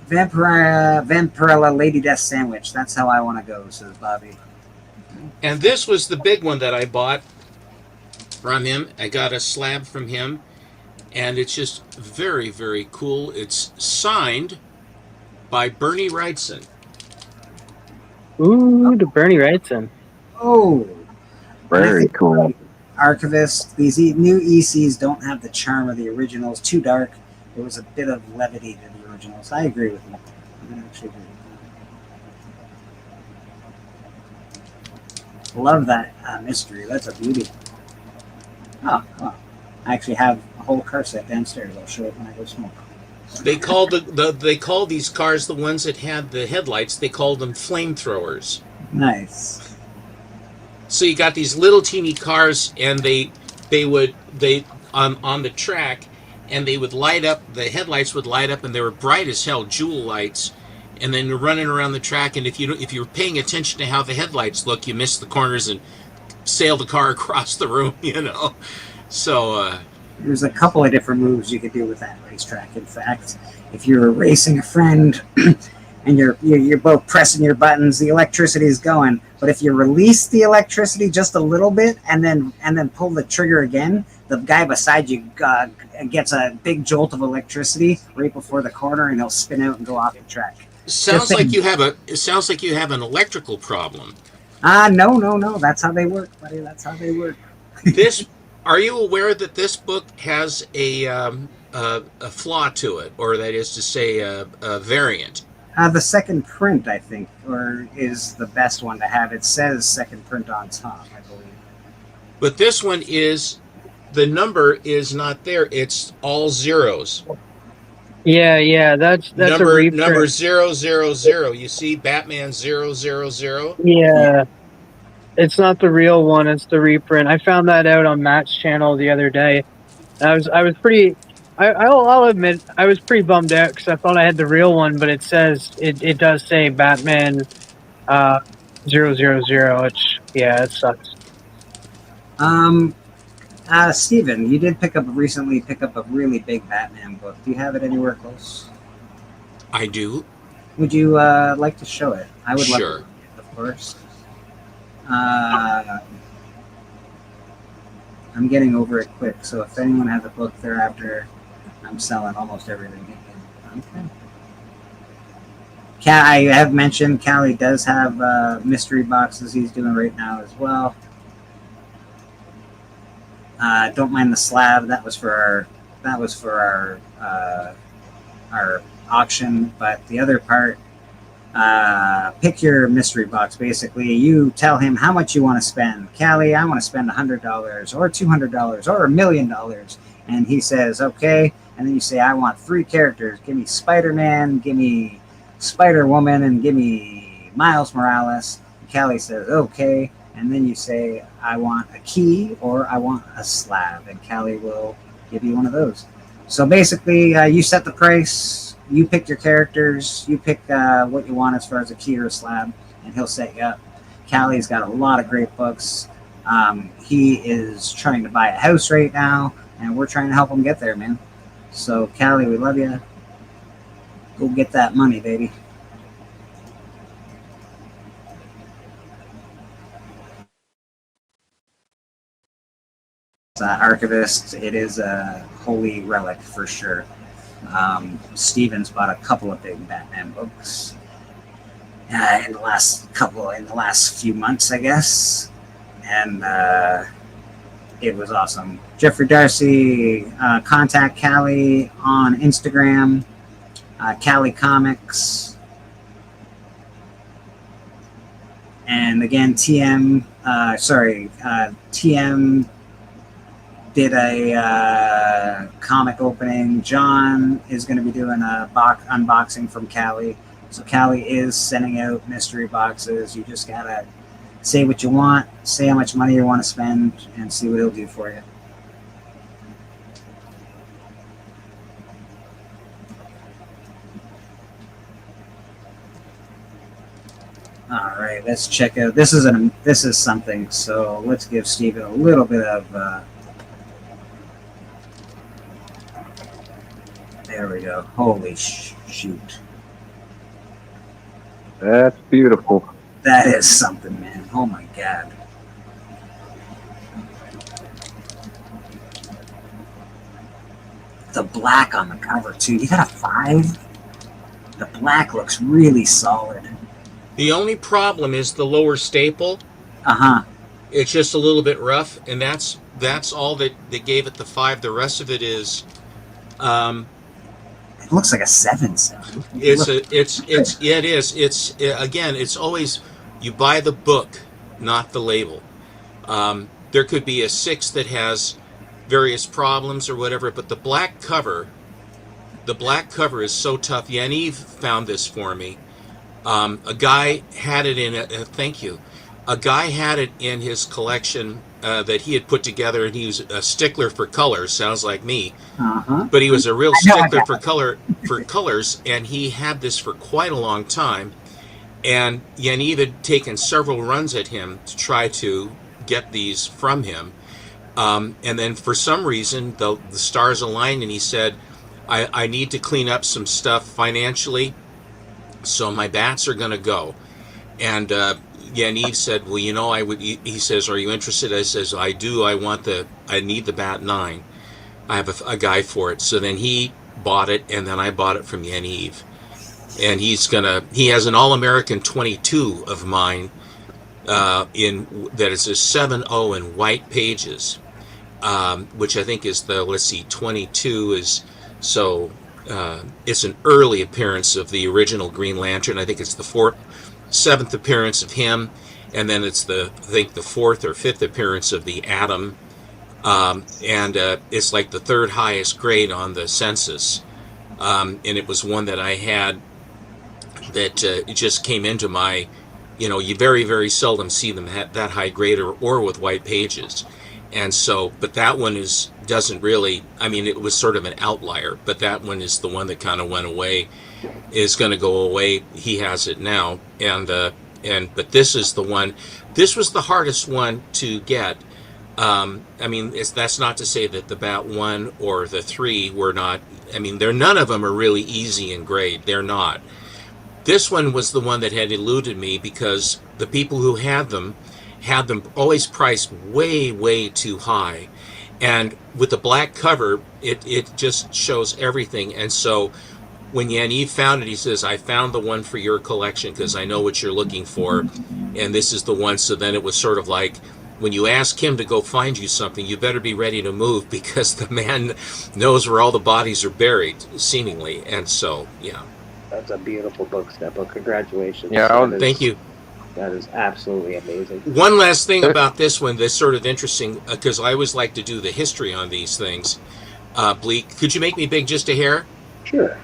Vampirilla Lady Death Sandwich. That's how I want to go, says Bobby. And this was the big one that I bought from him. I got a slab from him, and it's just very, very cool. It's signed by Bernie Wrightson. Ooh, the Bernie Wrightson. Oh, very cool. Archivist. These new ECs don't have the charm of the originals. Too dark. There was a bit of levity to the originals. I agree with you. I actually agree. Love that mystery. That's a beauty. Oh, wow. I actually have a whole car set downstairs. I'll show it when I go smoke. They called they call these cars, the ones that had the headlights, they called them flamethrowers. Nice. So you got these little teeny cars, and they would on the track, and they would light up. The headlights would light up, and they were bright as hell, jewel lights. And then you're running around the track, and if you're paying attention to how the headlights look, you miss the corners and sail the car across the room. So there's a couple of different moves you could do with that racetrack. In fact, if you're racing a friend and you're both pressing your buttons, the electricity is going. But if you release the electricity just a little bit and then pull the trigger again, the guy beside you gets a big jolt of electricity right before the corner, and he'll spin out and go off the track. It sounds like you have an electrical problem. No. That's how they work, buddy. That's how they work. Are you aware that this book has a a flaw to it, or that is to say, a variant. The second print, I think, or is the best one to have. It says second print on top, I believe. But this one is, the number is not there. It's all zeros. Yeah, that's a reprint. Number 000. You see Batman 000. Yeah, it's not the real one. It's the reprint. I found that out on Matt's channel the other day. I was pretty. I'll admit I was pretty bummed out because I thought I had the real one, but it says it does say Batman 000. It sucks. Steven, you did recently pick up a really big Batman book. Do you have it anywhere close? I do. Would you like to show it? I would love to, of course. I'm getting over it quick, so if anyone has a book thereafter, I'm selling almost everything. Okay. I have mentioned Callie does have mystery boxes he's doing right now as well. Don't mind the slab. That was for our auction. But the other part, pick your mystery box. Basically, you tell him how much you want to spend. Callie, I want to spend $100 or $200 or $1 million, and he says okay. And then you say, I want 3 characters. Give me Spider-Man, give me Spider-Woman, and give me Miles Morales. And Callie says okay. And then you say, I want a key or I want a slab. And Callie will give you one of those. So basically, you set the price, you pick your characters, you pick what you want as far as a key or a slab, and he'll set you up. Callie's got a lot of great books. He is trying to buy a house right now, and we're trying to help him get there, man. So, Callie, we love you. Go get that money, baby. Archivist, it is a holy relic for sure. Steven's bought a couple of big Batman books in the last few months, I guess, and it was awesome. Jeffrey Darcy, contact Callie on Instagram, Callie Comics, and again TM did a comic opening. John is going to be doing a unboxing from Callie. So Callie is sending out mystery boxes. You just got to say what you want, say how much money you want to spend, and see what he'll do for you. All right, let's check out. This is something. So let's give Steven a little bit of... there we go. Holy shoot. That's beautiful. That is something, man. Oh my God. The black on the cover too. You got a 5? The black looks really solid. The only problem is the lower staple. It's just a little bit rough, and that's all that they gave it the 5. The rest of it is it looks like a 7. It is. It's always, you buy the book, not the label. There could be a 6 that has various problems or whatever, but the black cover is so tough. Yaniv found this for me. A guy had it in thank you. A guy had it in his collection that he had put together, and he was a stickler for colors. Sounds like me, but he was a real stickler for colors, and he had this for quite a long time. And Yaniv had taken several runs at him to try to get these from him, and then for some reason the stars aligned, and he said, "I need to clean up some stuff financially, so my bats are going to go." And Yaniv said, "Well, you know, I would." He says, "Are you interested?" I says, "I do. I need the Bat 9. I have a guy for it." So then he bought it, and then I bought it from Yaniv. And he has an All-American 22 of mine that is a 7.0 in white pages, which I think is 22 is So it's an early appearance of the original Green Lantern. I think it's the seventh appearance of him, and then it's I think the fourth or fifth appearance of the Atom, and it's like the third highest grade on the census, and it was one that I had that it just came into my, you very, very seldom see them that high grade or with white pages. And so, but that one doesn't really, I mean, it was sort of an outlier, but that one is the one that kind of went away, is going to go away. He has it now. But this is the one, this was the hardest one to get. I mean, that's not to say that the Bat 1 or the 3 were not, I mean, none of them are really easy in grade. They're not. This one was the one that had eluded me because the people who had them always priced way, way too high. And with the black cover, it just shows everything. And so when Yaniv found it, he says, I found the one for your collection because I know what you're looking for. And this is the one. So then it was sort of like, when you ask him to go find you something, you better be ready to move because the man knows where all the bodies are buried, seemingly. And so, yeah. That's a beautiful book, Steppo. Congratulations. Yeah, thank you. That is absolutely amazing. One last thing about this one that's sort of interesting, because I always like to do the history on these things. Bleak, could you make me big just a hair? Sure.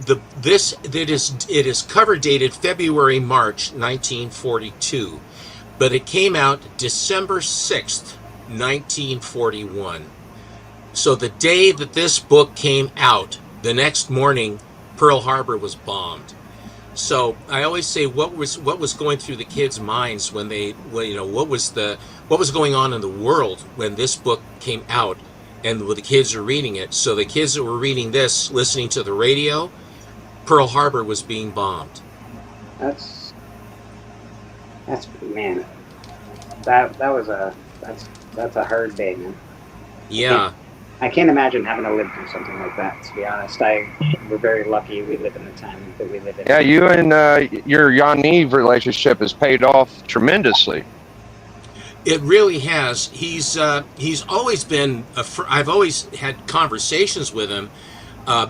It is cover dated February, March 1942, but it came out December 6th, 1941. So the day that this book came out, the next morning, Pearl Harbor was bombed. So I always say, what was going through the kids' minds when what was going on in the world when this book came out, and the kids are reading it. So the kids that were reading this, listening to the radio, Pearl Harbor was being bombed. That's man. That's a hard day, man. Yeah. I can't imagine having to live through something like that, to be honest. We're very lucky we live in the time that we live in. Yeah, you and your Yaniv relationship has paid off tremendously. It really has. He's always been, I've always had conversations with him,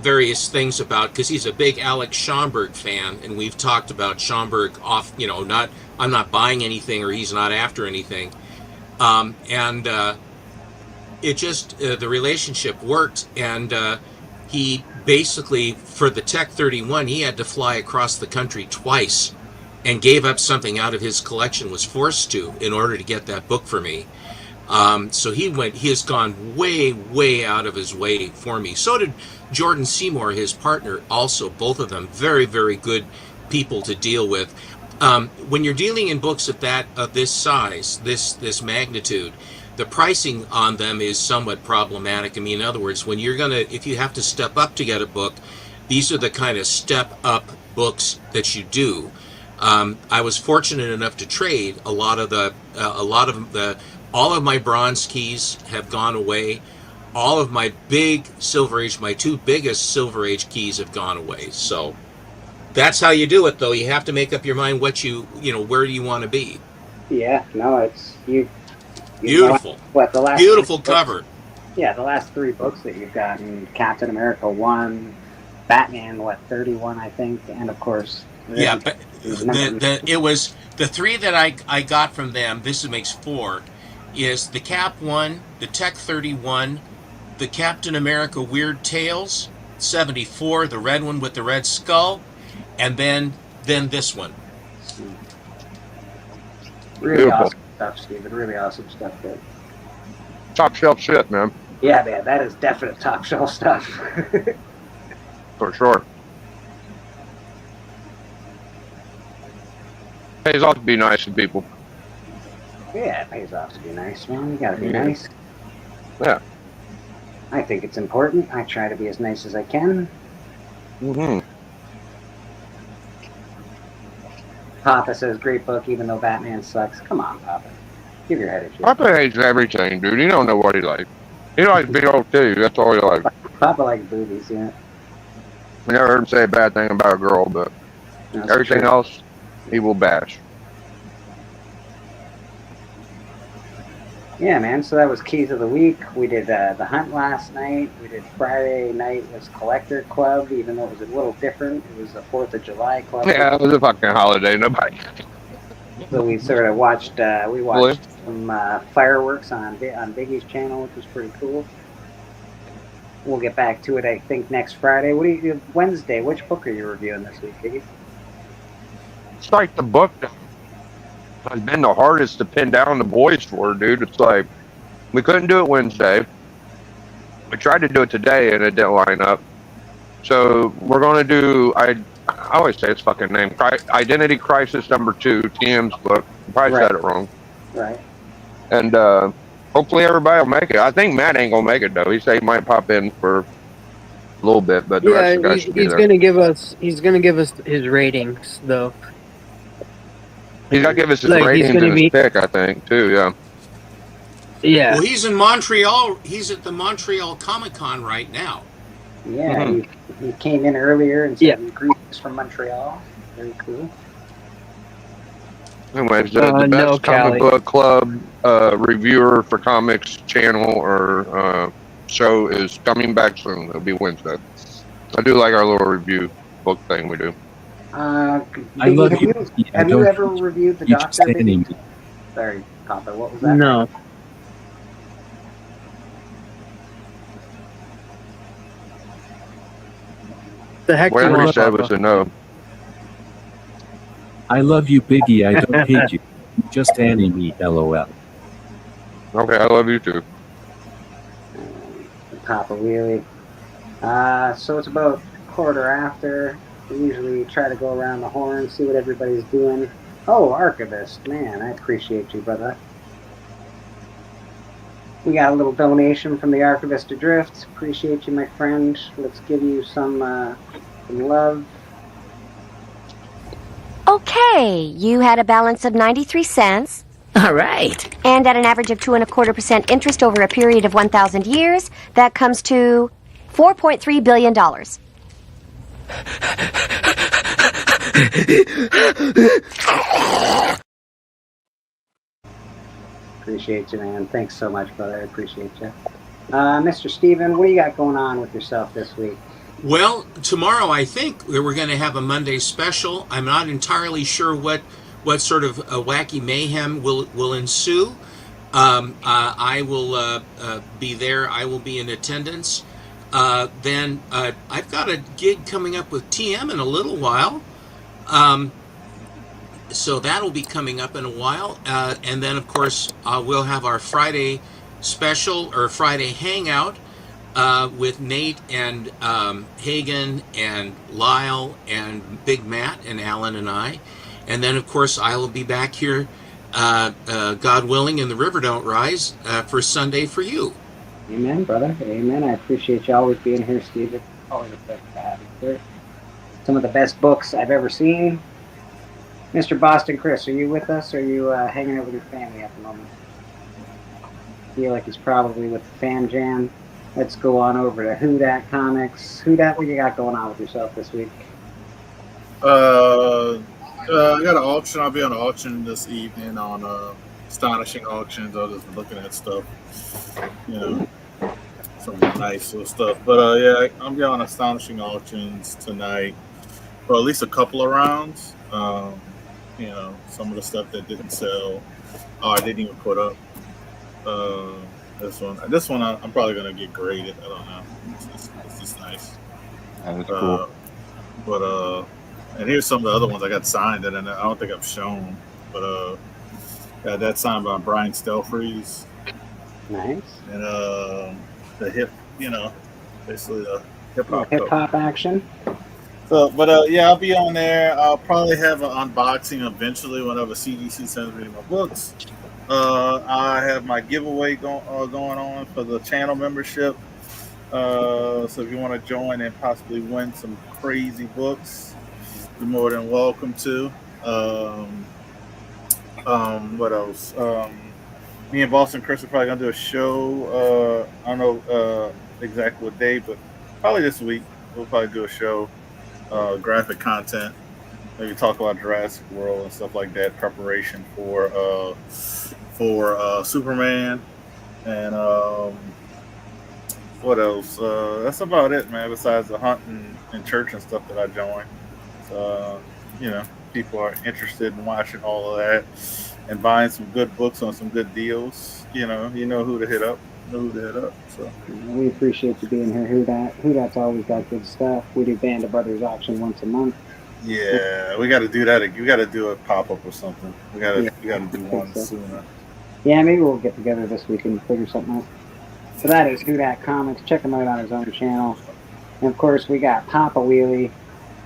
various things about, because he's a big Alex Schomburg fan, and we've talked about Schomburg off, I'm not buying anything or he's not after anything. It just, the relationship worked, and he basically, for the Tech 31, he had to fly across the country twice and gave up something out of his collection, was forced to, in order to get that book for me. So he has gone way, way out of his way for me. So did Jordan Seymour, his partner, also, both of them, very, very good people to deal with. When you're dealing in books of this size, this magnitude, the pricing on them is somewhat problematic. I mean, in other words, if you have to step up to get a book, these are the kind of step up books that you do. I was fortunate enough to trade all of my bronze keys have gone away. All of my big Silver Age, my two biggest Silver Age keys have gone away. So that's how you do it, though. You have to make up your mind where do you want to be. Yeah, no, it's you. Beautiful. The last beautiful cover. Yeah, the last three books that you've gotten: Captain America 1, Batman 31, I think, and of course. Yeah, but it was the three that I got from them. This makes four. Is the Cap 1, the Tech 31, the Captain America Weird Tales 74, the red one with the red skull, and then this one. Really awesome stuff, Steven. Really awesome stuff, dude. Top shelf shit, man. Yeah, man, that is definite top shelf stuff. For sure. Pays off to be nice to people. Yeah, it pays off to be nice, man. You gotta be nice. Yeah. I think it's important. I try to be as nice as I can. Mm-hmm. Papa says, great book, even though Batman sucks. Come on, Papa. Give your head a shake. Papa hates everything, dude. He don't know what he likes. He likes big old titties. That's all he likes. Papa likes boobies, yeah. I never heard him say a bad thing about a girl, but everything else, he will bash. Yeah, man. So that was Keys of the Week. We did The Hunt last night. We did Friday night was Collector Club, even though it was a little different. It was the 4th of July Club. Yeah, it was a fucking holiday. Nobody. So we sort of watched we Really? watched some fireworks on Biggie's channel, which was pretty cool. We'll get back to it, I think, next Friday. What do you Wednesday? Which book are you reviewing this week, Biggie? It's like the book that has been the hardest to pin down the boys for, dude. It's like we couldn't do it Wednesday. We tried to do it today and it didn't line up. So we're gonna do I always say its fucking name. Identity Crisis #2, TM's book. I probably said it wrong. Right. And hopefully everybody will make it. I think Matt ain't gonna make it though. He said he might pop in for a little bit, but the rest of the guys should be he's there. gonna give us his ratings though. He's gotta give us his Like, ratings and his pick, I think, too. Yeah. Yeah. Well, he's in Montreal. He's at the Montreal Comic Con right now. Yeah, he came in earlier and said greetings from Montreal. Very cool. Anyways, the best comic book club reviewer for comics channel or show is coming back soon. It'll be Wednesday. I do like our little review book thing we do. Biggie, have you ever reviewed the Doctor? Sorry, Papa. What was that? No. The heck Whatever you he want, said Papa? was a no. I love you, Biggie. I don't hate you. Just Annie me, LOL. Okay, I love you too. Papa Wheelie. So it's about 1:15. We usually try to go around the horn, see what everybody's doing. Oh, Archivist, man, I appreciate you, brother. We got a little donation from the Archivist Adrift. Appreciate you, my friend. Let's give you some love. Okay, you had a balance of 93 cents. All right. And at an average of 2.25% interest over a period of 1,000 years, that comes to $4.3 billion. Appreciate you, man. Thanks so much, brother. I appreciate you. Mr. Steven, what do you got going on with yourself this week? Well, tomorrow I think we're going to have a Monday special. I'm not entirely sure what sort of a wacky mayhem will ensue. I will be there. I will be in attendance. Then I've got a gig coming up with TM in a little while. So that'll be coming up in a while. And then, of course, we'll have our Friday special or Friday hangout with Nate and Hagen and Lyle and Big Matt and Alan and I. And then, of course, I will be back here, God willing, and the river don't rise for Sunday for you. Amen, brother. Amen. I appreciate you always being here, Steve. It's always a pleasure to have you here. Some of the best books I've ever seen. Mr. Boston Chris, are you with us, or are you hanging out with your family at the moment? I feel like he's probably with the Fan Jam. Let's go on over to Who Dat Comics. Who Dat, what you got going on with yourself this week? I got an auction. I'll be on an auction this evening on Astonishing Auctions. I was just looking at stuff, you know, some nice little stuff. But yeah, I'm going on Astonishing Auctions tonight for at least a couple of rounds. You know, some of the stuff that didn't sell, I didn't even put up. This one, I'm probably gonna get graded. I don't know. It's just nice. That's cool. But and here's some of the other ones I got signed that I don't think I've shown. But got that signed by Brian Stelfreeze. Nice. And the hip, you know, basically the hip hop action. So, but yeah, I'll be on there. I'll probably have an unboxing eventually whenever CDC sends me my books. I have my giveaway going on for the channel membership. So if you want to join and possibly win some crazy books, you're more than welcome to. What else? Me and Boston Chris are probably gonna do a show. I don't know exactly what day, but probably this week we'll probably do a show. Graphic content, maybe talk about Jurassic World and stuff like that. Preparation for for Superman, and what else? That's about it, man. Besides the hunt and church and stuff that I joined, so people are interested in watching all of that and buying some good books on some good deals. You know who to hit up. So We appreciate you being here. Who Dat's always got good stuff. We do Band of Brothers auction once a month. yeah, we got to do that. We got to do a pop up or something. We got to do Good one stuff. sooner. Yeah, maybe we'll get together this week and figure something out. So that is Who Dat Comics. Check him out on his own channel. And of course, we got Papa Wheelie.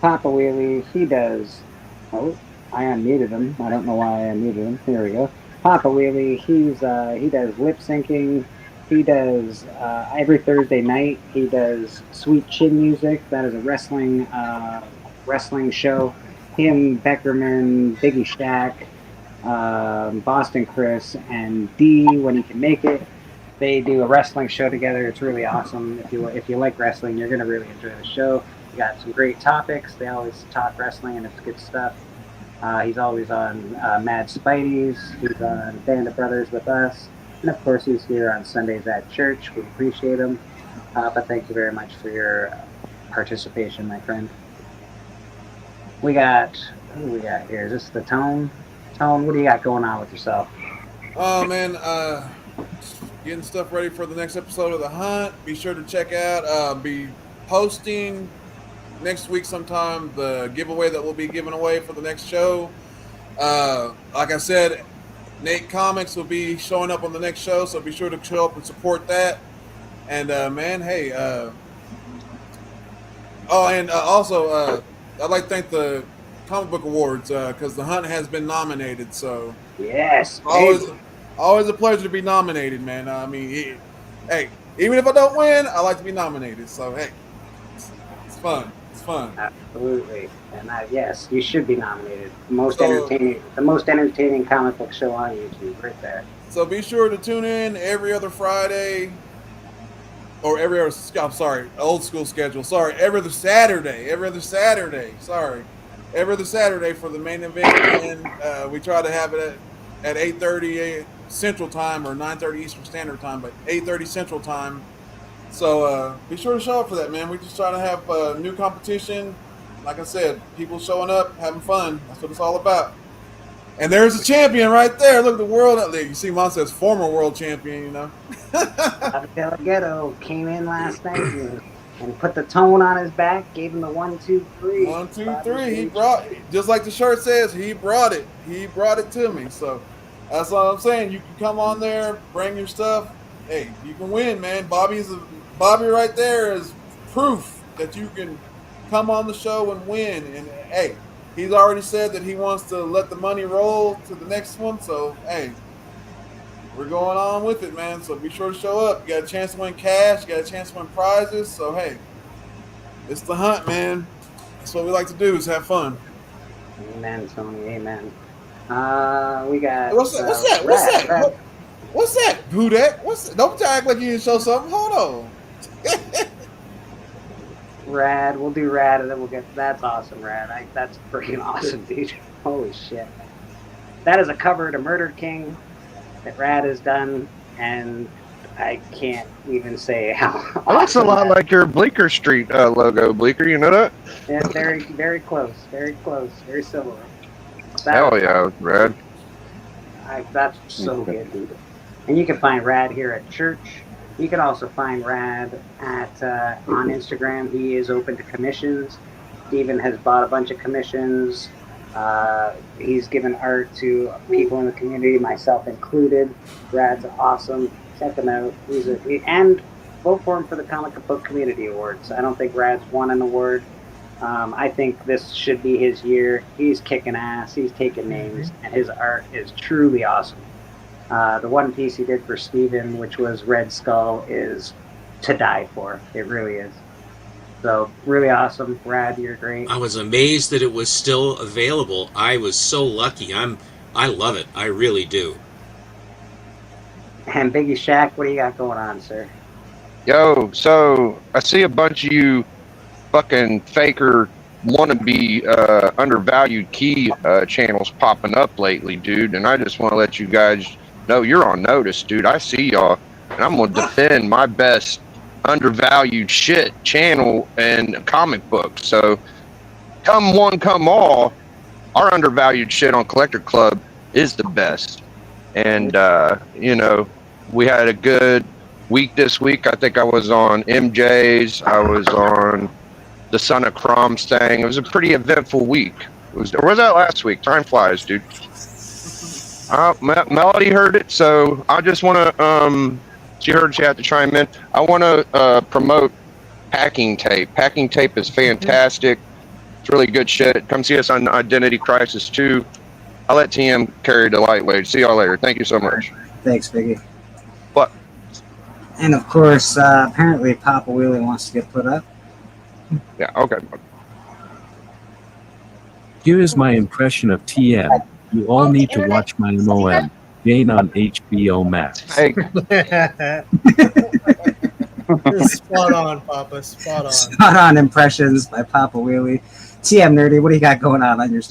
Papa Wheelie, he does. Oh, I unmuted him. I don't know why I unmuted him. Here we go. Papa Wheelie, he does lip syncing. He does every Thursday night. He does Sweet Chin Music. That is a wrestling show. Him, Beckerman, Biggie Shack, Boston Chris, and D when he can make it. They do a wrestling show together. It's really awesome. If you like wrestling, you're gonna really enjoy the show. We got some great topics. They always talk wrestling, and it's good stuff. He's always on Mad Spidey's. He's on Band of Brothers with us, and of course, he's here on Sundays at church. We appreciate him. But thank you very much for your participation, my friend. Who we got here? Is this the Tone? Tone, what do you got going on with yourself? Oh man, getting stuff ready for the next episode of The Hunt. Be sure to check out. Be posting next week sometime the giveaway that we'll be giving away for the next show. Like I said, Nate Comics will be showing up on the next show, so be sure to show up and support that. And man, hey, also I'd like to thank the Comic Book Awards because The Hunt has been nominated. So yes, always a pleasure to be nominated, man. I mean, hey, even if I don't win, I like to be nominated. So hey, it's fun. It's fun. Absolutely, and yes, you should be nominated. The most entertaining comic book show on YouTube, right there. So be sure to tune in every other Friday. Or every other, I'm sorry, old school schedule. Sorry, every other Saturday. Sorry, every other Saturday for the main event. And we try to have it at 8:30 Central Time or 9:30 Eastern Standard Time, but 8:30 Central Time. So be sure to show up for that, man. We're just trying to have new competition. Like I said, people showing up, having fun. That's what it's all about. And there's a champion right there. Look at the world out there. You see, Mom says former world champion, you know. Del Ghetto came in last night and put the Tone on his back, gave him the 1, 2, 3. 1, 2, 3. He brought, just like the shirt says, he brought it. He brought it to me. So that's all I'm saying. You can come on there, bring your stuff. Hey, you can win, man. Bobby right there is proof that you can come on the show and win. And hey, he's already said that he wants to let the money roll to the next one. So hey, we're going on with it, man. So be sure to show up. You got a chance to win cash. You got a chance to win prizes. So hey, it's The Hunt, man. That's what we like to do, is have fun. Amen, Tony. Amen. We got what's that? What's that? Who that? What's that? Don't act like you didn't show something. Hold on. Rad. We'll do Rad, and then we'll get. That's awesome, Rad. That's freaking awesome, dude. Holy shit. That is a cover to Murder King that Rad has done, and I can't even say how. That looks a lot like your Bleecker Street logo, Bleecker. You know that? Yeah, very, very close. Very close. Very similar. Hell yeah, Rad. That's so good, dude. And you can find Rad here at church. You can also find Rad at on Instagram. He is open to commissions. Steven has bought a bunch of commissions. He's given art to people in the community, myself included. Rad's awesome. Check him out. And vote for him for the Comic Book Community Awards. I don't think Rad's won an award. I think this should be his year. He's kicking ass. He's taking names, and his art is truly awesome. The one piece he did for Steven, which was Red Skull, is to die for. It really is. So, really awesome. Rad, you're great. I was amazed that it was still available. I was so lucky. I love it. I really do. And Biggie Shack, what do you got going on, sir? Yo, so I see a bunch of you fucking faker wannabe undervalued key channels popping up lately, dude, and I just want to let you guys no, you're on notice, dude. I see y'all, and I'm gonna defend my best undervalued shit channel and comic book. So come one, come all, our undervalued shit on Collector Club is the best. And you know, we had a good week this week. I think I was on MJ's, I was on the Son of Crom's thing. It was a pretty eventful week. Or was that last week? Time flies, dude. Melody heard it, so I just want to. She heard she had to chime in. I want to promote Packing Tape. Packing Tape is fantastic. It's really good shit. Come see us on Identity Crisis 2. I'll let TM carry the lightweight. See y'all later. Thank you so much. Thanks, Biggie. What? And of course, apparently Papa Wheelie wants to get put up. Yeah, okay. Here is my impression of TM. You all need to watch my MOM, Jane on HBO Max. Hey. Spot on, Papa. Spot on. Spot on impressions by Papa Wheelie. TM Nerdy, what do you got going on your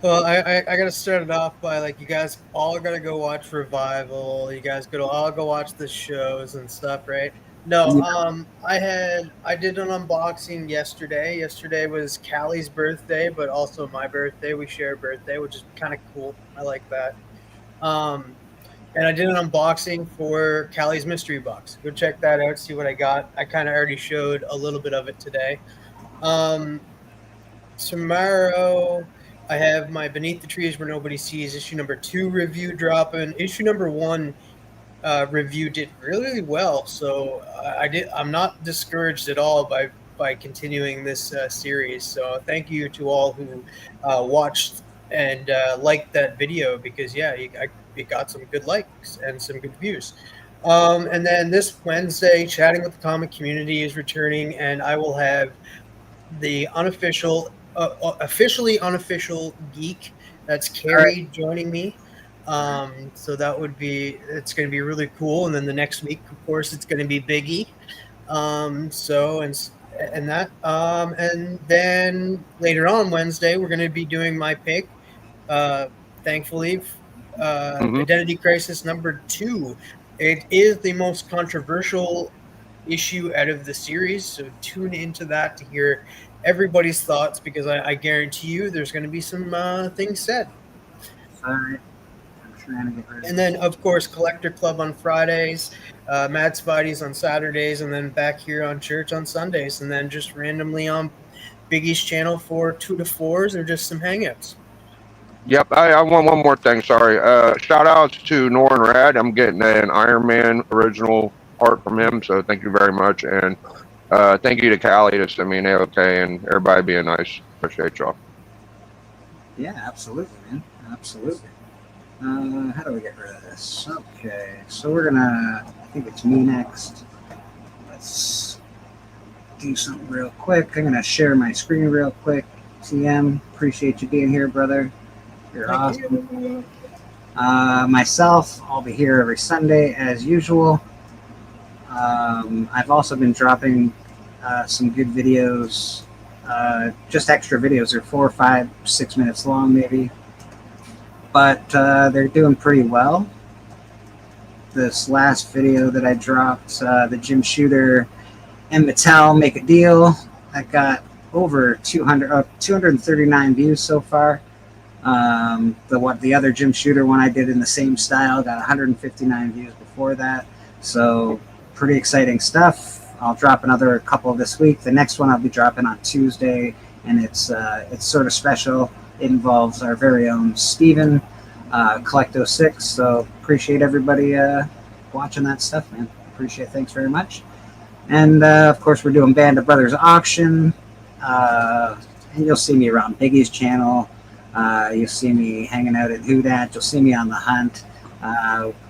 Well, I gotta start it off by like you guys all gotta go watch Revival. You guys gotta all go watch the shows and stuff, right? No, I did an unboxing yesterday. Yesterday was Callie's birthday, but also my birthday. We share a birthday, which is kind of cool. I like that. And I did an unboxing for Callie's mystery box. Go check that out, see what I got. I kind of already showed a little bit of it today. Tomorrow, I have my Beneath the Trees Where Nobody Sees issue number 2 review dropping. Issue number 1 review did really well, so I'm not discouraged at all by continuing this series. So thank you to all who watched and liked that video, because it got some good likes and some good views. And then this Wednesday, Chatting with the Comic Community is returning, and I will have the officially unofficial geek. That's Carrie joining me. So that would be, it's going to be really cool. And then the next week, of course, it's going to be Biggie. And then later on Wednesday, we're going to be doing my pick. Thankfully, Identity Crisis number 2. It is the most controversial issue out of the series, so tune into that to hear everybody's thoughts, because I guarantee you there's going to be some things said. Sorry. And then, of course, Collector Club on Fridays, Mad Spidey's on Saturdays, and then back here on Church on Sundays, and then just randomly on Biggie's channel for 2 to 4s or just some hangouts. Yep, I want one more thing. Sorry. Shout outs to Norrin Rad. I'm getting an Iron Man original art from him, so thank you very much. And thank you to Callie to send me an AOK and everybody being nice. Appreciate y'all. Yeah, absolutely, man. Absolutely. How do we get rid of this? Okay, so we're gonna, I think it's me next. Let's do something real quick. I'm gonna share my screen real quick. TM, appreciate you being here, brother. You're awesome. Myself, I'll be here every Sunday as usual. I've also been dropping some good videos, just extra videos. They're 4, 5, 6 minutes long, maybe. But they're doing pretty well. This last video that I dropped, the Jim Shooter and Mattel Make a Deal, that got over 239 views so far. The other Jim Shooter one I did in the same style got 159 views before that. So pretty exciting stuff. I'll drop another couple this week. The next one I'll be dropping on Tuesday, and it's sort of special. It involves our very own Steven, Collecto6. So appreciate everybody watching that stuff, man. Appreciate it. Thanks very much. And of course, we're doing Band of Brothers auction. And you'll see me around Biggie's channel. You'll see me hanging out at Hoodat. You'll see me on the hunt.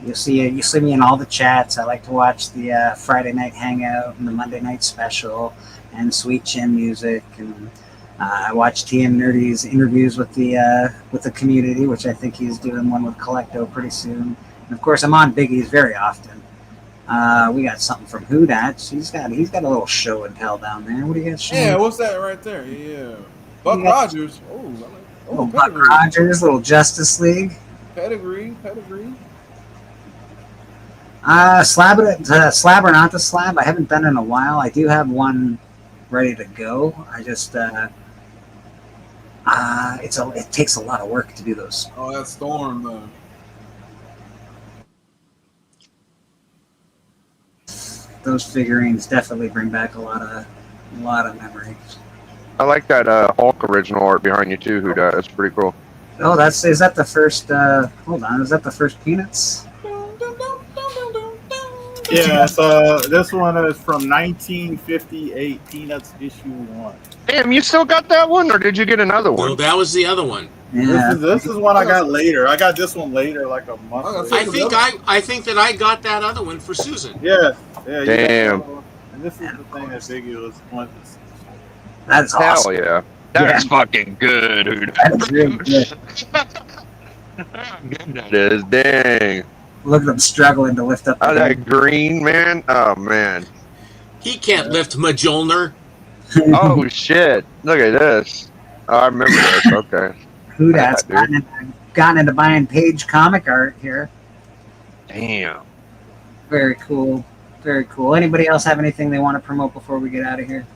You'll see me in all the chats. I like to watch the Friday night hangout and the Monday night special and Sweet Chin music. And I watch TM Nerdy's interviews with the community, which I think he's doing one with Collecto pretty soon. And of course, I'm on Biggie's very often. We got something from Hoodat. He's got a little show and tell down there. What do you got? Yeah, what's that right there? Yeah, Buck Rogers. Oh, Buck Rogers, little Justice League. Pedigree. Slab or not the slab. I haven't done it in a while. I do have one ready to go. I just it takes a lot of work to do those. Oh, that storm though. Those figurines definitely bring back a lot of memories. I like that Hulk original art behind you too, Huda. That's pretty cool. Oh, is that the first? Hold on, is that the first Peanuts? Yeah, so this one is from 1958, Peanuts issue 1. Damn, you still got that one, or did you get another one? No, that was the other one. Yeah. This is one I got later. I got this one later, like a month later. I think that I got that other one for Susan. Yeah. You Damn. got that one. And this is the thing that Biggie was wanting to see. That's Hell awesome. yeah. That's fucking good, dude. That's really good. Good that is. Dang. Look at them struggling to lift up. Oh, that green, man. Oh, man. He can't lift Mjolnir. Oh, shit. Look at this. Oh, I remember this. Okay. Who that's gotten into buying page comic art here. Damn. Very cool. Very cool. Anybody else have anything they want to promote before we get out of here?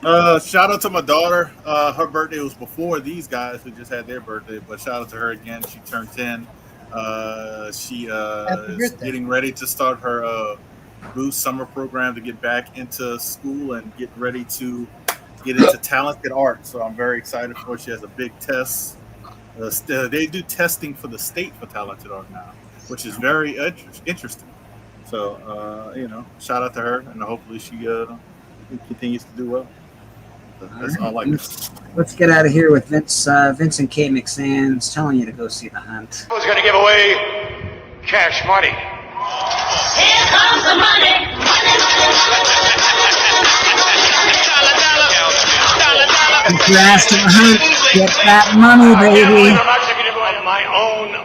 Shout out to my daughter. Her birthday was before these guys who just had their birthday, but shout out to her again. She turned 10. She is getting ready to start her Boost summer program to get back into school and get ready to get into talented art. So I'm very excited for her. She has a big test. They do testing for the state for talented art now, which is very interesting. So, shout out to her, and hopefully she continues to do well. That's all I can say. Let's get out of here with Vincent K. McSands telling you to go see The Hunt. Who's going to give away cash money? Here comes the money. If you're asking The Hunt, get that money, baby. I'm not going to give away my own